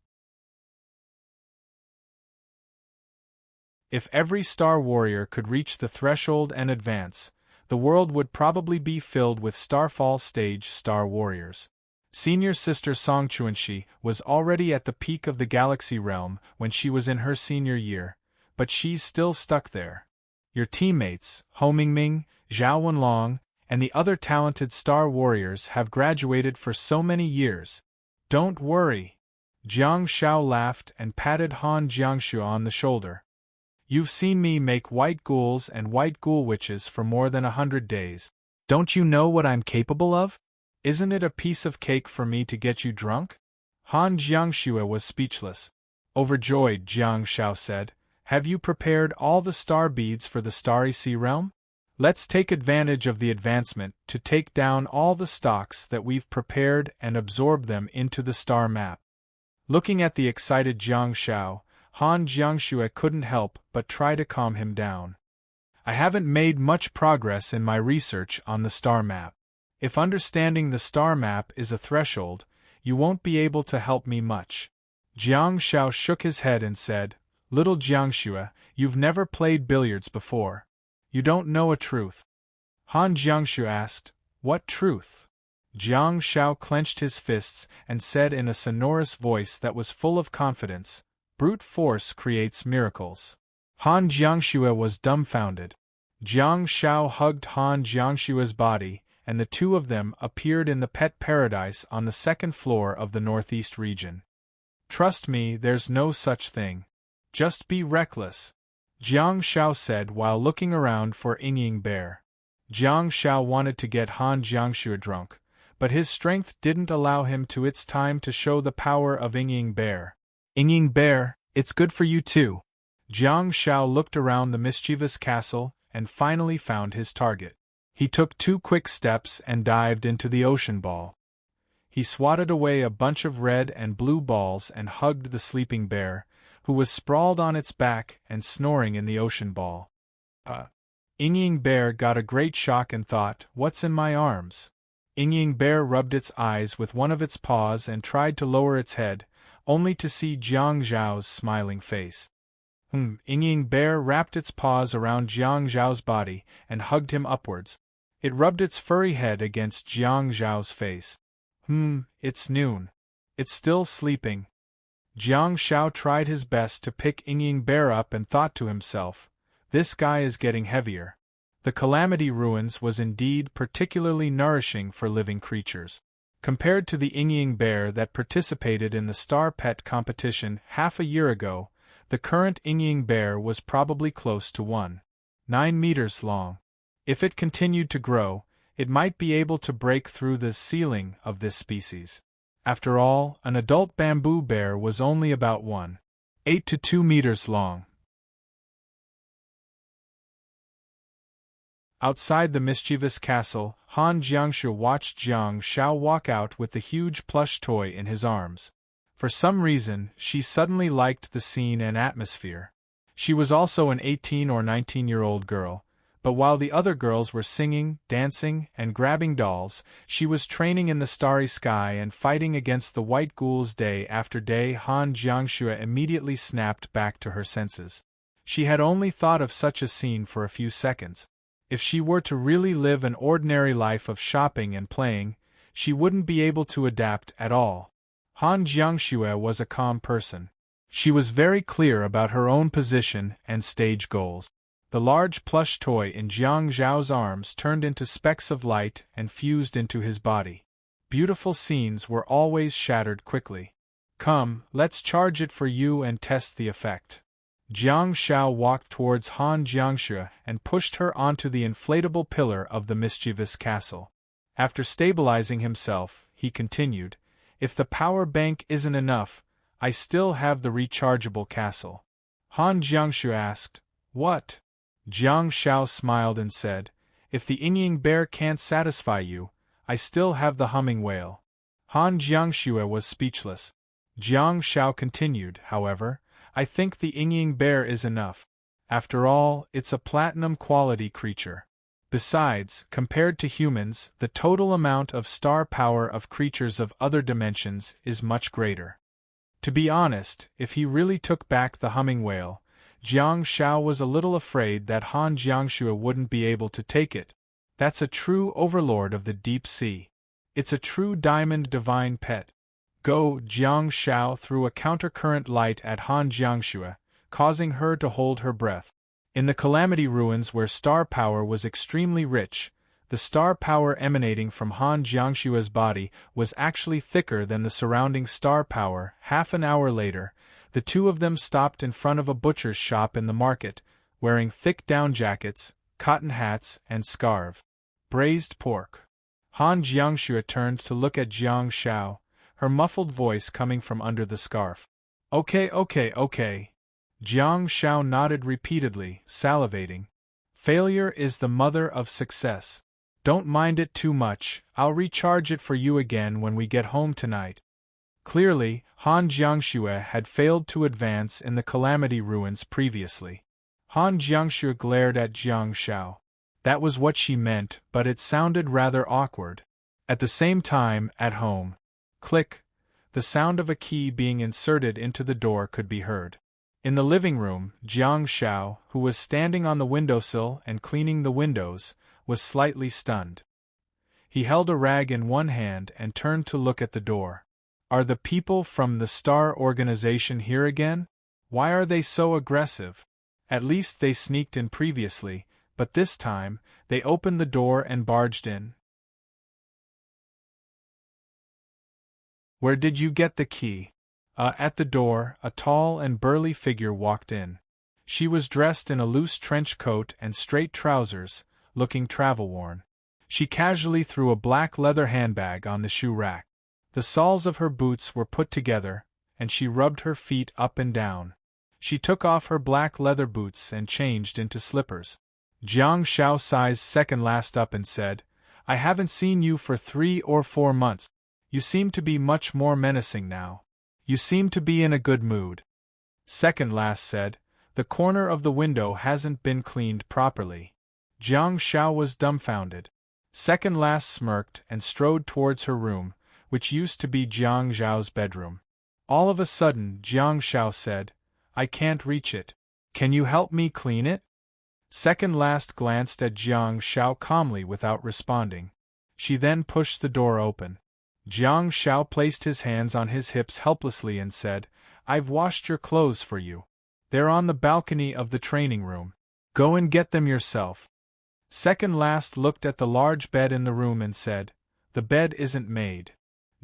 If every Star Warrior could reach the threshold and advance, the world would probably be filled with Starfall stage Star Warriors. Senior sister Song Chuanxi was already at the peak of the Galaxy realm when she was in her senior year, but she's still stuck there. Your teammates, Ho Mingming, Zhao Wenlong, and the other talented Star Warriors have graduated for so many years. Don't worry. Jiang Shao laughed and patted Han Jiangxue on the shoulder. You've seen me make white ghouls and white ghoul witches for more than 100 days. Don't you know what I'm capable of? Isn't it a piece of cake for me to get you drunk? Han Jiangxue was speechless. Overjoyed, Jiang Shao said, have you prepared all the star beads for the Starry Sea realm? Let's take advantage of the advancement to take down all the stocks that we've prepared and absorb them into the star map. Looking at the excited Jiang Shao, Han Jiangxue couldn't help but try to calm him down. I haven't made much progress in my research on the star map. If understanding the star map is a threshold, you won't be able to help me much. Jiang Shao shook his head and said, Little Jiangxue, you've never played billiards before. You don't know a truth. Han Jiangxue asked, what truth? Jiang Shao clenched his fists and said in a sonorous voice that was full of confidence, brute force creates miracles. Han Jiangxue was dumbfounded. Jiang Shao hugged Han Jiangxue's body, and the two of them appeared in the pet paradise on the second floor of the northeast region. Trust me, there's no such thing. Just be reckless, Jiang Shao said while looking around for Yingying Bear. Jiang Shao wanted to get Han Jiangxue drunk, but his strength didn't allow him to. It's time to show the power of Yingying Bear. Yingying Bear, it's good for you too. Jiang Shao looked around the mischievous castle and finally found his target. He took 2 quick steps and dived into the ocean ball. He swatted away a bunch of red and blue balls and hugged the sleeping bear, who was sprawled on its back and snoring in the ocean ball. Yingying Bear got a great shock and thought, what's in my arms? Yingying Bear rubbed its eyes with one of its paws and tried to lower its head, only to see Jiang Zhao's smiling face. Yingying Bear wrapped its paws around Jiang Zhao's body and hugged him upwards. It rubbed its furry head against Jiang Zhao's face. It's noon. It's still sleeping. Jiang Shao tried his best to pick Yingying Bear up and thought to himself, this guy is getting heavier. The Calamity Ruins was indeed particularly nourishing for living creatures. Compared to the Yingying Bear that participated in the Star Pet competition half a year ago, the current Yingying Bear was probably close to 9 meters long. If it continued to grow, it might be able to break through the ceiling of this species. After all, an adult bamboo bear was only about 8 to 2 meters long. Outside the mischievous castle, Han Jiangshi watched Jiang Shao walk out with the huge plush toy in his arms. For some reason, she suddenly liked the scene and atmosphere. She was also an 18 or 19-year-old girl, but while the other girls were singing, dancing, and grabbing dolls, she was training in the starry sky and fighting against the white ghouls day after day. Han Jiangshi immediately snapped back to her senses. She had only thought of such a scene for a few seconds. If she were to really live an ordinary life of shopping and playing, she wouldn't be able to adapt at all. Han Jiangxue was a calm person. She was very clear about her own position and stage goals. The large plush toy in Jiang Zhao's arms turned into specks of light and fused into his body. Beautiful scenes were always shattered quickly. Come, let's charge it for you and test the effect. Jiang Shao walked towards Han Jiangxue and pushed her onto the inflatable pillar of the mischievous castle. After stabilizing himself, he continued, "If the power bank isn't enough, I still have the rechargeable castle." Han Jiangxue asked, "What?" Jiang Shao smiled and said, "If the Yingying bear can't satisfy you, I still have the humming whale." Han Jiangxue was speechless. Jiang Shao continued, "However, I think the Yingying bear is enough. After all, it's a platinum-quality creature. Besides, compared to humans, the total amount of star power of creatures of other dimensions is much greater." To be honest, if he really took back the humming whale, Jiang Shao was a little afraid that Han Jiangxue wouldn't be able to take it. That's a true overlord of the deep sea. It's a true diamond divine pet. Go! Jiang Shao threw a countercurrent light at Han Jiangxue, causing her to hold her breath. In the Calamity Ruins where star power was extremely rich, the star power emanating from Han Jiangxue's body was actually thicker than the surrounding star power. Half an hour later, the two of them stopped in front of a butcher's shop in the market, wearing thick down jackets, cotton hats, and scarves. Braised pork. Han Jiangxue turned to look at Jiang Shao, her muffled voice coming from under the scarf. Okay. Jiang Shao nodded repeatedly, salivating. Failure is the mother of success. Don't mind it too much, I'll recharge it for you again when we get home tonight. Clearly, Han Jiangxue had failed to advance in the Calamity Ruins previously. Han Jiangxue glared at Jiang Shao. That was what she meant, but it sounded rather awkward. At the same time, at home. Click! The sound of a key being inserted into the door could be heard. In the living room, Jiang Shao, who was standing on the windowsill and cleaning the windows, was slightly stunned. He held a rag in one hand and turned to look at the door. Are the people from the Star Organization here again? Why are they so aggressive? At least they sneaked in previously, but this time, they opened the door and barged in. Where did you get the key? At the door, a tall and burly figure walked in. She was dressed in a loose trench coat and straight trousers, looking travel-worn. She casually threw a black leather handbag on the shoe rack. The soles of her boots were put together, and she rubbed her feet up and down. She took off her black leather boots and changed into slippers. Jiang Shao sized second last up and said, "I haven't seen you for 3 or 4 months. You seem to be much more menacing now. You seem to be in a good mood." Second last said, "The corner of the window hasn't been cleaned properly." Jiang Shao was dumbfounded. Second last smirked and strode towards her room, which used to be Jiang Zhao's bedroom. All of a sudden, Jiang Shao said, "I can't reach it. Can you help me clean it?" Second last glanced at Jiang Shao calmly without responding. She then pushed the door open. Jiang Shao placed his hands on his hips helplessly and said, "I've washed your clothes for you. They're on the balcony of the training room. Go and get them yourself." Second last looked at the large bed in the room and said, "The bed isn't made."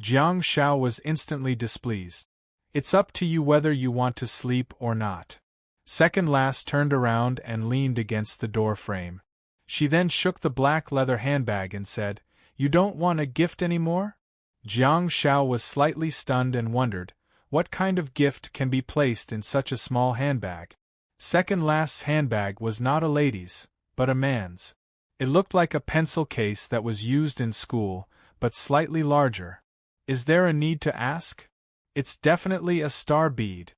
Jiang Shao was instantly displeased. "It's up to you whether you want to sleep or not." Second last turned around and leaned against the door frame. She then shook the black leather handbag and said, "You don't want a gift anymore?" Jiang Shao was slightly stunned and wondered, What kind of gift can be placed in such a small handbag? Second last's handbag was not a lady's, but a man's. It looked like a pencil case that was used in school, but slightly larger. Is there a need to ask? It's definitely a star bead.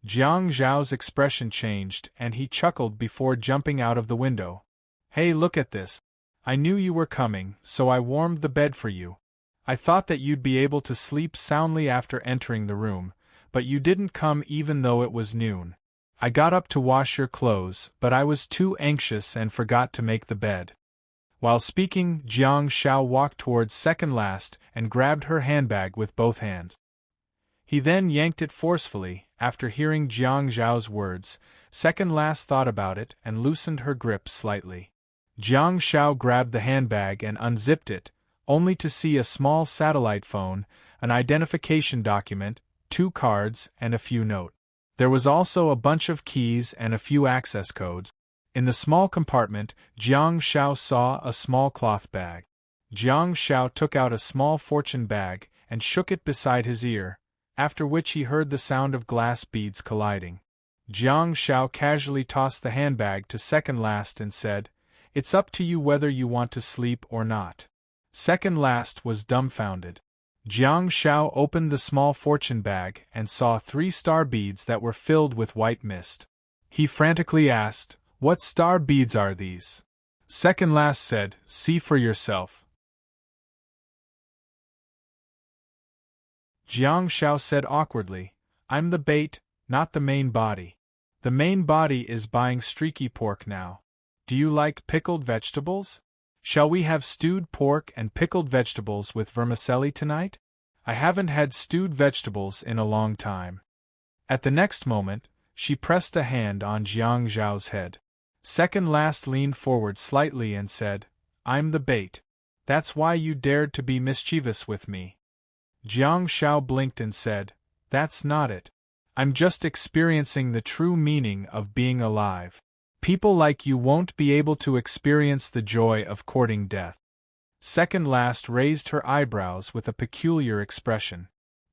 Jiang Zhao's expression changed and he chuckled before jumping out of the window. Hey, look at this. I knew you were coming, so I warmed the bed for you. I thought that you'd be able to sleep soundly after entering the room, but you didn't come even though it was noon. I got up to wash your clothes, but I was too anxious and forgot to make the bed. While speaking, Jiang Zhao walked towards second last and grabbed her handbag with both hands. He then yanked it forcefully. After hearing Jiang Zhao's words, second last thought about it and loosened her grip slightly. Jiang Zhao grabbed the handbag and unzipped it, only to see a small satellite phone, an identification document, 2 cards, and a few notes. There was also a bunch of keys and a few access codes. In the small compartment, Jiang Zhao saw a small cloth bag. Jiang Zhao took out a small fortune bag and shook it beside his ear, after which he heard the sound of glass beads colliding. Jiang Zhao casually tossed the handbag to second last and said, "It's up to you whether you want to sleep or not." Second last was dumbfounded. Jiang Zhao opened the small fortune bag and saw 3 star beads that were filled with white mist. He frantically asked, "What star beads are these?" Second last said, "See for yourself." Jiang Zhao said awkwardly, "I'm the bait, not the main body. The main body is buying streaky pork now. Do you like pickled vegetables? Shall we have stewed pork and pickled vegetables with vermicelli tonight? I haven't had stewed vegetables in a long time." At the next moment, she pressed a hand on Jiang Zhao's head. Second last leaned forward slightly and said, "I'm the bait. That's why you dared to be mischievous with me." Jiang Zhao blinked and said, "That's not it. I'm just experiencing the true meaning of being alive. People like you won't be able to experience the joy of courting death." Second last raised her eyebrows with a peculiar expression.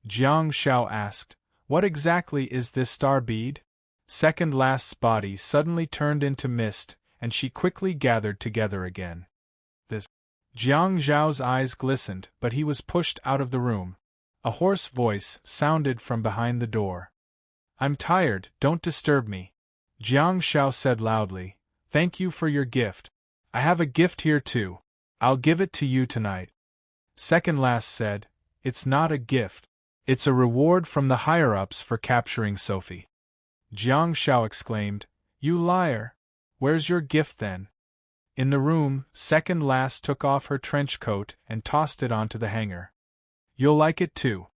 Jiang Zhao asked, "What exactly is this star bead?" Second last's body suddenly turned into mist, and she quickly gathered together again. This. Jiang Zhao's eyes glistened, but he was pushed out of the room. A hoarse voice sounded from behind the door. "I'm tired, don't disturb me." Jiang Zhao said loudly, "Thank you for your gift. I have a gift here too. I'll give it to you tonight." Second last said, "It's not a gift. It's a reward from the higher-ups for capturing Sophie." Jiang Zhao exclaimed, "You liar! Where's your gift then?" In the room, second last took off her trench coat and tossed it onto the hanger. "You'll like it too."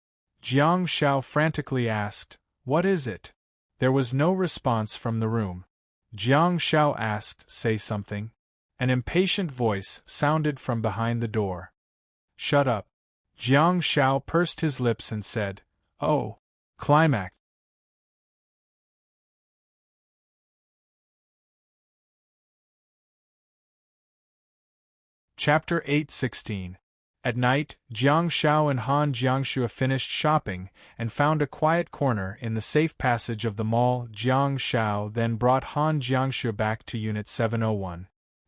Jiang Zhao frantically asked, "What is it?" There was no response from the room. Jiang Zhao asked, "Say something." An impatient voice sounded from behind the door. "Shut up." Jiang Zhao pursed his lips and said, "Oh." Climax. Chapter 8:16. At night, Jiang Zhao and Han Jiangxue finished shopping and found a quiet corner in the safe passage of the mall. Jiang Zhao then brought Han Jiangxue back to Unit 701.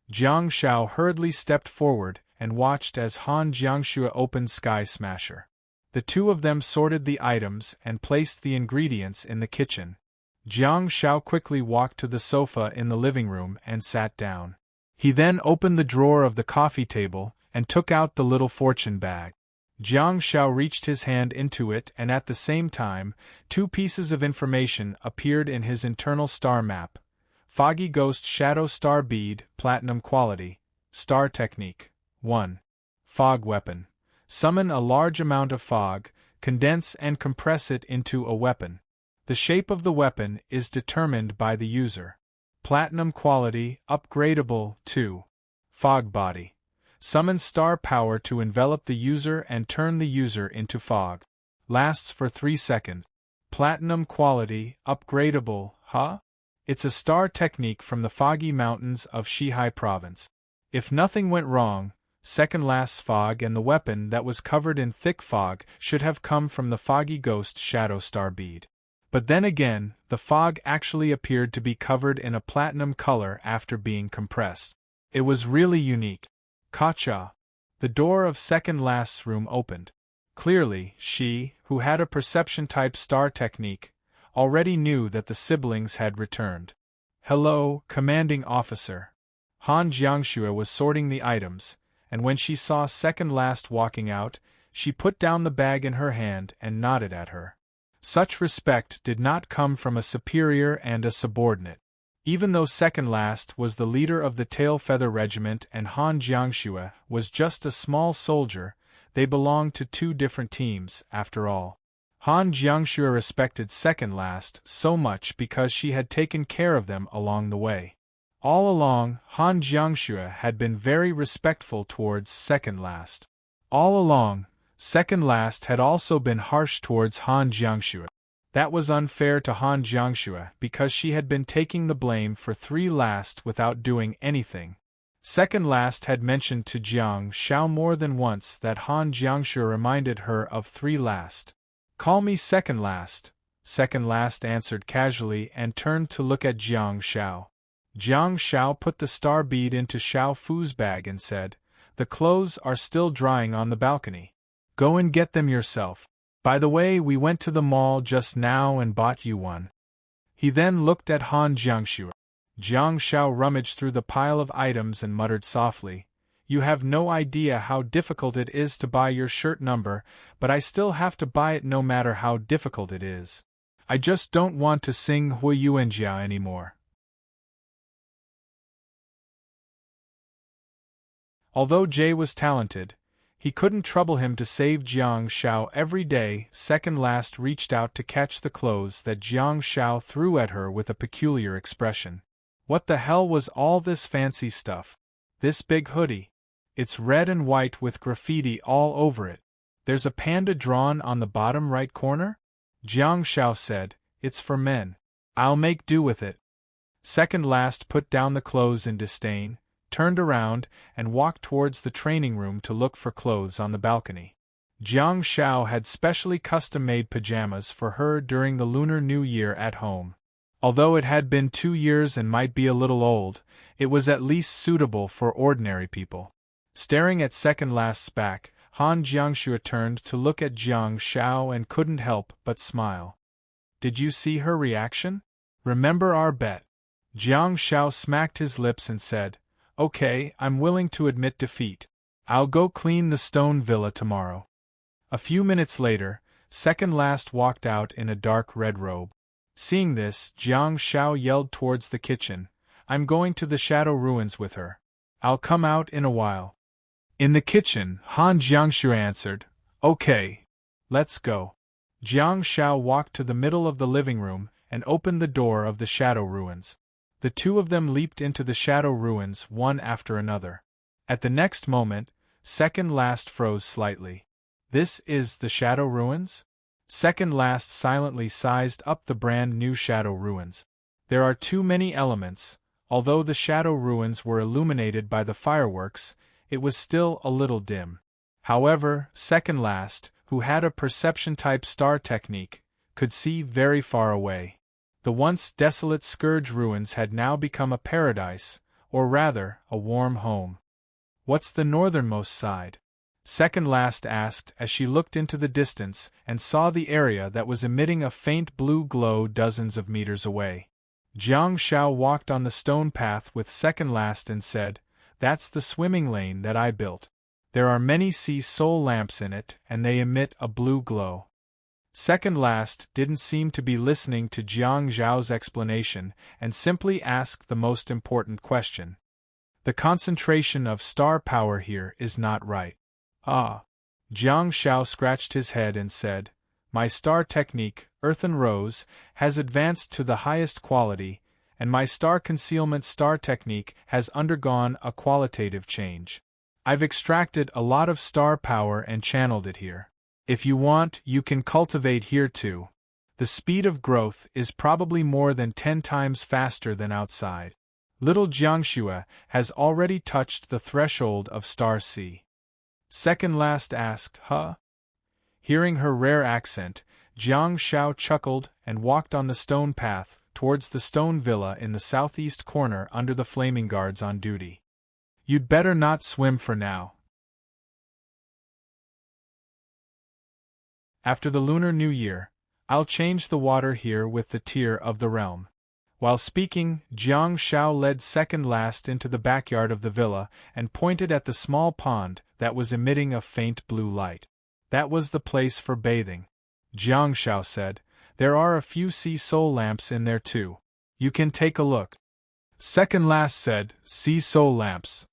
Jiang Zhao hurriedly stepped forward and watched as Han Jiangxue opened Sky Smasher. The two of them sorted the items and placed the ingredients in the kitchen. Jiang Zhao quickly walked to the sofa in the living room and sat down. He then opened the drawer of the coffee table and took out the little fortune bag. Jiang Zhao reached his hand into it and at the same time, 2 pieces of information appeared in his internal star map. Foggy Ghost Shadow Star Bead, Platinum Quality. Star Technique. 1. Fog Weapon. Summon a large amount of fog, condense and compress it into a weapon. The shape of the weapon is determined by the user. Platinum Quality, Upgradable. 2. Fog Body. Summon star power to envelop the user and turn the user into fog. Lasts for 3 seconds. Platinum Quality, Upgradable. Huh? It's a star technique from the foggy mountains of Shihai Province. If nothing went wrong, second last's fog and the weapon that was covered in thick fog should have come from the foggy ghost shadow star bead. But then again, the fog actually appeared to be covered in a platinum color after being compressed. It was really unique. Ka-cha! The door of second last's room opened. Clearly, she, who had a perception-type star technique, already knew that the siblings had returned. "Hello, commanding officer." Han Jiangxue was sorting the items, and when she saw second last walking out, she put down the bag in her hand and nodded at her. Such respect did not come from a superior and a subordinate. Even though second last was the leader of the Tail Feather Regiment and Han Jiangxue was just a small soldier, they belonged to two different teams, after all. Han Jiangxue respected second last so much because she had taken care of them along the way. All along, Han Jiangxue had been very respectful towards second last. All along, second last had also been harsh towards Han Jiangxue. That was unfair to Han Jiangxue because she had been taking the blame for three last without doing anything. Second last had mentioned to Jiang Shao more than once that Han Jiangxue reminded her of three last. "Call me second last," second last answered casually and turned to look at Jiang Shao. Jiang Shao put the star bead into Shao Fu's bag and said, "The clothes are still drying on the balcony. Go and get them yourself. By the way, we went to the mall just now and bought you one." He then looked at Han Jiangxue. Jiang Shao rummaged through the pile of items and muttered softly, "You have no idea how difficult it is to buy your shirt number, but I still have to buy it no matter how difficult it is. I just don't want to sing Hui Yuanjia anymore." Although Jay was talented, he couldn't trouble him to save Jiang Shao every day. Second last reached out to catch the clothes that Jiang Shao threw at her with a peculiar expression. "What the hell was all this fancy stuff? This big hoodie? It's red and white with graffiti all over it. There's a panda drawn on the bottom right corner?" Jiang Shao said, "It's for men. I'll make do with it." Second last put down the clothes in disdain, turned around, and walked towards the training room to look for clothes on the balcony. Jiang Shao had specially custom-made pajamas for her during the Lunar New Year at home. Although it had been 2 years and might be a little old, it was at least suitable for ordinary people. Staring at second last's back, Han Jiangxue turned to look at Jiang Shao and couldn't help but smile. "Did you see her reaction? Remember our bet?" Jiang Shao smacked his lips and said, "Okay, I'm willing to admit defeat. I'll go clean the stone villa tomorrow." A few minutes later, second last walked out in a dark red robe. Seeing this, Jiang Shao yelled towards the kitchen, "I'm going to the Shadow Ruins with her. I'll come out in a while." In the kitchen, Han Jiangxue answered, "Okay. Let's go." Jiang Shao walked to the middle of the living room and opened the door of the Shadow Ruins. The two of them leaped into the Shadow Ruins one after another. At the next moment, second last froze slightly. "This is the Shadow Ruins?" Second last silently sized up the brand new Shadow Ruins. There are too many elements. Although the Shadow Ruins were illuminated by the fireworks, it was still a little dim. However, second last, who had a perception-type star technique, could see very far away. The once desolate Scourge Ruins had now become a paradise, or rather, a warm home. "What's the northernmost side?" second last asked as she looked into the distance and saw the area that was emitting a faint blue glow dozens of meters away. Jiang Shao walked on the stone path with second last and said, "That's the swimming lane that I built. There are many sea soul lamps in it and they emit a blue glow." Second last didn't seem to be listening to Jiang Zhao's explanation and simply asked the most important question. "The concentration of star power here is not right." "Ah." Jiang Shao scratched his head and said, "My star technique, Earthen Rose, has advanced to the highest quality, and my star concealment star technique has undergone a qualitative change. I've extracted a lot of star power and channeled it here. If you want, you can cultivate here too. The speed of growth is probably more than 10 times faster than outside." Little Jiangxue has already touched the threshold of Star C. Second last asked, huh? Hearing her rare accent, Jiang Shao chuckled and walked on the stone path towards the stone villa in the southeast corner under the flaming guards on duty. You'd better not swim for now. After the Lunar New Year, I'll change the water here with the tear of the realm. While speaking, Jiang Shao led second last into the backyard of the villa and pointed at the small pond that was emitting a faint blue light. That was the place for bathing. Jiang Shao said, there are a few sea soul lamps in there too. You can take a look. Second last said, sea soul lamps.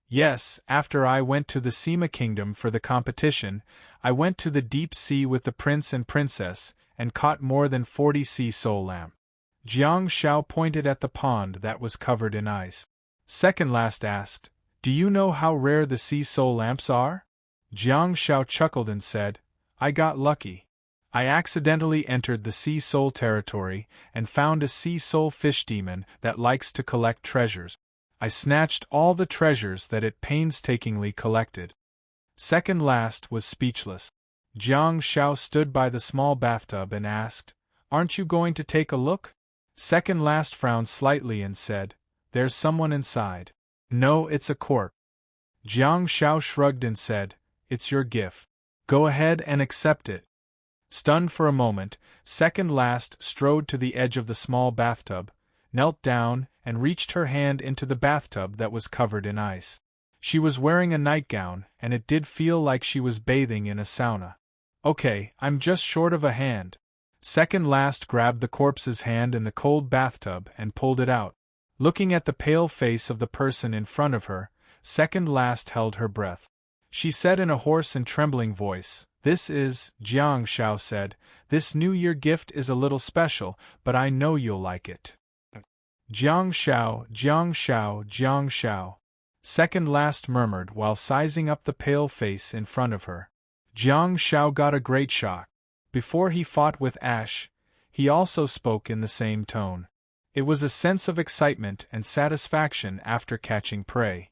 Yes, after I went to the Sima Kingdom for the competition, I went to the deep sea with the prince and princess, and caught more than 40 sea soul lamps. Jiang Shao pointed at the pond that was covered in ice. Second last asked, do you know how rare the sea soul lamps are? Jiang Shao chuckled and said, I got lucky. I accidentally entered the sea soul territory and found a sea soul fish demon that likes to collect treasures. I snatched all the treasures that it painstakingly collected. Second last was speechless. Jiang Shao stood by the small bathtub and asked, aren't you going to take a look? Second last frowned slightly and said, there's someone inside. No, it's a corpse. Jiang Shao shrugged and said, it's your gift. Go ahead and accept it. Stunned for a moment, second last strode to the edge of the small bathtub, knelt down, and reached her hand into the bathtub that was covered in ice. She was wearing a nightgown, and it did feel like she was bathing in a sauna. Okay, I'm just short of a hand. Second last grabbed the corpse's hand in the cold bathtub and pulled it out. Looking at the pale face of the person in front of her, second last held her breath. She said in a hoarse and trembling voice, Jiang Shao said, this New Year gift is a little special, but I know you'll like it. Jiang Shao, Jiang Shao, Jiang Shao. Second last murmured while sizing up the pale face in front of her. Jiang Shao got a great shock. Before he fought with Ash, he also spoke in the same tone. It was a sense of excitement and satisfaction after catching prey.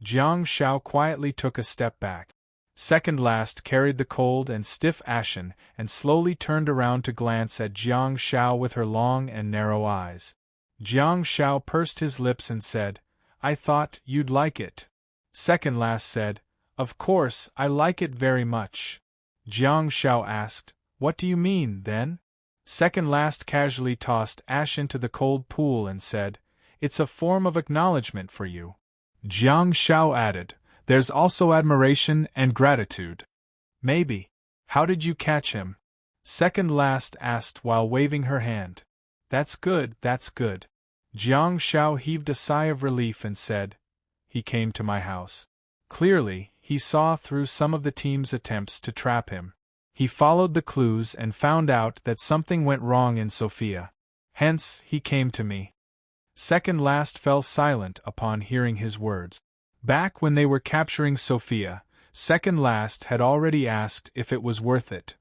Jiang Shao quietly took a step back. Second last carried the cold and stiff Ashen and slowly turned around to glance at Jiang Shao with her long and narrow eyes. Jiang Shao pursed his lips and said, I thought you'd like it. Second last said, Of course, I like it very much. Jiang Shao asked, What do you mean, then? Second last casually tossed Ash into the cold pool and said, It's a form of acknowledgement for you. Jiang Shao added, There's also admiration and gratitude. Maybe. How did you catch him? Second last asked while waving her hand. That's good, that's good. Jiang Shao heaved a sigh of relief and said, He came to my house. Clearly, he saw through some of the team's attempts to trap him. He followed the clues and found out that something went wrong in Sophia. Hence, he came to me. Second last fell silent upon hearing his words. Back when they were capturing Sophia, second last had already asked if it was worth it.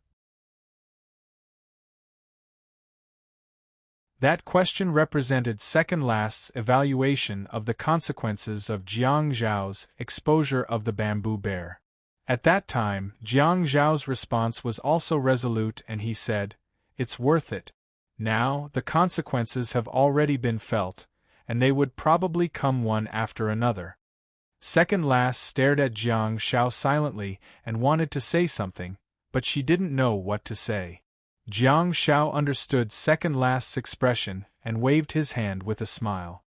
That question represented second last's evaluation of the consequences of Jiang Zhao's exposure of the bamboo bear. At that time, Jiang Zhao's response was also resolute and he said, It's worth it. Now, the consequences have already been felt, and they would probably come one after another. Second last stared at Jiang Shao silently and wanted to say something, but she didn't know what to say. Jiang Shao understood second last's expression and waved his hand with a smile.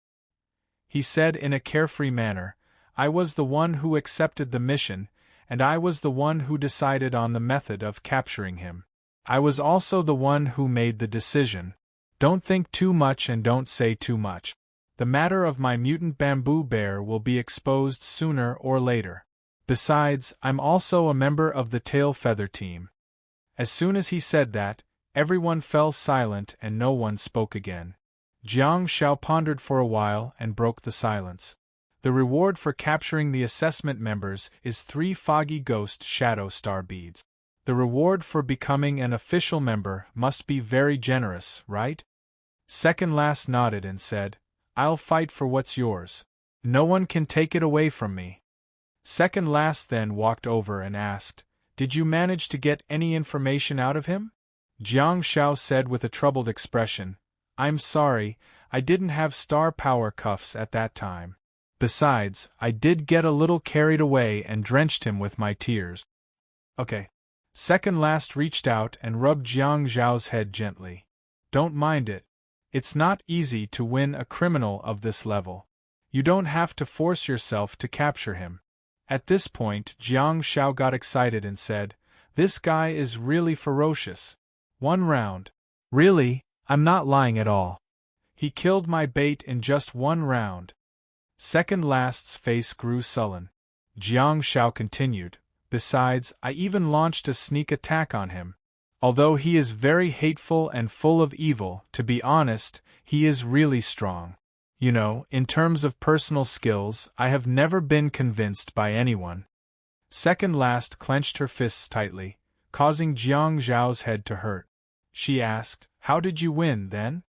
He said in a carefree manner, I was the one who accepted the mission, and I was the one who decided on the method of capturing him. I was also the one who made the decision. Don't think too much and don't say too much. The matter of my mutant bamboo bear will be exposed sooner or later. Besides, I'm also a member of the tail feather team. As soon as he said that, everyone fell silent and no one spoke again. Jiang Shao pondered for a while and broke the silence. The reward for capturing the assessment members is 3 foggy ghost shadow star beads. The reward for becoming an official member must be very generous, right? Second last nodded and said, I'll fight for what's yours. No one can take it away from me. Second last then walked over and asked, Did you manage to get any information out of him? Jiang Shao said with a troubled expression, I'm sorry, I didn't have star power cuffs at that time. Besides, I did get a little carried away and drenched him with my tears. Okay. Second last reached out and rubbed Jiang Zhao's head gently. Don't mind it. It's not easy to win a criminal of this level. You don't have to force yourself to capture him. At this point, Jiang Shao got excited and said, This guy is really ferocious. 1 round. Really, I'm not lying at all. He killed my bait in just 1 round. Second last's face grew sullen. Jiang Shao continued, Besides, I even launched a sneak attack on him. Although he is very hateful and full of evil, to be honest, he is really strong. You know, in terms of personal skills, I have never been convinced by anyone. Second last clenched her fists tightly, causing Jiang Zhao's head to hurt. She asked, How did you win, then?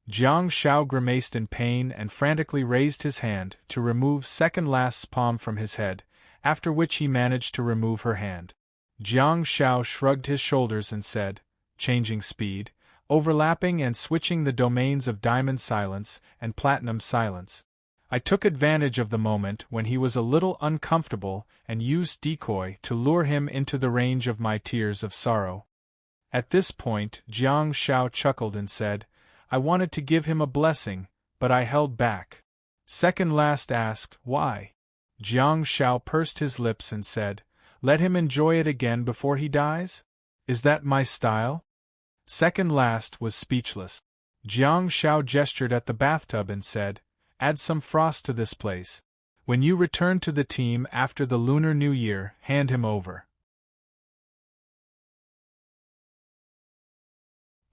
Jiang Shao grimaced in pain and frantically raised his hand to remove second last's palm from his head, after which he managed to remove her hand. Jiang Shao shrugged his shoulders and said, changing speed, overlapping and switching the domains of diamond silence and platinum silence. I took advantage of the moment when he was a little uncomfortable and used decoy to lure him into the range of my tears of sorrow. At this point, Jiang Shao chuckled and said, I wanted to give him a blessing, but I held back. Second last asked, Why? Jiang Shao pursed his lips and said, Let him enjoy it again before he dies? Is that my style? Second last was speechless. Jiang Shao gestured at the bathtub and said, Add some frost to this place. When you return to the team after the Lunar New Year, hand him over.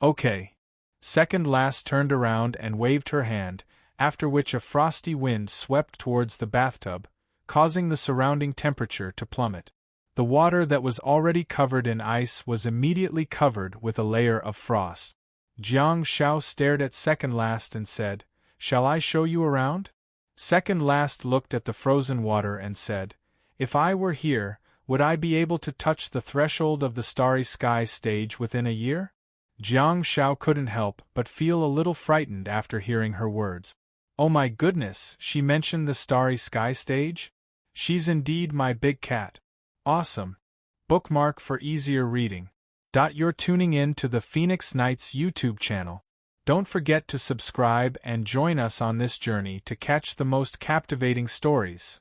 Okay. Second last turned around and waved her hand, after which a frosty wind swept towards the bathtub, causing the surrounding temperature to plummet. The water that was already covered in ice was immediately covered with a layer of frost. Jiang Shao stared at second last and said, Shall I show you around? Second last looked at the frozen water and said, If I were here, would I be able to touch the threshold of the Starry Sky stage within a year? Jiang Shao couldn't help but feel a little frightened after hearing her words. Oh my goodness, she mentioned the Starry Sky stage? She's indeed my big cat. Awesome. Bookmark for easier reading. You're tuning in to the Phoenix Knights YouTube channel. Don't forget to subscribe and join us on this journey to catch the most captivating stories.